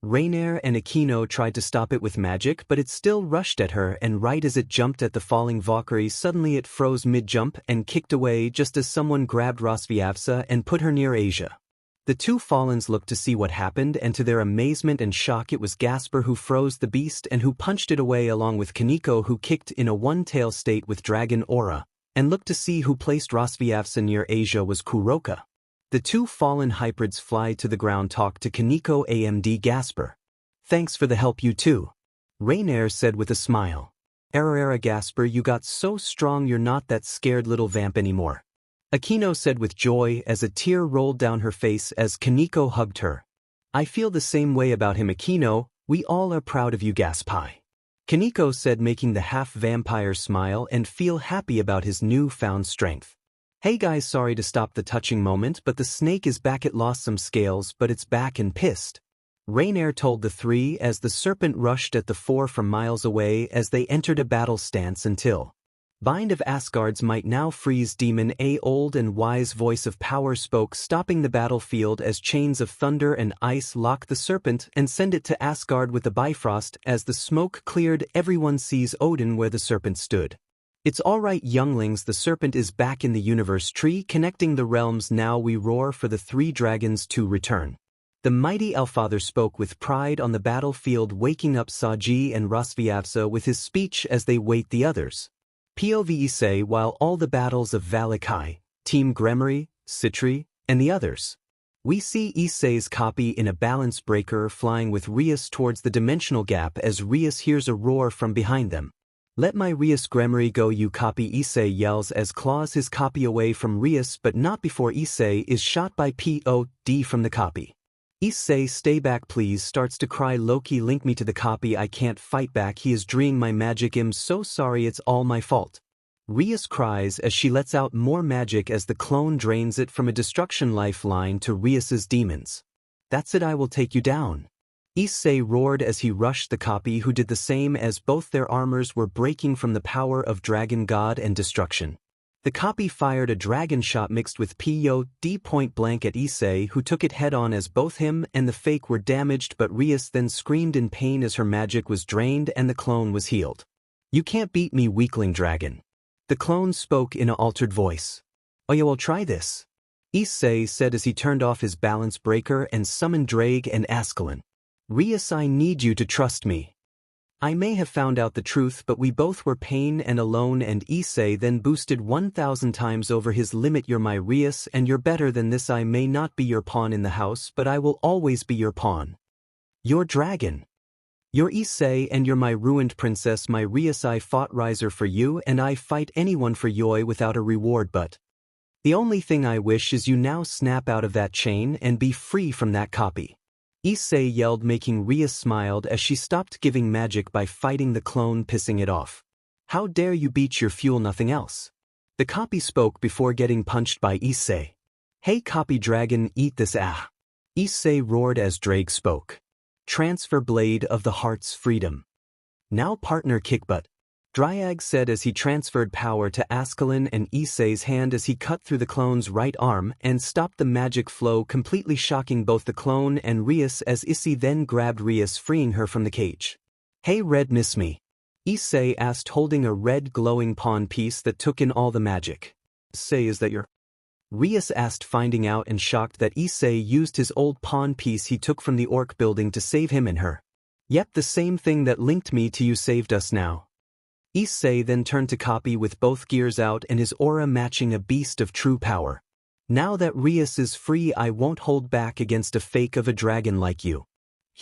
Rainier and Aquino tried to stop it with magic but it still rushed at her and right as it jumped at the falling Valkyrie suddenly it froze mid-jump and kicked away just as someone grabbed Rosviavsa and put her near Asia. The 2 Fallens looked to see what happened and to their amazement and shock it was Gasper who froze the beast and who punched it away along with Kaneko who kicked in a one-tail state with dragon aura, and looked to see who placed Rosviavsa near Asia was Kuroka. The two fallen hybrids fly to the ground. Talk to Kaneko AMD Gasper. Thanks for the help, you too. Rainier said with a smile. Era Gasper, you got so strong you're not that scared little vamp anymore. Akino said with joy as a tear rolled down her face as Kaneko hugged her. I feel the same way about him, Akino. We all are proud of you, Gaspai. Kaneko said, making the half-vampire smile and feel happy about his newfound strength. Hey guys, sorry to stop the touching moment, but the snake is back. It lost some scales, but it's back and pissed. Rainier told the three as the serpent rushed at the four from miles away as they entered a battle stance until Bind of Asgard's might now freeze demon. A old and wise voice of power spoke, stopping the battlefield as chains of thunder and ice lock the serpent and send it to Asgard with the Bifrost. As the smoke cleared, everyone sees Odin where the serpent stood. It's alright, younglings, the serpent is back in the universe tree connecting the realms. Now we roar for the three dragons to return. The mighty Elfather spoke with pride on the battlefield, waking up Saji and Rosviavsa with his speech as they wait the others. POV Issei, while all the battles of Vali, Team Gremory, Citri, and the others. We see Issei's copy in a balance breaker flying with Rias towards the dimensional gap as Rias hears a roar from behind them. Let my Rias Gremory go, you copy, Issei yells as claws his copy away from Rias, but not before Issei is shot by POD from the copy. Issei, stay back please, starts to cry. Loki, link me to the copy, I can't fight back, he is draining my magic, I'm so sorry, it's all my fault. Rias cries as she lets out more magic as the clone drains it from a destruction lifeline to Rias's demons. That's it, I will take you down. Issei roared as he rushed the copy, who did the same as both their armors were breaking from the power of Dragon God and destruction. The copy fired a dragon shot mixed with POD point blank at Issei, who took it head-on as both him and the fake were damaged, but Rias then screamed in pain as her magic was drained and the clone was healed. You can't beat me, weakling dragon. The clone spoke in an altered voice. Oh yeah, well, try this. Issei said as he turned off his balance breaker and summoned Draig and Escalating. Rias, I need you to trust me. I may have found out the truth, but we both were pain and alone, and Issei then boosted 1,000 times over his limit. You're my Rias and you're better than this. I may not be your pawn in the house, but I will always be your pawn. Your dragon. You're Issei and you're my ruined princess, my Rias. I fought Riser for you and I fight anyone for Yoi without a reward, but the only thing I wish is you now snap out of that chain and be free from that copy. Issei yelled, making Rias smiled as she stopped giving magic by fighting the clone, pissing it off. How dare you beat your fuel, nothing else. The copy spoke before getting punched by Issei. Hey copy dragon, eat this ah. Issei roared as Draig spoke. Transfer blade of the heart's freedom. Now partner kick butt. Draig said as he transferred power to Escalating and Issei's hand as he cut through the clone's right arm and stopped the magic flow, completely shocking both the clone and Rias as Issei then grabbed Rias, freeing her from the cage. Hey Red, miss me? Issei asked, holding a red glowing pawn piece that took in all the magic. Say, is that your? Rias asked, finding out and shocked that Issei used his old pawn piece he took from the orc building to save him and her. Yep, the same thing that linked me to you saved us now. Issei then turned to copy with both gears out and his aura matching a beast of true power. Now that Rias is free, I won't hold back against a fake of a dragon like you.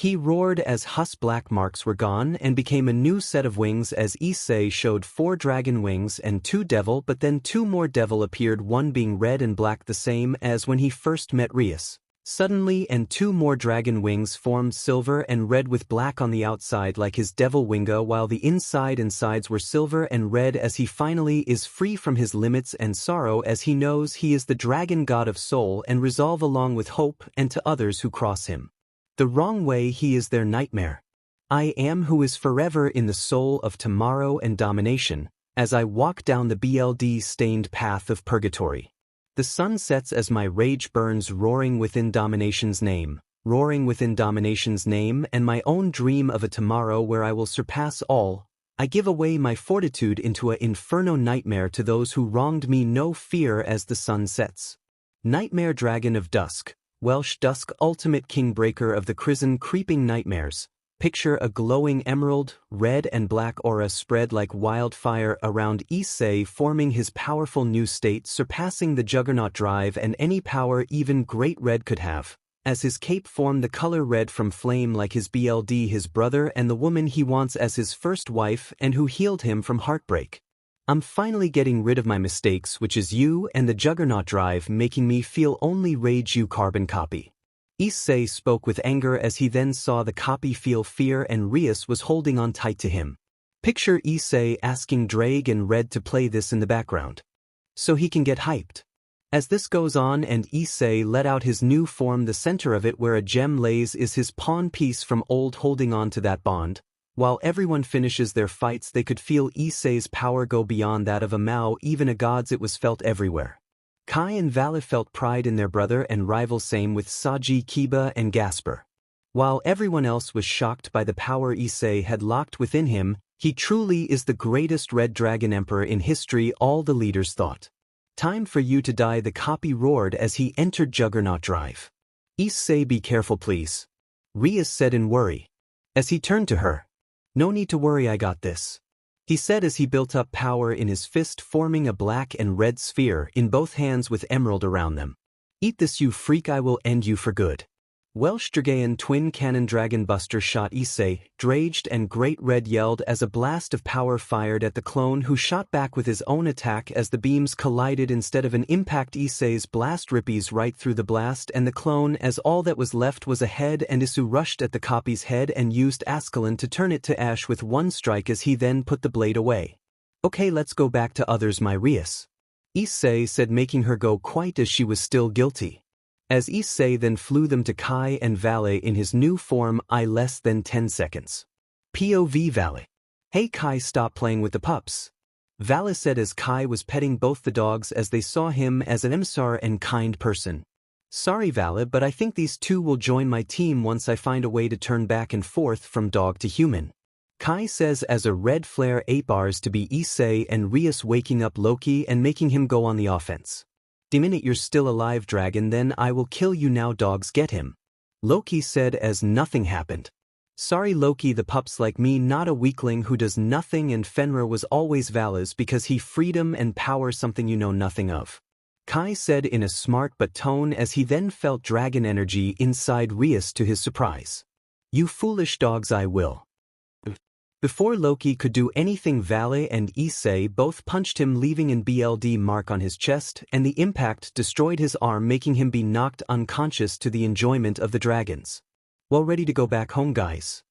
He roared as Hus black marks were gone and became a new set of wings as Issei showed 4 dragon wings and 2 devil, but then 2 more devil appeared, one being red and black, the same as when he first met Rias. Suddenly, and 2 more dragon wings formed, silver and red with black on the outside like his devil winga, while the inside and sides were silver and red as he finally is free from his limits and sorrow as he knows he is the dragon god of soul and resolve along with hope, and to others who cross him the wrong way he is their nightmare. I am who is forever in the soul of tomorrow and domination, as I walk down the BLD-stained path of purgatory. The sun sets as my rage burns, roaring within domination's name, and my own dream of a tomorrow where I will surpass all. I give away my fortitude into a inferno nightmare to those who wronged me, no fear as the sun sets. Nightmare dragon of dusk, Welsh dusk, ultimate king breaker of the prison creeping nightmares. Picture a glowing emerald, red and black aura spread like wildfire around Issei, forming his powerful new state surpassing the juggernaut drive and any power even Great Red could have. As his cape formed the color red from flame like his BLD, his brother and the woman he wants as his first wife and who healed him from heartbreak. I'm finally getting rid of my mistakes, which is you and the juggernaut drive, making me feel only rage, you carbon copy. Issei spoke with anger as he then saw the copy feel fear and Rias was holding on tight to him. Picture Issei asking Draig and Red to play this in the background, so he can get hyped. As this goes on and Issei let out his new form, the center of it where a gem lays is his pawn piece from old, holding on to that bond. While everyone finishes their fights, they could feel Issei's power go beyond that of a Mao, even a god's. It was felt everywhere. Kai and Vali felt pride in their brother and rival, same with Saji, Kiba and Gasper. While everyone else was shocked by the power Issei had locked within him, he truly is the greatest Red Dragon Emperor in history, all the leaders thought. Time for you to die, the copy roared as he entered Juggernaut Drive. Issei, be careful please, Rias said in worry. As he turned to her. No need to worry, I got this, he said as he built up power in his fist, forming a black and red sphere in both hands with emerald around them. Eat this, you freak, I will end you for good. Welsh Dragaean twin cannon dragon buster shot Issei, draged and Great Red yelled as a blast of power fired at the clone, who shot back with his own attack as the beams collided. Instead of an impact, Issei's blast rippies right through the blast and the clone, as all that was left was a head, and Issei rushed at the copy's head and used Escalating to turn it to ash with one strike as he then put the blade away. Okay, let's go back to others, my Rias, Issei said, making her go quiet as she was still guilty. As Issei then flew them to Kai and Vali in his new form, less than 10 seconds. POV Vali. Hey Kai, stop playing with the pups, Vali said as Kai was petting both the dogs as they saw him as an emissary and kind person. Sorry Vali, but I think these two will join my team once I find a way to turn back and forth from dog to human, Kai says as a red flare 8 bars to be Issei and Rias, waking up Loki and making him go on the offense. The minute you're still alive, dragon, then I will kill you now, dogs, get him, Loki said as nothing happened. Sorry Loki, the pups like me, not a weakling who does nothing, and Fenrir was always Vala's because he freedom and power, something you know nothing of, Kai said in a smart but tone as he then felt dragon energy inside Rias to his surprise. You foolish dogs, I will. Before Loki could do anything, Vali and Issei both punched him, leaving an BLD mark on his chest, and the impact destroyed his arm, making him be knocked unconscious to the enjoyment of the dragons. Well, ready to go back home, guys?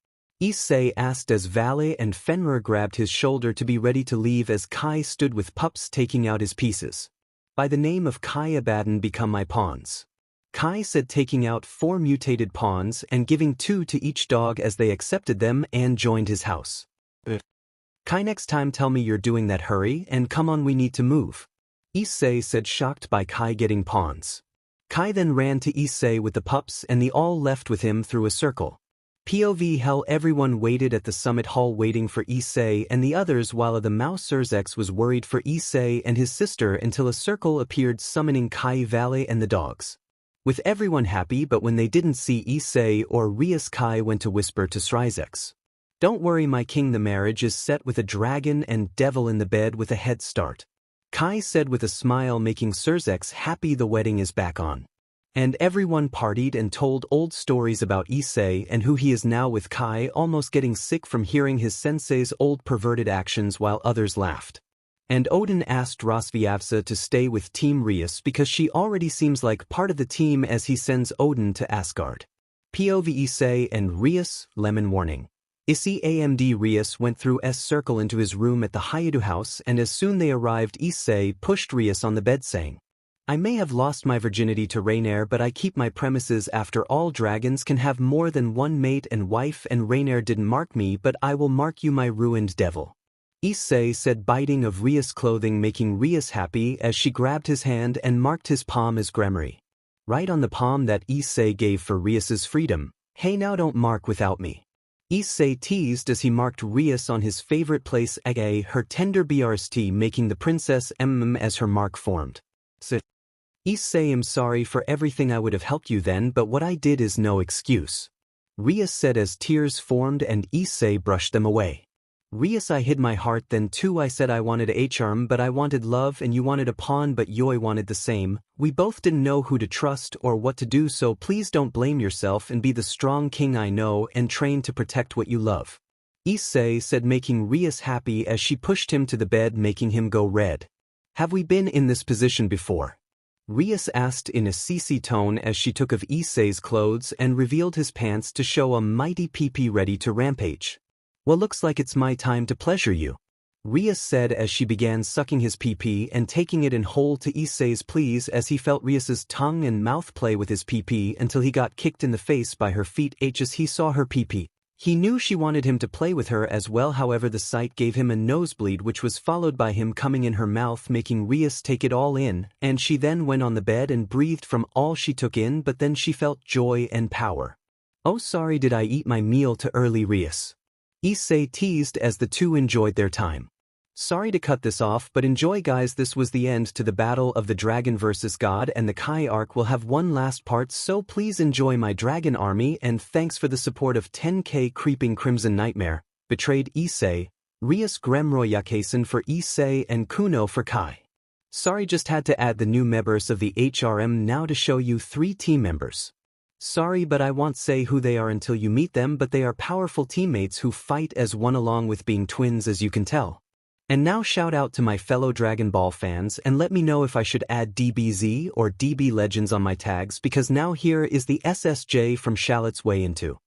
Issei asked as Vali and Fenrir grabbed his shoulder to be ready to leave as Kai stood with pups taking out his pieces. By the name of Kai, Abaddon, become my pawns, Kai said, taking out 4 mutated pawns and giving 2 to each dog as they accepted them and joined his house. Kai, next time tell me you're doing that, hurry and come on, we need to move, Issei said, shocked by Kai getting pawns. Kai then ran to Issei with the pups and they all left with him through a circle. POV hell, everyone waited at the summit hall waiting for Issei and the others, while the mouse Surzex was worried for Issei and his sister until a circle appeared summoning Kai, Vali and the dogs. With everyone happy, but when they didn't see Issei or Rias, Kai went to whisper to Surzex. Don't worry my king, the marriage is set with a dragon and devil in the bed with a head start, Kai said with a smile, making Surzex happy. The wedding is back on. And everyone partied and told old stories about Issei and who he is now, with Kai almost getting sick from hearing his sensei's old perverted actions while others laughed. And Odin asked Rosviavsa to stay with Team Rias because she already seems like part of the team, as he sends Odin to Asgard. POV Issei and Rias, lemon warning. Issei AMD Rias went through S circle into his room at the Hyadu house, and as soon they arrived, Issei pushed Rias on the bed saying, I may have lost my virginity to Rainier, but I keep my premises. After all, dragons can have more than one mate and wife, and Rainier didn't mark me, but I will mark you, my ruined devil, Issei said, biting of Rias' clothing, making Rias happy as she grabbed his hand and marked his palm as gremory. Right on the palm that Issei gave for Rias's freedom. Hey, now don't mark without me, Issei teased as he marked Rias on his favorite place, aka her tender BRST, making the princess as her mark formed. So, Issei, I'm sorry for everything, I would have helped you then, but what I did is no excuse. Rias said as tears formed and Issei brushed them away. Rias, I hid my heart, then too I said I wanted a charm, but I wanted love and you wanted a pawn, but Yoi wanted the same. We both didn't know who to trust or what to do, so please don't blame yourself and be the strong king I know and train to protect what you love. Issei said, making Rias happy as she pushed him to the bed, making him go red. Have we been in this position before? Rias asked in a sissy tone as she took of Issei's clothes and revealed his pants to show a mighty pee-pee ready to rampage. Well, looks like it's my time to pleasure you, Rias said as she began sucking his pee-pee and taking it in whole to Issei's pleas as he felt Rias's tongue and mouth play with his pee-pee until he got kicked in the face by her feet as he saw her pee-pee. He knew she wanted him to play with her as well, however the sight gave him a nosebleed which was followed by him coming in her mouth, making Rias take it all in, and she then went on the bed and breathed from all she took in, but then she felt joy and power. Oh, sorry, did I eat my meal too early, Rias? Issei teased as the two enjoyed their time. Sorry to cut this off, but enjoy guys, this was the end to the battle of the dragon versus God, and the Kai arc will have one last part, so please enjoy my dragon army, and thanks for the support of 10k creeping Crimson Nightmare, betrayed Issei, Rias gremory Yakesan for Issei and Kuno for Kai. Sorry, just had to add the new members of the HRM now to show you 3 team members. Sorry, but I won't say who they are until you meet them, but they are powerful teammates who fight as one along with being twins, as you can tell. And now shout out to my fellow Dragon Ball fans and let me know if I should add DBZ or DB Legends on my tags, because now here is the SSJ from Shallot's way into.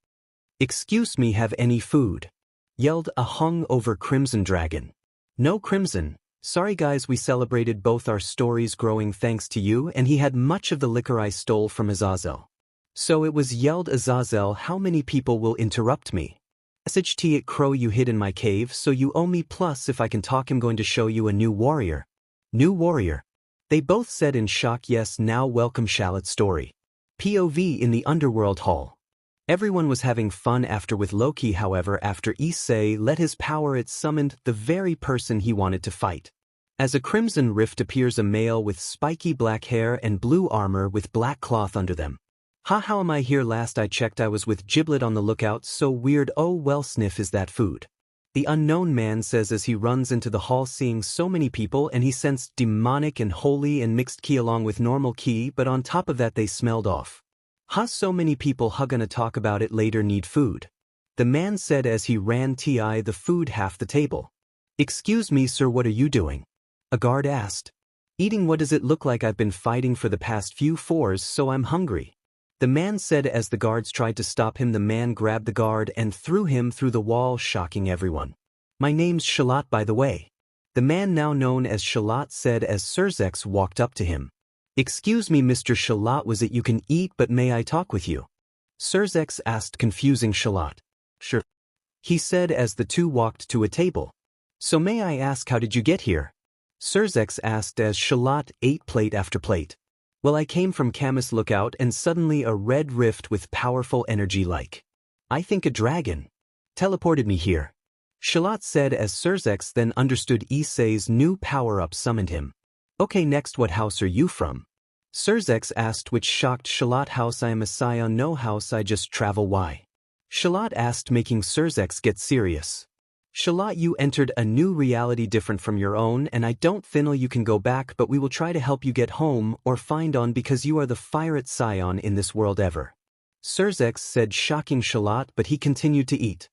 Excuse me, have any food? Yelled a hung-over Crimson Dragon. No Crimson. Sorry guys, we celebrated both our stories growing thanks to you, and he had much of the liquor I stole from Azazel. So it was, yelled Azazel. How many people will interrupt me? SHT it crow, you hid in my cave, so you owe me, plus if I can talk I'm going to show you a new warrior. New warrior? They both said in shock. Yes, now welcome Shallot's story. POV in the underworld hall. Everyone was having fun after with Loki, however after Issei let his power it summoned the very person he wanted to fight. As a crimson rift appears a male with spiky black hair and blue armor with black cloth under them. How am I here? Last I checked I was with Giblet on the lookout, so weird. Oh well, sniff, is that food? The unknown man says as he runs into the hall seeing so many people, and he sensed demonic and holy and mixed ki along with normal ki, but on top of that they smelled off. So many people gonna talk about it later, need food. The man said as he ran the food half the table. Excuse me sir, what are you doing? A guard asked. Eating. What does it look like? I've been fighting for the past few 4s, so I'm hungry. The man said as the guards tried to stop him. The man grabbed the guard and threw him through the wall, shocking everyone. My name's Shallot, by the way. The man now known as Shallot said as Surzex walked up to him. Excuse me Mr. Shallot, was it you can eat, but may I talk with you? Surzex asked, confusing Shallot. Sure, he said as the two walked to a table. So may I ask, how did you get here? Surzex asked as Shallot ate plate after plate. Well, I came from Camus Lookout and suddenly a red rift with powerful energy like, I think a dragon, teleported me here. Shallot said as Surzex then understood Issei's new power-up summoned him. Okay, next, what house are you from? Surzex asked, which shocked Shallot. House? I am a scion. No house, I just travel. Why? Shallot asked, making Surzex get serious. Shallot, you entered a new reality different from your own, and I don't feel you can go back, but we will try to help you get home or find on, because you are the firest scion in this world ever. Surzex said, shocking Shallot, but he continued to eat.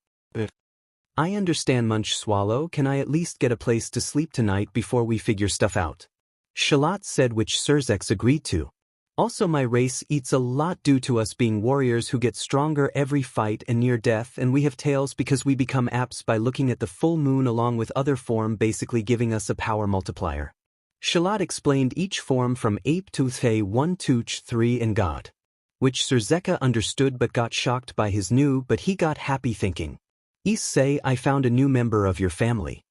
I understand, munch swallow. Can I at least get a place to sleep tonight before we figure stuff out? Shallot said, which Surzex agreed to. Also, my race eats a lot due to us being warriors who get stronger every fight and near death, and we have tails because we become apes by looking at the full moon along with other form, basically giving us a power multiplier. Shallot explained each form from ape to Thay 1 to 3 and God. Which Surzeka understood but got shocked by his new, but he got happy thinking. Issei, I found a new member of your family.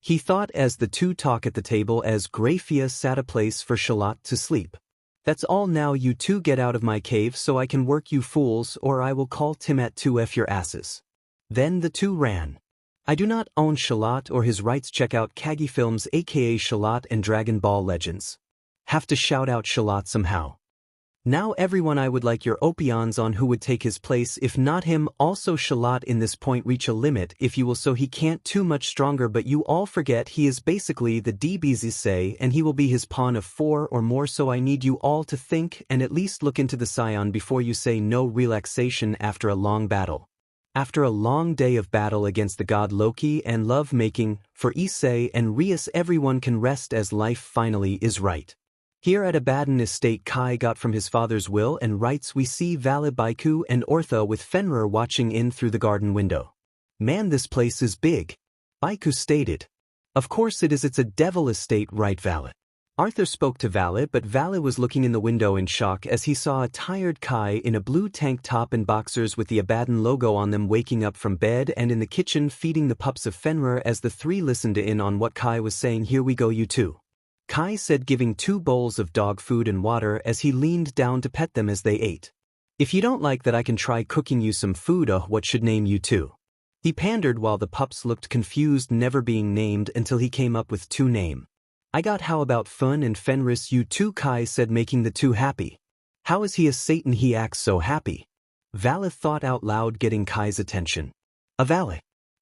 He thought as the two talk at the table as Grafia sat a place for Shallot to sleep. That's all, now you two get out of my cave so I can work, you fools, or I will call Timat to F your asses. Then the two ran. I do not own Shallot or his rights. Check out Kagi Films aka Shallot and Dragon Ball Legends. Have to shout out Shallot somehow. Now everyone, I would like your opinions on who would take his place. If not him, also Shalat in this point reach a limit if you will, so he can't too much stronger, but you all forget he is basically the DB's Issei and he will be his pawn of 4 or more, so I need you all to think and at least look into the scion before you say no. Relaxation after a long battle. After a long day of battle against the god Loki and love-making, for Issei and Rias everyone can rest as life finally is right. Here at Abaddon Estate, Kai got from his father's will and rights. We see Vali, Baiku and Ortha with Fenrir watching in through the garden window. Man, this place is big, Baiku stated. Of course it is, it's a devil estate, right Vali? Arthur spoke to Vali, but Vali was looking in the window in shock as he saw a tired Kai in a blue tank top and boxers with the Abaddon logo on them waking up from bed and in the kitchen feeding the pups of Fenrir. As the three listened in on what Kai was saying, here we go you two, Kai said, giving 2 bowls of dog food and water as he leaned down to pet them as they ate. If you don't like that, I can try cooking you some food. What should name you two? He pandered while the pups looked confused, never being named until he came up with 2 names. I got, how about Fun and Fenris you two, Kai said, making the 2 happy. How is he a Satan, he acts so happy? Vali thought out loud, getting Kai's attention. Vali,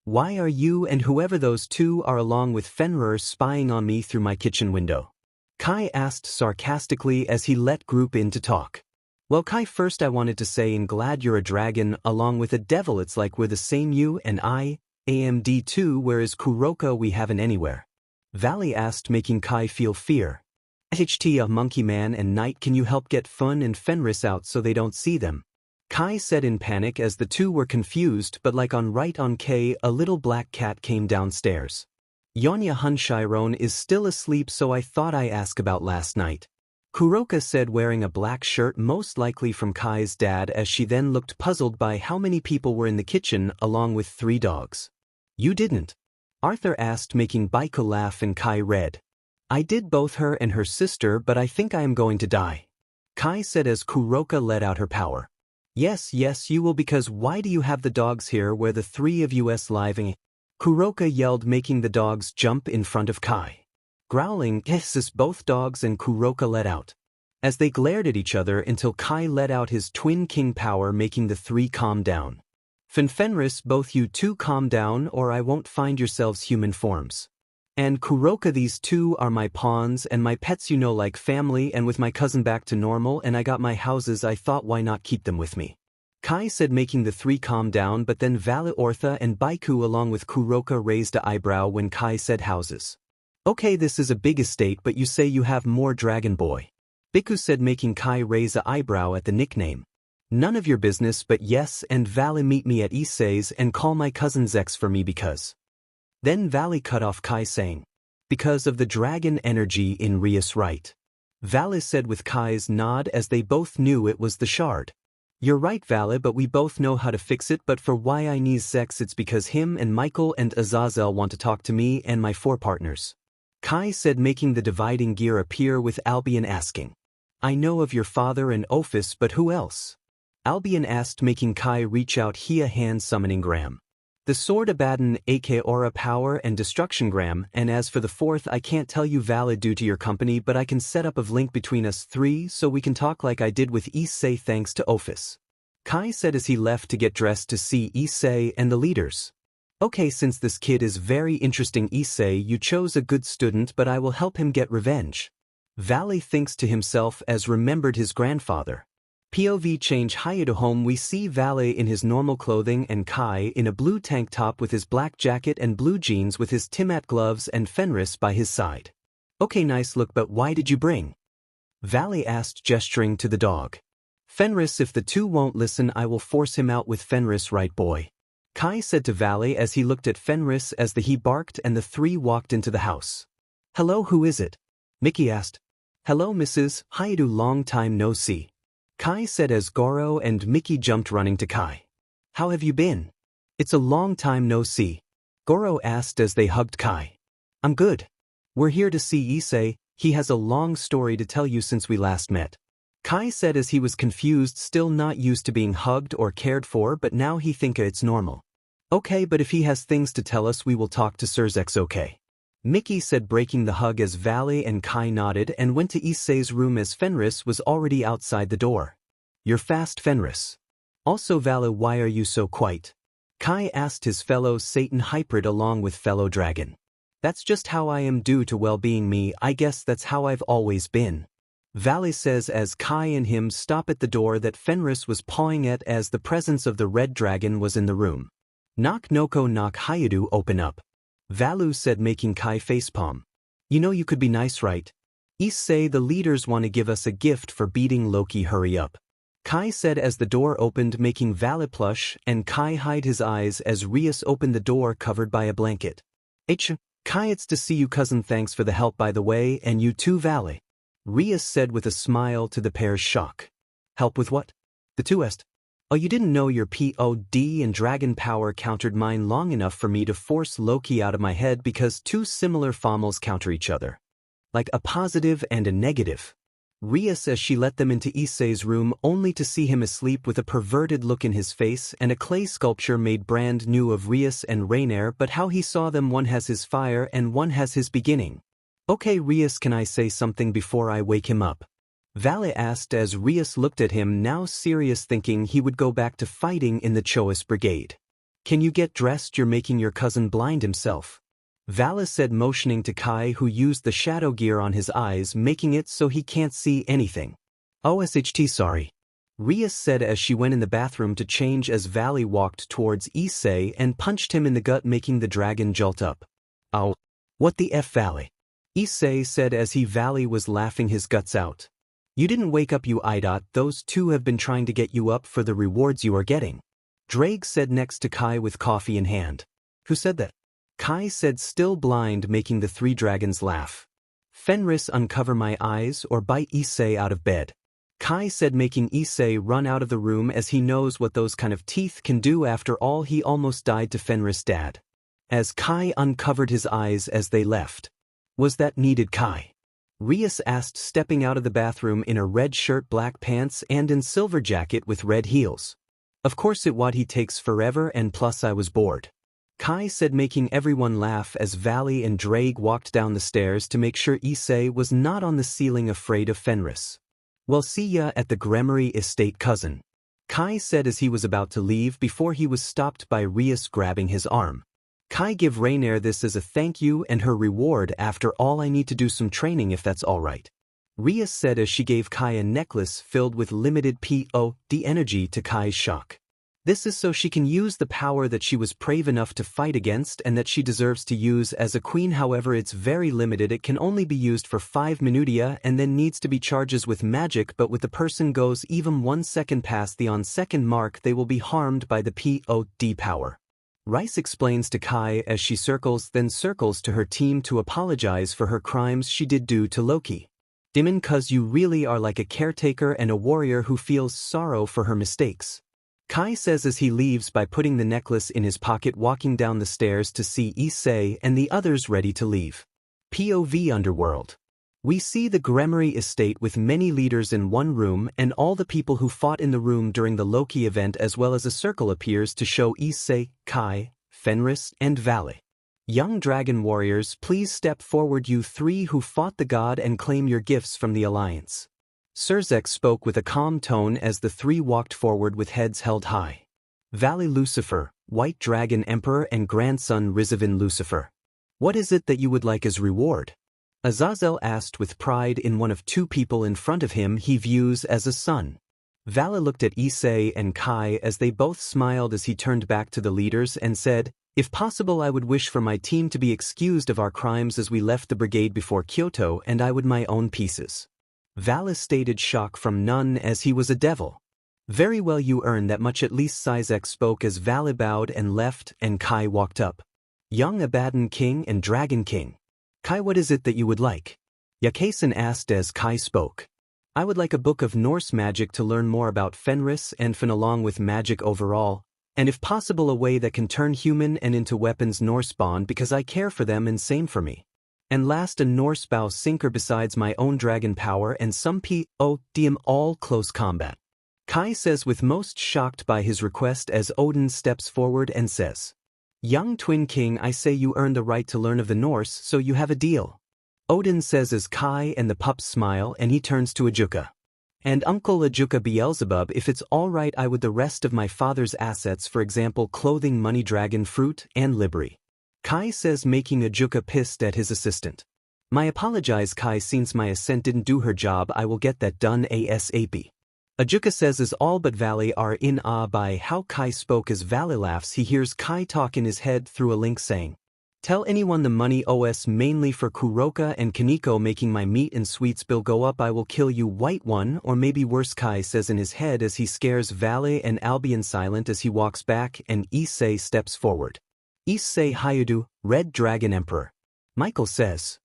why are you and whoever those 2 are along with Fenrir spying on me through my kitchen window? Kai asked sarcastically as he let group in to talk. Well Kai, first I wanted to say and glad you're a dragon along with a devil, it's like we're the same, you and I, AMD too, whereas Kuroka we haven't anywhere. Vali asked, making Kai feel fear. HT, a monkey man and Knight, can you help get Fun and Fenris out so they don't see them? Kai said in panic as the 2 were confused, but like on right on K, a little black cat came downstairs. Yonya Hunshiron is still asleep, so I thought I ask about last night. Kuroka said, wearing a black shirt, most likely from Kai's dad, as she then looked puzzled by how many people were in the kitchen along with 3 dogs. You didn't? Arthur asked, making Baiko laugh, and Kai read. I did, both her and her sister, but I think I am going to die. Kai said as Kuroka let out her power. Yes, you will, because why do you have the dogs here where the 3 of us living? Kuroka yelled, making the dogs jump in front of Kai. Growling, hisses, both dogs and Kuroka let out. As they glared at each other until Kai let out his twin king power, making the 3 calm down. Fenris, both you 2 calm down or I won't find yourselves human forms. And Kuroka, these 2 are my pawns and my pets, you know, like family, and with my cousin back to normal and I got my houses, I thought why not keep them with me? Kai said, making the 3 calm down, but then Vali, Ortha and Baiku along with Kuroka raised an eyebrow when Kai said houses. Okay, this is a big estate, but you say you have more, Dragon Boy. Biku said, making Kai raise an eyebrow at the nickname. None of your business, but yes, and Vali, meet me at Issei's and call my cousin Zex for me because. Then Vali cut off Kai saying, because of the dragon energy in Rias, right? Vali said with Kai's nod as they both knew it was the shard. You're right Vali, but we both know how to fix it, but for why I need Zex, it's because him and Michael and Azazel want to talk to me and my 4 partners. Kai said, making the dividing gear appear with Albion asking. I know of your father and Ophis, but who else? Albion asked, making Kai reach out a hand summoning Gram. The sword Abaddon, aka Aura Power and Destruction Gram, and as for the 4th I can't tell you Vali due to your company, but I can set up a link between us 3 so we can talk like I did with Issei thanks to Ophis. Kai said as he left to get dressed to see Issei and the leaders. Okay, since this kid is very interesting Issei, you chose a good student, but I will help him get revenge. Vali thinks to himself as remembered his grandfather. POV change higher to home, we see Vali in his normal clothing and Kai in a blue tank top with his black jacket and blue jeans with his Timat gloves and Fenris by his side. Okay, nice look, but why did you bring? Vali asked, gesturing to the dog. Fenris, if the 2 won't listen I will force him out with Fenris, right boy? Kai said to Vali as he looked at Fenris as he barked and the 3 walked into the house. Hello, who is it? Mickey asked. Hello Mrs. Haidu, long time no see. Kai said as Goro and Mickey jumped running to Kai. How have you been? It's a long time no see. Goro asked as they hugged Kai. I'm good. We're here to see Issei, he has a long story to tell you since we last met. Kai said as he was confused, still not used to being hugged or cared for, but now he think it's normal. Okay, but if he has things to tell us we will talk to Sir Zex, okay? Mickey said, breaking the hug as Vali and Kai nodded and went to Issei's room as Fenris was already outside the door. "You're fast, Fenris. Also Vali, why are you so quiet?" Kai asked his fellow Satan hybrid along with fellow dragon. "That's just how I am due to well-being me, I guess that's how I've always been," Vali says as Kai and him stop at the door that Fenris was pawing at as the presence of the red dragon was in the room. "Knock noko knock Hayadu, open up," Valu said, making Kai facepalm. "You know you could be nice, right? Issei, the leaders want to give us a gift for beating Loki, hurry up," Kai said as the door opened, making Vali plush and Kai hide his eyes as Rias opened the door covered by a blanket. Kai, it's to see you, cousin, thanks for the help by the way, and you too, Vali," Rias said with a smile to the pair's shock. "Help with what?" the two asked. "Oh, you didn't know your pod and dragon power countered mine long enough for me to force Loki out of my head because two similar formals counter each other. Like a positive and a negative." Rias as she let them into Issei's room only to see him asleep with a perverted look in his face and a clay sculpture made brand new of Rias and Rainier, but how he saw them, one has his fire and one has his beginning. "Okay, Rias, can I say something before I wake him up?" Vali asked as Rias looked at him, now serious, thinking he would go back to fighting in the Choice Brigade. "Can you get dressed? You're making your cousin blind himself," Vali said, motioning to Kai, who used the shadow gear on his eyes, making it so he can't see anything. "OSHT, sorry," Rias said as she went in the bathroom to change as Vali walked towards Issei and punched him in the gut, making the dragon jolt up. "Oh, what the F, Vali?" Issei said as Vali was laughing his guts out. "You didn't wake up, you idiot. Those two have been trying to get you up for the rewards you are getting," Draig said next to Kai with coffee in hand. "Who said that?" Kai said, still blind, making the three dragons laugh. "Fenris, uncover my eyes or bite Issei out of bed," Kai said, making Issei run out of the room as he knows what those kind of teeth can do. After all, he almost died to Fenris' dad. As Kai uncovered his eyes as they left. "Was that needed, Kai?" Rias asked, stepping out of the bathroom in a red shirt, black pants and in silver jacket with red heels. "Of course it would, he takes forever and plus I was bored," Kai said, making everyone laugh as Vali and Draig walked down the stairs to make sure Issei was not on the ceiling afraid of Fenris. "Well, see ya at the Gremory estate, cousin," Kai said as he was about to leave before he was stopped by Rias grabbing his arm. "Kai, give Rainier this as a thank you and her reward. After all, I need to do some training if that's all right," Rias said as she gave Kai a necklace filled with limited pod energy to Kai's shock. "This is so she can use the power that she was brave enough to fight against and that she deserves to use as a queen. However, it's very limited. It can only be used for 5 minutia and then needs to be charges with magic, but with the person goes even 1 second past the on-second mark, they will be harmed by the pod power," Rice explains to Kai as she circles to her team to apologize for her crimes she did do to Loki. "Dimon, cuz you really are like a caretaker and a warrior who feels sorrow for her mistakes," Kai says as he leaves by putting the necklace in his pocket, walking down the stairs to see Issei and the others ready to leave. POV Underworld. We see the Gremory estate with many leaders in one room and all the people who fought in the room during the Loki event, as well as a circle appears to show Issei, Kai, Fenris, and Vali. "Young dragon warriors, please step forward, you three who fought the god, and claim your gifts from the alliance." Surzek spoke with a calm tone as the three walked forward with heads held high. Vali Lucifer, White Dragon Emperor and grandson Rizavin Lucifer. "What is it that you would like as reward?" Azazel asked with pride in one of two people in front of him he views as a son. Vali looked at Issei and Kai as they both smiled as he turned back to the leaders and said, "If possible, I would wish for my team to be excused of our crimes as we left the brigade before Kyoto, and I would my own pieces." Vali stated, shock from none as he was a devil. "Very well, you earn that much at least." Sizek spoke as Vali bowed and left and Kai walked up. "Young Abaddon King and Dragon King. Kai, what is it that you would like?" Yakasen asked as Kai spoke. "I would like a book of Norse magic to learn more about Fenris and Finn along with magic overall, and if possible a way that can turn human and into weapons Norse bond because I care for them and same for me. And last, a Norse bow sinker besides my own dragon power and some PODM all close combat." Kai says with most shocked by his request as Odin steps forward and says, Young Twin King, I say you earned the right to learn of the Norse, so you have a deal. Odin says as Kai and the pups smile and he turns to Ajuka. And Uncle Ajuka Beelzebub, if it's alright I would the rest of my father's assets, for example clothing, money, dragon fruit, and livery. Kai says, making Ajuka pissed at his assistant. My apologize Kai, since my assent didn't do her job I will get that done ASAP. Ajuka says as all but Vali are in awe by how Kai spoke. As Vali laughs he hears Kai talk in his head through a link saying, tell anyone the money OS mainly for Kuroka and Kaneko making my meat and sweets bill go up, I will kill you white one, or maybe worse, Kai says in his head as he scares Vali and Albion silent as he walks back and Issei steps forward. Issei Hayudu, Red Dragon Emperor. Michael says,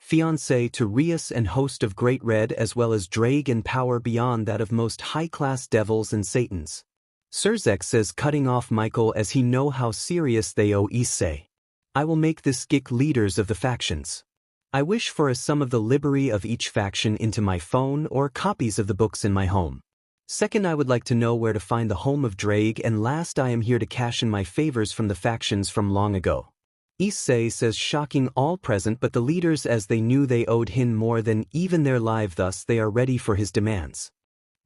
fiancé to Rias and host of Great Red, as well as draig and power beyond that of most high-class devils and satans. Surzek says, cutting off Michael as he know how serious they owe Issei. I will make this gick leaders of the factions. I wish for a sum of the library of each faction into my phone or copies of the books in my home. Second, I would like to know where to find the home of draig, and last, I am here to cash in my favors from the factions from long ago. Issei says, shocking all present but the leaders, as they knew they owed him more than even their life, thus they are ready for his demands.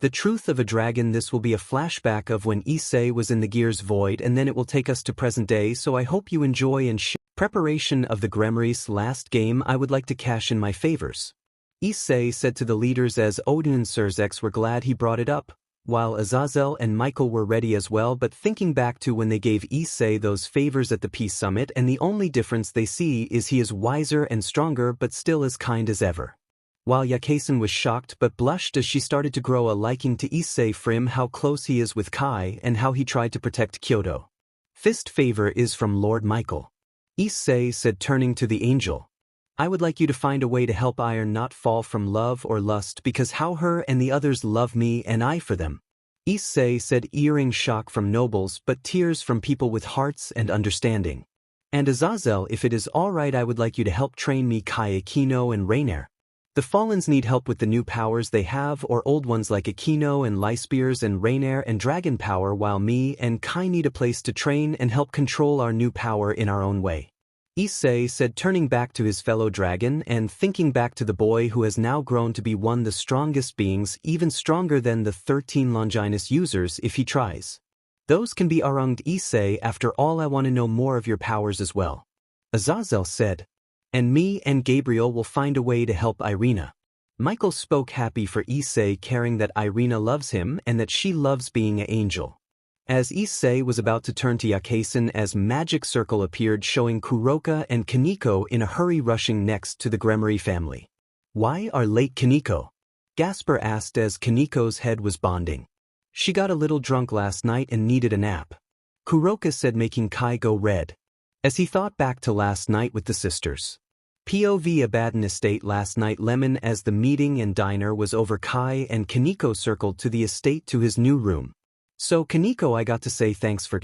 The truth of a dragon. This will be a flashback of when Issei was in the Gears Void, and then it will take us to present day, so I hope you enjoy and share. Preparation of the Gremory's last game. I would like to cash in my favors. Issei said to the leaders as Odin and Surzek were glad he brought it up, while Azazel and Michael were ready as well, but thinking back to when they gave Issei those favors at the Peace Summit, and the only difference they see is he is wiser and stronger but still as kind as ever. While Yakasen was shocked but blushed as she started to grow a liking to Issei from how close he is with Kai and how he tried to protect Kyoto. Fist favor is from Lord Michael. Issei said, turning to the angel, I would like you to find a way to help Iron not fall from love or lust, because how her and the others love me and I for them. Issei said, earring shock from nobles but tears from people with hearts and understanding. And Azazel, if it is alright, I would like you to help train me Kai, Akino and Rainier. The Fallens need help with the new powers they have, or old ones like Akino and Lyspears and Rainier and Dragon power, while me and Kai need a place to train and help control our new power in our own way. Issei said, turning back to his fellow dragon and thinking back to the boy who has now grown to be one of the strongest beings, even stronger than the 13 Longinus users if he tries. Those can be Arunged. Issei, after all I want to know more of your powers as well. Azazel said, and me and Gabriel will find a way to help Irina. Michael spoke, happy for Issei, caring that Irina loves him and that she loves being an angel. As Issei was about to turn to Yakasen as magic circle appeared showing Kuroka and Kaneko in a hurry rushing next to the Gremory family. Why are late, Kaneko? Gasper asked as Kaneko's head was bonding. She got a little drunk last night and needed a nap. Kuroka said, making Kai go red. As he thought back to last night with the sisters. POV Abaddon estate last night. Lemon as the meeting and diner was over, Kai and Kaneko circled to the estate to his new room. So Kaneko, I got to say thanks for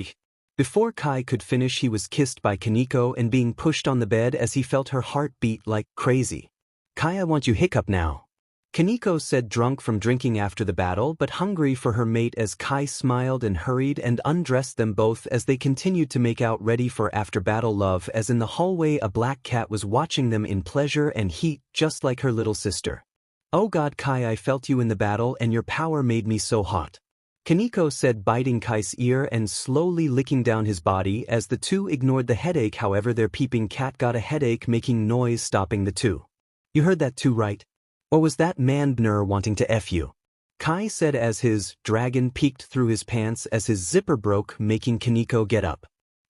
Before Kai could finish he was kissed by Kaneko and being pushed on the bed as he felt her heart beat like crazy. Kai, I want you hiccup now. Kaneko said, drunk from drinking after the battle but hungry for her mate, as Kai smiled and hurried and undressed them both as they continued to make out ready for after-battle love, as in the hallway a black cat was watching them in pleasure and heat just like her little sister. Oh God, Kai, I felt you in the battle and your power made me so hot. Kaneko said, biting Kai's ear and slowly licking down his body as the two ignored the headache. However, their peeping cat got a headache, making noise, stopping the two. You heard that too, right? Or was that man Bner wanting to F you? Kai said as his dragon peeked through his pants as his zipper broke, making Kaneko get up.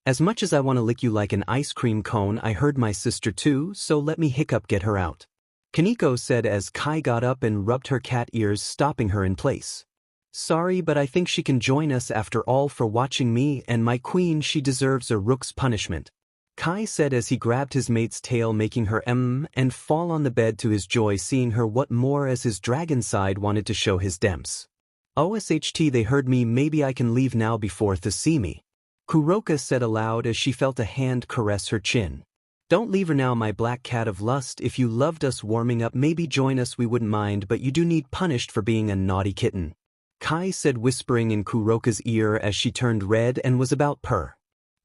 As much as I want to lick you like an ice cream cone, I heard my sister too, so let me hiccup get her out. Kaneko said as Kai got up and rubbed her cat ears, stopping her in place. Sorry, but I think she can join us after all for watching me and my queen. She deserves a rook's punishment. Kai said as he grabbed his mate's tail, making her and fall on the bed to his joy, seeing her what more as his dragon side wanted to show his demps. OSHT, they heard me, maybe I can leave now before they see me. Kuroka said aloud as she felt a hand caress her chin. Don't leave her now, my black cat of lust. If you loved us warming up, maybe join us, we wouldn't mind, but you do need punished for being a naughty kitten. Kai said, whispering in Kuroka's ear as she turned red and was about purr.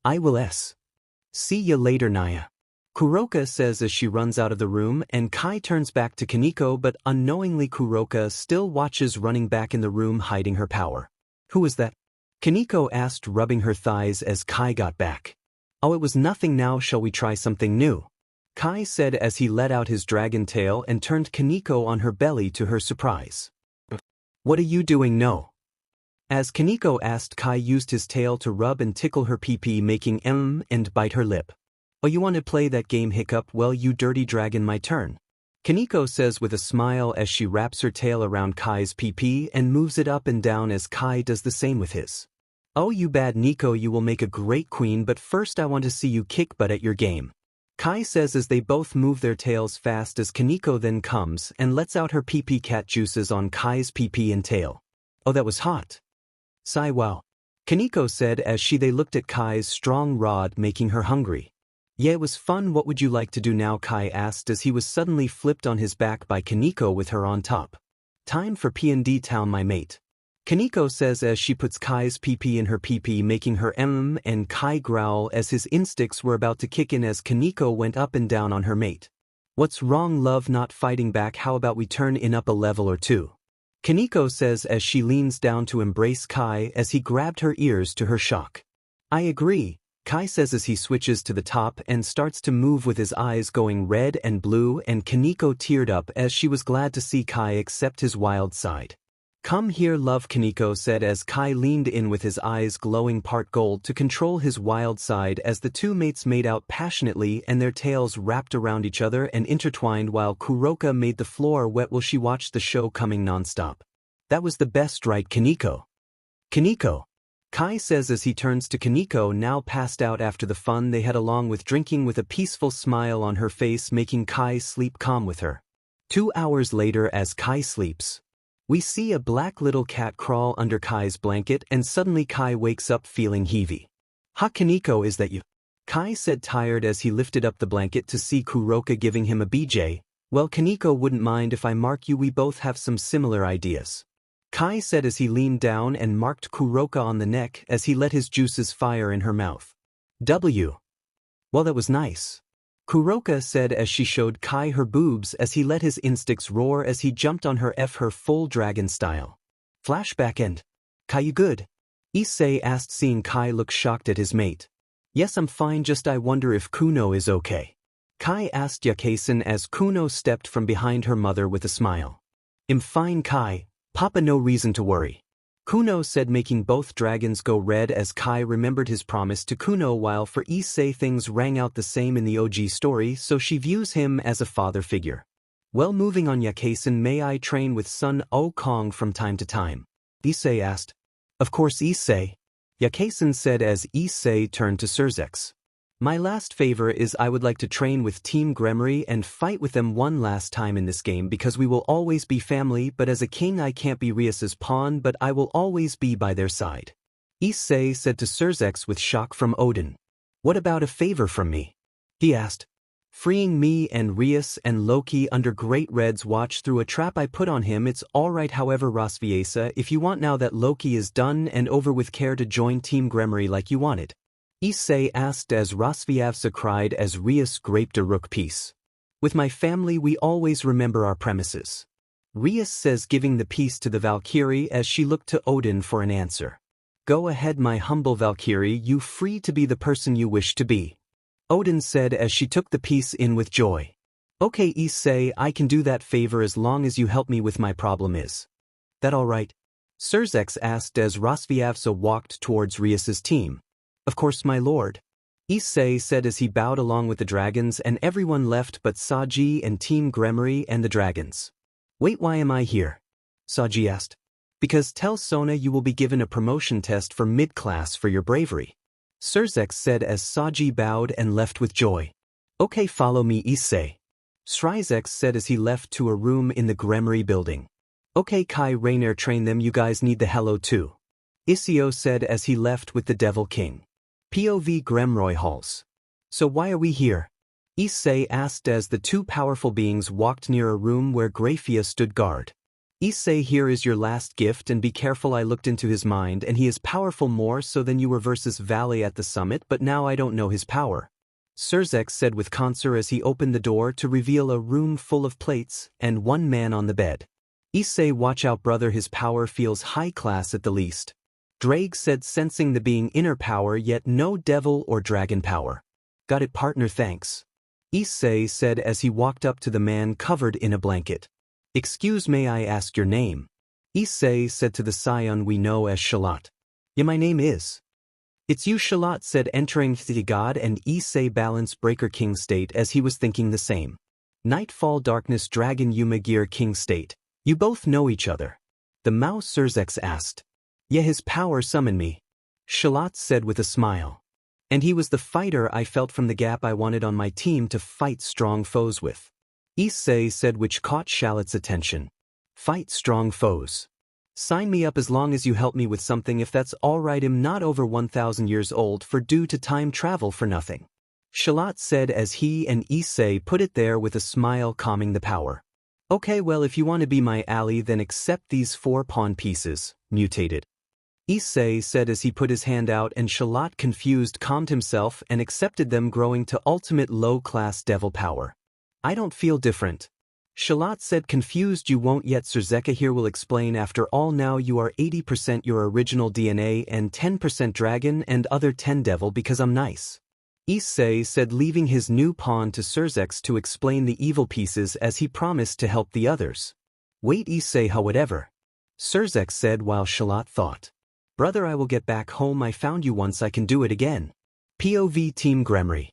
I will See ya later, Naya. Kuroka says as she runs out of the room, and Kai turns back to Kaneko, but unknowingly Kuroka still watches, running back in the room, hiding her power. Who is that? Kaneko asked, rubbing her thighs as Kai got back. Oh, it was nothing. Now shall we try something new? Kai said as he let out his dragon tail and turned Kaneko on her belly to her surprise. What are you doing? No. As Kaneko asked, Kai used his tail to rub and tickle her pee-pee, making and bite her lip. Oh, you want to play that game? Hiccup. Well, you dirty dragon, my turn. Kaneko says with a smile as she wraps her tail around Kai's pee-pee and moves it up and down as Kai does the same with his. Oh, you bad Nico, you will make a great queen, but first I want to see you kick butt at your game. Kai says as they both move their tails fast, as Kaneko then comes and lets out her pee-pee cat juices on Kai's pee-pee and tail. Oh, that was hot. Sigh, wow. Kaneko said as they looked at Kai's strong rod, making her hungry. Yeah, it was fun. What would you like to do now? Kai asked as he was suddenly flipped on his back by Kaneko with her on top. Time for P&D town, my mate. Kaneko says as she puts Kai's pee-pee in her pee-pee, making her and Kai growl as his instincts were about to kick in as Kaneko went up and down on her mate. What's wrong, love? Not fighting back? How about we turn in up a level or two? Kaneko says as she leans down to embrace Kai as he grabbed her ears to her shock. I agree, Kai says as he switches to the top and starts to move with his eyes going red and blue, and Kaneko teared up as she was glad to see Kai accept his wild side. Come here, love, Kaneko said as Kai leaned in with his eyes glowing part gold to control his wild side as the two mates made out passionately and their tails wrapped around each other and intertwined while Kuroka made the floor wet while she watched the show coming nonstop. That was the best, right, Kaneko? Kaneko, Kai says as he turns to Kaneko, now passed out after the fun they had along with drinking, with a peaceful smile on her face, making Kai sleep calm with her. 2 hours later, as Kai sleeps, we see a black little cat crawl under Kai's blanket, and suddenly Kai wakes up feeling heavy. Ha, Kaneko, is that you? Kai said, tired, as he lifted up the blanket to see Kuroka giving him a BJ. Well, Kaneko, wouldn't mind if I mark you, we both have some similar ideas. Kai said as he leaned down and marked Kuroka on the neck as he let his juices fire in her mouth. W. Well, that was nice. Kuroka said as she showed Kai her boobs as he let his instincts roar as he jumped on her full dragon style. Flashback and Kai, you good? Issei asked, seeing Kai look shocked at his mate. Yes, I'm fine, just I wonder if Kuno is okay. Kai asked Yakeisen as Kuno stepped from behind her mother with a smile. I'm fine, Kai. Papa, no reason to worry. Kuno said, making both dragons go red as Kai remembered his promise to Kuno, while for Issei things rang out the same in the OG story, so she views him as a father figure. Well, moving on, Yakeisen, may I train with Sun Wukong from time to time? Issei asked. Of course, Issei. Yakeisen said as Issei turned to Surzex. My last favor is I would like to train with Team Gremory and fight with them one last time in this game, because we will always be family, but as a king I can't be Rias's pawn, but I will always be by their side. Issei said to Surzex with shock from Odin. What about a favor from me? He asked. Freeing me and Rias and Loki under Great Red's watch through a trap I put on him. It's alright, however, Rosviesa, if you want, now that Loki is done and over with, care to join Team Gremory like you wanted? Issei asked as Rosviavsa cried as Rias graped a rook piece. With my family we always remember our premises. Rias says, giving the piece to the Valkyrie as she looked to Odin for an answer. Go ahead, my humble Valkyrie, you free to be the person you wish to be. Odin said as she took the piece in with joy. Okay, Issei, I can do that favor as long as you help me with my problem. Is that alright? Surzex asked as Rosviavsa walked towards Rias's team. Of course, my lord. Issei said as he bowed along with the dragons, and everyone left but Saji and Team Gremory and the dragons. Wait, why am I here? Saji asked. Because tell Sona you will be given a promotion test for mid-class for your bravery. Surzex said as Saji bowed and left with joy. Okay, follow me, Issei. Srizex said as he left to a room in the Gremory building. Okay, Kai Rainier, train them, you guys need the hello too. Issei said as he left with the Devil King. POV Gremory halls. So why are we here? Issei asked as the two powerful beings walked near a room where Grafia stood guard. Issei, here is your last gift, and be careful. I looked into his mind and he is powerful, more so than you were versus Vali at the summit, but now I don't know his power. Surzek said with concern as he opened the door to reveal a room full of plates and one man on the bed. Issei, watch out brother, his power feels high class at the least. Draig said, sensing the being inner power yet no devil or dragon power. Got it partner, thanks. Issei said as he walked up to the man covered in a blanket. Excuse, may I ask your name? Issei said to the scion we know as Shalat. Yeah, my name is. It's you, Shalat said, entering the god and Issei balance breaker king state as he was thinking the same. Nightfall darkness dragon Yuma gear king state. You both know each other. The mouse Surzex asked. Yeah, his power summoned me. Shalat said with a smile. And he was the fighter I felt from the gap I wanted on my team to fight strong foes with. Issei said, which caught Shalat's attention. Fight strong foes. Sign me up as long as you help me with something, if that's alright. I'm not over 1,000 years old for due to time travel for nothing. Shalat said as he and Issei put it there with a smile, calming the power. Okay, well, if you want to be my ally then accept these 4 pawn pieces, mutated. Issei said as he put his hand out and Shalat, confused, calmed himself and accepted them, growing to ultimate low-class devil power. I don't feel different. Shalat said, confused. You won't yet. Surzeka here will explain. After all, now you are 80% your original DNA and 10% dragon and other 10 devil because I'm nice. Issei said, leaving his new pawn to Surzex to explain the evil pieces as he promised to help the others. Wait, Issei, how whatever. Surzex said while Shalat thought. Brother, I will get back home. I found you once, I can do it again. POV Team Gremory.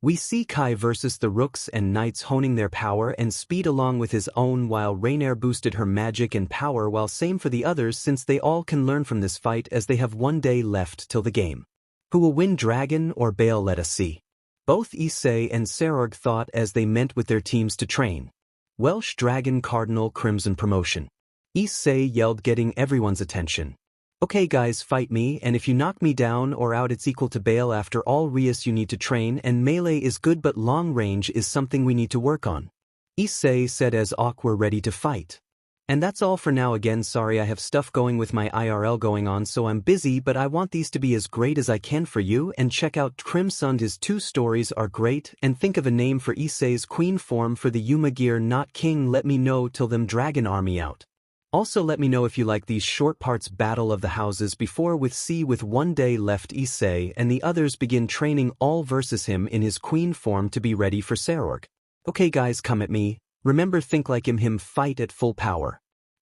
We see Kai versus the Rooks and Knights honing their power and speed along with his own, while Rainier boosted her magic and power, while same for the others since they all can learn from this fight as they have 1 day left till the game. Who will win, Dragon or Bale? Let us see. Both Issei and Serorg thought as they meant with their teams to train. Welsh Dragon Cardinal Crimson Promotion. Issei yelled, getting everyone's attention. Okay guys, fight me, and if you knock me down or out it's equal to Bale. After all, Rias you need to train, and melee is good but long range is something we need to work on. Issei said as Awk were ready to fight. And that's all for now. Again, sorry I have stuff going with my IRL going on, so I'm busy, but I want these to be as great as I can for you. And check out Crimson, his 2 stories are great, and think of a name for Issei's queen form for the Yuma gear, not king. Let me know till them dragon army out. Also let me know if you like these short parts. Battle of the Houses before with C with 1 day left. Issei and the others begin training all versus him in his queen form to be ready for Serorg. Okay guys, come at me. Remember, think like him fight at full power.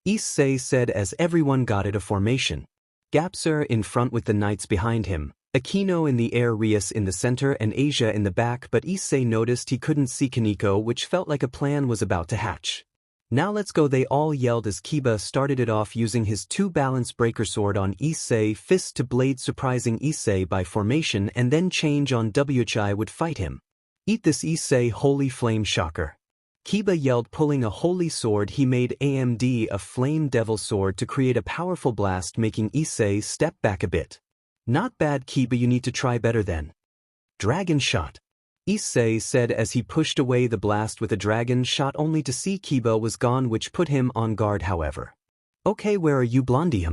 Issei said as everyone got it a formation. Gapser in front with the knights behind him, Aquino in the air, Rias in the center and Asia in the back, but Issei noticed he couldn't see Kaneko, which felt like a plan was about to hatch. Now let's go, they all yelled as Kiba started it off using his 2 balance breaker sword on Issei, fist to blade, surprising Issei by formation, and then change on Whi would fight him. Eat this, Issei, holy flame shocker. Kiba yelled, pulling a holy sword he made AMD a flame devil sword to create a powerful blast, making Issei step back a bit. Not bad Kiba, you need to try better then. Dragon shot. Issei said as he pushed away the blast with a dragon shot, only to see Kiba was gone, which put him on guard however. Okay, where are you, Blondie?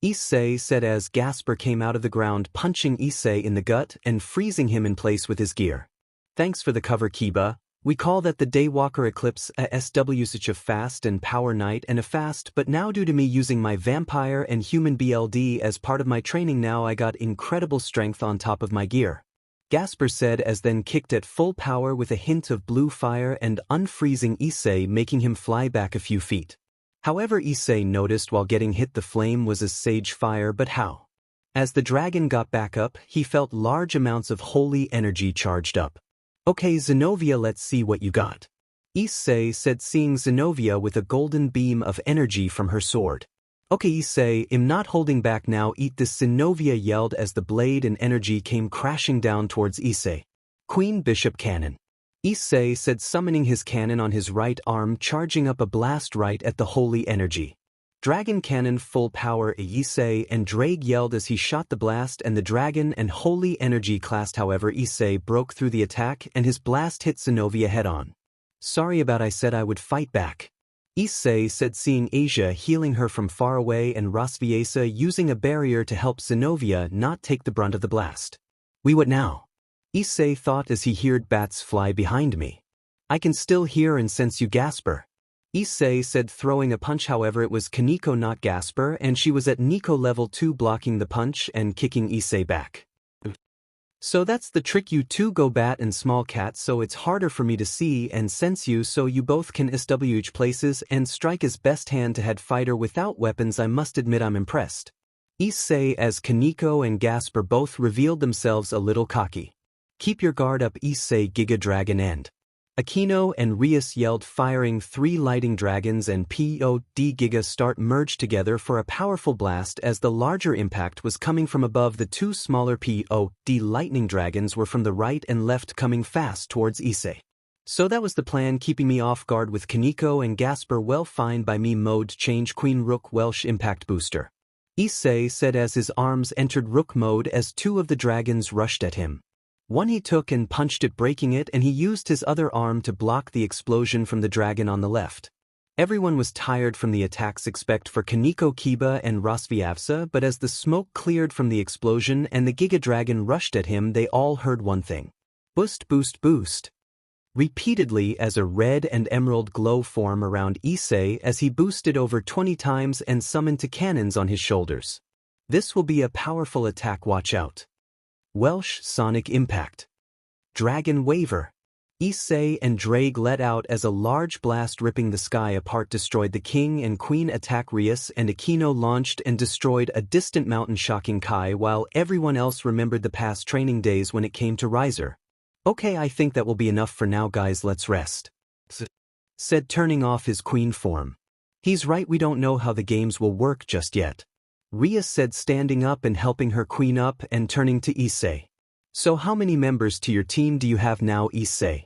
Issei said as Gasper came out of the ground, punching Issei in the gut and freezing him in place with his gear. Thanks for the cover, Kiba. We call that the Daywalker Eclipse, a SW usage of fast and power knight and a fast, but now due to me using my vampire and human BLD as part of my training, now I got incredible strength on top of my gear. Gasper said as then kicked at full power with a hint of blue fire and unfreezing Issei, making him fly back a few feet. However, Issei noticed while getting hit the flame was a sage fire, but how? As the dragon got back up, he felt large amounts of holy energy charged up. Okay Zenobia, let's see what you got. Issei said, seeing Zenobia with a golden beam of energy from her sword. Okay Issei, I'm not holding back now, eat this, Zenobia yelled as the blade and energy came crashing down towards Issei. Queen Bishop Cannon. Issei said, summoning his cannon on his right arm, charging up a blast right at the holy energy. Dragon Cannon full power, Issei and Draig yelled as he shot the blast, and the dragon and holy energy clashed. However, Issei broke through the attack and his blast hit Zenobia head on. Sorry about I said I would fight back. Issei said, seeing Asia healing her from far away and Rosviesa using a barrier to help Zenobia not take the brunt of the blast. We what now? Issei thought as he heard bats fly behind me. I can still hear and sense you, Gasper. Issei said, throwing a punch. However, it was Kaneko, not Gasper, and she was at Nico level 2, blocking the punch and kicking Issei back. So that's the trick, you two go bat and small cat, so it's harder for me to see and sense you, so you both can swh places and strike as best hand-to-head fighter without weapons. I must admit I'm impressed. Issei as Kaneko and Gasper both revealed themselves a little cocky. Keep your guard up, Issei, Giga Dragon and Akino and Rias yelled, firing 3 lighting dragons and POD Giga start merged together for a powerful blast as the larger impact was coming from above. The 2 smaller POD lightning dragons were from the right and left, coming fast towards Issei. So that was the plan, keeping me off guard with Kaneko and Gasper. Well, fine by me. Mode change, Queen Rook Welsh impact booster. Issei said as his arms entered Rook mode as 2 of the dragons rushed at him. One he took and punched it, breaking it, and he used his other arm to block the explosion from the dragon on the left. Everyone was tired from the attacks except for Kaneko, Kiba, and Rosviavsa, but as the smoke cleared from the explosion and the Giga Dragon rushed at him, they all heard one thing. Boost, boost, boost. Repeatedly as a red and emerald glow form around Issei as he boosted over 20 times and summoned 2 cannons on his shoulders. This will be a powerful attack, watch out. Welsh Sonic Impact. Dragon Waver. Issei and Draig let out as a large blast ripping the sky apart destroyed the king and queen attack. Rias and Akino launched and destroyed a distant mountain, shocking Kai, while everyone else remembered the past training days when it came to Riser. Okay, I think that will be enough for now, guys, let's rest. Said, turning off his queen form. He's right, we don't know how the games will work just yet. Rias said, standing up and helping her queen up and turning to Issei. So how many members to your team do you have now, Issei?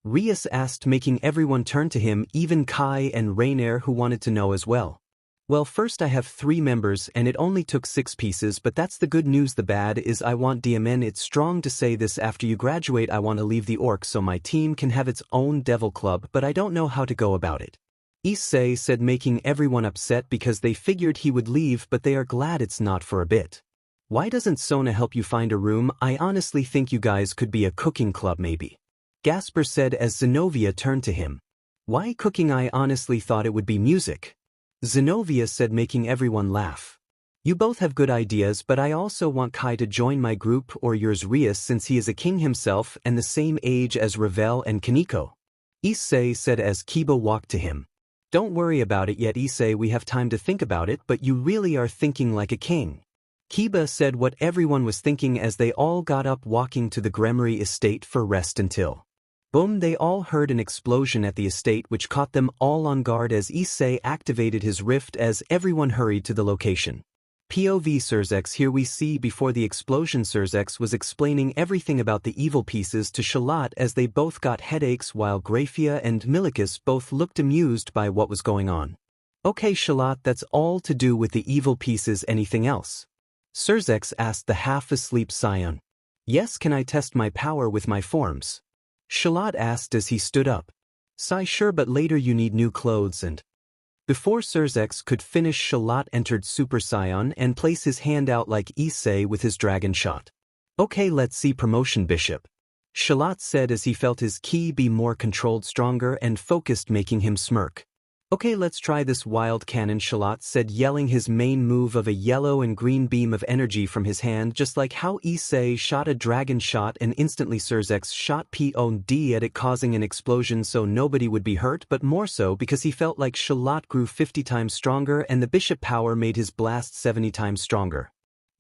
Rias asked, making everyone turn to him, even Kai and Rainier, who wanted to know as well. Well, first I have 3 members and it only took 6 pieces, but that's the good news. The bad is I want DMN. It's strong to say this after you graduate. I want to leave the orc so my team can have its own devil club, but I don't know how to go about it. Issei said, making everyone upset because they figured he would leave, but they are glad it's not for a bit. Why doesn't Sona help you find a room? I honestly think you guys could be a cooking club maybe. Gasper said as Zenobia turned to him. Why cooking? I honestly thought it would be music. Zenobia said, making everyone laugh. You both have good ideas, but I also want Kai to join my group, or yours, Rias, since he is a king himself and the same age as Ravel and Kaneko. Issei said as Kiba walked to him. Don't worry about it yet, Issei, we have time to think about it, but you really are thinking like a king. Kiba said what everyone was thinking as they all got up, walking to the Gremory estate for rest until. Boom, they all heard an explosion at the estate which caught them all on guard as Issei activated his rift as everyone hurried to the location. POV Surzex. Here we see before the explosion Surzex was explaining everything about the evil pieces to Shalat as they both got headaches, while Grafia and Milikus both looked amused by what was going on. Okay, Shalat, that's all to do with the evil pieces. Anything else? Surzex asked the half-asleep Scion. Yes, can I test my power with my forms? Shalat asked as he stood up. Sai, sure, but later you need new clothes and... Before Surzex could finish, Shalat entered Super Scion and placed his hand out like Issei with his dragon shot. Okay, let's see promotion, Bishop. Shalat said as he felt his ki be more controlled, stronger and focused, making him smirk. Okay, let's try this wild cannon, Shalat said, yelling his main move of a yellow and green beam of energy from his hand, just like how Issei shot a dragon shot and instantly Surzex shot POD at it, causing an explosion so nobody would be hurt, but more so because he felt like Shalat grew 50 times stronger and the bishop power made his blast 70 times stronger.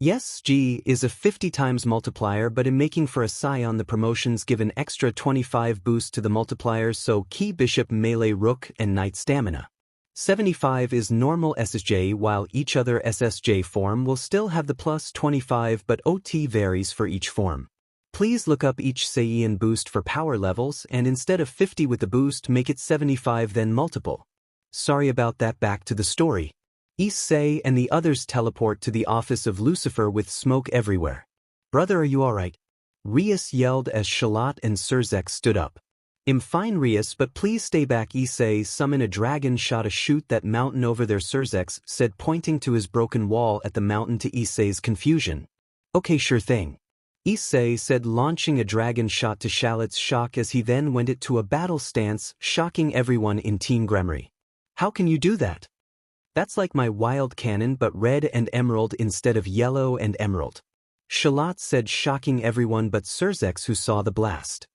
Yes, G is a 50 times multiplier, but in making for a Scion the promotions give an extra 25 boost to the multipliers, so Key Bishop, Melee Rook and Knight Stamina. 75 is normal SSJ, while each other SSJ form will still have the plus 25, but OT varies for each form. Please look up each Saiyan boost for power levels, and instead of 50 with the boost, make it 75 then multiple. Sorry about that, back to the story. Issei and the others teleport to the office of Lucifer with smoke everywhere. Brother, are you alright? Rias yelled as Shalat and Surzex stood up. I'm fine, Rias, but please stay back. Issei summon a dragon shot a shoot that mountain over there, Surzex said, pointing to his broken wall at the mountain to Issei's confusion. Okay, sure thing. Issei said, launching a dragon shot to Shallot's shock as he then went it to a battle stance, shocking everyone in Team Gremory. How can you do that? That's like my wild cannon but red and emerald instead of yellow and emerald. Shallot said, shocking everyone but Surzex, who saw the blast.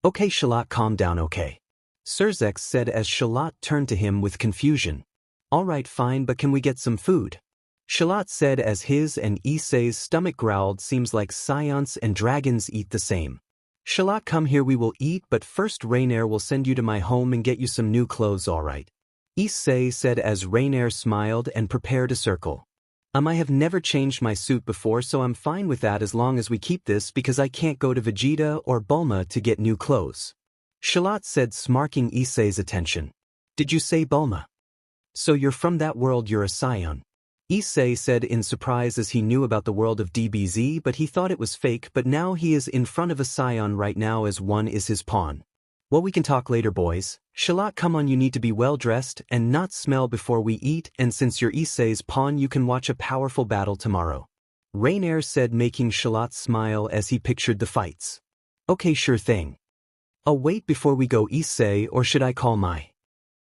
Okay Shallot, calm down, okay? Surzex said as Shallot turned to him with confusion. Alright fine, but can we get some food? Shallot said as his and Issei's stomach growled, seems like scions and dragons eat the same. Shallot, come here, we will eat, but first Rainier will send you to my home and get you some new clothes, alright? Issei said as Rainier smiled and prepared a circle. I have never changed my suit before, so I'm fine with that as long as we keep this because I can't go to Vegeta or Bulma to get new clothes. Shallot said, smarking Issei's attention. Did you say Bulma? So you're from that world, you're a scion. Issei said in surprise as he knew about the world of DBZ but he thought it was fake, but now he is in front of a scion right now as one is his pawn. Well, we can talk later, boys. Shallot, come on, you need to be well dressed and not smell before we eat, and since you're Issei's pawn you can watch a powerful battle tomorrow. Rainier said, making Shallot smile as he pictured the fights. Okay, sure thing. Oh wait, before we go, Issei, or should I call my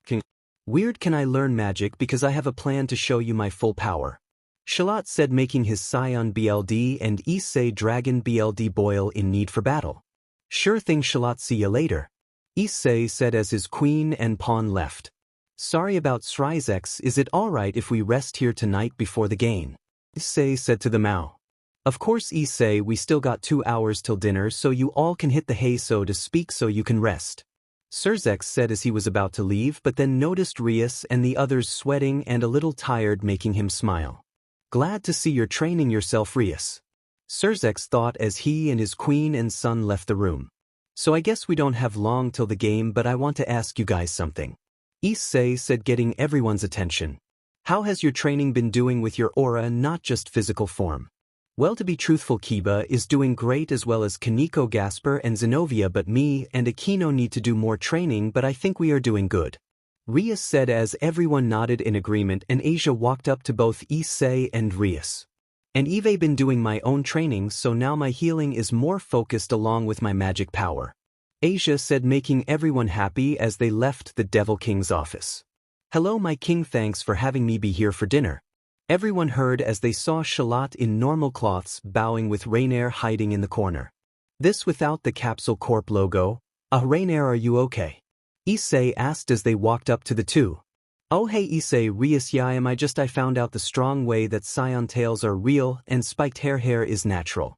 king? Weird, can I learn magic because I have a plan to show you my full power? Shallot said, making his scion BLD and Issei dragon BLD boil in need for battle. Sure thing Shallot, see ya later. Issei said as his queen and pawn left. Sorry about Srizex, is it alright if we rest here tonight before the game? Issei said to the Mao. Of course Issei, we still got 2 hours till dinner so you all can hit the hay so to speak so you can rest. Surzex said as he was about to leave but then noticed Rias and the others sweating and a little tired, making him smile. Glad to see you're training yourself, Rias. Surzex thought as he and his queen and son left the room. So I guess we don't have long till the game, but I want to ask you guys something. Issei said, getting everyone's attention. How has your training been doing with your aura, not just physical form? Well, to be truthful, Kiba is doing great as well as Kaneko, Gasper and Zenobia, but me and Akino need to do more training, but I think we are doing good. Rias said as everyone nodded in agreement, and Asia walked up to both Issei and Rias. And I've been doing my own training, so now my healing is more focused along with my magic power. Asia said, making everyone happy as they left the Devil King's office. Hello my king, thanks for having me be here for dinner. Everyone heard as they saw Shallot in normal cloths bowing with Rainier hiding in the corner. This without the Capsule Corp logo. Rainier, are you okay? Issei asked as they walked up to the two. Oh hey Issei, Rias, yeah I found out the strong way that scion tails are real and spiked hair is natural.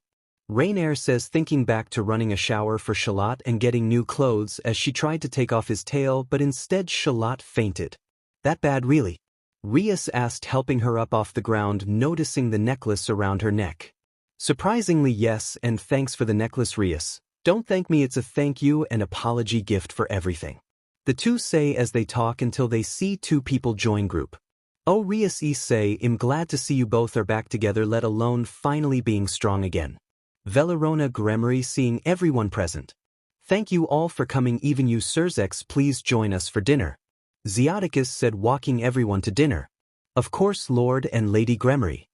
Rainier says, thinking back to running a shower for Shallot and getting new clothes as she tried to take off his tail but instead Shallot fainted. That bad really? Rias asked, helping her up off the ground, noticing the necklace around her neck. Surprisingly yes, and thanks for the necklace, Rias. Don't thank me, it's a thank you and apology gift for everything. The two say as they talk until they see two people join group. Oh Rias, Issei, I'm glad to see you both are back together, let alone finally being strong again. Velarona Gremory, seeing everyone present. Thank you all for coming, even you Surzex, please join us for dinner. Zeoticus said, walking everyone to dinner. Of course Lord and Lady Gremory.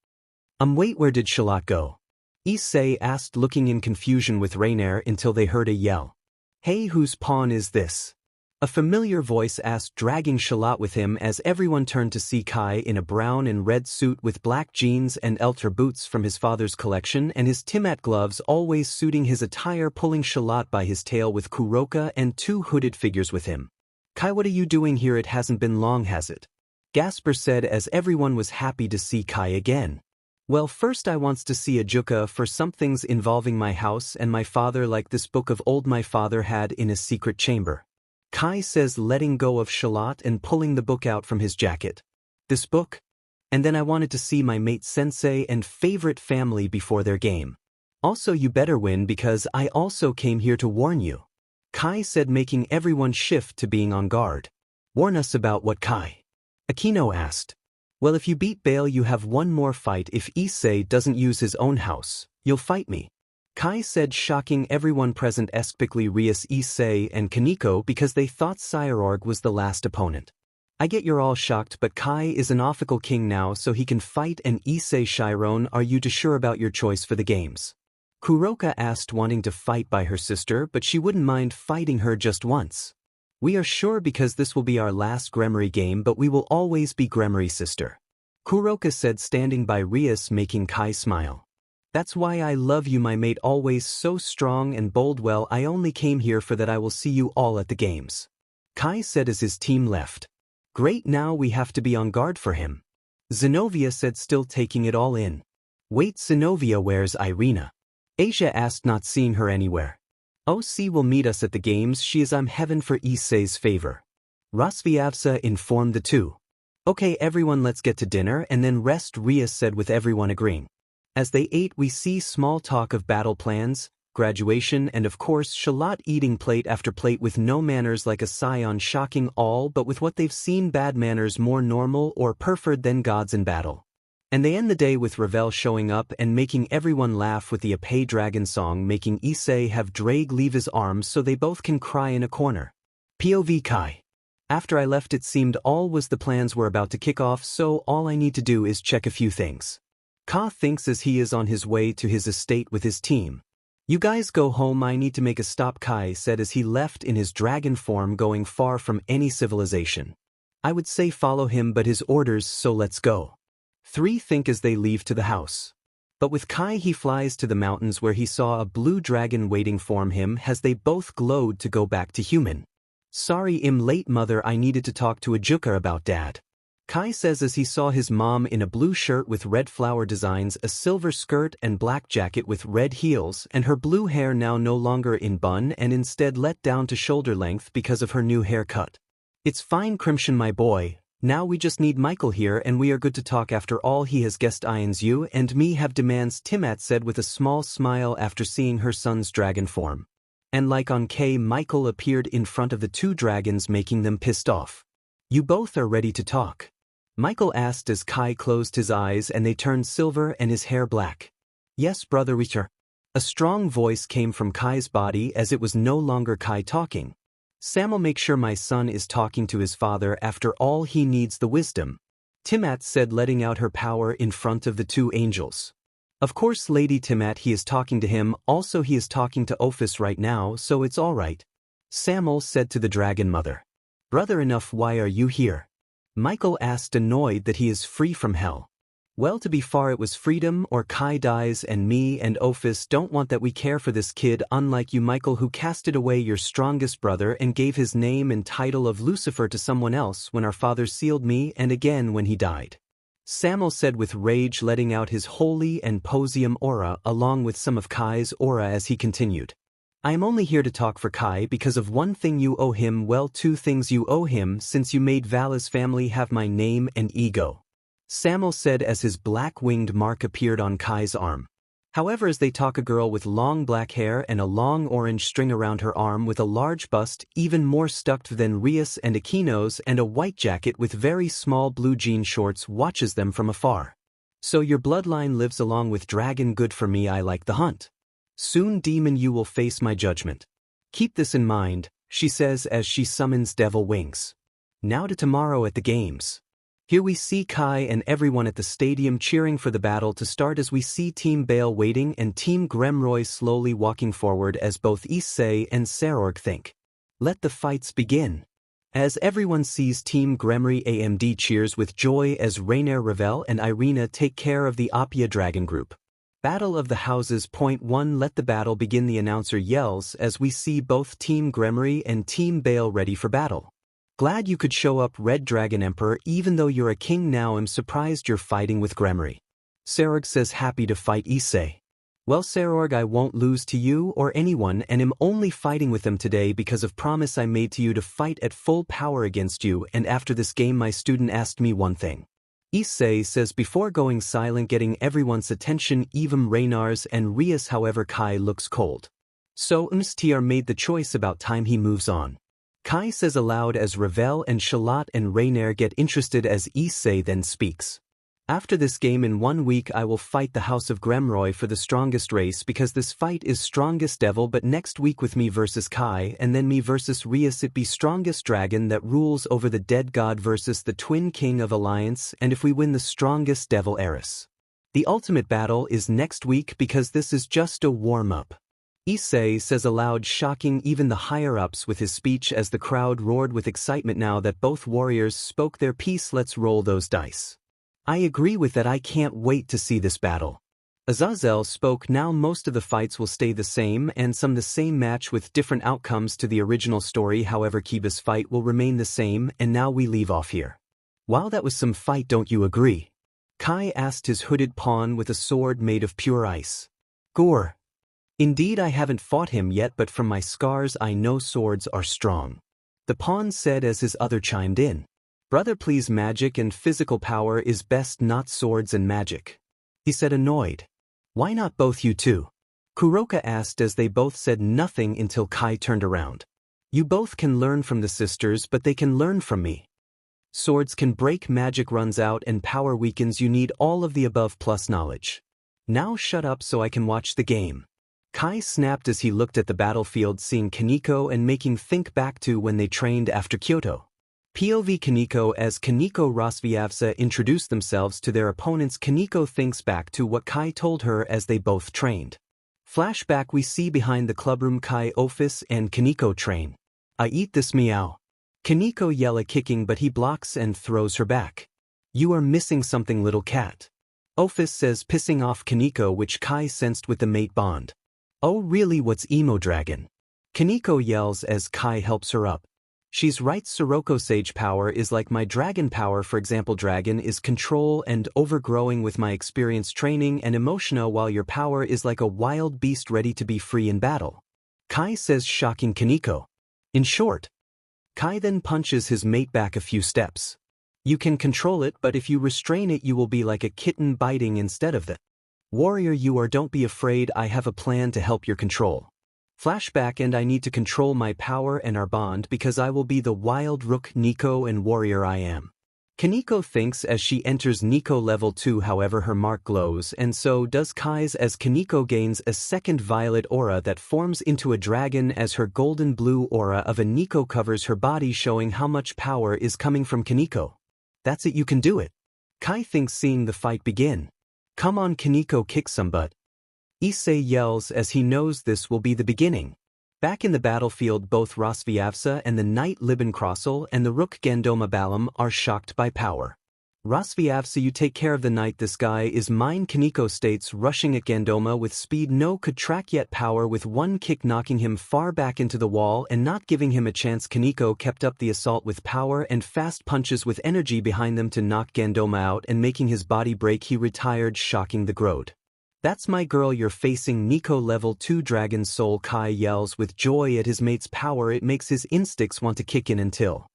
Wait, where did Shallot go? Issei asked, looking in confusion with Rainier until they heard a yell. Hey, whose pawn is this? A familiar voice asked, dragging Shallot with him as everyone turned to see Kai in a brown and red suit with black jeans and Elter boots from his father's collection and his Timat gloves always suiting his attire, pulling Shallot by his tail with Kuroka and two hooded figures with him. Kai, what are you doing here? It hasn't been long, has it? Gasper said as everyone was happy to see Kai again. Well, first I wants to see a juka for some things involving my house and my father, like this book of old my father had in his secret chamber. Kai says, letting go of Shallot and pulling the book out from his jacket. This book? And then I wanted to see my mate sensei and favorite family before their game. Also you better win because I also came here to warn you. Kai said, making everyone shift to being on guard. Warn us about what, Kai? Akino asked. Well, if you beat Bale you have one more fight. If Issei doesn't use his own house, you'll fight me. Kai said, shocking everyone present, especially Rias, Issei and Kaneko, because they thought Cyborg was the last opponent. I get you're all shocked, but Kai is an official king now so he can fight, and Issei Chiron, are you too sure about your choice for the games? Kuroka asked, wanting to fight by her sister, but she wouldn't mind fighting her just once. We are sure because this will be our last gremory game, but we will always be gremory sister. Kuroka said, standing by Rias, making Kai smile. That's why I love you, my mate, always so strong and bold. Well, I only came here for that. I will see you all at the games. Kai said as his team left. Great, now we have to be on guard for him. Zenobia said, still taking it all in. Wait, Zenobia, where's Irina? Asia asked, not seeing her anywhere. OC will meet us at the games. She is I'm heaven for Issei's favor. Rasviavsa informed the two. Okay everyone, let's get to dinner and then rest, Rias said, with everyone agreeing. As they ate, we see small talk of battle plans, graduation, and of course Charlotte eating plate after plate with no manners like a scion, shocking all but with what they've seen bad manners more normal or preferred than gods in battle. And they end the day with Ravel showing up and making everyone laugh with the Issei dragon song, making Issei have Draig leave his arms so they both can cry in a corner. POV Kai. After I left, it seemed all was the plans were about to kick off, so all I need to do is check a few things. Ka thinks as he is on his way to his estate with his team. You guys go home, I need to make a stop, Kai said as he left in his dragon form, going far from any civilization. I would say follow him, but his orders, so let's go. 3 think as they leave to the house. But with Kai, he flies to the mountains where he saw a blue dragon waiting for him as they both glowed to go back to human. Sorry, I'm late, mother, I needed to talk to Ajuka about dad. Kai says as he saw his mom in a blue shirt with red flower designs, a silver skirt and black jacket with red heels, and her blue hair now no longer in bun and instead let down to shoulder length because of her new haircut. It's fine, Crimson, my boy. Now we just need Michael here and we are good to talk. After all, he has guest irons you and me have demands, Timat said with a small smile after seeing her son's dragon form. And like on K, Michael appeared in front of the 2 dragons, making them pissed off. You both are ready to talk? Michael asked as Kai closed his eyes and they turned silver and his hair black. Yes, brother Richard. A strong voice came from Kai's body as it was no longer Kai talking. Sam'll make sure my son is talking to his father, after all he needs the wisdom. Timat said, letting out her power in front of the 2 angels. Of course, Lady Timat, he is talking to him, also he is talking to Ophis right now, so it's alright. Sam'l said to the dragon mother. Brother enough, why are you here? Michael asked, annoyed that he is free from hell. Well, to be fair, it was freedom or Kai dies, and me and Ophis don't want that. We care for this kid, unlike you, Michael, who casted away your strongest brother and gave his name and title of Lucifer to someone else when our father sealed me, and again when he died. Sam'l said with rage, letting out his holy and posium aura along with some of Kai's aura as he continued. I am only here to talk for Kai because of one thing you owe him, well, 2 things you owe him, since you made Vala's family have my name and ego. Sam'l said as his black-winged mark appeared on Kai's arm. However, as they talk, a girl with long black hair and a long orange string around her arm with a large bust, even more stucked than Rias and Aquino's, and a white jacket with very small blue jean shorts, watches them from afar. So your bloodline lives along with dragon, good for me, I like the hunt. Soon, demon, you will face my judgment. Keep this in mind, she says as she summons devil wings. Now to tomorrow at the games. Here we see Kai and everyone at the stadium cheering for the battle to start as we see Team Bale waiting and Team Gremory slowly walking forward as both Issei and Serorg think. Let the fights begin. As everyone sees Team Gremory, AMD cheers with joy as Rainier, Ravel and Irina take care of the Appia Dragon group. Battle of the Houses. Point 1, let the battle begin, the announcer yells as we see both Team Gremory and Team Bale ready for battle. Glad you could show up, Red Dragon Emperor, even though you're a king now. I'm surprised you're fighting with Gremory. Serorg says, happy to fight Issei. Well, Serorg, I won't lose to you or anyone, and am only fighting with them today because of promise I made to you to fight at full power against you, and after this game my student asked me one thing. Issei says before going silent, getting everyone's attention, even Rainar's and Rias. However, Kai looks cold. So Mstr made the choice, about time he moves on. Kai says aloud as Ravel and Charlotte and Rainier get interested as Issei then speaks. After this game in 1 week I will fight the House of Gremory for the strongest race, because this fight is strongest devil, but next week with me versus Kai and then me versus Rias it be strongest dragon that rules over the dead god versus the twin king of alliance, and if we win the strongest devil heiress. The ultimate battle is next week because this is just a warm-up. Issei says aloud, shocking even the higher-ups with his speech as the crowd roared with excitement now that both warriors spoke their piece. Let's roll those dice. I agree with that. I can't wait to see this battle. Azazel spoke. Now most of the fights will stay the same and some the same match with different outcomes to the original story. However, Kiba's fight will remain the same and now we leave off here. Wow, that was some fight, don't you agree? Kai asked his hooded pawn with a sword made of pure ice. Gore. Indeed, I haven't fought him yet, but from my scars I know swords are strong. The pawn said as his other chimed in. Brother, please, magic and physical power is best, not swords and magic. He said, annoyed. Why not both you two? Kuroka asked as they both said nothing until Kai turned around. You both can learn from the sisters, but they can learn from me. Swords can break, magic runs out, and power weakens. You need all of the above plus knowledge. Now shut up so I can watch the game. Kai snapped as he looked at the battlefield, seeing Kaneko and making think back to when they trained after Kyoto. POV Kaneko. As Kaneko Rosviavsa introduced themselves to their opponents, Kaneko thinks back to what Kai told her as they both trained. Flashback. We see behind the clubroom Kai, Office, and Kaneko train. I eat this, meow. Kaneko yella kicking, but he blocks and throws her back. You are missing something, little cat. Office says, pissing off Kaneko, which Kai sensed with the mate bond. Oh really, what's emo dragon? Kaneko yells as Kai helps her up. She's right, Sirocco sage power is like my dragon power. For example, dragon is control and overgrowing with my experience training and emotional, while your power is like a wild beast ready to be free in battle. Kai says, shocking Kaneko. In short. Kai then punches his mate back a few steps. You can control it, but if you restrain it you will be like a kitten biting instead of the warrior you are. Don't be afraid, I have a plan to help your control. Flashback. And I need to control my power and our bond because I will be the wild rook Nico and warrior I am. Kaneko thinks as she enters Nico level 2. However, her mark glows and so does Kai's as Kaneko gains a second violet aura that forms into a dragon as her golden blue aura of a Nico covers her body, showing how much power is coming from Kaneko. That's it, you can do it. Kai thinks, seeing the fight begin. Come on Kaneko, kick some butt. Issei yells as he knows this will be the beginning. Back in the battlefield, both Rosviavsa and the knight Liban Crossel and the rook Gandoma Balam are shocked by power. Rosviavsa, you take care of the knight, this guy is mine. Kaneko states, rushing at Gandoma with speed no could track yet, power with one kick knocking him far back into the wall and not giving him a chance. Kaneko kept up the assault with power and fast punches with energy behind them to knock Gandoma out and making his body break. He retired, shocking the Grode. That's my girl you're facing, Nico level 2 dragon soul. Kai yells with joy at his mate's power. It makes his instincts want to kick in until.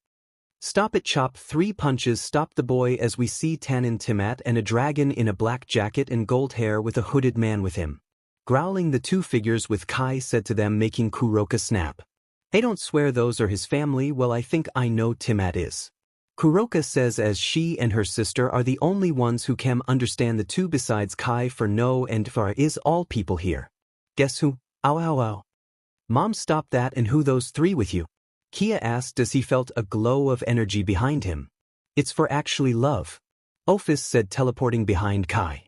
Stop it, chop. 3 punches stop the boy as we see Tanin Timat and a dragon in a black jacket and gold hair with a hooded man with him. Growling, the two figures with Kai said to them, making Kuroka snap. Hey, don't swear, those are his family. Well, I think I know Timat is. Kuroka says as she and her sister are the only ones who can understand the two besides Kai, for no and for is all people here. Guess who? Ow ow ow. Mom, stop that. And who those 3 with you? Kia asked as he felt a glow of energy behind him. It's for actually love. Office said, teleporting behind Kai.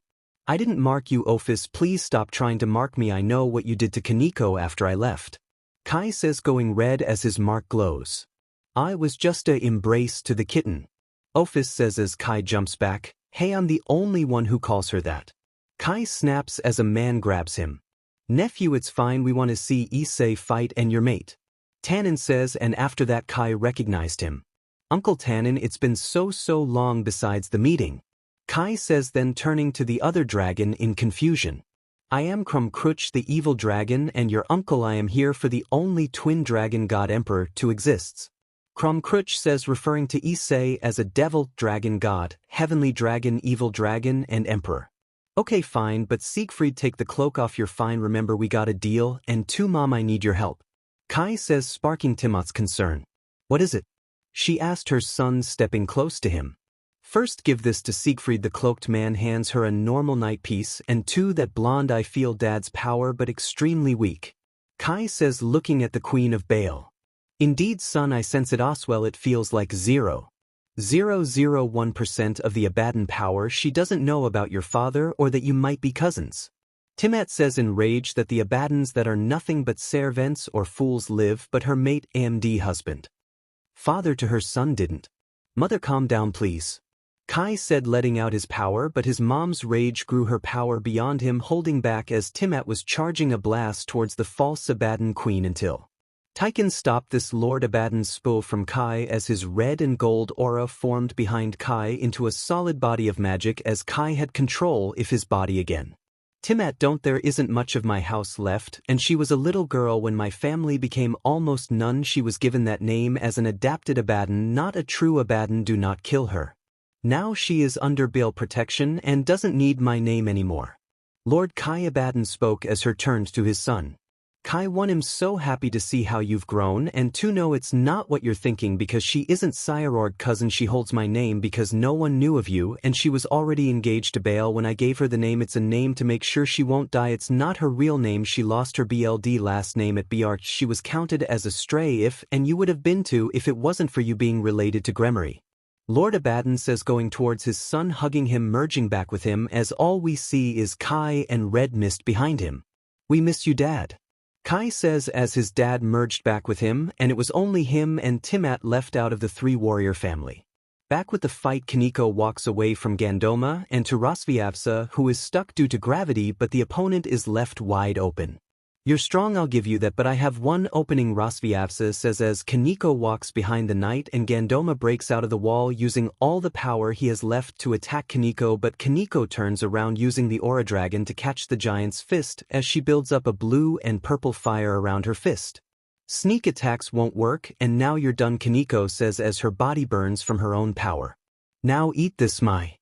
I didn't mark you, Office, please stop trying to mark me. I know what you did to Kaneko after I left. Kai says, going red as his mark glows. I was just a embrace to the kitten. Office says as Kai jumps back, hey, I'm the only one who calls her that. Kai snaps as a man grabs him. Nephew, it's fine, we want to see Issei fight and your mate. Tanin says, and after that Kai recognized him. Uncle Tanin, it's been so long besides the meeting. Kai says, then turning to the other dragon in confusion. I am Krumkruch, the evil dragon, and your uncle. I am here for the only twin dragon god emperor to exists. Krumkruch says, referring to Issei as a devil, dragon god, heavenly dragon, evil dragon, and emperor. Okay fine, but Siegfried, take the cloak off. You're fine, remember we got a deal, and too mom, I need your help. Kai says, sparking Timot's concern. What is it? She asked her son, stepping close to him. First, give this to Siegfried. The cloaked man hands her a normal night piece, and 2 that blonde. I feel dad's power but extremely weak. Kai says, looking at the Queen of Baal. Indeed son, I sense it, Oswell, it feels like 0. 0.001% of the Abaddon power she doesn't know about your father or that you might be cousins. Tiamat says in rage that the Abaddons that are nothing but servants or fools live but her mate AMD husband. Father to her son didn't. Mother, calm down please. Kai said, letting out his power, but his mom's rage grew her power beyond him, holding back as Tiamat was charging a blast towards the false Abaddon queen until Tychon stopped this Lord Abaddon's spell from Kai as his red and gold aura formed behind Kai into a solid body of magic as Kai had control of his body again. Tiamat, don't, there isn't much of my house left, and she was a little girl when my family became almost none. She was given that name as an adapted Abaddon, not a true Abaddon. Do not kill her. Now she is under bail protection and doesn't need my name anymore. Lord Kai Abaddon spoke as her turned to his son. Kai, 1, I'm so happy to see how you've grown, and 2, no, it's not what you're thinking, because she isn't Sirord cousin. She holds my name because no one knew of you, and she was already engaged to Baal when I gave her the name. It's a name to make sure she won't die. It's not her real name. She lost her BLD last name at Bjarch. She was counted as a stray and you would have been too if it wasn't for you being related to Gremory. Lord Abaddon says, going towards his son, hugging him, merging back with him as all we see is Kai and red mist behind him. We miss you, Dad. Kai says as his dad merged back with him, and it was only him and Tiamat left out of the 3 warrior family. Back with the fight, Kaneko walks away from Gandoma and to Rosviavsa, who is stuck due to gravity, but the opponent is left wide open. You're strong, I'll give you that, but I have one opening, Rosviavsa says as Kaneko walks behind the knight and Gandoma breaks out of the wall using all the power he has left to attack Kaneko, but Kaneko turns around using the aura dragon to catch the giant's fist as she builds up a blue and purple fire around her fist. Sneak attacks won't work, and now you're done, Kaneko says as her body burns from her own power. Now eat this, my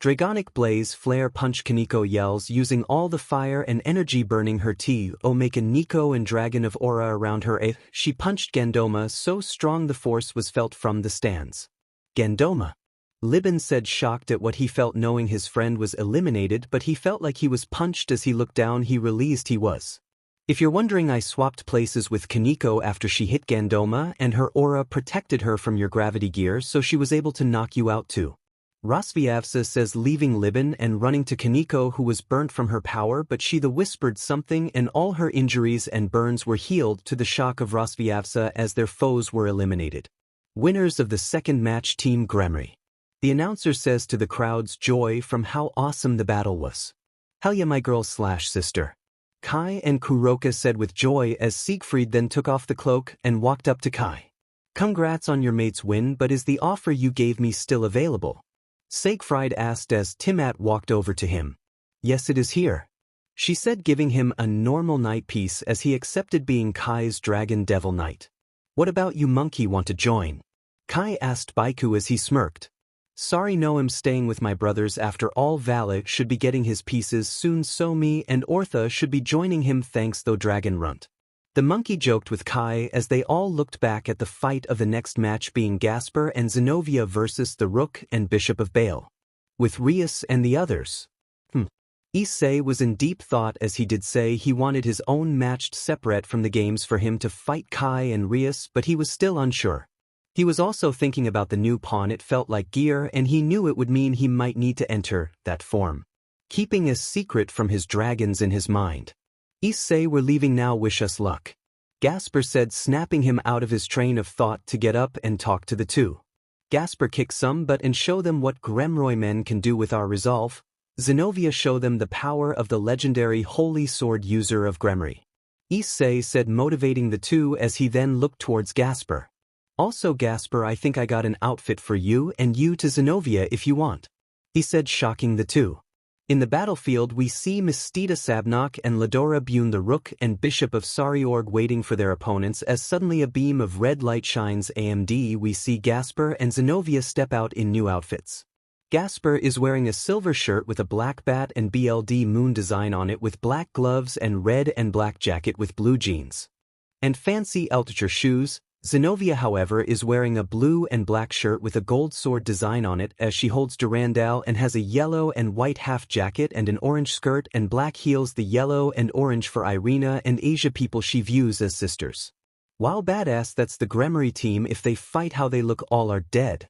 Dragonic blaze flare punch, Kaneko yells, using all the fire and energy burning her tea. Oh, make a Nico and dragon of aura around her. She punched Gandoma so strong the force was felt from the stands. Gandoma. Liban said, shocked at what he felt knowing his friend was eliminated, but he felt like he was punched as he looked down. He realized he was. If you're wondering, I swapped places with Kaneko after she hit Gandoma, and her aura protected her from your gravity gear, so she was able to knock you out too. Rosviavsa says, leaving Liban and running to Kaneko, who was burnt from her power, but she whispered something and all her injuries and burns were healed to the shock of Rosviavsa as their foes were eliminated. Winners of the second match, Team Gremory. The announcer says to the crowd's joy from how awesome the battle was. Hell yeah, my girl/sister. Kai and Kuroka said with joy as Siegfried then took off the cloak and walked up to Kai. Congrats on your mate's win, but is the offer you gave me still available? Siegfried asked as Tiamat walked over to him. Yes, it is here, she said, giving him a normal knight piece as he accepted being Kai's dragon devil knight. What about you, monkey, want to join? Kai asked Baiku as he smirked. Sorry, no, I'm staying with my brothers. After all, Vali should be getting his pieces soon, so me and Ortha should be joining him, thanks though, dragon runt. The monkey joked with Kai as they all looked back at the fight of the next match being Gasper and Zenobia versus the Rook and Bishop of Baal. With Rias and the others. Issei was in deep thought as he did say he wanted his own matched separate from the games for him to fight Kai and Rias, but he was still unsure. He was also thinking about the new pawn. It felt like gear, and he knew it would mean he might need to enter that form, keeping a secret from his dragons in his mind. Issei, we're leaving now, wish us luck, Gasper said, snapping him out of his train of thought to get up and talk to the two. Gasper, kick some butt and show them what Gremory men can do with our resolve. Zenobia, show them the power of the legendary holy sword user of Gremory, Issei said, motivating the two as he then looked towards Gasper. Also, Gasper, I think I got an outfit for you and you to Zenobia if you want, he said, shocking the two. In the battlefield, we see Mistita Sabnok and Ladora Bune the Rook and Bishop of Sariorg waiting for their opponents as suddenly a beam of red light shines AMD. We see Gasper and Zenobia step out in new outfits. Gasper is wearing a silver shirt with a black bat and BLD moon design on it with black gloves and red and black jacket with blue jeans and fancy Altucher shoes. Zenobia, however, is wearing a blue and black shirt with a gold sword design on it as she holds Durandal and has a yellow and white half jacket and an orange skirt and black heels, the yellow and orange for Irina and Asia people she views as sisters. Wow, badass, that's the Gremory team. If they fight how they look, all are dead.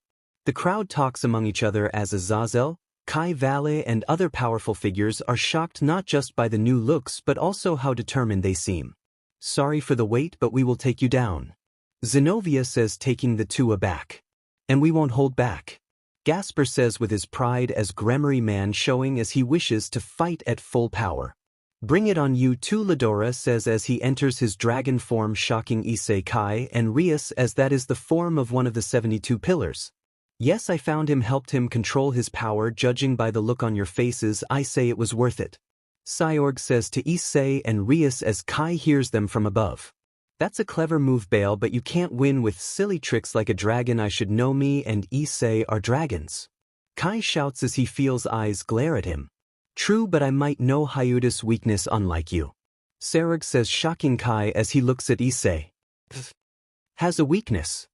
The crowd talks among each other as Azazel, Kai Vali and other powerful figures are shocked not just by the new looks but also how determined they seem. Sorry for the wait, but we will take you down. Zenobia says, taking the two aback. And we won't hold back. Gasper says with his pride as gremory man showing as he wishes to fight at full power. Bring it on you too, Ladora says as he enters his dragon form, shocking Issei, Kai and Rias as that is the form of one of the 72 pillars. Yes, I found him, helped him control his power. Judging by the look on your faces, I say it was worth it. Cyorg says to Issei and Rias as Kai hears them from above. That's a clever move, Bale, but you can't win with silly tricks like a dragon. I should know me and Issei are dragons. Kai shouts as he feels eyes glare at him. True, but I might know Hyuda's weakness unlike you. Cyorg says, shocking Kai as he looks at Issei. Has a weakness?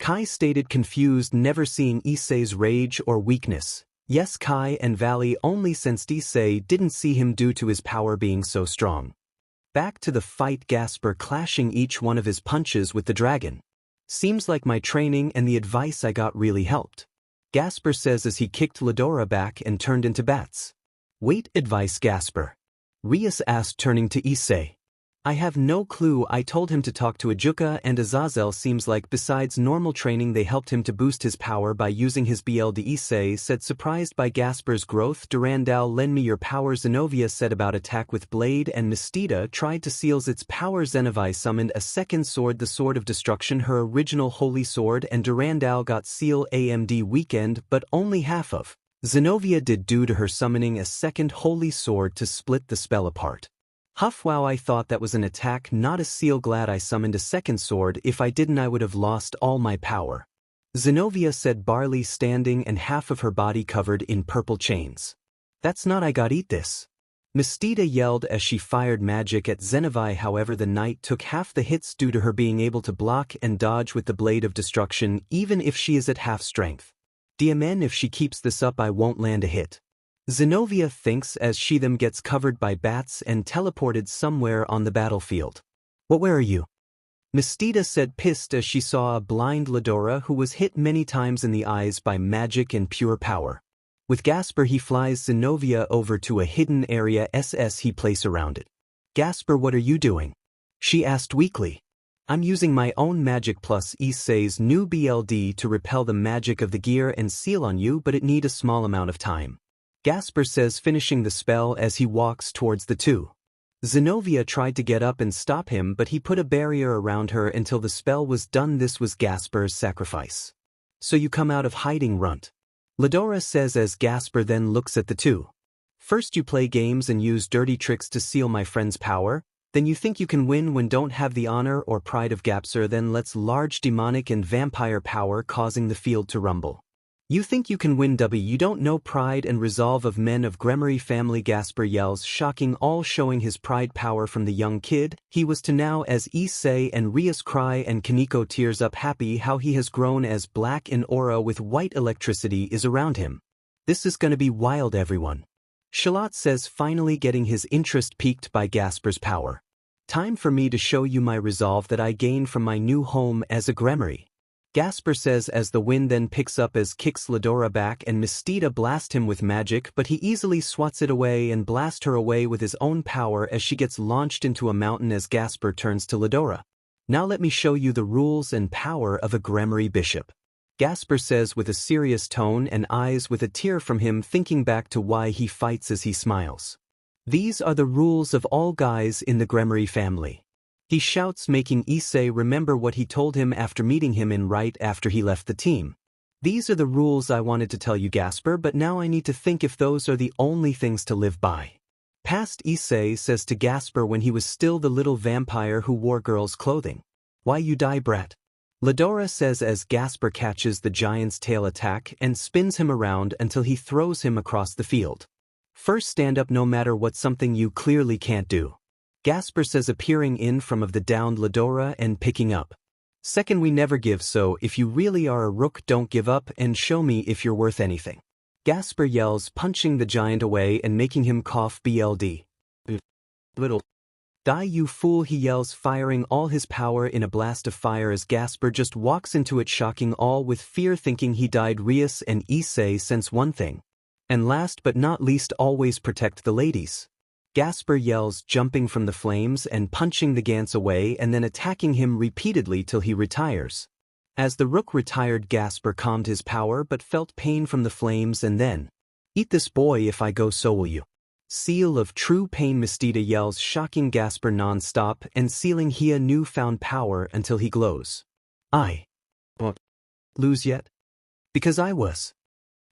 Kai stated, confused, never seeing Issei's rage or weakness. Yes, Kai and Vali only sensed Issei didn't see him due to his power being so strong. Back to the fight, Gasper clashing each one of his punches with the dragon. Seems like my training and the advice I got really helped. Gasper says as he kicked Ladora back and turned into bats. Wait, advice, Gasper? Rias asked, turning to Issei. I have no clue. I told him to talk to Ajuka and Azazel. Seems like besides normal training they helped him to boost his power by using his BLD. Issei said, surprised by Gasper's growth. Durandal, lend me your power. Zenobia said about attack with blade and Mistita tried to seal its power. Zenevai summoned a second sword, the Sword of Destruction, her original holy sword, and Durandal got seal AMD weekend but only half of. Zenobia did due to her summoning a second holy sword to split the spell apart. Huff, wow, I thought that was an attack, not a seal. Glad I summoned a second sword. If I didn't I would have lost all my power. Zenobia said, barley standing and half of her body covered in purple chains. That's not I got eat this. Mistita yelled as she fired magic at Zenevai. However, the knight took half the hits due to her being able to block and dodge with the blade of destruction even if she is at half strength. Diamen, if she keeps this up I won't land a hit. Zenobia thinks as she them gets covered by bats and teleported somewhere on the battlefield. Where are you? Mistita said, pissed as she saw a blind Ladora who was hit many times in the eyes by magic and pure power. With Gasper he flies Zenobia over to a hidden area he place around it. Gasper, what are you doing? She asked weakly. I'm using my own magic plus Issei's new BLD to repel the magic of the gear and seal on you, but it need a small amount of time. Gasper says, finishing the spell as he walks towards the two. Zenobia tried to get up and stop him, but he put a barrier around her until the spell was done. This was Gasper's sacrifice. So you come out of hiding, runt. Ladora says as Gasper then looks at the two. First you play games and use dirty tricks to seal my friend's power, then you think you can win when don't have the honor or pride of Gasper, then lets large demonic and vampire power causing the field to rumble. You think you can win you don't know pride and resolve of men of gremory family. Gasper yells, shocking all, showing his pride power from the young kid he was to now as Issei and Rias cry and Kaneko tears up, happy how he has grown as black in aura with white electricity is around him. This is gonna be wild, everyone. Shalot says, finally getting his interest piqued by Gasper's power. Time for me to show you my resolve that I gained from my new home as a gremory. Gasper says as the wind then picks up as kicks Ladora back and Mistita blast him with magic, but he easily swats it away and blast her away with his own power as she gets launched into a mountain. As Gasper turns to Ladora. Now let me show you the rules and power of a gremory bishop. Gasper says with a serious tone and eyes with a tear from him, thinking back to why he fights as he smiles. These are the rules of all guys in the gremory family. He shouts, making Issei remember what he told him after meeting him in right after he left the team. These are the rules I wanted to tell you, Gasper, but now I need to think if those are the only things to live by. Past Issei says to Gasper when he was still the little vampire who wore girls' clothing. Why you die, brat? Ladora says as Gasper catches the giant's tail attack and spins him around until he throws him across the field. First stand up no matter what, something you clearly can't do. Gasper says, appearing in from of the downed Ladora and picking up. Second, we never give, so if you really are a rook don't give up and show me if you're worth anything. Gasper yells, punching the giant away and making him cough. BLD. Little. Die you fool, he yells, firing all his power in a blast of fire as Gasper just walks into it, shocking all with fear, thinking he died. Rias and Issei sense one thing. And last but not least, always protect the ladies. Gasper yells, jumping from the flames and punching the Gans away and then attacking him repeatedly till he retires. As the Rook retired, Gasper calmed his power but felt pain from the flames and then, "Eat this boy, if I go so will you." Seal of true pain, Mistita yells, shocking Gasper non-stop and sealing he a newfound power until he glows. I won't lose yet? Because I was.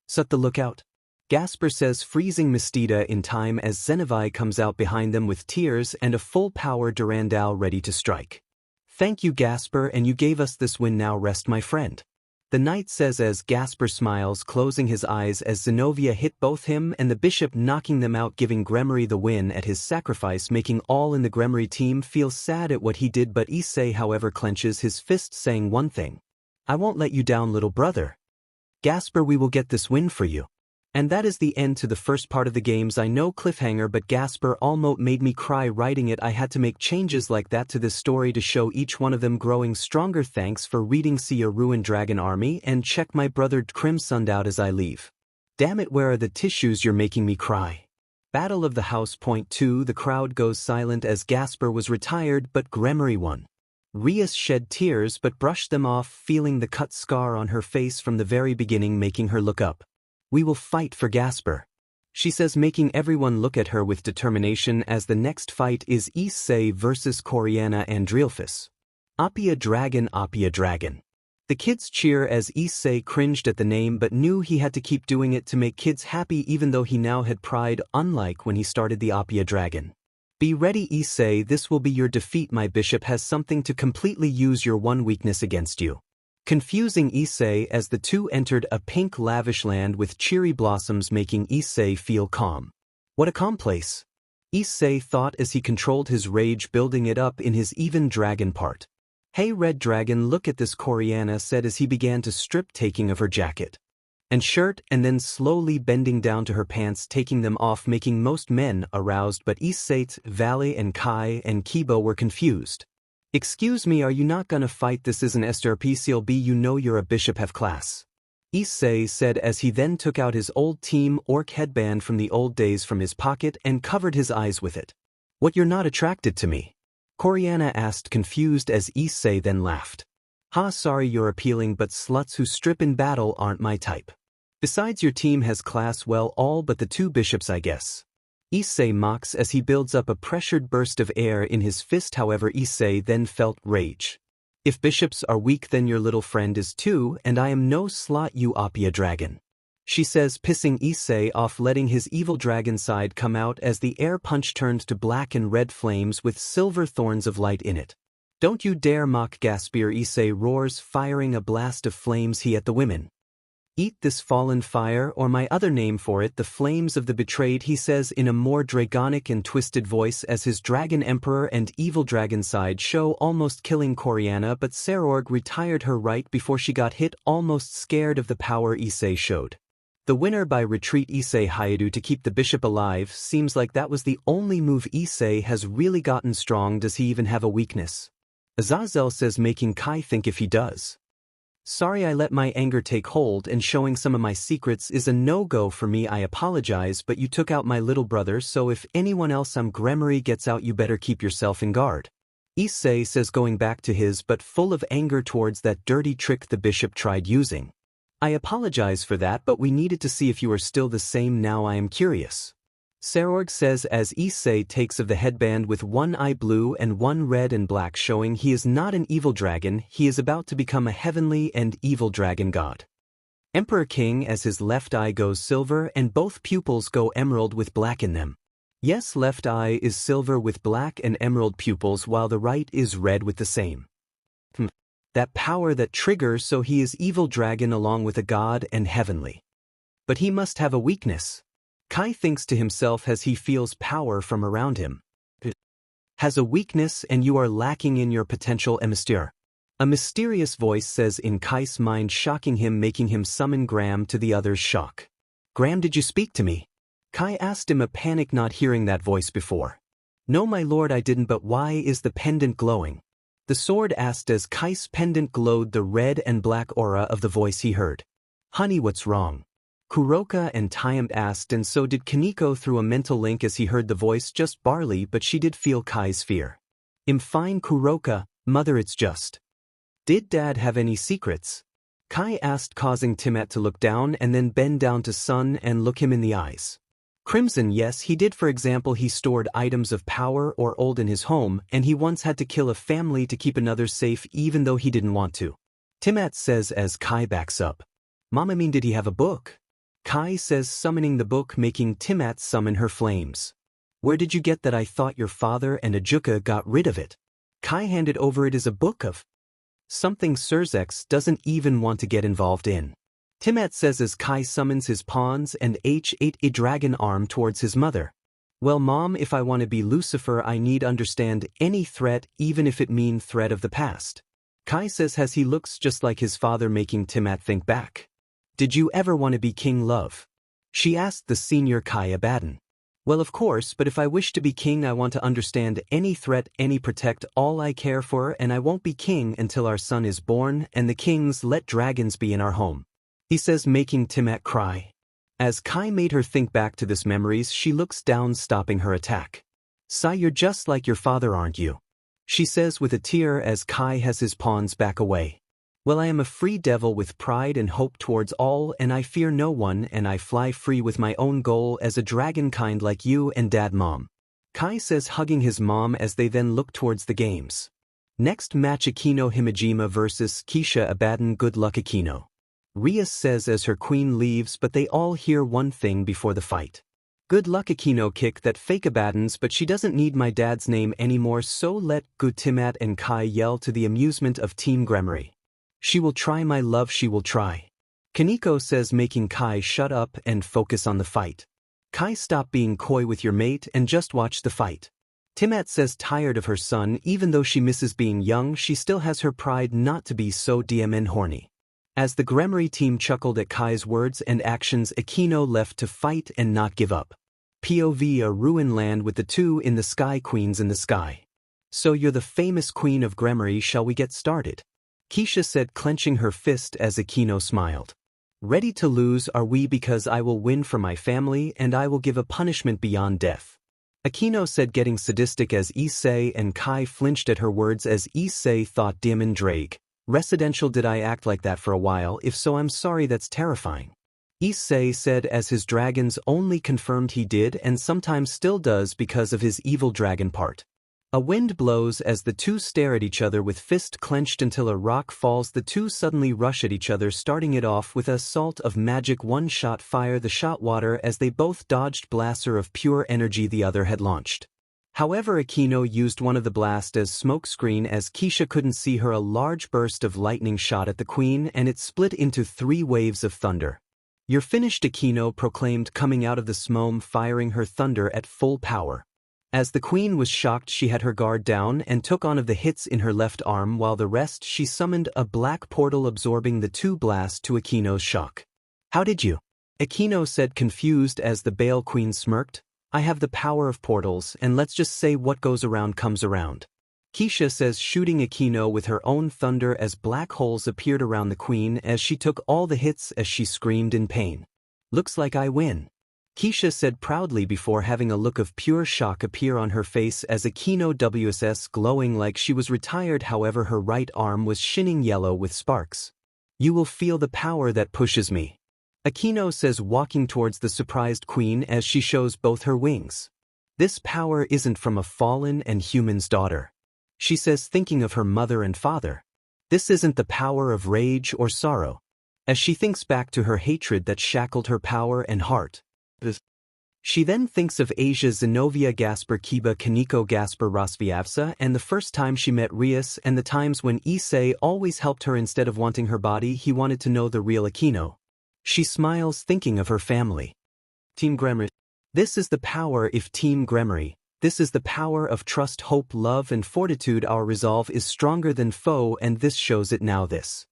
Sut the lookout. Gasper says, freezing Mistita in time as Zenevai comes out behind them with tears and a full power Durandal ready to strike. Thank you, Gasper, and you gave us this win. Now rest, my friend. The knight says as Gasper smiles, closing his eyes as Zenobia hit both him and the bishop, knocking them out, giving Gremory the win at his sacrifice, making all in the Gremory team feel sad at what he did. But Issei, however, clenches his fist, saying one thing. I won't let you down, little brother. Gasper, we will get this win for you. And that is the end to the first part of the games. I know, cliffhanger, but Gasper almost made me cry writing it. I had to make changes like that to this story to show each one of them growing stronger. Thanks for reading. See your ruined dragon army and check my brother Crimson out as I leave. Damn it, where are the tissues? You're making me cry. Battle of the House. Point 2. The crowd goes silent as Gasper was retired, but Gremory won. Rias shed tears but brushed them off, feeling the cut scar on her face from the very beginning, making her look up. We will fight for Gasper, she says, making everyone look at her with determination, as the next fight is Issei versus Coriana Andrealphus. Appia Dragon, Appia Dragon. The kids cheer as Issei cringed at the name but knew he had to keep doing it to make kids happy, even though he now had pride, unlike when he started the Appia Dragon. Be ready, Issei, this will be your defeat. My bishop has something to completely use your one weakness against you. Confusing Issei as the two entered a pink lavish land with cherry blossoms, making Issei feel calm. What a calm place, Issei thought as he controlled his rage, building it up in his even dragon part. Hey red dragon, look at this, Coriana said as he began to strip, taking of her jacket and shirt and then slowly bending down to her pants, taking them off, making most men aroused. But Issei, Vali and Kai and Kibo were confused. Excuse me, are you not gonna fight? This is an SRPCLB, you know you're a bishop, have class. Issei said as he then took out his old Team Orc headband from the old days from his pocket and covered his eyes with it. What, you're not attracted to me? Coriana asked, confused, as Issei then laughed. Ha, sorry, you're appealing, but sluts who strip in battle aren't my type. Besides, your team has class, well, all but the two bishops, I guess. Issei mocks as he builds up a pressured burst of air in his fist. However, Issei then felt rage. If bishops are weak, then your little friend is too, and I am no slut, you Appia Dragon, she says, pissing Issei off, letting his evil dragon side come out as the air punch turned to black and red flames with silver thorns of light in it. Don't you dare mock Gasper, Issei roars, firing a blast of flames he at the women. Eat this fallen fire, or my other name for it, the flames of the betrayed, he says in a more dragonic and twisted voice as his dragon emperor and evil dragon side show, almost killing Coriana, but Serorg retired her right before she got hit, almost scared of the power Issei showed. The winner by retreat, Issei Hayadu, to keep the bishop alive. Seems like that was the only move. Issei has really gotten strong. Does he even have a weakness? Azazel says, making Kai think if he does. Sorry, I let my anger take hold, and showing some of my secrets is a no-go for me. I apologize, but you took out my little brother, so if anyone else Gremory gets out, you better keep yourself in guard. Issei says, going back to his but full of anger towards that dirty trick the bishop tried using. I apologize for that, but we needed to see if you are still the same now. I am curious. Serorg says as Issei takes of the headband with one eye blue and one red and black, showing he is not an evil dragon, he is about to become a heavenly and evil dragon god. Emperor King as his left eye goes silver and both pupils go emerald with black in them. Yes, left eye is silver with black and emerald pupils, while the right is red with the same. That power that triggers, so he is evil dragon along with a god and heavenly. But he must have a weakness. Kai thinks to himself as he feels power from around him. Has a weakness, and you are lacking in your potential, emissary. A mysterious voice says in Kai's mind, shocking him, making him summon Gram to the other's shock. Gram, did you speak to me? Kai asked him, a panic not hearing that voice before. No my lord I didn't, but why is the pendant glowing? The sword asked as Kai's pendant glowed the red and black aura of the voice he heard. Honey, what's wrong? Kuroka and Tayam asked, and so did Kaneko through a mental link as he heard the voice. Just barley, but she did feel Kai's fear. I'm fine Kuroka, mother, it's just. Did dad have any secrets? Kai asked, causing Timat to look down and then bend down to Sun and look him in the eyes. Crimson, yes he did. For example, he stored items of power or old in his home, and he once had to kill a family to keep another safe even though he didn't want to. Timat says as Kai backs up. Mom, I mean, did he have a book? Kai says, summoning the book, making Timat summon her flames. Where did you get that? I thought your father and Ajuka got rid of it. Kai handed over. It is a book of something Surzex doesn't even want to get involved in. Timat says as Kai summons his pawns and H8 a dragon arm towards his mother. Well mom, if I want to be Lucifer I need understand any threat, even if it mean threat of the past. Kai says as he looks just like his father, making Timat think back. Did you ever want to be king, love? She asked the senior Kai Abaddon. Well of course, but if I wish to be king I want to understand any threat, any protect all I care for, and I won't be king until our son is born, and the kings let dragons be in our home. He says, making Timat cry. As Kai made her think back to this memories, she looks down, stopping her attack. Sai, you're just like your father, aren't you? She says with a tear as Kai has his pawns back away. Well, I am a free devil with pride and hope towards all, and I fear no one, and I fly free with my own goal as a dragon, kind like you and dad, mom. Kai says, hugging his mom as they then look towards the games. Next match, Akino Himejima versus Keisha Abaddon. Good luck Akino. Rias says as her queen leaves, but they all hear one thing before the fight. Good luck Akino, kick that fake Abaddon's, but she doesn't need my dad's name anymore, so let good. Timat and Kai yell to the amusement of Team Gremory. She will try my love, she will try. Kaneko says, making Kai shut up and focus on the fight. Kai, stop being coy with your mate and just watch the fight. Timat says, tired of her son, even though she misses being young, she still has her pride not to be so DMN horny. As the Gremory team chuckled at Kai's words and actions, Akino left to fight and not give up. POV, a ruin land with the two in the sky queens in the sky. So you're the famous queen of Gremory, shall we get started? Keisha said, clenching her fist as Akino smiled. Ready to lose are we, because I will win for my family and I will give a punishment beyond death. Akino said, getting sadistic as Issei and Kai flinched at her words as Issei thought, Diamond Draig. Residential, did I act like that for a while? If so, I'm sorry, that's terrifying. Issei said as his dragons only confirmed he did and sometimes still does because of his evil dragon part. A wind blows as the two stare at each other with fist clenched until a rock falls. The two suddenly rush at each other, starting it off with a salt of magic one-shot fire, the shot water, as they both dodged blaster of pure energy the other had launched. However, Akino used one of the blast as smokescreen as Keisha couldn't see her. A large burst of lightning shot at the queen and it split into 3 waves of thunder. You're finished, Akino proclaimed, coming out of the smoke, firing her thunder at full power. As the queen was shocked, she had her guard down and took on of the hits in her left arm, while the rest she summoned a black portal absorbing the 2 blasts to Akino's shock. How did you? Akino said, confused, as the Bale Queen smirked. I have the power of portals, and let's just say what goes around comes around. Keisha says, shooting Akino with her own thunder as black holes appeared around the queen as she took all the hits as she screamed in pain. Looks like I win. Keisha said proudly before having a look of pure shock appear on her face as Akino WSS glowing like she was retired. However, her right arm was shining yellow with sparks. You will feel the power that pushes me. Akino says, walking towards the surprised queen as she shows both her wings. This power isn't from a fallen and human's daughter. She says, thinking of her mother and father. This isn't the power of rage or sorrow. As she thinks back to her hatred that shackled her power and heart. She then thinks of Asia, Zenobia, Gasper, Kiba, Kaneko, Gasper, Rosviavsa, and the first time she met Rias, and the times when Issei always helped her instead of wanting her body. He wanted to know the real Akino. She smiles, thinking of her family. Team Gremory. This is the power if Team Gremory. This is the power of trust, hope, love, and fortitude. Our resolve is stronger than foe, and this shows it now. This.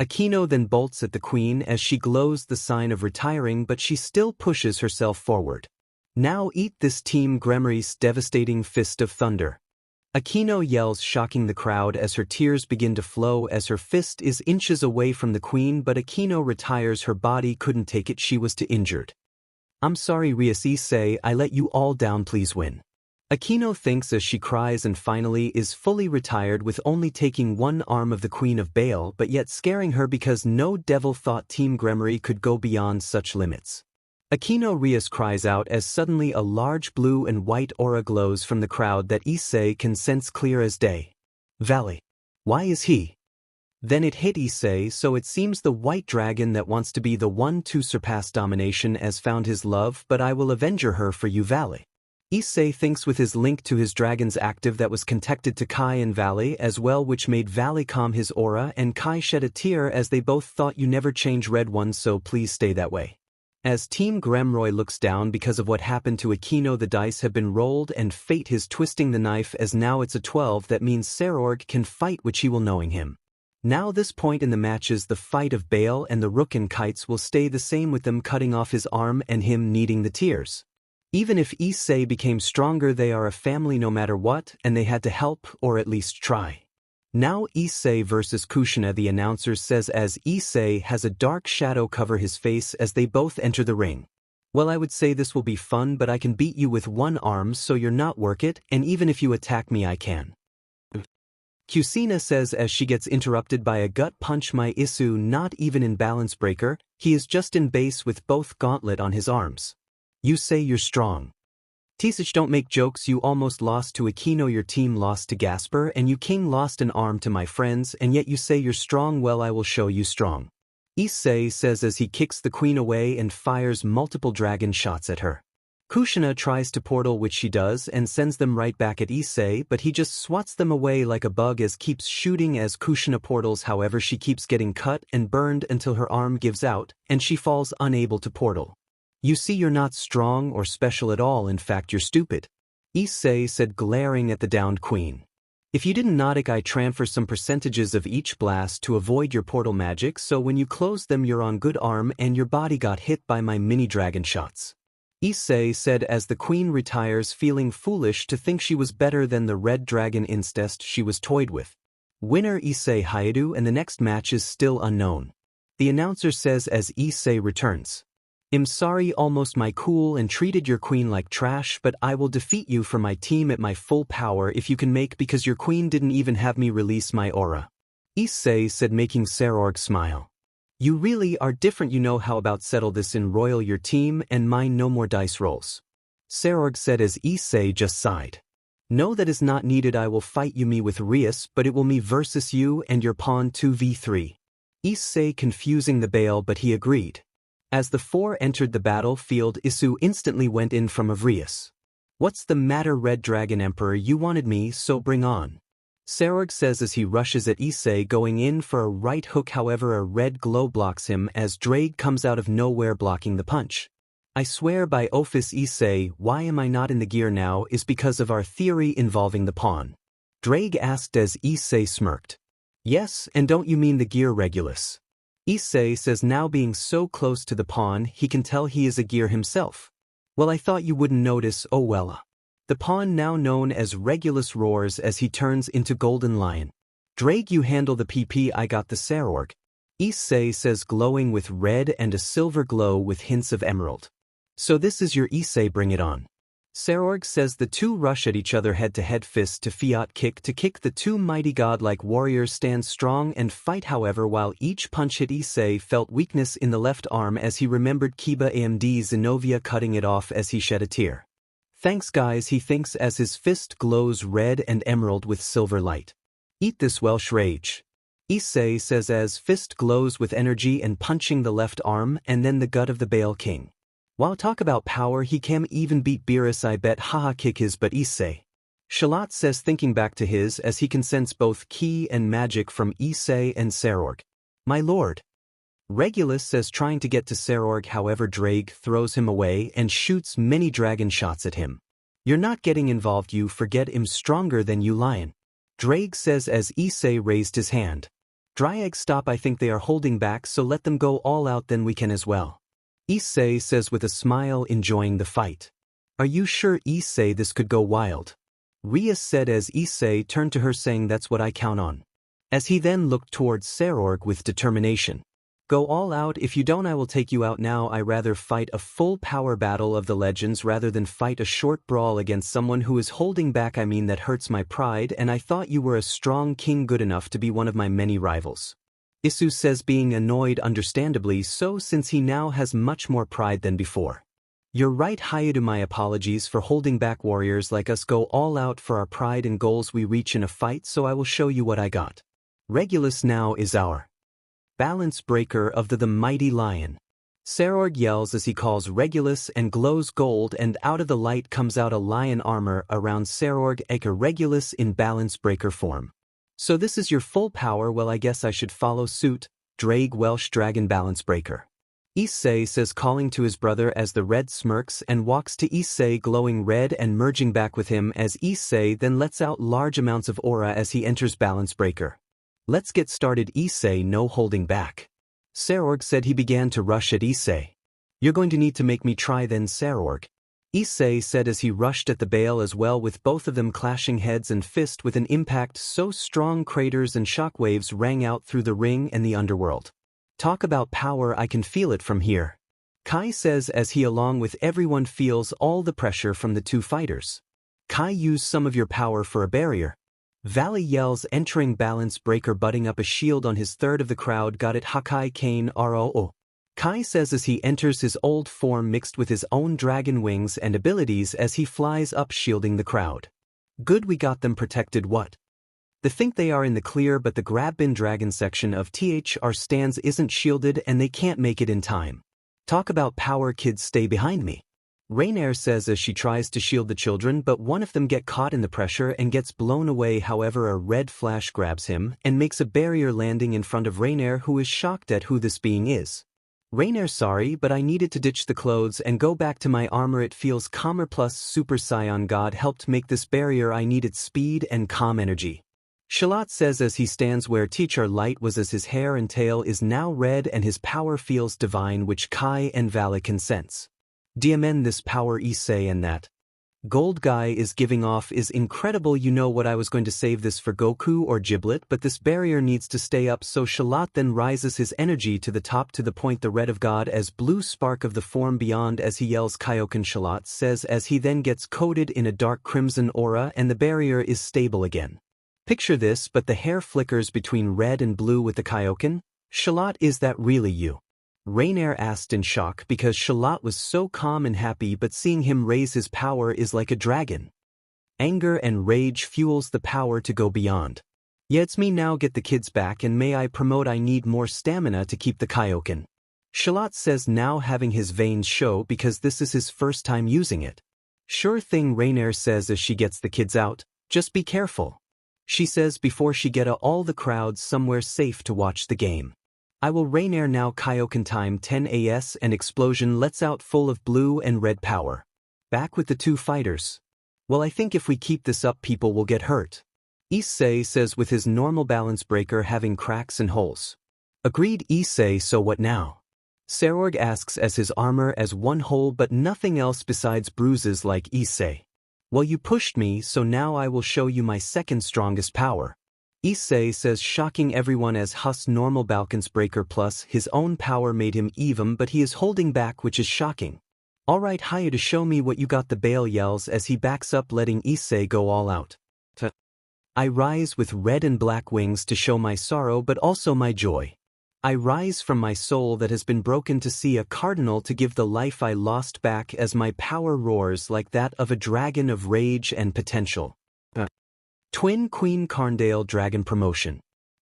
Akino then bolts at the queen as she glows, the sign of retiring, but she still pushes herself forward. Now eat this Team Gremory's devastating fist of thunder. Akino yells, shocking the crowd as her tears begin to flow as her fist is inches away from the queen, but Akino retires. Her body couldn't take it, she was too injured. I'm sorry Rias, Issei, I let you all down, please win. Akino thinks as she cries and finally is fully retired with only taking one arm of the Queen of Baal, but yet scaring her because no devil thought Team Gremory could go beyond such limits. Akino Rias cries out as suddenly a large blue and white aura glows from the crowd that Issei can sense clear as day. Vali. Why is he? Then it hit Issei, so it seems the white dragon that wants to be the one to surpass domination has found his love, but I will avenge her for you, Vali. Issei thinks with his link to his dragon's active that was connected to Kai and Vali as well, which made Vali calm his aura, and Kai shed a tear as they both thought you never change, red one, so please stay that way. As Team Gremory looks down because of what happened to Akino, the dice have been rolled and fate is twisting the knife as now it's a 12, that means Serorg can fight, which he will, knowing him. Now this point in the matches, the fight of Baal and the Rook and Kites will stay the same with them cutting off his arm and him needing the tears. Even if Issei became stronger, they are a family no matter what, and they had to help or at least try. Now Issei versus Kushina, the announcer says as Issei has a dark shadow cover his face as they both enter the ring. Well, I would say this will be fun, but I can beat you with one arm, so you're not work it, and even if you attack me I can. Kushina says as she gets interrupted by a gut punch. My Issei not even in balance breaker, he is just in base with both gauntlet on his arms. You say you're strong. Tisich, don't make jokes, you almost lost to Akino, your team lost to Gasper, and you king lost an arm to my friends, and yet you say you're strong. Well, I will show you strong. Issei says as he kicks the queen away and fires multiple dragon shots at her. Kushina tries to portal, which she does, and sends them right back at Issei, but he just swats them away like a bug as keeps shooting as Kushina portals. However, she keeps getting cut and burned until her arm gives out, and she falls unable to portal. You see, you're not strong or special at all, in fact you're stupid. Issei said, glaring at the downed queen. If you didn't Nautic, I transfer some percentages of each blast to avoid your portal magic, so when you close them you're on good arm and your body got hit by my mini dragon shots. Issei said as the queen retires, feeling foolish to think she was better than the red dragon incest she was toyed with. Winner Issei Hayadu, and the next match is still unknown. The announcer says as Issei returns. I'm sorry, almost my cool and treated your queen like trash, but I will defeat you for my team at my full power if you can make, because your queen didn't even have me release my aura. Issei said, making Serorg smile. You really are different, you know how about settle this in royal, your team and mine, no more dice rolls. Serorg said as Issei just sighed. No, that is not needed, I will fight you me with Rias, but it will me versus you and your pawn 2v3. Issei confusing the Baal, but he agreed. As the four entered the battlefield, Issei instantly went in from Rias. What's the matter, Red Dragon Emperor, you wanted me, so bring on. Serorg says as he rushes at Issei, going in for a right hook, however a red glow blocks him as Draig comes out of nowhere blocking the punch. I swear by Ophis, Issei, why am I not in the gear now is because of our theory involving the pawn. Draig asked as Issei smirked. Yes, and don't you mean the gear Regulus? Issei says now being so close to the pawn he can tell he is a gear himself. Well, I thought you wouldn't notice, oh well. The pawn, now known as Regulus, roars as he turns into Golden Lion. Draig, you handle the PP, I got the Serorg. Issei says, glowing with red and a silver glow with hints of emerald. So this is your Issei, bring it on. Serorg says the two rush at each other head-to-head, fist to fiat kick to kick. The two mighty godlike warriors stand strong and fight, however while each punch hit, Issei felt weakness in the left arm as he remembered Kiba AMD Zenobia cutting it off as he shed a tear. Thanks guys, he thinks as his fist glows red and emerald with silver light. Eat this Welsh rage. Issei says as fist glows with energy and punching the left arm and then the gut of the Baal King. While talk about power, he can even beat Beerus, I bet, haha, kick his butt, Issei. Shalat says, thinking back to his as he can sense both ki and magic from Issei and Serorg. My lord. Regulus says, trying to get to Serorg, however Draig throws him away and shoots many dragon shots at him. You're not getting involved, you forget I'm stronger than you, lion. Draig says as Issei raised his hand. Draig, stop, I think they are holding back, so let them go all out, then we can as well. Issei says with a smile, enjoying the fight. Are you sure, Issei? This could go wild. Rias said as Issei turned to her, saying that's what I count on. As he then looked towards Serorg with determination. Go all out. If you don't, I will take you out now. I rather fight a full power battle of the legends rather than fight a short brawl against someone who is holding back. I mean, that hurts my pride, and I thought you were a strong king, good enough to be one of my many rivals. Issei says, being annoyed, understandably so, since he now has much more pride than before. You're right, Hayadu. My apologies for holding back. Warriors like us go all out for our pride and goals we reach in a fight, so I will show you what I got. Regulus now is our balance breaker of the mighty lion. Serorg yells as he calls Regulus and glows gold, and out of the light comes out a lion armor around Serorg, aka Regulus in balance breaker form. So this is your full power? Well, I guess I should follow suit. Draig, Welsh dragon balance breaker. Issei says, calling to his brother as the red smirks and walks to Issei, glowing red and merging back with him as Issei then lets out large amounts of aura as he enters balance breaker. Let's get started, Issei, no holding back. Serorg said. He began to rush at Issei. You're going to need to make me try then, Serorg. Issei said as he rushed at the bale as well, with both of them clashing heads and fist with an impact so strong craters and shockwaves rang out through the ring and the underworld. Talk about power, I can feel it from here. Kai says as he along with everyone feels all the pressure from the two fighters. Kai, use some of your power for a barrier. Vali yells, entering balance breaker, butting up a shield on his third of the crowd. Got it, Hakai Kane Roo. Kai says as he enters his old form mixed with his own dragon wings and abilities as he flies up, shielding the crowd. Good, we got them protected. What? They think they are in the clear, but the Grabbin dragon section of THR stands isn't shielded and they can't make it in time. Talk about power, kids, stay behind me. Rainier says as she tries to shield the children, but one of them get caught in the pressure and gets blown away. However, a red flash grabs him and makes a barrier, landing in front of Rainier, who is shocked at who this being is. Rainier, sorry, but I needed to ditch the clothes and go back to my armor. It feels calmer, plus Super Saiyan God helped make this barrier. I needed speed and calm energy. Shalat says as he stands where Teacher Light was, as his hair and tail is now red and his power feels divine, which Kai and Vali can sense. DMN, this power Issei and that gold guy is giving off is incredible. You know what, I was going to save this for Goku or Giblet, but this barrier needs to stay up. So Shalat then rises his energy to the top, to the point the red of God as blue spark of the form beyond as he yells Kaioken. Shalat says as he then gets coated in a dark crimson aura and the barrier is stable again. Picture this, but the hair flickers between red and blue with the Kaioken. Shalat, is that really you? Rainier asked in shock because Shalat was so calm and happy, but seeing him raise his power is like a dragon. Anger and rage fuels the power to go beyond. Yeah, it's me now, get the kids back and may I promote, I need more stamina to keep the Kaioken. Shalat says, now having his veins show because this is his first time using it. Sure thing, Rainier says as she gets the kids out, just be careful. She says before she get all the crowds somewhere safe to watch the game. I will. Rainier now. Kaioken time 10 AS and explosion lets out full of blue and red power. Back with the two fighters. Well, I think if we keep this up people will get hurt. Issei says with his normal balance breaker having cracks and holes. Agreed, Issei, so what now? Serorg asks as his armor as one hole but nothing else besides bruises like Issei. Well, you pushed me, so now I will show you my second strongest power. Issei says, shocking everyone as Hus normal balance breaker plus his own power made him even, but he is holding back, which is shocking. Alright, Hayadu, show me what you got. The Bale yells as he backs up, letting Issei go all out. I rise with red and black wings to show my sorrow but also my joy. I rise from my soul that has been broken to see a cardinal to give the life I lost back as my power roars like that of a dragon of rage and potential. Twin Queen Carndale Dragon Promotion.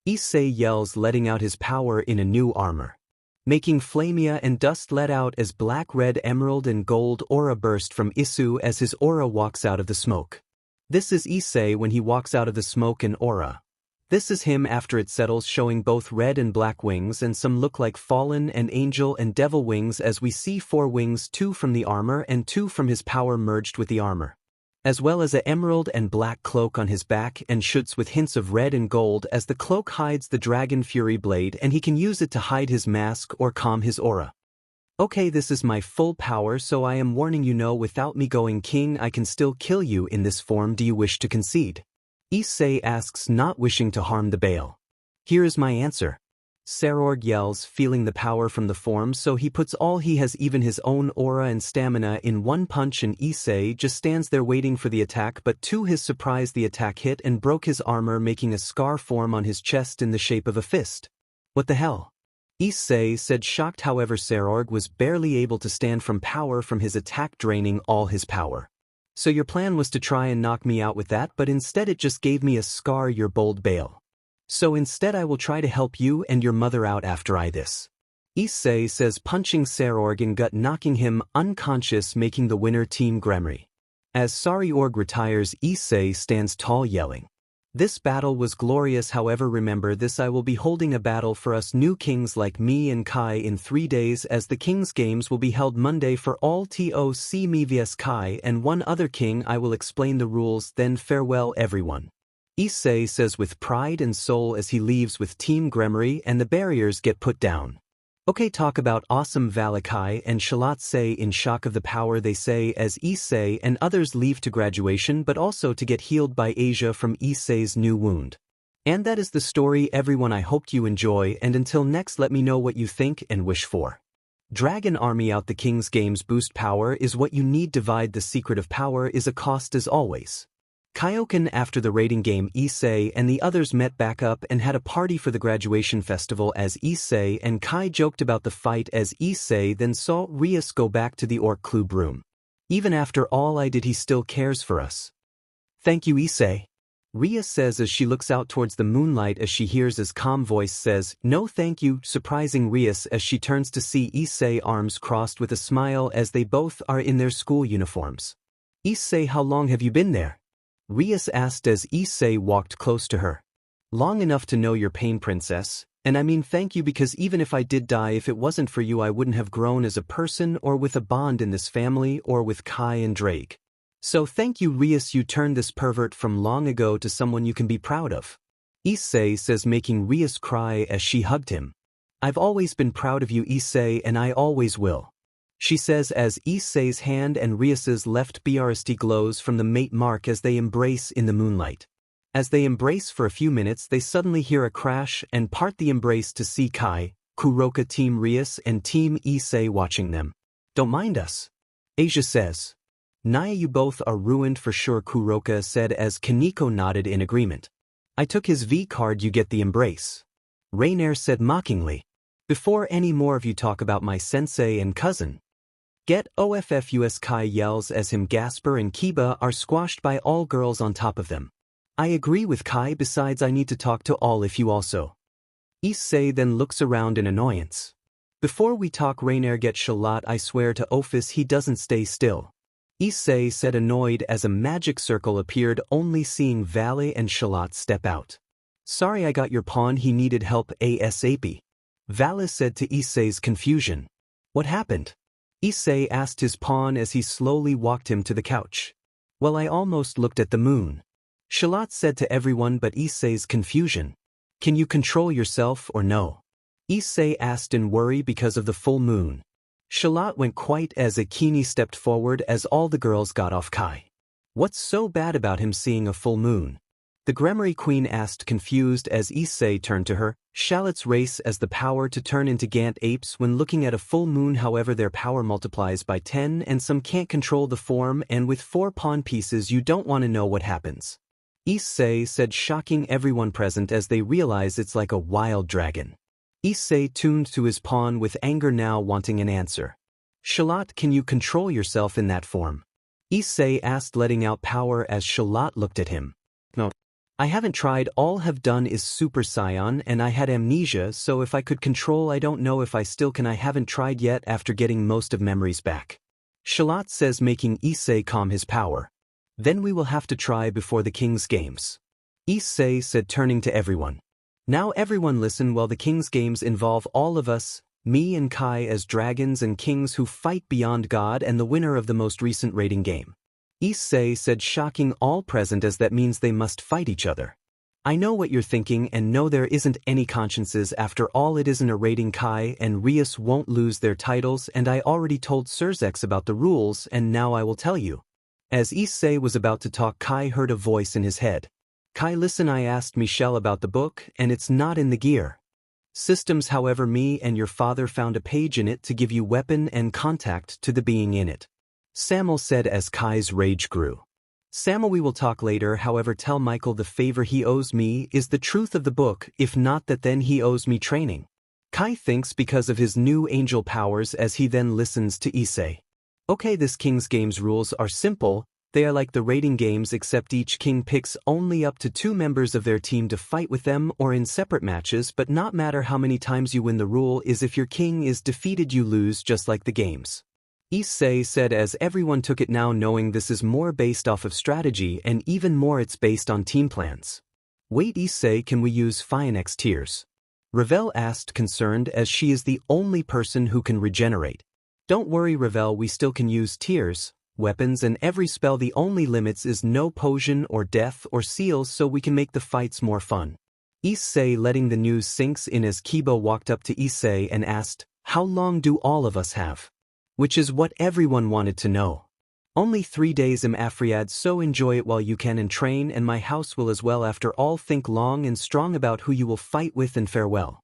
Issei yells, letting out his power in a new armor. Making flamia and dust let out as black, red, emerald and gold aura burst from Issei as his aura walks out of the smoke. This is Issei when he walks out of the smoke and aura. This is him after it settles, showing both red and black wings, and some look like fallen and angel and devil wings as we see 4 wings, 2 from the armor and 2 from his power merged with the armor. As well as a emerald and black cloak on his back and shoots with hints of red and gold as the cloak hides the dragon fury blade and he can use it to hide his mask or calm his aura. Okay, this is my full power, so I am warning you, no, without me going king I can still kill you in this form. Do you wish to concede? Issei asks, not wishing to harm the Baal. Here is my answer. Sarorg yells, feeling the power from the form, so he puts all he has, even his own aura and stamina, in one punch, and Issei just stands there waiting for the attack, but to his surprise the attack hit and broke his armor, making a scar form on his chest in the shape of a fist. What the hell? Issei said, shocked. However, Sarorg was barely able to stand from power from his attack, draining all his power. So your plan was to try and knock me out with that, but instead it just gave me a scar, your bold Baal. So instead I will try to help you and your mother out after I this. Issei says, punching Sarorg in gut, knocking him unconscious, making the winner Team Gremory. As Sarorg retires, Issei stands tall yelling. This battle was glorious. However, remember this, I will be holding a battle for us new kings like me and Kai in 3 days, as the King's Games will be held Monday for all. TOC me vs Kai and one other king. I will explain the rules, then farewell everyone. Issei says with pride and soul as he leaves with Team Gremory, and the barriers get put down. Okay, talk about awesome. Vali, Kai and Shalat say in shock of the power they say as Issei and others leave to graduation, but also to get healed by Asia from Issei's new wound. And that is the story, everyone. I hoped you enjoy, and until next, let me know what you think and wish for. Dragon army out. The King's Games boost power is what you need. Divide the secret of power is a cost as always. Kyokan. After the raiding game, Issei and the others met back up and had a party for the graduation festival, as Issei and Kai joked about the fight, as Issei then saw Rias go back to the Orc Club room. Even after all I did, he still cares for us. Thank you, Issei. Rias says as she looks out towards the moonlight, as she hears his calm voice says, no thank you, surprising Rias as she turns to see Issei, arms crossed with a smile, as they both are in their school uniforms. Issei, how long have you been there? Rias asked as Issei walked close to her. Long enough to know your pain, princess, and I mean thank you, because even if I did die, if it wasn't for you I wouldn't have grown as a person or with a bond in this family or with Kai and Draig. So thank you, Rias, you turned this pervert from long ago to someone you can be proud of. Issei says, making Rias cry as she hugged him. I've always been proud of you, Issei, and I always will. She says as Issei's hand and Rias's left brst glows from the mate mark as they embrace in the moonlight. As they embrace for a few minutes, they suddenly hear a crash and part the embrace to see Kai, Kuroka, Team Rias and Team Issei watching them. Don't mind us. Asia says. Naya, you both are ruined for sure, Kuroka said as Kaneko nodded in agreement. I took his V card, you get the embrace. Rainier said mockingly. Before any more of you talk about my sensei and cousin. Get OFFUS, Kai yells as him, Gasper and Kiba are squashed by all girls on top of them. I agree with Kai, besides I need to talk to all if you also. Issei then looks around in annoyance. Before we talk, Rainier, get Shalat, I swear to Office he doesn't stay still. Issei said, annoyed as a magic circle appeared, only seeing Vali and Shalat step out. Sorry, I got your pawn, he needed help ASAP. Vali said to Issei's confusion. What happened? Issei asked his pawn as he slowly walked him to the couch. Well, I almost looked at the moon. Shalat said to everyone but Issei's confusion. Can you control yourself or no? Issei asked in worry because of the full moon. Shalat went quiet as Akini stepped forward as all the girls got off Kai. What's so bad about him seeing a full moon? The Gremory Queen asked, confused, as Issei turned to her. Shallot's race as the power to turn into Gant apes when looking at a full moon, however their power multiplies by 10 and some can't control the form, and with 4 pawn pieces you don't want to know what happens. Issei said, shocking everyone present as they realize it's like a wild dragon. Issei tuned to his pawn with anger, now wanting an answer. Shalat, can you control yourself in that form? Issei asked, letting out power as Shalat looked at him. No. I haven't tried, all have done is Super Saiyan and I had amnesia, so if I could control I don't know if I still can, I haven't tried yet after getting most of memories back. Shalat says, making Issei calm his power. Then we will have to try before the King's Games. Issei said, turning to everyone. Now everyone listen, while the King's Games involve all of us, me and Kai as dragons and kings who fight beyond God and the winner of the most recent raiding game. Issei said, shocking all present as that means they must fight each other. I know what you're thinking and know there isn't any consciences. After all, it isn't a rating. Kai and Rias won't lose their titles, and I already told Surzex about the rules, and now I will tell you. As Issei was about to talk, Kai heard a voice in his head. Kai, listen, I asked Michelle about the book, and it's not in the gear systems. However, me and your father found a page in it to give you weapon and contact to the being in it. Samuel said as Kai's rage grew. Samuel, we will talk later. However, tell Michael the favor he owes me is the truth of the book. If not that, then he owes me training. Kai thinks because of his new angel powers as he then listens to Issei. Okay, this King's Games rules are simple. They are like the rating games, except each king picks only up to 2 members of their team to fight with them or in separate matches, but not matter how many times you win. The rule is if your king is defeated you lose, just like the games. Issei said as everyone took it now, knowing this is more based off of strategy and even more it's based on team plans. Wait, Issei, can we use Phoenix tears? Ravel asked, concerned, as she is the only person who can regenerate. Don't worry, Ravel, we still can use tears, weapons and every spell. The only limits is no potion or death or seals, so we can make the fights more fun. Issei letting the news sinks in as Kibo walked up to Issei and asked, how long do all of us have? Which is what everyone wanted to know. Only 3 days, Afriad, so enjoy it while you can and train, and my house will as well. After all, think long and strong about who you will fight with, and farewell.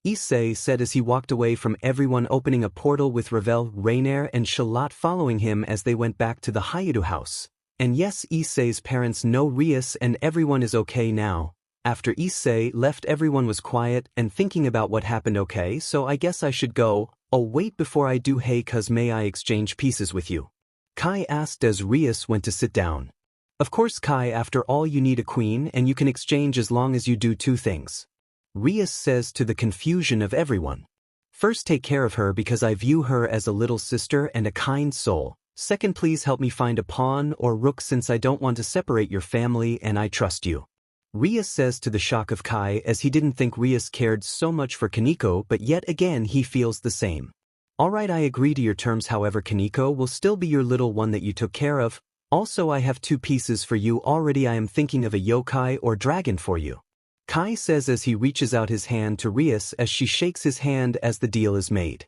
Issei said as he walked away from everyone, opening a portal with Ravel, Rainier and Charlotte following him as they went back to the Hayato house. And yes, Issei's parents know Rias and everyone is okay now. After Issei left, everyone was quiet and thinking about what happened. Okay, so I guess I should go. Oh wait, before I do, hey cuz, may I exchange pieces with you? Kai asked as Rias went to sit down. Of course, Kai, after all you need a queen and you can exchange as long as you do 2 things. Rias says to the confusion of everyone. First, take care of her because I view her as a little sister and a kind soul. Second, please help me find a pawn or rook since I don't want to separate your family and I trust you. Rias says to the shock of Kai as he didn't think Rias cared so much for Kaneko, but yet again he feels the same. Alright, I agree to your terms, however Kaneko will still be your little one that you took care of. Also, I have 2 pieces for you already. I am thinking of a yokai or dragon for you. Kai says as he reaches out his hand to Rias as she shakes his hand as the deal is made.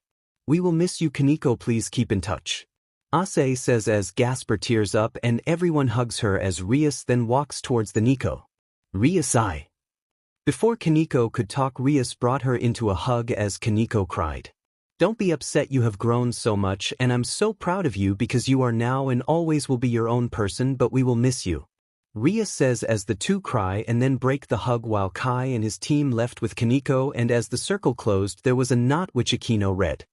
We will miss you, Kaneko, please keep in touch. Issei says as Gasper tears up and everyone hugs her as Rias then walks towards the Nico. Rias, I. Before Kaneko could talk, Rias brought her into a hug as Kaneko cried. Don't be upset, you have grown so much and I'm so proud of you because you are now and always will be your own person, but we will miss you. Rias says as the 2 cry and then break the hug while Kai and his team left with Kaneko, and as the circle closed there was a knot which Akino read.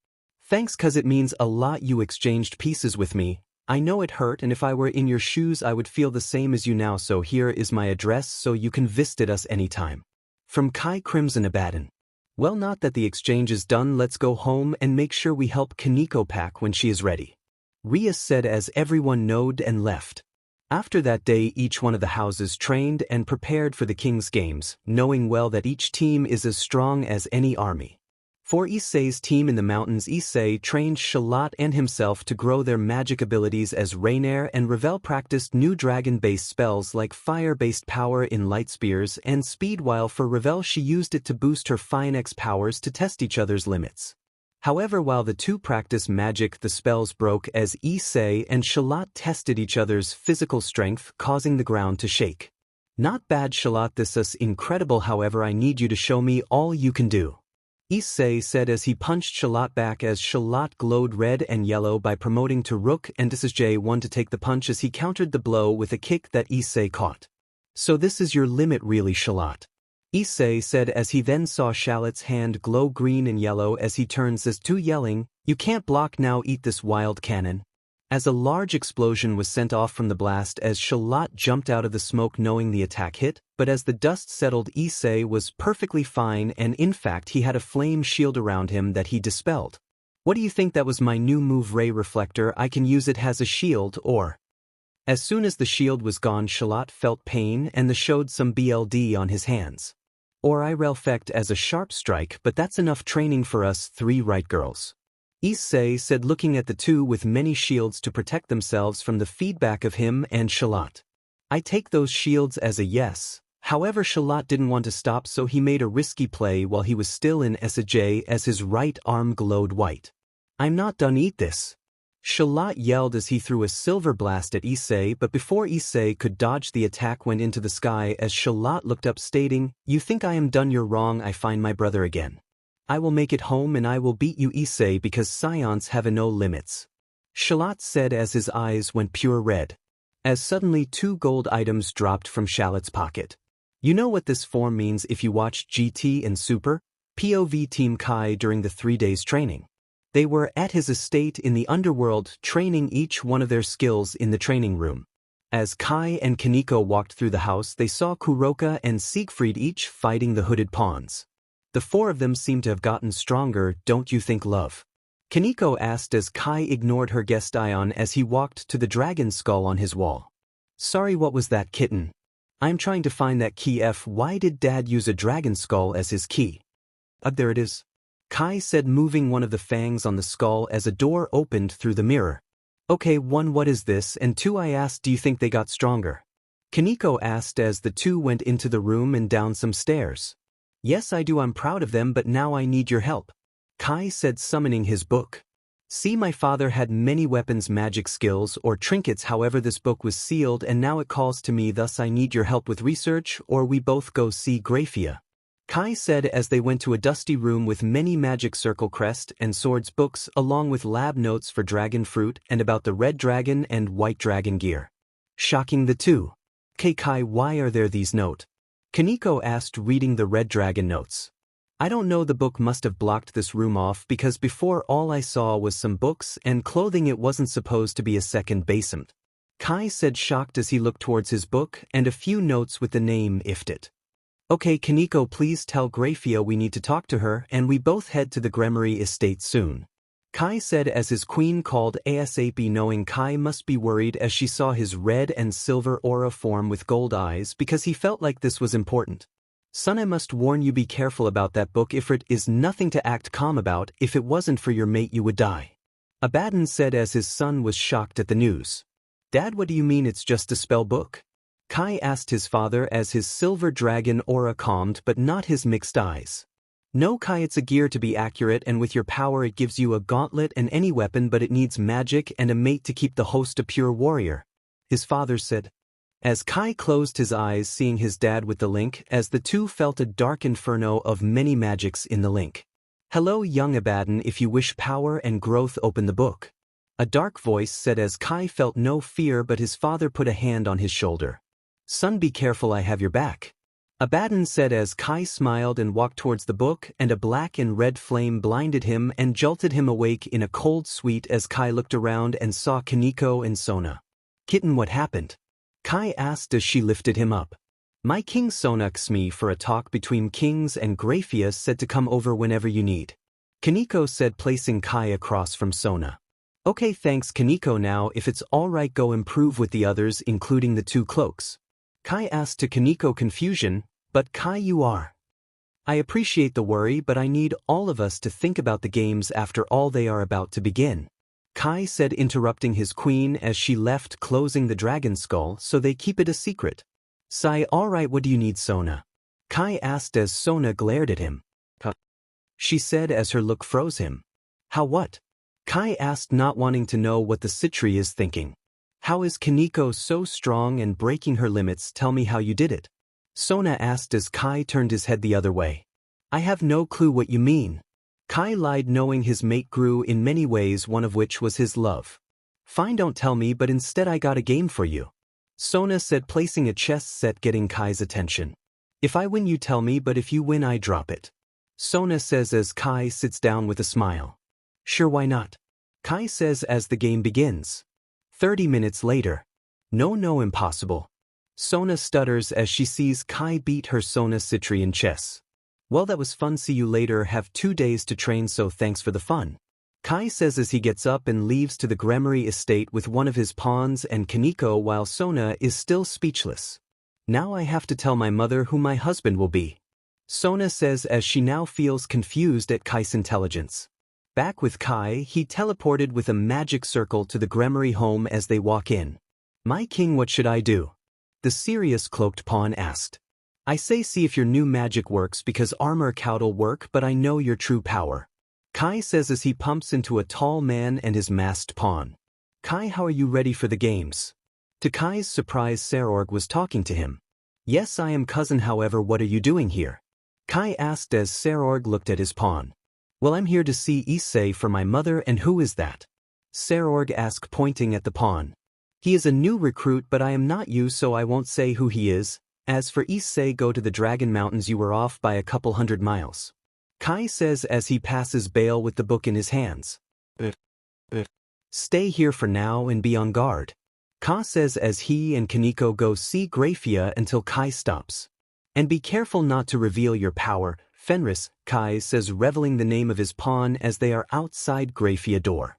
Thanks, cuz it means a lot you exchanged pieces with me. I know it hurt, and if I were in your shoes I would feel the same as you now, so here is my address so you can visit us anytime. From Kai Crimson Abaddon. Well, not that the exchange is done, let's go home and make sure we help Kaneko pack when she is ready. Rias said as everyone nodded and left. After that day, each one of the houses trained and prepared for the King's Games, knowing well that each team is as strong as any army. For Issei's team in the mountains, Issei trained Charlotte and himself to grow their magic abilities as Rainier and Ravel practiced new dragon-based spells like fire-based power in light spears and speed, while for Ravel she used it to boost her Phoenix powers to test each other's limits. However, while the 2 practiced magic, the spells broke as Issei and Charlotte tested each other's physical strength, causing the ground to shake. Not bad, Charlotte, this is incredible, however I need you to show me all you can do. Issei said as he punched Charlotte back as Charlotte glowed red and yellow by promoting to Rook, and this is J1 to take the punch as he countered the blow with a kick that Issei caught. So this is your limit really, Charlotte? Issei said as he then saw Charlotte's hand glow green and yellow as he turns as 2 yelling, you can't block now, eat this wild cannon. As a large explosion was sent off from the blast as Charlotte jumped out of the smoke knowing the attack hit, but as the dust settled Issei was perfectly fine and in fact he had a flame shield around him that he dispelled. What do you think? That was my new move, Ray Reflector. I can use it as a shield or... As soon as the shield was gone, Charlotte felt pain and showed some BLD on his hands. Or I Relfect as a sharp strike, but that's enough training for us 3, right girls? Issei said, looking at the 2 with many shields to protect themselves from the feedback of him and Charlotte. I take those shields as a yes. However, Shalat didn't want to stop, so he made a risky play while he was still in Issei as his right arm glowed white. "I'm not done, eat this." Shalat yelled as he threw a silver blast at Issei, but before Issei could dodge, the attack went into the sky as Shalat looked up, stating, "You think I am done? You're wrong. I find my brother again. I will make it home and I will beat you, Issei, because scions have no limits." Shalat said as his eyes went pure red. As suddenly 2 gold items dropped from Shalat's pocket. You know what this form means if you watched GT and Super POV Team Kai during the 3 days training. They were at his estate in the underworld, training each one of their skills in the training room. As Kai and Kaneko walked through the house, they saw Kuroka and Siegfried each fighting the hooded pawns. The 4 of them seemed to have gotten stronger, don't you think, love? Kaneko asked as Kai ignored her guest Ion as he walked to the dragon skull on his wall. "Sorry, what was that, kitten? I'm trying to find that key. Why did Dad use a dragon skull as his key?" There it is," Kai said, moving one of the fangs on the skull as a door opened through the mirror. "Okay, 1, what is this, and 2, I asked, do you think they got stronger?" Kaneko asked as the 2 went into the room and down some stairs. "Yes, I do. I'm proud of them, but now I need your help," Kai said, summoning his book. "See, my father had many weapons, magic skills, or trinkets. However, this book was sealed and now it calls to me, thus I need your help with research, or we both go see Grafia," Kai said as they went to a dusty room with many magic circle crest and swords books along with lab notes for dragon fruit and about the red dragon and white dragon gear. Shocking the 2. Kai, why are there these notes?" Kaneko asked, reading the red dragon notes. "I don't know, the book must have blocked this room off because before all I saw was some books and clothing. It wasn't supposed to be a second basement," Kai said, shocked as he looked towards his book and a few notes with the name Iftit. "Okay, Kaneko, please tell Grafia we need to talk to her and we both head to the Gremory estate soon," Kai said as his queen called ASAP, knowing Kai must be worried as she saw his red and silver aura form with gold eyes because he felt like this was important. "Son, I must warn you, be careful about that book. Ifrit is nothing to act calm about. If it wasn't for your mate, you would die," Abaddon said as his son was shocked at the news. "Dad, what do you mean it's just a spell book?" Kai asked his father as his silver dragon aura calmed but not his mixed eyes. "No, Kai, it's a gear to be accurate, and with your power it gives you a gauntlet and any weapon, but it needs magic and a mate to keep the host a pure warrior," his father said. As Kai closed his eyes seeing his dad with the link, as the 2 felt a dark inferno of many magics in the link. "Hello, young Abaddon, if you wish power and growth, open the book," a dark voice said as Kai felt no fear, but his father put a hand on his shoulder. "Son, be careful, I have your back," Abaddon said as Kai smiled and walked towards the book, and a black and red flame blinded him and jolted him awake in a cold sweat as Kai looked around and saw Kaneko and Sona. "Kitten, what happened?" Kai asked as she lifted him up. "My king Sona asked me for a talk between kings, and Grafia said to come over whenever you need," Kaneko said, placing Kai across from Sona. "Okay, thanks, Kaneko. Now if it's alright, go improve with the others, including the 2 cloaks," Kai asked to Kaneko, confusion. "But Kai, you are. I appreciate the worry, but I need all of us to think about the games after all. They are about to begin," Kai said, interrupting his queen as she left, closing the dragon skull so they keep it a secret. "Sai, alright, what do you need, Sona?" Kai asked as Sona glared at him. "Huh," she said as her look froze him. "How what?" Kai asked, not wanting to know what the Citri is thinking. "How is Kaneko so strong and breaking her limits? Tell me how you did it," Sona asked as Kai turned his head the other way. "I have no clue what you mean," Kai lied, knowing his mate grew in many ways, one of which was his love. "Fine, don't tell me, but instead I got a game for you," Sona said, placing a chess set, getting Kai's attention. "If I win you tell me, but if you win I drop it," Sona says as Kai sits down with a smile. "Sure, why not?" Kai says as the game begins. 30 minutes later. No, impossible," Sona stutters as she sees Kai beat her Sona Citri in chess. "Well, that was fun, see you later, have 2 days to train, so thanks for the fun," Kai says as he gets up and leaves to the Gremory estate with one of his pawns and Kaneko, while Sona is still speechless. "Now I have to tell my mother who my husband will be," Sona says as she now feels confused at Kai's intelligence. Back with Kai, he teleported with a magic circle to the Gremory home as they walk in. "My king, what should I do?" the serious cloaked pawn asked. I say see if your new magic works because armor cow'll work but I know your true power. Kai says as he pumps into a tall man and his masked pawn. Kai, how are you ready for the games? To Kai's surprise, Serorg was talking to him. Yes, I am cousin, however what are you doing here? Kai asked as Serorg looked at his pawn. Well, I'm here to see Issei for my mother. And who is that? Serorg asked pointing at the pawn. He is a new recruit but I am not you so I won't say who he is. As for Issei, go to the Dragon Mountains, you were off by a couple 100 miles. Kai says as he passes Bale with the book in his hands. Stay here for now and be on guard. Ka says as he and Kaneko go see Grafia until Kai stops. And be careful not to reveal your power, Fenris, Kai says revealing the name of his pawn as they are outside Grafia door.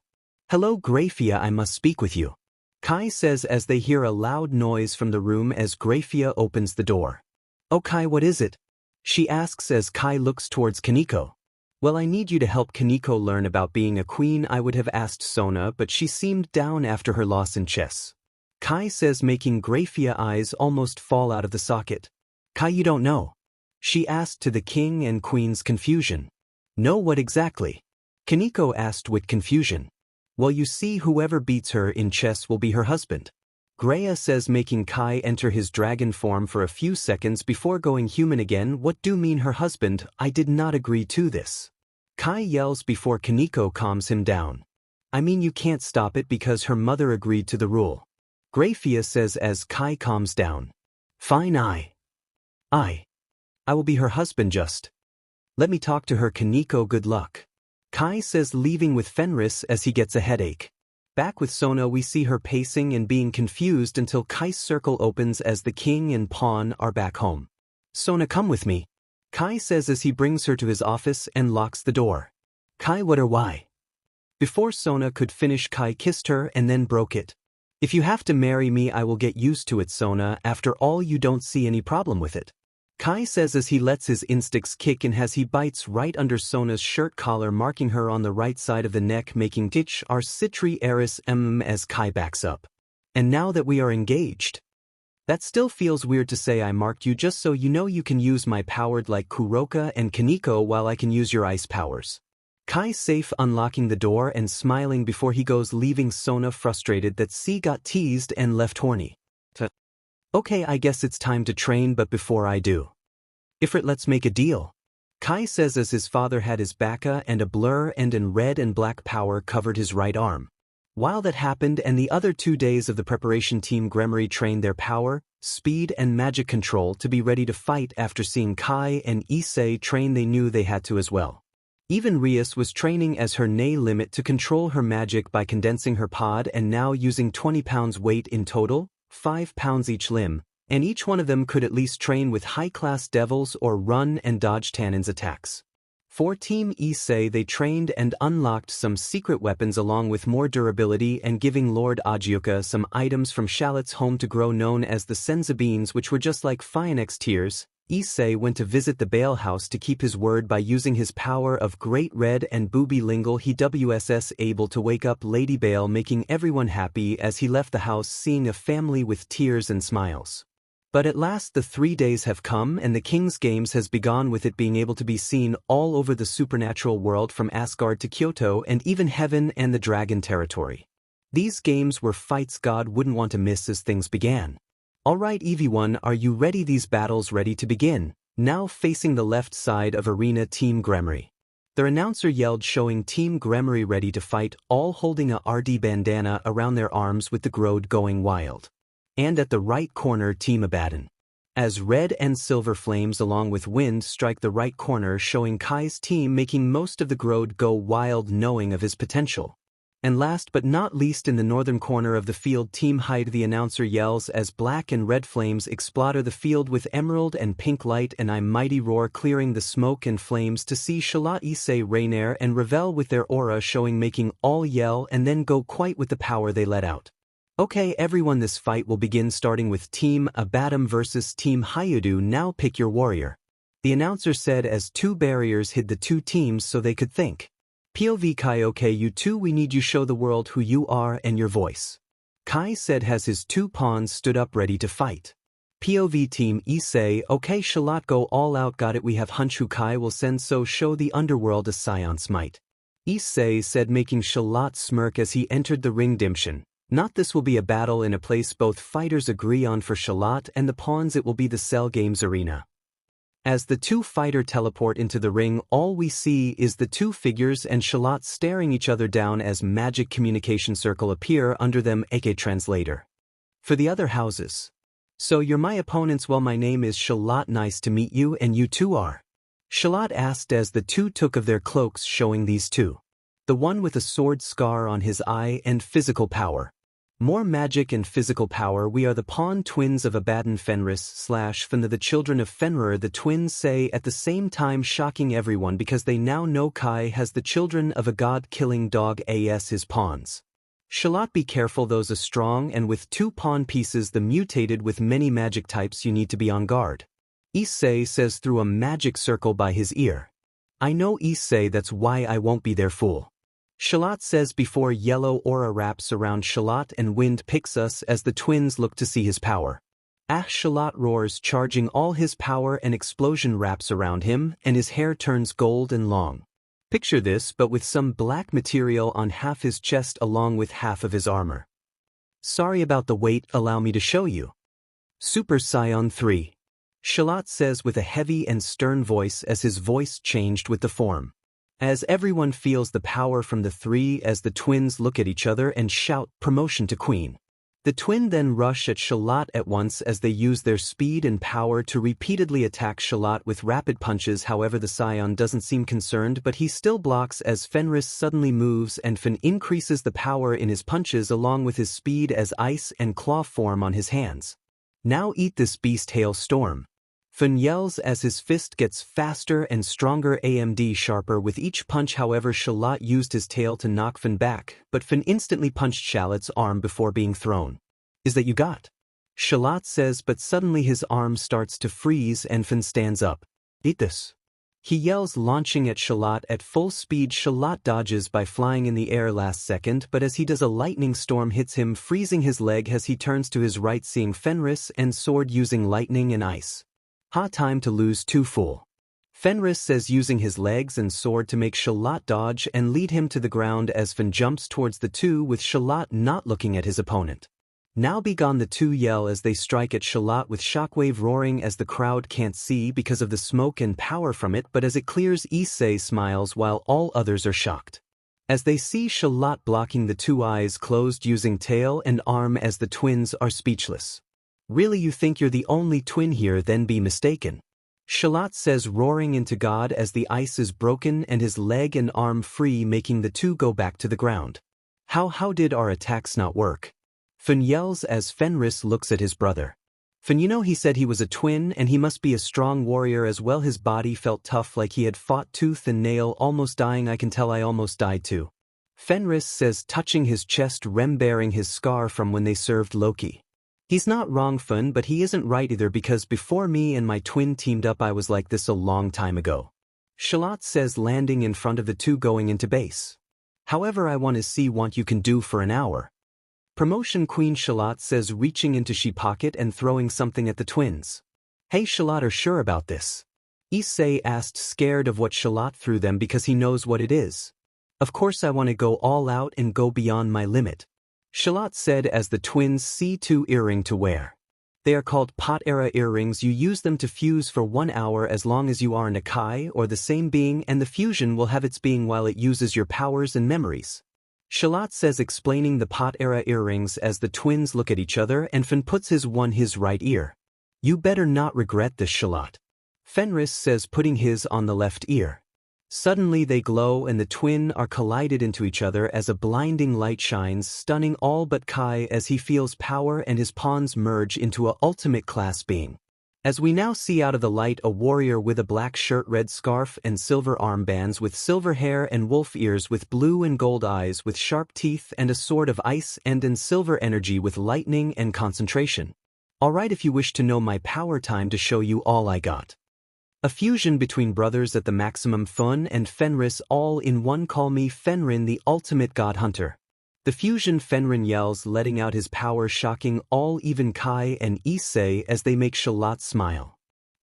Hello Grafia, I must speak with you. Kai says as they hear a loud noise from the room as Grafia opens the door. Oh Kai, what is it? She asks as Kai looks towards Kaneko. Well, I need you to help Kaneko learn about being a queen. I would have asked Sona but she seemed down after her loss in chess. Kai says making Grafia eyes almost fall out of the socket. Kai, you don't know? She asked to the king and queen's confusion. No, what exactly? Kaneko asked with confusion. Well, you see, whoever beats her in chess will be her husband. Greya says making Kai enter his dragon form for a few seconds before going human again. What do mean her husband? I did not agree to this. Kai yells before Kaneko calms him down. I mean you can't stop it because her mother agreed to the rule. Grafia says as Kai calms down. Fine, I will be her husband, just let me talk to her. Kaneko, good luck. Kai says leaving with Fenris as he gets a headache. Back with Sona we see her pacing and being confused until Kai's circle opens as the king and pawn are back home. Sona, come with me. Kai says as he brings her to his office and locks the door. Kai, what or why? Before Sona could finish, Kai kissed her and then broke it. If you have to marry me I will get used to it, Sona, after all you don't see any problem with it. Kai says as he lets his instincts kick in as he bites right under Sona's shirt collar, marking her on the right side of the neck, making Dich our citri eris as Kai backs up. And now that we are engaged. That still feels weird to say I marked you, just so you know you can use my powered like Kuroka and Kaneko while I can use your ice powers. Kai safe unlocking the door and smiling before he goes, leaving Sona frustrated that C got teased and left horny. Okay, I guess it's time to train, but before I do. Ifrit, let's make a deal. Kai says as his father had his baka and a blur and in red and black power covered his right arm. While that happened and the other 2 days of the preparation team Gremory trained their power, speed and magic control to be ready to fight. After seeing Kai and Issei train they knew they had to as well. Even Rias was training as her nay limit to control her magic by condensing her pod and now using 20 pounds weight in total, 5 pounds each limb, and each one of them could at least train with high-class devils or run and dodge Tannen's attacks. For Team Issei they trained and unlocked some secret weapons along with more durability and giving Lord Agioka some items from Shallot's home to grow known as the Senza beans, which were just like Phoenix tears. Issei went to visit the Bale house to keep his word by using his power of Great Red and Booby Lingle. He was able to wake up Lady Bale, making everyone happy as he left the house seeing a family with tears and smiles. But at last the 3 days have come and the King's Games has begun, with it being able to be seen all over the supernatural world from Asgard to Kyoto and even heaven and the dragon territory. These games were fights God wouldn't want to miss as things began. Alright EV1, are you ready? These battles ready to begin. Now facing the left side of arena, Team Gremory. Their announcer yelled, showing Team Gremory ready to fight, all holding a RD bandana around their arms with the Groad going wild. And at the right corner, Team Abaddon. As red and silver flames along with wind strike the right corner, showing Kai's team making most of the Groad go wild, knowing of his potential. And last but not least, in the northern corner of the field, Team Hyde, the announcer yells as black and red flames explode the field with emerald and pink light, and a mighty roar clearing the smoke and flames to see Shalot, Issei, Rainier and Ravel with their aura showing, making all yell and then go quite with the power they let out. Okay everyone, this fight will begin, starting with Team Abaddon versus Team Hyudu. Now pick your warrior. The announcer said as 2 barriers hid the 2 teams so they could think. POV Kai, okay you two, we need you show the world who you are and your voice. Kai said as his 2 pawns stood up ready to fight. POV team Issei, okay Shalat go all out, got it, we have Hunchu Kai will send so show the underworld a Scion's might. Issei said, making Shalat smirk as he entered the ring. Dimshin. Not this will be a battle in a place both fighters agree on. For Shalat and the pawns it will be the Cell Games arena. As the two fighter teleport into the ring, all we see is the two figures and Shalat staring each other down as magic communication circle appear under them, aka translator. For the other houses. So you're my opponents? Well, my name is Shalat, nice to meet you, and you two are? Shalat asked as the two took of their cloaks, showing these two. The one with a sword scar on his eye and physical power. More magic and physical power. We are the pawn twins of Abaddon Fenris/Fenrir, the children of Fenrir, the twins say at the same time, shocking everyone because they now know Kai has the children of a god-killing dog as his pawns. Shalat, be careful, those are strong, and with two pawn pieces the mutated with many magic types, you need to be on guard. Issei says through a magic circle by his ear. I know Issei, that's why I won't be their fool. Shalat says before yellow aura wraps around Shalat and wind picks us as the twins look to see his power. Shalat roars, charging all his power, and explosion wraps around him and his hair turns gold and long. Picture this but with some black material on half his chest along with half of his armor. Sorry about the wait, allow me to show you. Super Saiyan 3. Shalat says with a heavy and stern voice as his voice changed with the form. As everyone feels the power from the three as the twins look at each other and shout, promotion to queen. The twin then rush at Shalat at once as they use their speed and power to repeatedly attack Shalat with rapid punches. However, the Scion doesn't seem concerned, but he still blocks as Fenris suddenly moves and Fen increases the power in his punches along with his speed as ice and claw form on his hands. Now eat this beast, hailstorm. Fen yells as his fist gets faster and stronger, AMD sharper with each punch. However, Shalat used his tail to knock Fen back, but Fen instantly punched Shalat's arm before being thrown. Is that you got? Shalat says, but suddenly his arm starts to freeze and Fen stands up. Eat this. He yells, launching at Shalat at full speed. Shalat dodges by flying in the air last second, but as he does, a lightning storm hits him, freezing his leg as he turns to his right, seeing Fenris and sword using lightning and ice. Time to lose two full. Fenris says, using his legs and sword to make Shalat dodge and lead him to the ground as Fen jumps towards the two with Shalat not looking at his opponent. Now be gone, the two yell as they strike at Shalat with shockwave roaring as the crowd can't see because of the smoke and power from it, but as it clears, Issei smiles while all others are shocked. As they see Shalat blocking the two, eyes closed using tail and arm as the twins are speechless. Really, you think you're the only twin here? Then be mistaken. Shalat says, roaring into God as the ice is broken and his leg and arm free, making the two go back to the ground. How did our attacks not work? Fen yells as Fenris looks at his brother. Fen, you know, he said he was a twin and he must be a strong warrior as well. His body felt tough, like he had fought tooth and nail, almost dying. I can tell I almost died too. Fenris says, touching his chest, remembering his scar from when they served Loki. He's not wrong, Fen, but he isn't right either, because before me and my twin teamed up I was like this a long time ago. Shalat says, landing in front of the two going into base. However, I want to see what you can do for an hour. Promotion queen, Shalat says, reaching into she pocket and throwing something at the twins. Hey Shalat, are sure about this? Issei asked, scared of what Shalat threw them because he knows what it is. Of course I want to go all out and go beyond my limit. Shalat said as the twins see two earring to wear. They are called pot era earrings. You use them to fuse for 1 hour as long as you are in a Kai or the same being, and the fusion will have its being while it uses your powers and memories. Shalat says, explaining the pot era earrings as the twins look at each other and Fen puts his right ear. You better not regret this, Shalat. Fenris says, putting his on the left ear. Suddenly they glow and the twin are collided into each other as a blinding light shines, stunning all but Kai as he feels power and his pawns merge into a ultimate class being. As we now see out of the light, a warrior with a black shirt, red scarf and silver armbands, with silver hair and wolf ears, with blue and gold eyes, with sharp teeth and a sword of ice and in silver energy with lightning and concentration. Alright, if you wish to know my power, time to show you all I got. A fusion between brothers at the maximum, Fun and Fenris all in one. Call me Fenrin, the ultimate god hunter. The fusion Fenrin yells, letting out his power, shocking all, even Kai and Issei, as they make Shalat smile.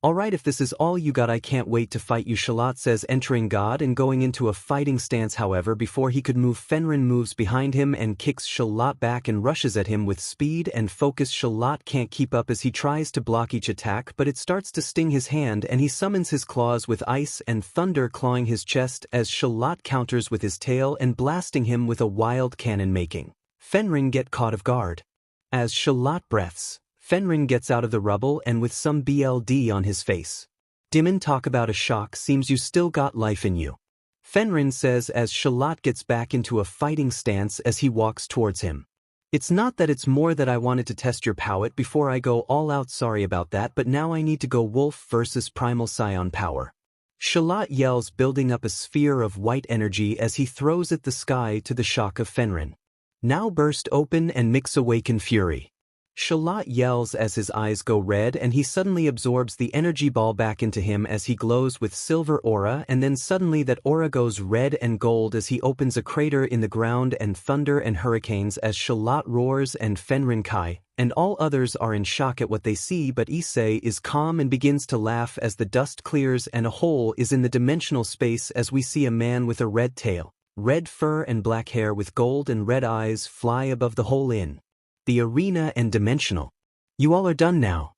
"Alright, if this is all you got, I can't wait to fight you," Shalat says, entering God and going into a fighting stance. However, before he could move, Fenrin moves behind him and kicks Shalat back and rushes at him with speed and focus. Shalat can't keep up as he tries to block each attack, but it starts to sting his hand and he summons his claws with ice and thunder, clawing his chest as Shalat counters with his tail and blasting him with a wild cannon, making Fenrin get caught off guard. As Shalat breaths, Fenrin gets out of the rubble and with some BLD on his face. "Dimon, talk about a shock, seems you still got life in you," Fenrin says as Shalat gets back into a fighting stance as he walks towards him. "It's not that, it's more that I wanted to test your power before I go all out, sorry about that, but now I need to go wolf versus primal scion power," Shalat yells, building up a sphere of white energy as he throws at the sky to the shock of Fenrin. "Now burst open and mix awaken fury," Shalat yells as his eyes go red and he suddenly absorbs the energy ball back into him as he glows with silver aura, and then suddenly that aura goes red and gold as he opens a crater in the ground, and thunder and hurricanes as Shalat roars, and Fenrin, Kai, and all others are in shock at what they see, but Issei is calm and begins to laugh as the dust clears and a hole is in the dimensional space as we see a man with a red tail, red fur and black hair with gold and red eyes fly above the hole in the arena and dimensional. "You all are done now,"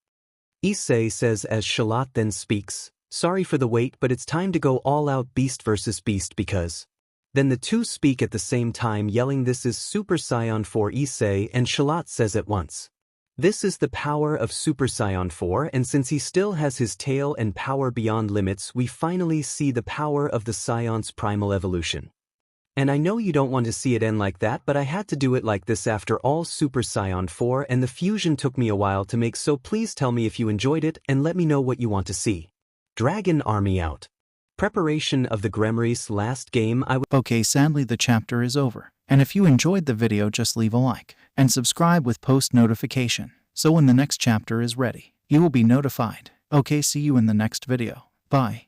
Issei says as Shalat then speaks, "Sorry for the wait, but it's time to go all out, beast versus beast, because..." Then the two speak at the same time, yelling, "This is Super Saiyan 4 Issei," and Shalat says at once, "This is the power of Super Saiyan 4, and since he still has his tail and power beyond limits, we finally see the power of the Scion's primal evolution. And I know you don't want to see it end like that, but I had to do it like this after all. Super Saiyan 4 and the fusion took me a while to make, so please tell me if you enjoyed it and let me know what you want to see." Dragon Army out. Preparation of the Gremory's last game. Okay, sadly the chapter is over. And if you enjoyed the video, just leave a like and subscribe with post notification, so when the next chapter is ready, you will be notified. Okay, see you in the next video. Bye.